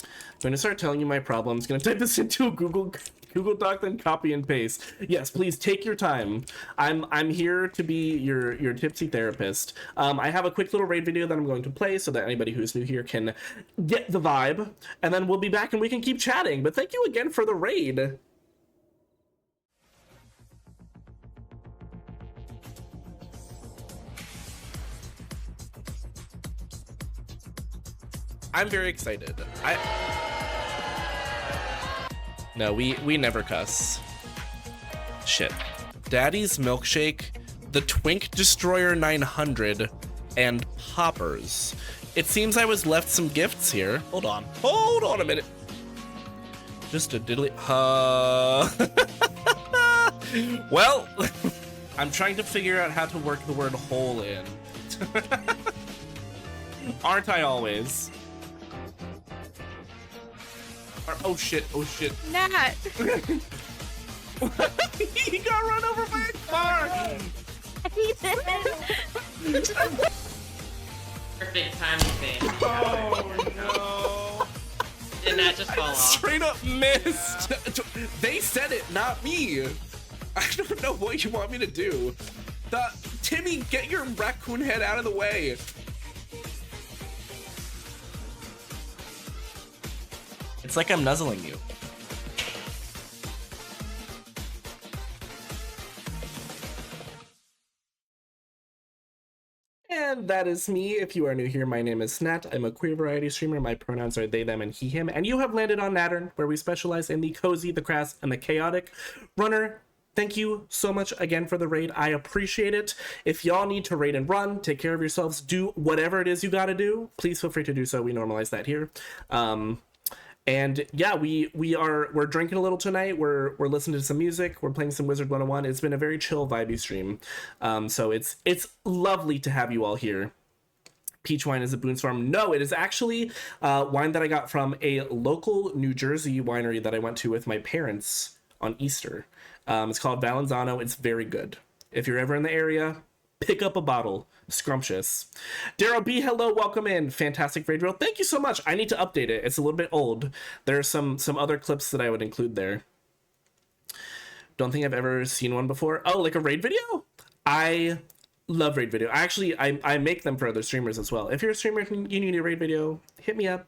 I'm gonna start telling you my problems. Gonna type this into a Google Doc, then copy and paste. Yes, please take your time. I'm here to be your tipsy therapist. I have a quick little raid video that I'm going to play so that anybody who's new here can get the vibe, and then we'll be back and we can keep chatting. But thank you again for the raid. I'm very excited. No, we never cuss. Shit. Daddy's Milkshake, the Twink Destroyer 900, and Poppers. It seems I was left some gifts here. Hold on a minute. Just a diddly. Well, I'm trying to figure out how to work the word hole in. Aren't I always? Oh shit, oh shit. Nat! He got run over by a car! He did. Perfect timing thing. Oh no! Did that just fall off? Straight up missed! They said it, not me! I don't know what you want me to do. Timmy, get your raccoon head out of the way! It's like I'm nuzzling you. And that is me. If you are new here, my name is Nat. I'm a queer variety streamer. My pronouns are they, them, and he, him. And you have landed on Nattern, where we specialize in the cozy, the crass, and the chaotic. Runner, thank you so much again for the raid. I appreciate it. If y'all need to raid and run, take care of yourselves, do whatever it is you gotta do, please feel free to do so. We normalize that here. And yeah, we're drinking a little tonight. We're listening to some music. We're playing some Wizard101. It's been a very chill, vibey stream. So it's lovely to have you all here. Peach wine is a Boone's Farm. No, it is actually wine that I got from a local New Jersey winery that I went to with my parents on Easter. It's called Valenzano. It's very good. If you're ever in the area, pick up a bottle. Scrumptious. Daryl B, hello, welcome in. Fantastic raid reel. Thank you so much. I need to update it. It's a little bit old. There's some other clips that I would include there. Don't think I've ever seen one before. Oh, like a raid video? I love raid video. I make them for other streamers as well. If you're a streamer and you need a raid video, hit me up.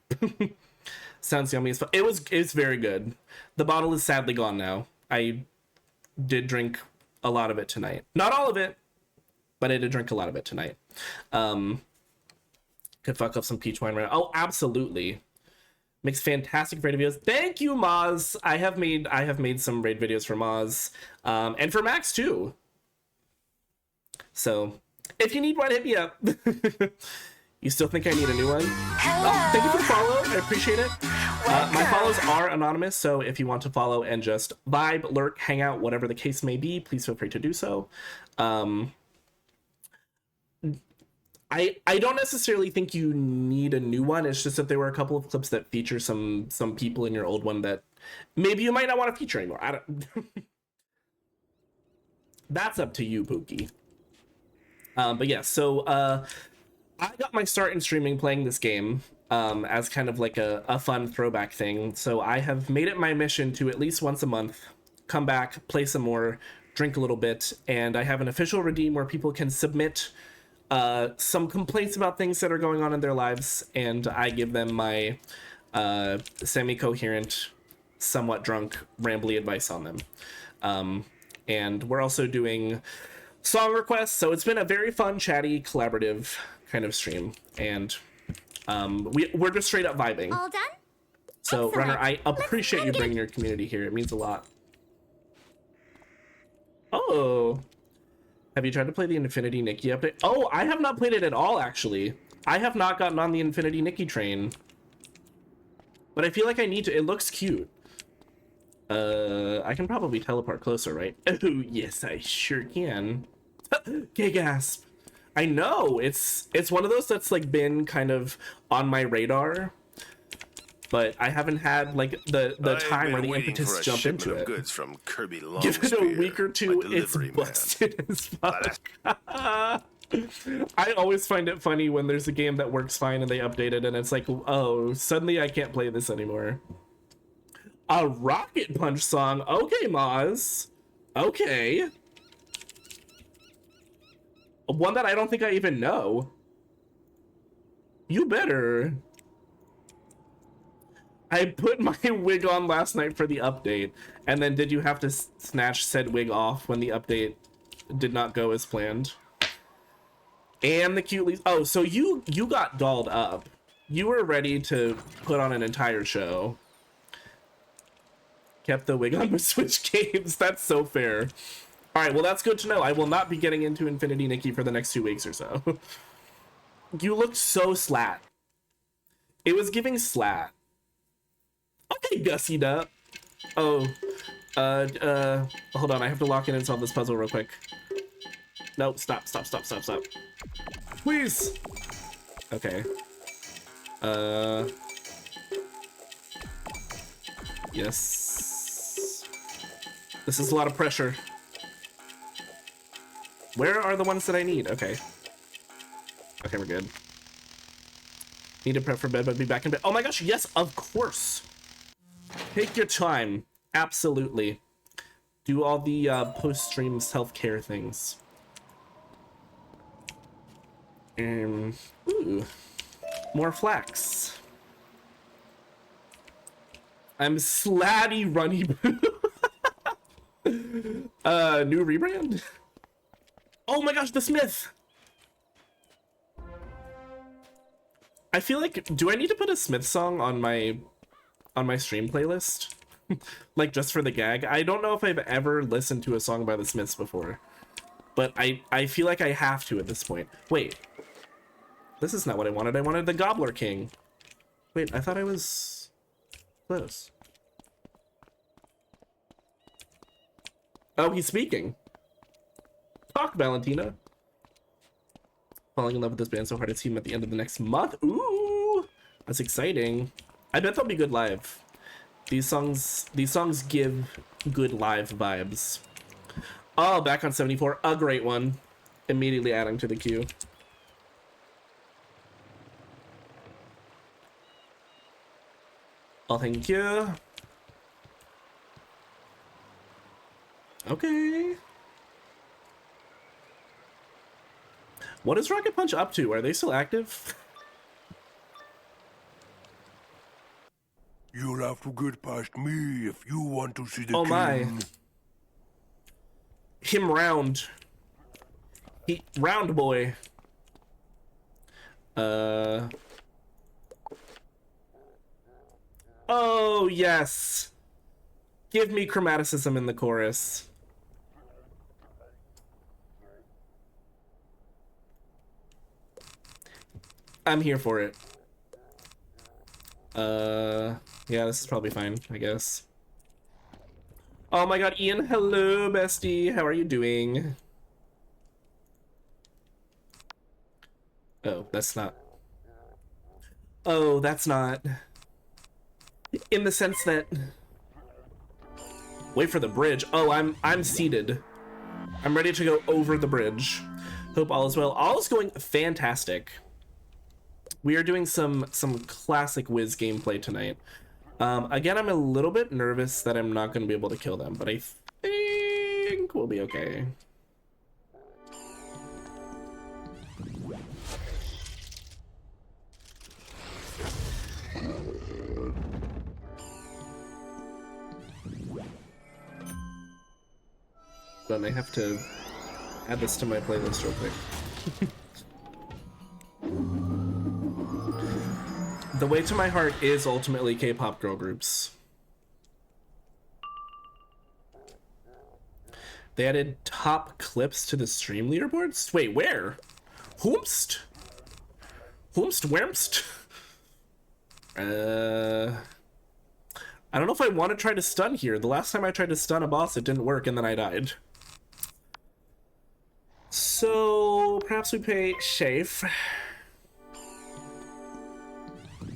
Sounds yummy as fuck. It's very good. The bottle is sadly gone now. I did drink a lot of it tonight. Not all of it, but I did drink a lot of it tonight. Could fuck up some peach wine right now. Oh, absolutely. Makes fantastic raid videos. Thank you, Moz. I have made some raid videos for Moz. And for Max too. So if you need one, hit me up. You still think I need a new one? Oh, thank you for the follow. I appreciate it. My follows are anonymous, so if you want to follow and just vibe, lurk, hang out, whatever the case may be, please feel free to do so. I don't necessarily think you need a new one. It's just that there were a couple of clips that feature some people in your old one that maybe you might not want to feature anymore. I don't. That's up to you, Pookie. But yeah, so I got my start in streaming playing this game as kind of like a fun throwback thing. So I have made it my mission to at least once a month come back, play some more, drink a little bit, and I have an official redeem where people can submit some complaints about things that are going on in their lives, and I give them my semi-coherent, somewhat drunk, rambly advice on them. And we're also doing song requests, so it's been a very fun, chatty, collaborative kind of stream, and we're just straight up vibing. All done? So, Excellent. Runner, I appreciate you bringing your community here. It means a lot. Oh. Have you tried to play the Infinity Nikki update? Oh, I have not played it at all, actually. I have not gotten on the Infinity Nikki train. But I feel like I need to. It looks cute. I can probably teleport closer, right? Oh, yes, I sure can. Okay, gasp. I know. It's one of those that's like been kind of on my radar. But I haven't had like the time or the impetus to jump into it. Goods from Kirby Give it a week or two, it's busted as fuck. I always find it funny when there's a game that works fine and they update it and it's like, oh, suddenly I can't play this anymore. A Rocket Punch song? Okay, Moz. Okay. One that I don't think I even know. You better. I put my wig on last night for the update, and then did you have to snatch said wig off when the update did not go as planned? And the cute oh, so you got dolled up. You were ready to put on an entire show. Kept the wig on with Switch games. That's so fair. All right, well, that's good to know. I will not be getting into Infinity Nikki for the next 2 weeks or so. You looked so slat. It was giving slat. Okay, gussied up. Oh, Hold on, I have to lock in and solve this puzzle real quick. No, stop. Please! Okay. Yes. This is a lot of pressure. Where are the ones that I need? Okay. Okay, we're good. Need to prep for bed, but be back in bed. Oh my gosh, yes, of course. Take your time. Absolutely. Do all the post-stream self-care things. Ooh. More flax. I'm Slatty Runny Boo. New rebrand? Oh my gosh, the Smith! I feel like, do I need to put a Smith song on my stream playlist? Like, just for the gag? I don't know if I've ever listened to a song by the Smiths before. But I feel like I have to at this point. Wait. This is not what I wanted. I wanted the Gobbler King. Wait, I thought I was close. Oh, he's speaking. Talk, Valentina. Falling in love with this band so hard to see him at the end of the next month. Ooh, that's exciting. I bet they'll be good live. These songs give good live vibes. Oh, back on 74, a great one. Immediately adding to the queue. Oh, thank you. Okay. What is Rocket Punch up to? Are they still active? You'll have to get past me if you want to see the Oh my. king. Him round. Round boy. Oh, yes. Give me chromaticism in the chorus. I'm here for it. Yeah, this is probably fine, I guess. Oh my god, Ian, hello, bestie. How are you doing? Oh, that's not. Oh, that's not. In the sense that... Wait for the bridge. Oh, I'm seated. I'm ready to go over the bridge. Hope all is well. All is going fantastic. We are doing some classic Wiz gameplay tonight. Again, I'm a little bit nervous that I'm not going to be able to kill them, but I think we'll be okay. But I have to add this to my playlist real quick. The way to my heart is ultimately K-pop girl groups. They added top clips to the stream leaderboards? Wait, where? Whomst? Whomst? Whermst? I don't know if I want to try to stun here. The last time I tried to stun a boss, it didn't work, and then I died. So, perhaps we pay Shafe.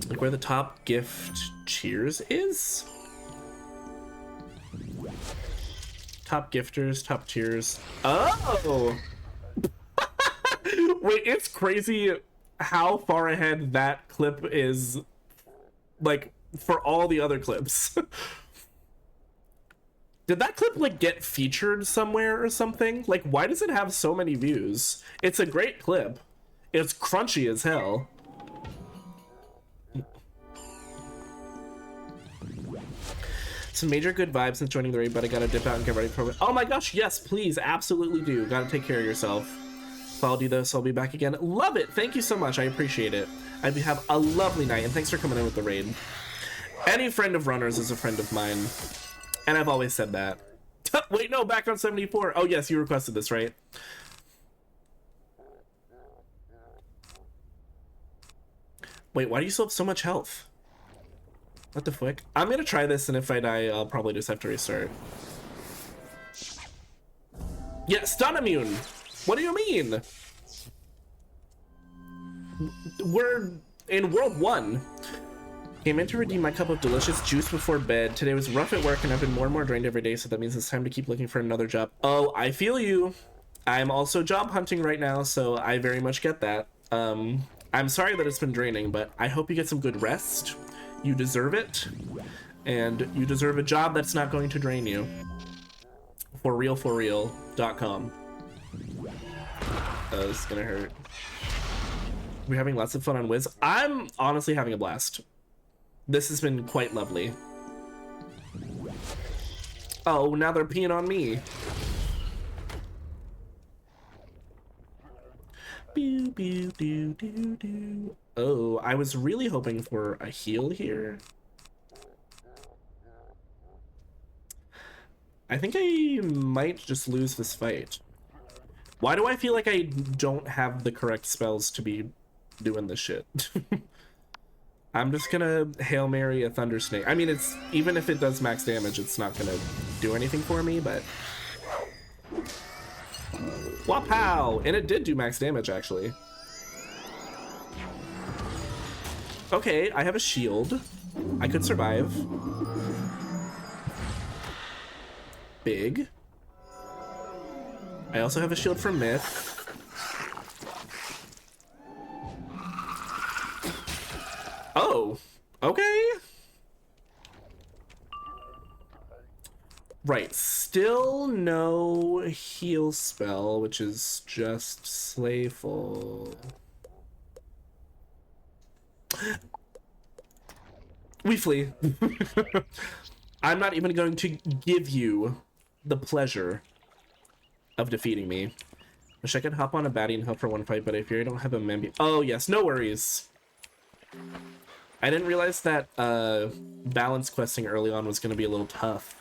Like where the top gift cheers is? Top gifters, top cheers. Oh! Wait, it's crazy how far ahead that clip is, like, for all the other clips. Did that clip, like, get featured somewhere or something? Like, why does it have so many views? It's a great clip. It's crunchy as hell. Some major good vibes since joining the raid, but I gotta dip out and get ready for it. Oh my gosh, yes, please, absolutely do. Gotta take care of yourself. If I'll do this, I'll be back again. Love it! Thank you so much, I appreciate it. I have a lovely night, and thanks for coming in with the raid. Any friend of runners is a friend of mine. And I've always said that. Wait, no, back on 74. Oh yes, you requested this, right? Wait, why do you still have so much health? What the frick? I'm gonna try this, and if I die, I'll probably just have to restart. Yeah, stun immune. What do you mean? We're in World 1. Came in to redeem my cup of delicious juice before bed. Today was rough at work and I've been more and more drained every day, so that means it's time to keep looking for another job. Oh, I feel you. I'm also job hunting right now, so I very much get that. I'm sorry that it's been draining, but I hope you get some good rest. You deserve it. And you deserve a job that's not going to drain you. forreal.com. Oh, this is gonna hurt. We're having lots of fun on Wiz. I'm honestly having a blast. This has been quite lovely. Oh, now they're peeing on me. Pew, pew, pew, pew, pew. Oh, I was really hoping for a heal here. I think I might just lose this fight. Why do I feel like I don't have the correct spells to be doing this shit? I'm just gonna Hail Mary a Thunder Snake. I mean, it's even if it does max damage, it's not gonna do anything for me, but... Wapow! And it did do max damage, actually. Okay, I have a shield. I could survive. Big. I also have a shield from Myth. Oh, okay. Right, still no heal spell, which is just slayful. We flee. I'm not even going to give you the pleasure of defeating me. Wish I could hop on a baddie and help for one fight, but I fear I don't have a memby. Oh yes, no worries. I didn't realize that balance questing early on was going to be a little tough.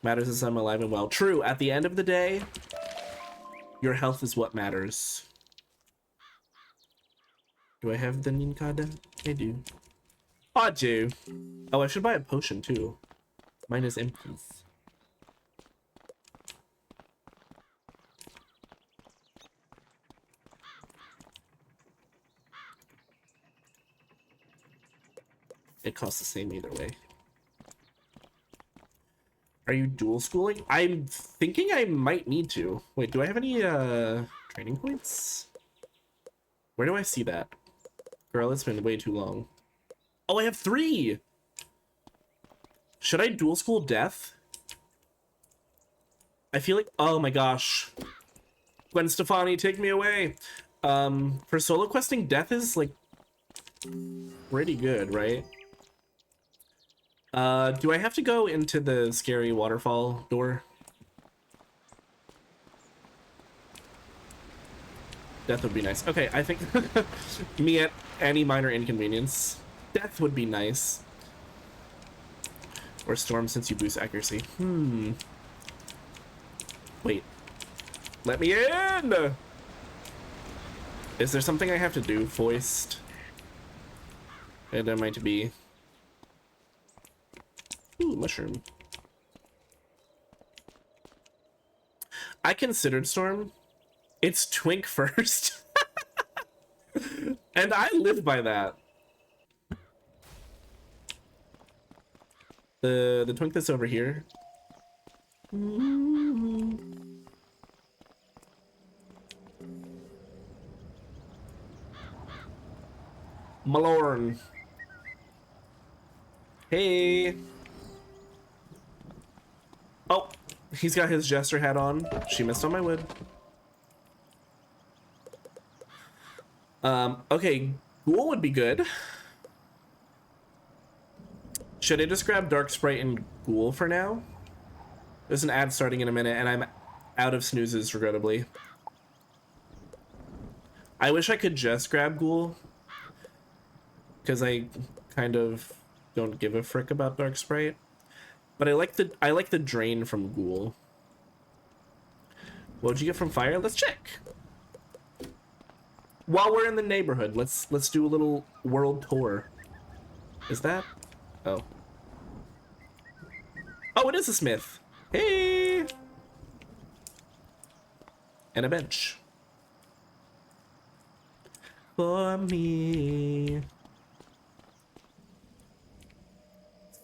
Matters is I'm alive and well. True, at the end of the day, your health is what matters. Do I have the Ninkada? I do. I do. Oh, I should buy a potion too. Mine is empty. It costs the same either way. Are you dual schooling? I'm thinking I might need to. Wait, do I have any training points? Where do I see that? Girl, it's been way too long. Oh, I have 3! Should I dual school Death? I feel like... Oh my gosh. Gwen Stefani, take me away! For solo questing, Death is, like, pretty good, right? Do I have to go into the scary waterfall door? Death would be nice. Okay, I think me at any minor inconvenience. Death would be nice. Or Storm since you boost accuracy. Wait. Let me in! Is there something I have to do? Foist? And there might be... Ooh, mushroom. I considered Storm. It's Twink first. And I live by that. The Twink that's over here. Malorn. Hey. Oh, he's got his jester hat on. She missed on my wood. Okay, Ghoul would be good. Should I just grab Dark Sprite and Ghoul for now? There's an ad starting in a minute, and I'm out of snoozes, regrettably. I wish I could just grab Ghoul, because I kind of don't give a frick about Dark Sprite. But I like the drain from Ghoul. What'd you get from Fire? Let's check. While we're in the neighborhood, let's do a little world tour. Is that? Oh. Oh, it is a smith. Hey. and a bench. For me.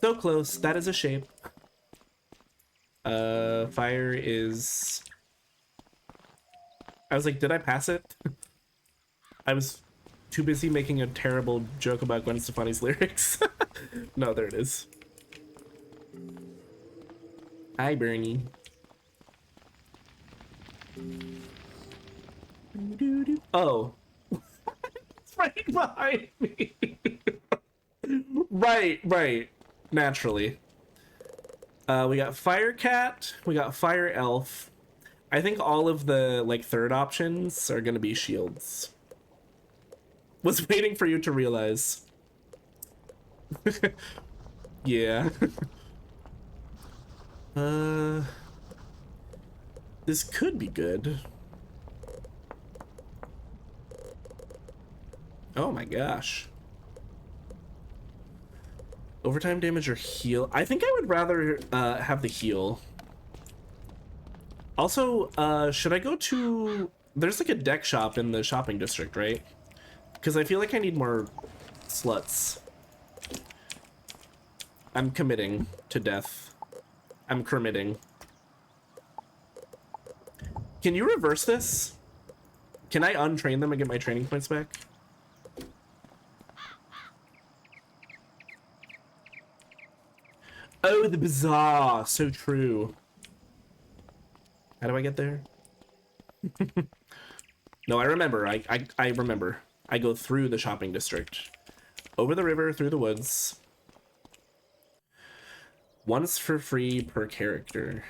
So close. That is a shape. Fire is... I was like, did I pass it? I was too busy making a terrible joke about Gwen Stefani's lyrics. No, there it is. Hi, Bernie. Oh. It's right behind me. Right. Naturally. We got Fire Cat, we got Fire Elf. I think all of the, like, third options are gonna be shields. Was waiting for you to realize. Yeah. This could be good. Oh my gosh. Overtime damage or heal? I think I would rather have the heal. Also, should I go to... There's like a deck shop in the shopping district, right? Because I feel like I need more sluts. I'm committing to death. I'm committing. Can you reverse this? Can I untrain them and get my training points back? Oh, the bazaar. So true. How do I get there? No, I remember. I remember. I go through the shopping district. Over the river, through the woods. Once for free per character.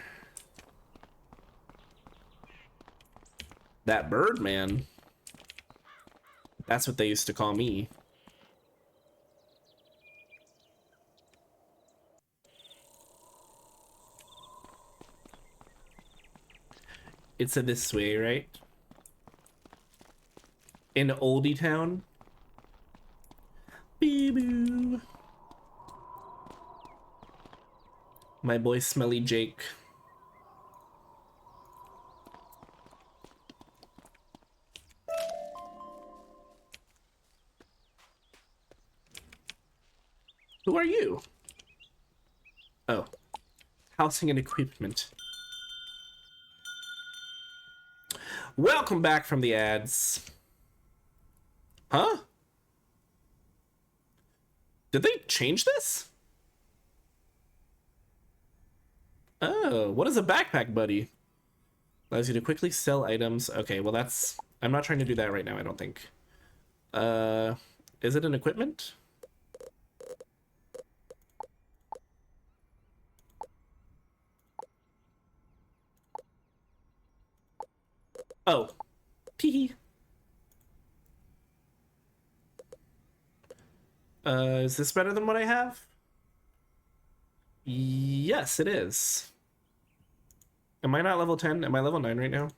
That bird man. That's what they used to call me. It's a this way, right? In Oldie Town. Bee-boo. My boy Smelly Jake. Who are you? Oh. Housing and equipment. Welcome back from the ads. Huh? Did they change this? Oh, what is a backpack buddy? Allows you to quickly sell items. Okay, well that's... I'm not trying to do that right now, I don't think. Is it an equipment? Oh. Teehee. Is this better than what I have? Yes, it is. Am I not level 10? Am I level 9 right now?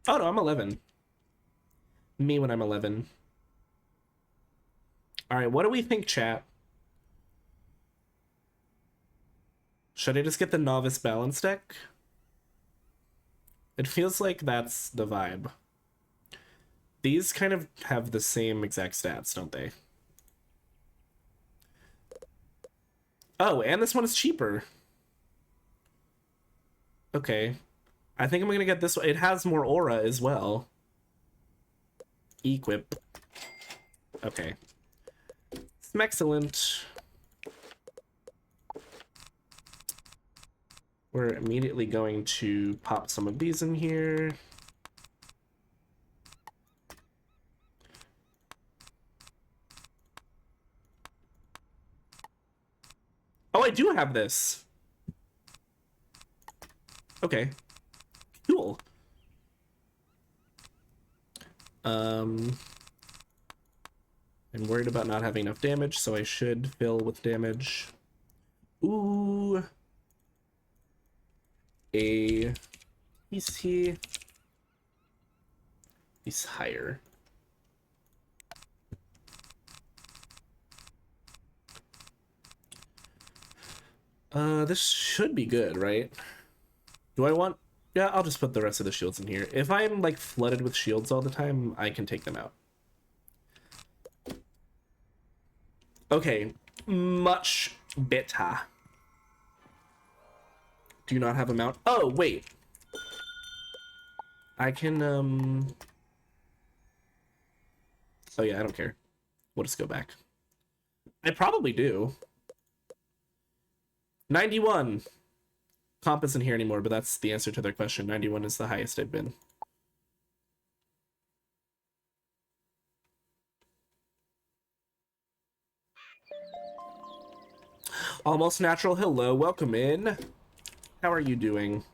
Oh no, I'm 11. Me when I'm 11. Alright, what do we think, chat? Should I just get the novice balance deck? It feels like that's the vibe. These kind of have the same exact stats, don't they? Oh, and this one is cheaper. Okay. I think I'm gonna get this one. It has more aura as well. Equip. Okay. Excellent. We're immediately going to pop some of these in here. Oh, I do have this. Okay. Cool. I'm worried about not having enough damage, so I should fill with damage. Ooh. A piece here. He's higher. This should be good, right? Do I want... Yeah, I'll just put the rest of the shields in here. If I'm, like, flooded with shields all the time, I can take them out. Okay. Much better. Do you not have a mount? Oh, wait. I can, Oh, yeah, I don't care. We'll just go back. I probably do. 91. Comp isn't here anymore, but that's the answer to their question. 91 is the highest I've been. Almost Natural, hello, welcome in. How are you doing?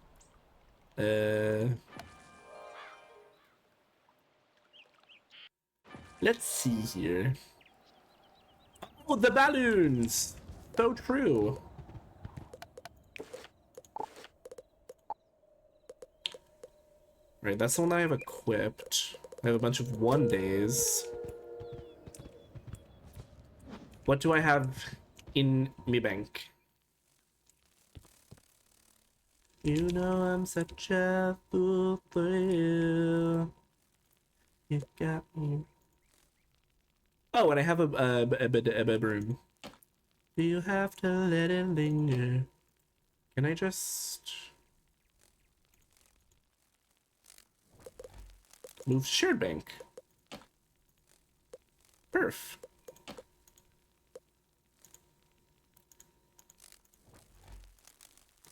Let's see here. Oh, the balloons! So true. Right, that's the one that I have equipped. I have a bunch of 1 days. What do I have in me bank? You know I'm such a fool for you. You got me. Oh, and I have a broom. Do you have to let it linger? Can I just move shared bank? Perf.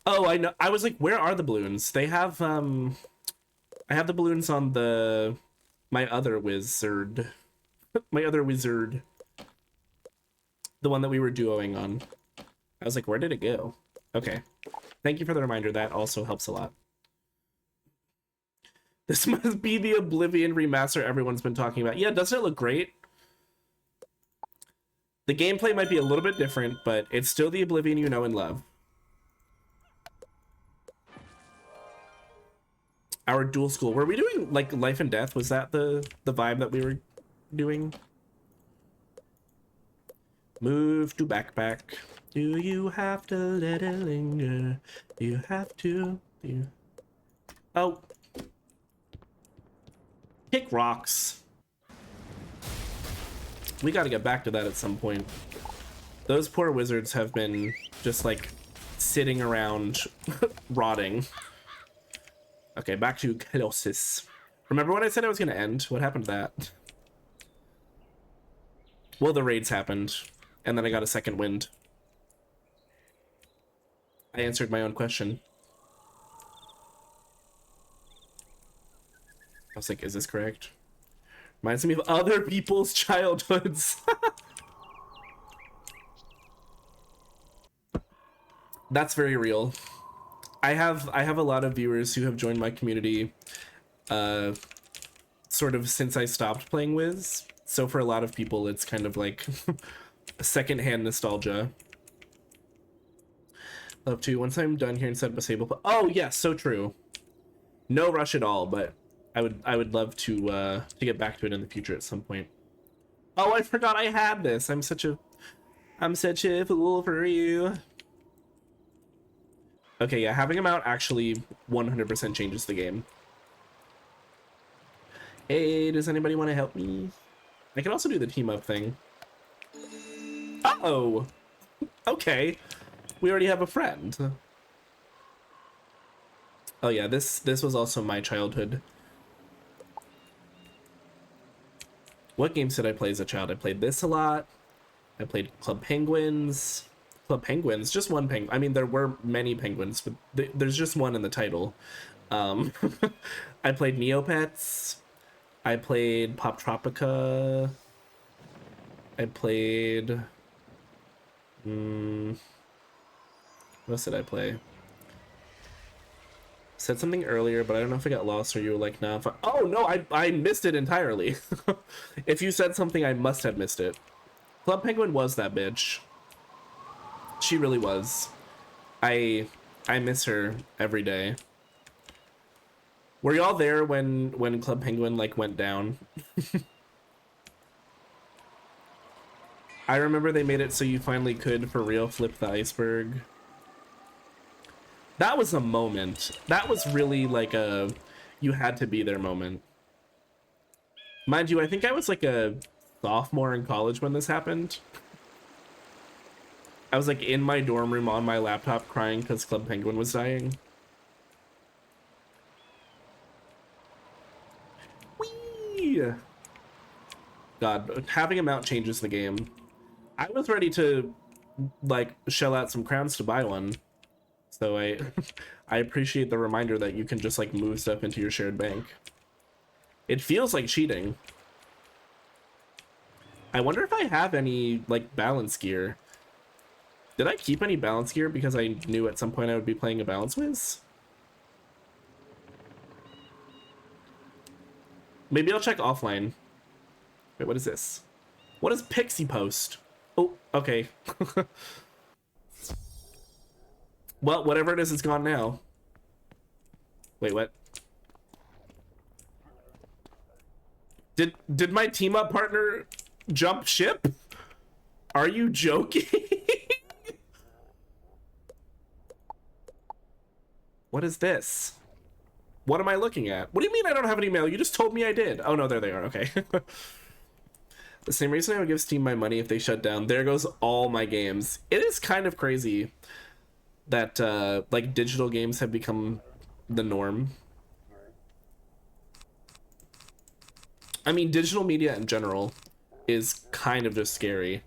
Oh, I know. I was like, where are the balloons? They have I have the balloons on my other wizard. My other wizard. The one that we were duoing on. I was like, where did it go? Okay. Thank you for the reminder. That also helps a lot. This must be the Oblivion remaster everyone's been talking about. Yeah, doesn't it look great? The gameplay might be a little bit different, but it's still the Oblivion you know and love. Our dual school. Were we doing like life and death? Was that the vibe that we were doing? Move to backpack. Do you have to let it linger? Do you have to? Do you... Oh. Kick rocks. We gotta get back to that at some point. Those poor wizards have been just like sitting around rotting. Okay, back to Colossus. Remember when I said I was gonna end? What happened to that? Well, the raids happened, and then I got a second wind. I answered my own question. I was like, is this correct? Reminds me of other people's childhoods. That's very real. I have a lot of viewers who have joined my community sort of since I stopped playing Wiz. So for a lot of people, it's kind of like secondhand nostalgia. Love to. Once I'm done here and set up a stable. Oh yes, so true. No rush at all, but I would love to get back to it in the future at some point. Oh, I forgot I had this. I'm such a fool for you. Okay, yeah, having him out actually 100% changes the game. Hey, does anybody want to help me? I can also do the team up thing. Uh-oh! Okay. We already have a friend. Oh yeah, this was also my childhood. What games did I play as a child? I played this a lot. I played Club Penguins. Club Penguins, just one penguin. I mean, there were many penguins, but there's just one in the title. I played Neopets. I played Pop Tropica. I played... what else did I play? Said something earlier, but I don't know if I got lost or you were like, nah. Oh, no, I missed it entirely. If you said something, I must have missed it. Club Penguin was that bitch. She really was. I miss her every day. Were y'all there when Club Penguin like went down? I remember they made it so you finally could for real flip the iceberg. That was a moment. That was really like a you had to be there moment. Mind you, I think I was like a sophomore in college when this happened. I was like in my dorm room on my laptop crying because Club Penguin was dying. Whee! God, having a mount changes the game. I was ready to like shell out some crowns to buy one. So I I appreciate the reminder that you can just like move stuff into your shared bank. It feels like cheating. I wonder if I have any like balance gear. Did I keep any balance gear because I knew at some point I would be playing a balance whiz? Maybe I'll check offline. Wait, what is this? What is Pixie Post? Oh, okay. Well, whatever it is, it's gone now. Wait, what? Did my team up partner jump ship? Are you joking? What is this? What am I looking at? What do you mean I don't have an email? You just told me I did. Oh no, there they are. Okay. The same reason I would give Steam my money if they shut down. There goes all my games. It is kind of crazy that like digital games have become the norm. I mean, digital media in general is kind of just scary.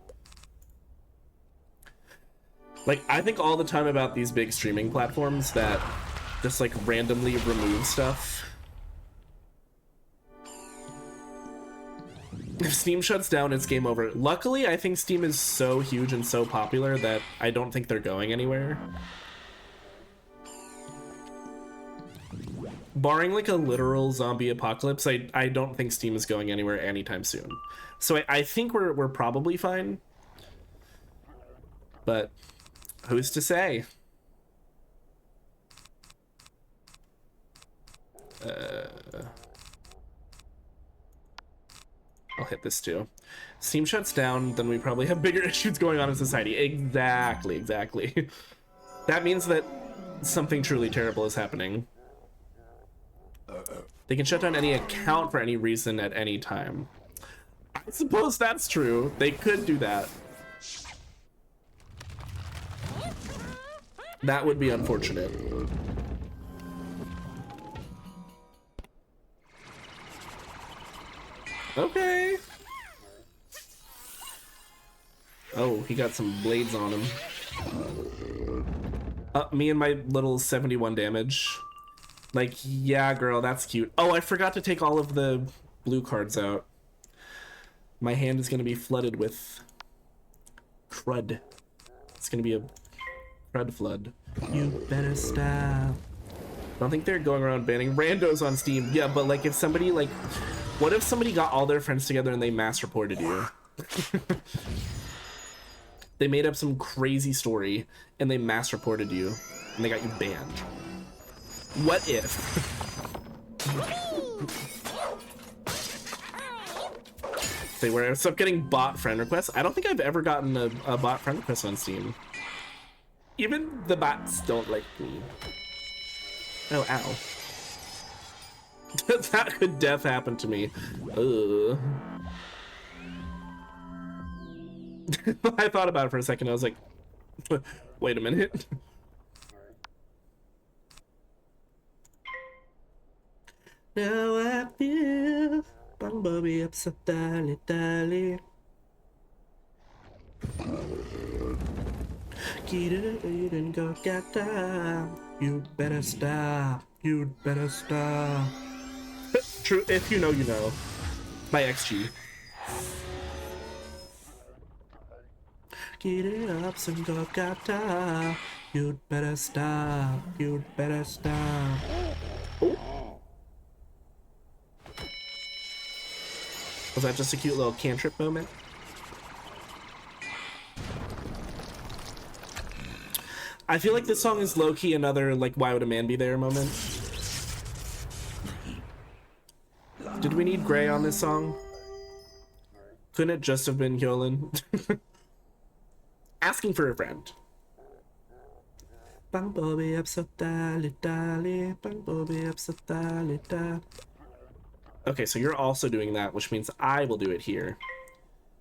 Like, I think all the time about these big streaming platforms that just like randomly remove stuff. If Steam shuts down, it's game over. Luckily, I think Steam is so huge and so popular that I don't think they're going anywhere. Barring like a literal zombie apocalypse, I don't think Steam is going anywhere anytime soon. So I think we're probably fine. But who's to say? I'll hit this too. Steam shuts down, then we probably have bigger issues going on in society. Exactly. That means that something truly terrible is happening. They can shut down any account for any reason at any time. I suppose that's true. They could do that. That would be unfortunate. Okay. Oh, he got some blades on him. Me and my little 71 damage. Like, yeah, girl, that's cute. Oh, I forgot to take all of the blue cards out. My hand is going to be flooded with crud. It's going to be a crud flood. You better stop. I don't think they're going around banning randos on Steam. Yeah, but like if somebody like... What if somebody got all their friends together and they mass reported you? They made up some crazy story and they mass reported you and they got you banned. What if? Say, where I stop getting bot friend requests. I don't think I've ever gotten a bot friend request on Steam. Even the bots don't like me. Oh, ow. That could def happen to me. Ugh. I thought about it for a second. I was like, wait a minute. Now I feel Bumblebee upset, dally, dally. Get it and go get down. You better stop. You'd better stop. True, if you know, you know. By XG. Get it up, some go gata. You'd better stop. You'd better stop. Ooh. Was that just a cute little cantrip moment? I feel like this song is low-key another, like, why would a man be there moment. Did we need Gray on this song? Couldn't it just have been Hyolyn? Asking for a friend. Bumblebee up so dally dally. Bumblebee up so dally dally. Okay, so you're also doing that, which means I will do it here.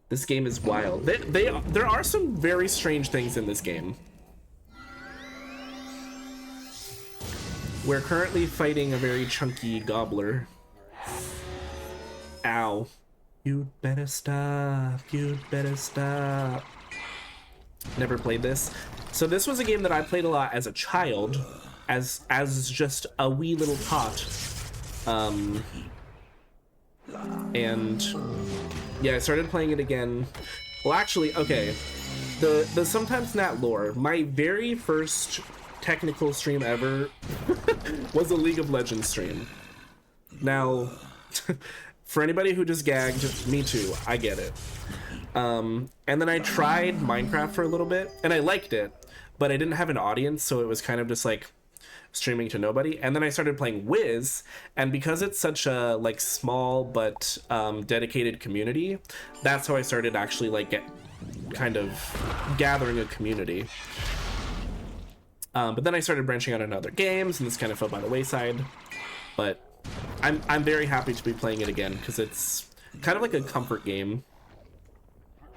This game is wild. There are some very strange things in this game. We're currently fighting a very chunky gobbler. Ow. You'd better stop. You'd better stop. Never played this. So this was a game that I played a lot as a child, as just a wee little tot. And yeah, I started playing it again. Well, actually, okay. The Sometimes Nat lore. My very first technical stream ever was a League of Legends stream. Now, for anybody who just gagged, me too, I get it. And then I tried Minecraft for a little bit, and I liked it, but I didn't have an audience, so it was kind of just like streaming to nobody. And then I started playing Wiz, and because it's such a like small but dedicated community, that's how I started actually like kind of gathering a community. But then I started branching out into other games, and this kind of fell by the wayside. But I'm very happy to be playing it again because it's kind of like a comfort game.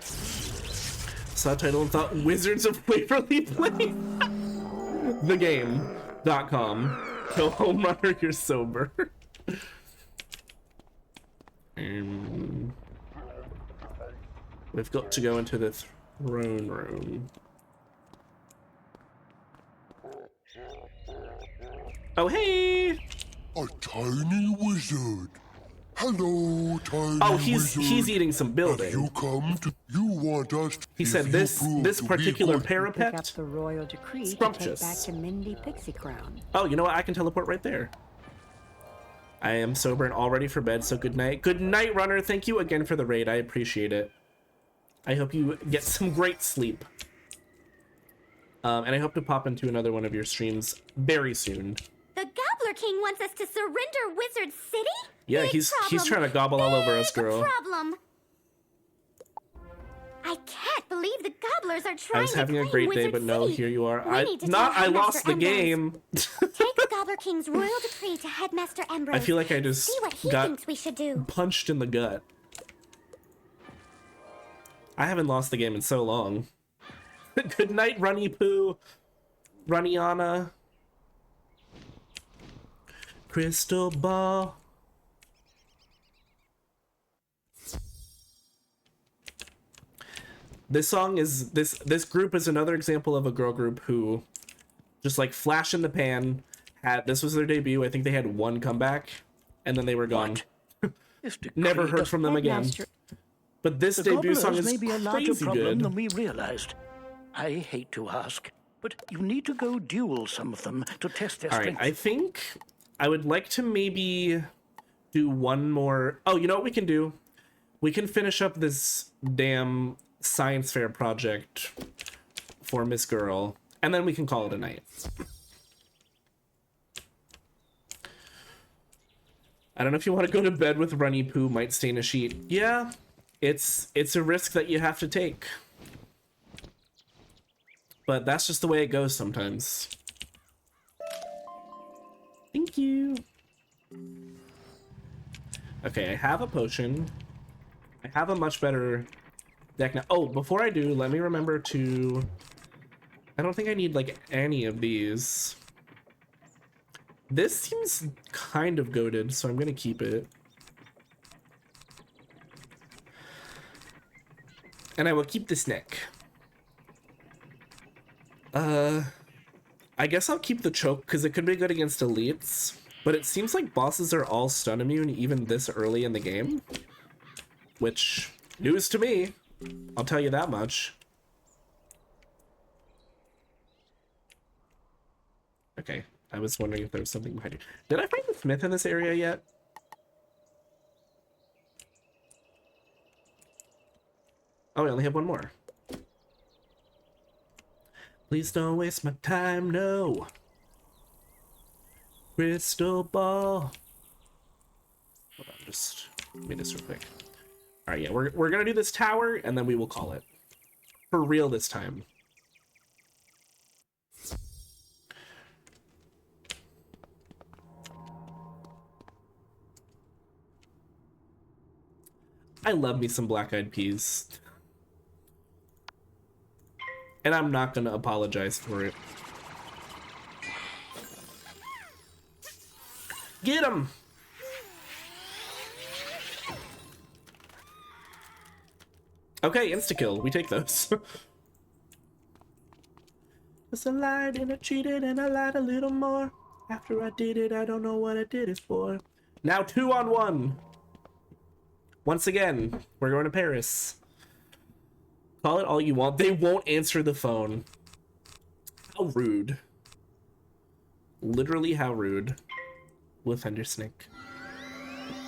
Subtitle and thought Wizards of Waverly Place. The game.com. Go home runner, you're sober. We've got to go into the throne room. Oh, hey! A tiny wizard. Hello, tiny Oh, wizard. he's eating some building. Have you come to... You want us to... He said this particular parapet. Pick up the royal decree to Scrumptious. take back to Mindy Pixie Crown. Oh, you know what? I can teleport right there. I am sober and all ready for bed, so good night. Good night, runner. Thank you again for the raid. I appreciate it. I hope you get some great sleep. And I hope to pop into another one of your streams very soon. The Gobbler King wants us to surrender Wizard City? Yeah, Big he's problem. trying to gobble all over us, Big girl. problem. I can't believe the Gobblers are trying I was having to a claim great day, Wizard but no, City. here you are. We need to tell I Headmaster lost the Ambrose. game. Take the Gobbler King's royal decree to Headmaster Ambrose. I feel like I just See what he got thinks we should do. punched in the gut. I haven't lost the game in so long. Good night, Runny Poo. Runniana. Crystal ball. This song is this group is another example of a girl group who just like flash in the pan this was their debut. I think they had one comeback and then they were gone. Never heard from them again. But this debut song is may be a larger crazy problem good. than we realized. I hate to ask, but you need to go duel some of them to test their All right, strength. I think I would like to maybe do one more. Oh, you know what we can do? We can finish up this damn science fair project for Miss Girl, and then we can call it a night. I don't know if you want to go to bed with Runny Poo might stain a sheet. Yeah, it's a risk that you have to take. But that's just the way it goes sometimes. Thank you. Okay, I have a potion. I have a much better deck now. Oh, before I do, let me remember to... I don't think I need, like, any of these. This seems kind of goated, so I'm gonna keep it. And I will keep this neck. I guess I'll keep the choke, because it could be good against elites. But it seems like bosses are all stun immune even this early in the game. Which, news to me. I'll tell you that much. Okay, I was wondering if there was something behind you. Did I find the smith in this area yet? Oh, I only have one more. Please don't waste my time, no. Crystal ball. Hold on, just give me this real quick. All right, yeah, we're gonna do this tower, and then we will call it. For real this time. I love me some Black Eyed Peas. And I'm not gonna apologize for it. Get him! Okay, insta-kill. We take those. Just a lied and I cheated and I lied a little more. After I did it, I don't know what I did it for. Now 2-on-1. Once again, we're going to Paris. Call it all you want. They won't answer the phone. How rude. Literally how rude. Wolf Thunder Snake.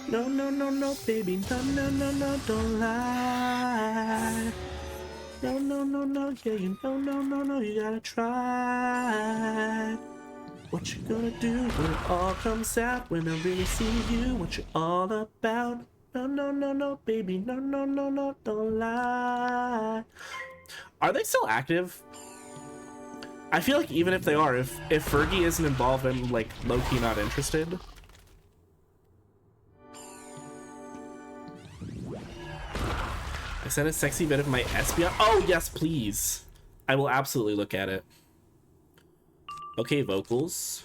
No, no, no, no, baby. No, no, no, no, don't lie. No, no, no, no, yeah, you know, no, no, no, you gotta try. What you gonna do when it all comes out? When I really see you, what you all about? No, no, no, no, baby, no, no, no, no, don't lie. Are they still active? I feel like even if they are, if Fergie isn't involved, I'm like low-key not interested. I sent a sexy bit of my espionage. Oh yes, please. I will absolutely look at it. Okay, vocals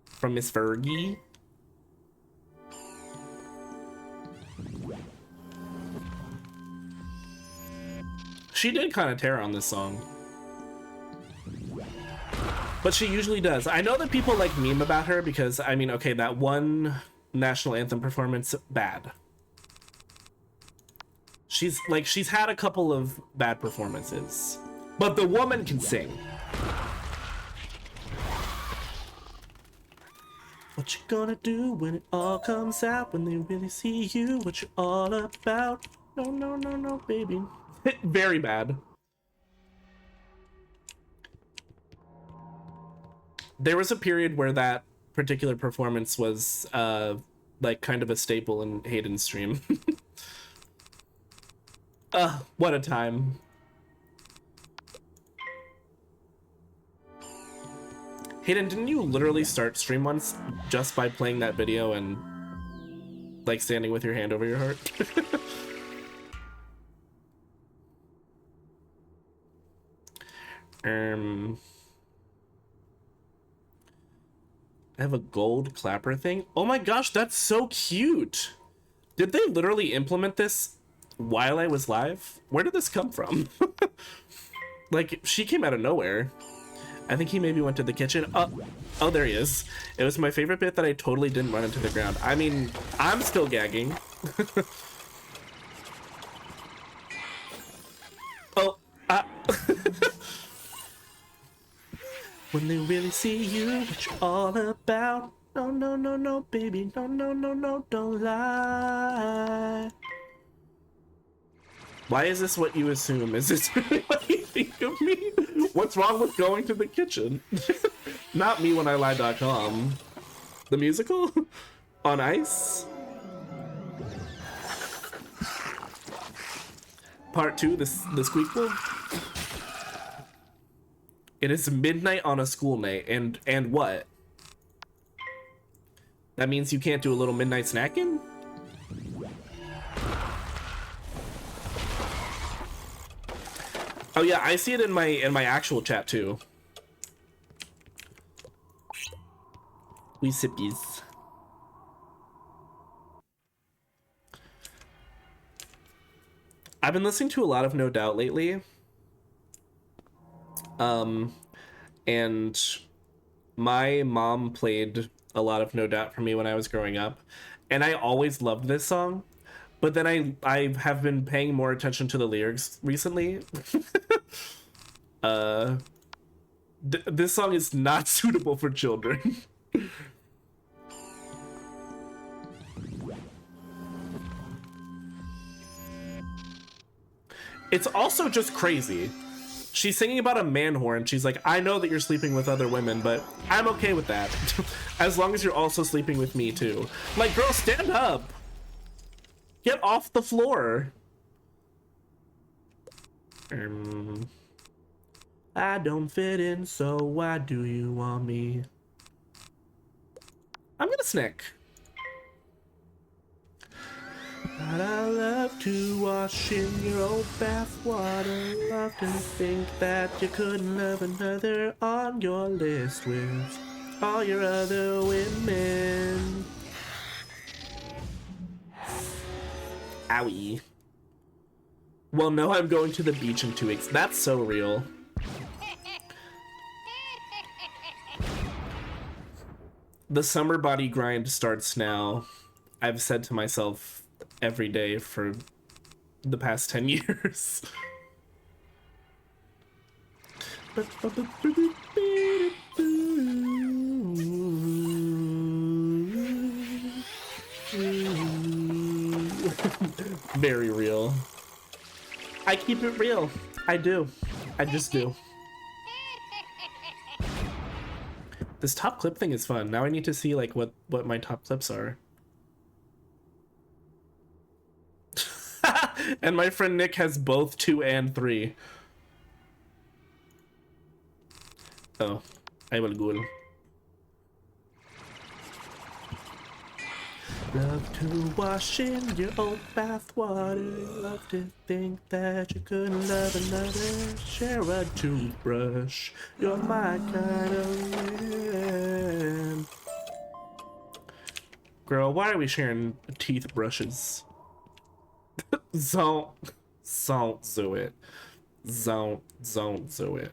from Miss Fergie. She did kind of tear on this song. But she usually does. I know that people like meme about her because, I mean, okay, that one national anthem performance, bad. She's had a couple of bad performances. But the woman can sing. What you gonna do when it all comes out? When they really see you, what you all about? No, no, no, no, baby. Very bad. There was a period where that particular performance was like kind of a staple in Hayden's stream. What a time. Hayden, didn't you literally start stream once just by playing that video and like standing with your hand over your heart? I have a gold clapper thing. Oh my gosh, that's so cute. Did they literally implement this while I was live? Where did this come from? Like, she came out of nowhere. I think he maybe went to the kitchen. Oh, there he is. It was my favorite bit that I totally didn't run into the ground. I mean, I'm still gagging. Oh, when they really see you, what you all about? No, no, no, no, baby. No, no, no, no, don't lie. Why is this what you assume? Is this really what you think of me? What's wrong with going to the kitchen? Not me when I lie.com. The musical? On ice? Part 2, the squeakquel? It is midnight on a school night, and what? That means you can't do a little midnight snacking? Oh yeah, I see it in my actual chat too. We sippies. I've been listening to a lot of No Doubt lately. And my mom played a lot of No Doubt for me when I was growing up, and I always loved this song. But then I have been paying more attention to the lyrics recently. This song is not suitable for children. It's also just crazy. She's singing about a man whore, and she's like, I know that you're sleeping with other women, but I'm okay with that. As long as you're also sleeping with me too. Like, girl, stand up. Get off the floor. I don't fit in, so why do you want me? I'm gonna snick. But I love to wash in your old bath water. Love to think that you couldn't love another on your list with all your other women. Owie. Well, no, I'm going to the beach in 2 weeks. That's so real. The summer body grind starts now. I've said to myself every day for the past 10 years. Very real. I keep it real. I do. I just do. This top clip thing is fun. Now I need to see like what my top clips are. And my friend Nick has both 2 and 3. Oh, I will go. Love to wash in your old bath water. Love to think that you couldn't love another. Share a toothbrush. You're my kind of man. Girl, why are we sharing teeth brushes? Don't do it. Don't do it.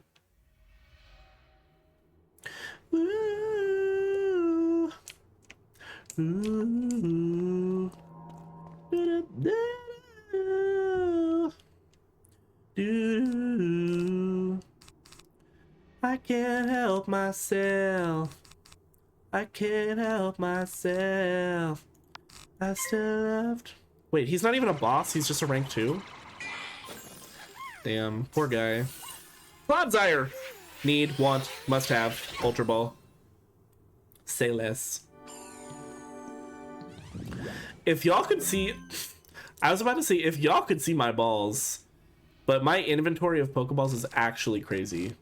Ooh. Ooh. Do. I can't help myself. I can't help myself. I still loved. Wait, he's not even a boss, he's just a rank 2? Damn, poor guy. Clodsire! Need, want, must have, Ultra Ball. Say less. If y'all could see... I was about to say, if y'all could see my balls, but my inventory of Pokeballs is actually crazy.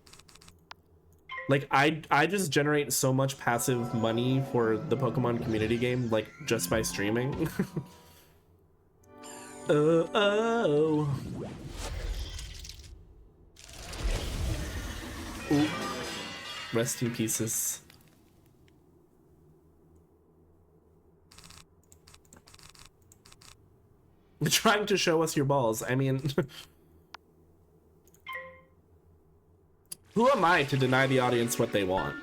Like, I just generate so much passive money for the Pokemon community game, like, just by streaming. Oh. Ooh. Rest in pieces. Trying to show us your balls. I mean, who am I to deny the audience what they want?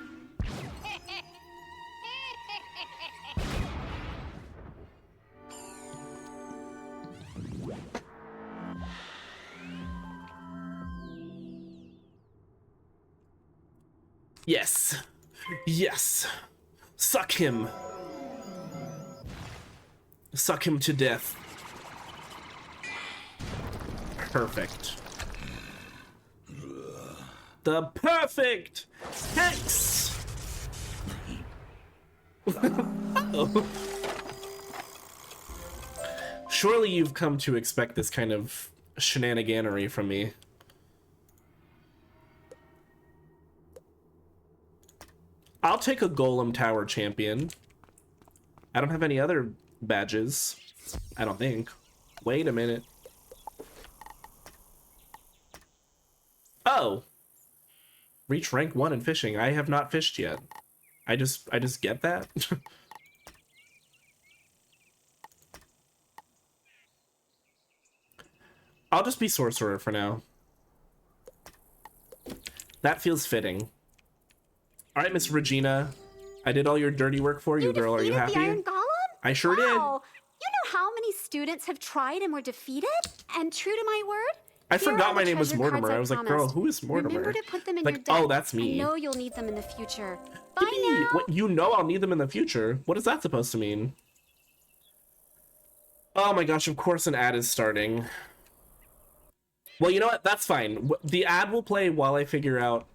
Yes. Yes. Suck him. Suck him to death. Perfect. The perfect hex. Oh. Surely you've come to expect this kind of shenaniganery from me. I'll take a Golem Tower champion. I don't have any other badges. I don't think. Wait a minute. Oh. Reach rank 1 in fishing. I have not fished yet. I just get that. I'll just be sorcerer for now. That feels fitting. All right, Miss Regina, I did all your dirty work for you, girl. Are you happy? The Iron Golem? I sure did. You know how many students have tried and were defeated? And true to my word, I forgot my name was Mortimer. I was like, girl, who is Mortimer? Remember to put them in like, your deck. oh, that's me. I know you'll need them in the future. Bye now. What, you know I'll need them in the future. What is that supposed to mean? Oh my gosh, of course an ad is starting. Well, you know what? That's fine. The ad will play while I figure out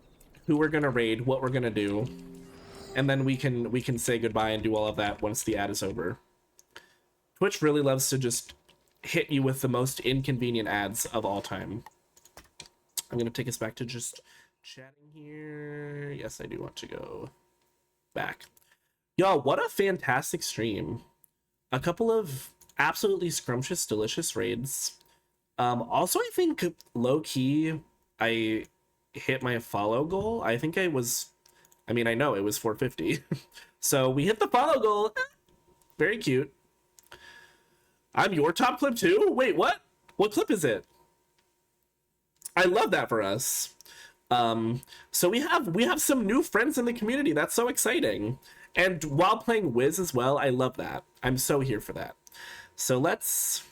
who we're gonna raid, what we're gonna do, and then we can say goodbye and do all of that once the ad is over. Twitch really loves to just hit you with the most inconvenient ads of all time. I'm gonna take us back to just chatting here. Yes, I do want to go back. Y'all, what a fantastic stream. A couple of absolutely scrumptious, delicious raids. Also, I think low-key, I hit my follow goal. I think I know it was 450. So we hit the follow goal. Very cute. I'm your top clip too? Wait, what? What clip is it? I love that for us. So we have some new friends in the community. That's so exciting. And while playing Wiz as well, I love that. I'm so here for that. So let's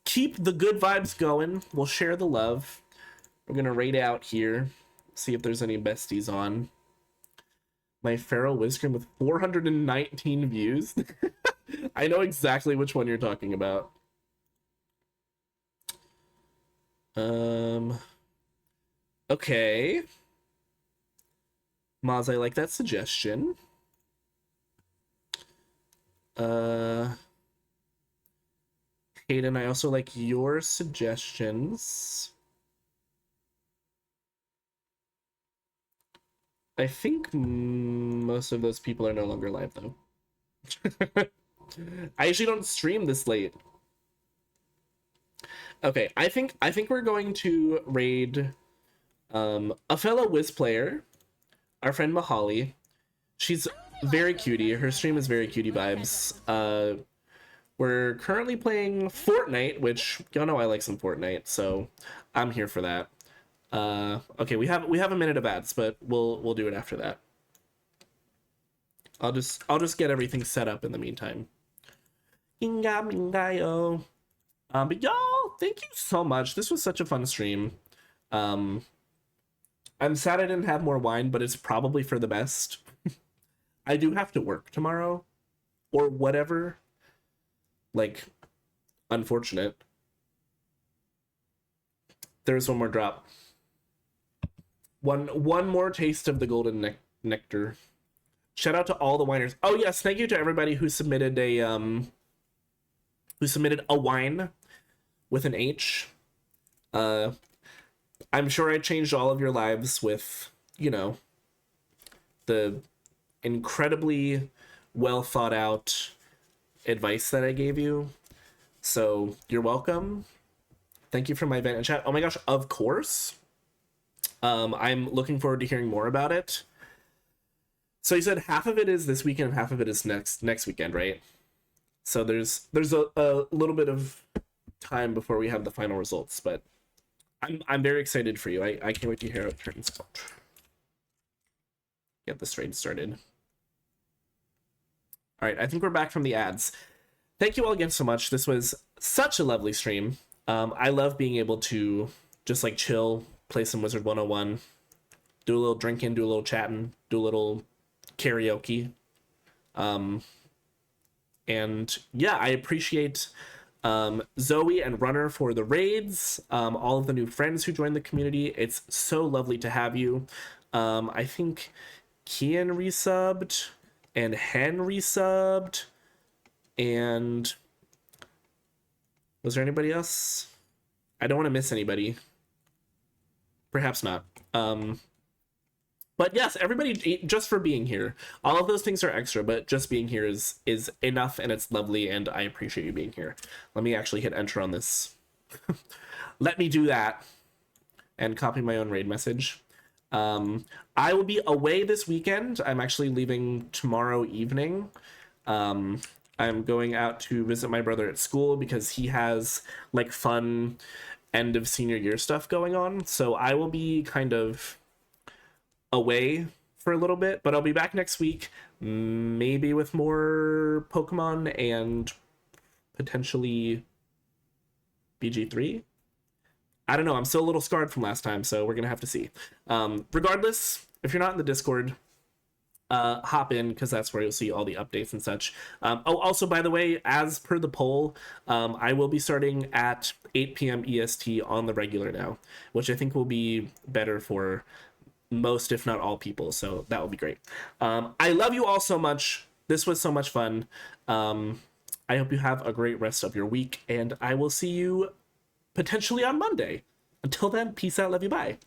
keep the good vibes going. We'll share the love. We're gonna raid out here, see if there's any besties on. My feral Wizard with 419 views. I know exactly which one you're talking about. Okay. Maz, I like that suggestion. Hayden, I also like your suggestions. I think most of those people are no longer live, though. I usually don't stream this late. Okay, I think we're going to raid a fellow Wiz player, our friend Mahali. She's very cutie. Her stream is very cutie vibes. We're currently playing Fortnite, which y'all know I like some Fortnite, so I'm here for that. Okay, we have a minute of ads, but we'll do it after that. I'll just get everything set up in the meantime. But y'all, thank you so much. This was such a fun stream. I'm sad I didn't have more wine, but it's probably for the best. I do have to work tomorrow, or whatever. Like, unfortunate. There's one more drop. One more taste of the golden nectar. Shout out to all the winers. Oh yes, thank you to everybody who submitted a wine with an H. I'm sure I changed all of your lives with, you know, the incredibly well thought out advice that I gave you. So you're welcome. Thank you for my event in chat. Oh my gosh, of course. I'm looking forward to hearing more about it. So you said half of it is this weekend and half of it is next weekend, right? So there's a little bit of time before we have the final results, but I'm very excited for you. I can't wait to hear how it turns out. Get this raid started. All right, I think we're back from the ads. Thank you all again so much. This was such a lovely stream. I love being able to just like chill, play some Wizard101, do a little drinking, do a little chatting, do a little karaoke. And yeah, I appreciate Zoe and Runner for the raids, all of the new friends who joined the community. It's so lovely to have you. I think Kian resubbed and Hen resubbed, and was there anybody else? I don't want to miss anybody. Perhaps not. But yes, everybody, just for being here. All of those things are extra, but just being here is enough, and it's lovely, and I appreciate you being here. Let me actually hit enter on this. Let me do that and copy my own raid message. I will be away this weekend. I'm actually leaving tomorrow evening. I'm going out to visit my brother at school because he has like fun end of senior year stuff going on. So I will be kind of away for a little bit, but I'll be back next week, maybe with more Pokemon and potentially BG3. I don't know, I'm still a little scarred from last time, so we're gonna have to see. Regardless, if you're not in the Discord, hop in, because that's where you'll see all the updates and such. Oh, also, by the way, as per the poll, I will be starting at 8 p.m. EST on the regular now, which I think will be better for most, if not all, people, so that will be great. I love you all so much. This was so much fun. I hope you have a great rest of your week, and I will see you potentially on Monday. Until then, peace out, love you, bye.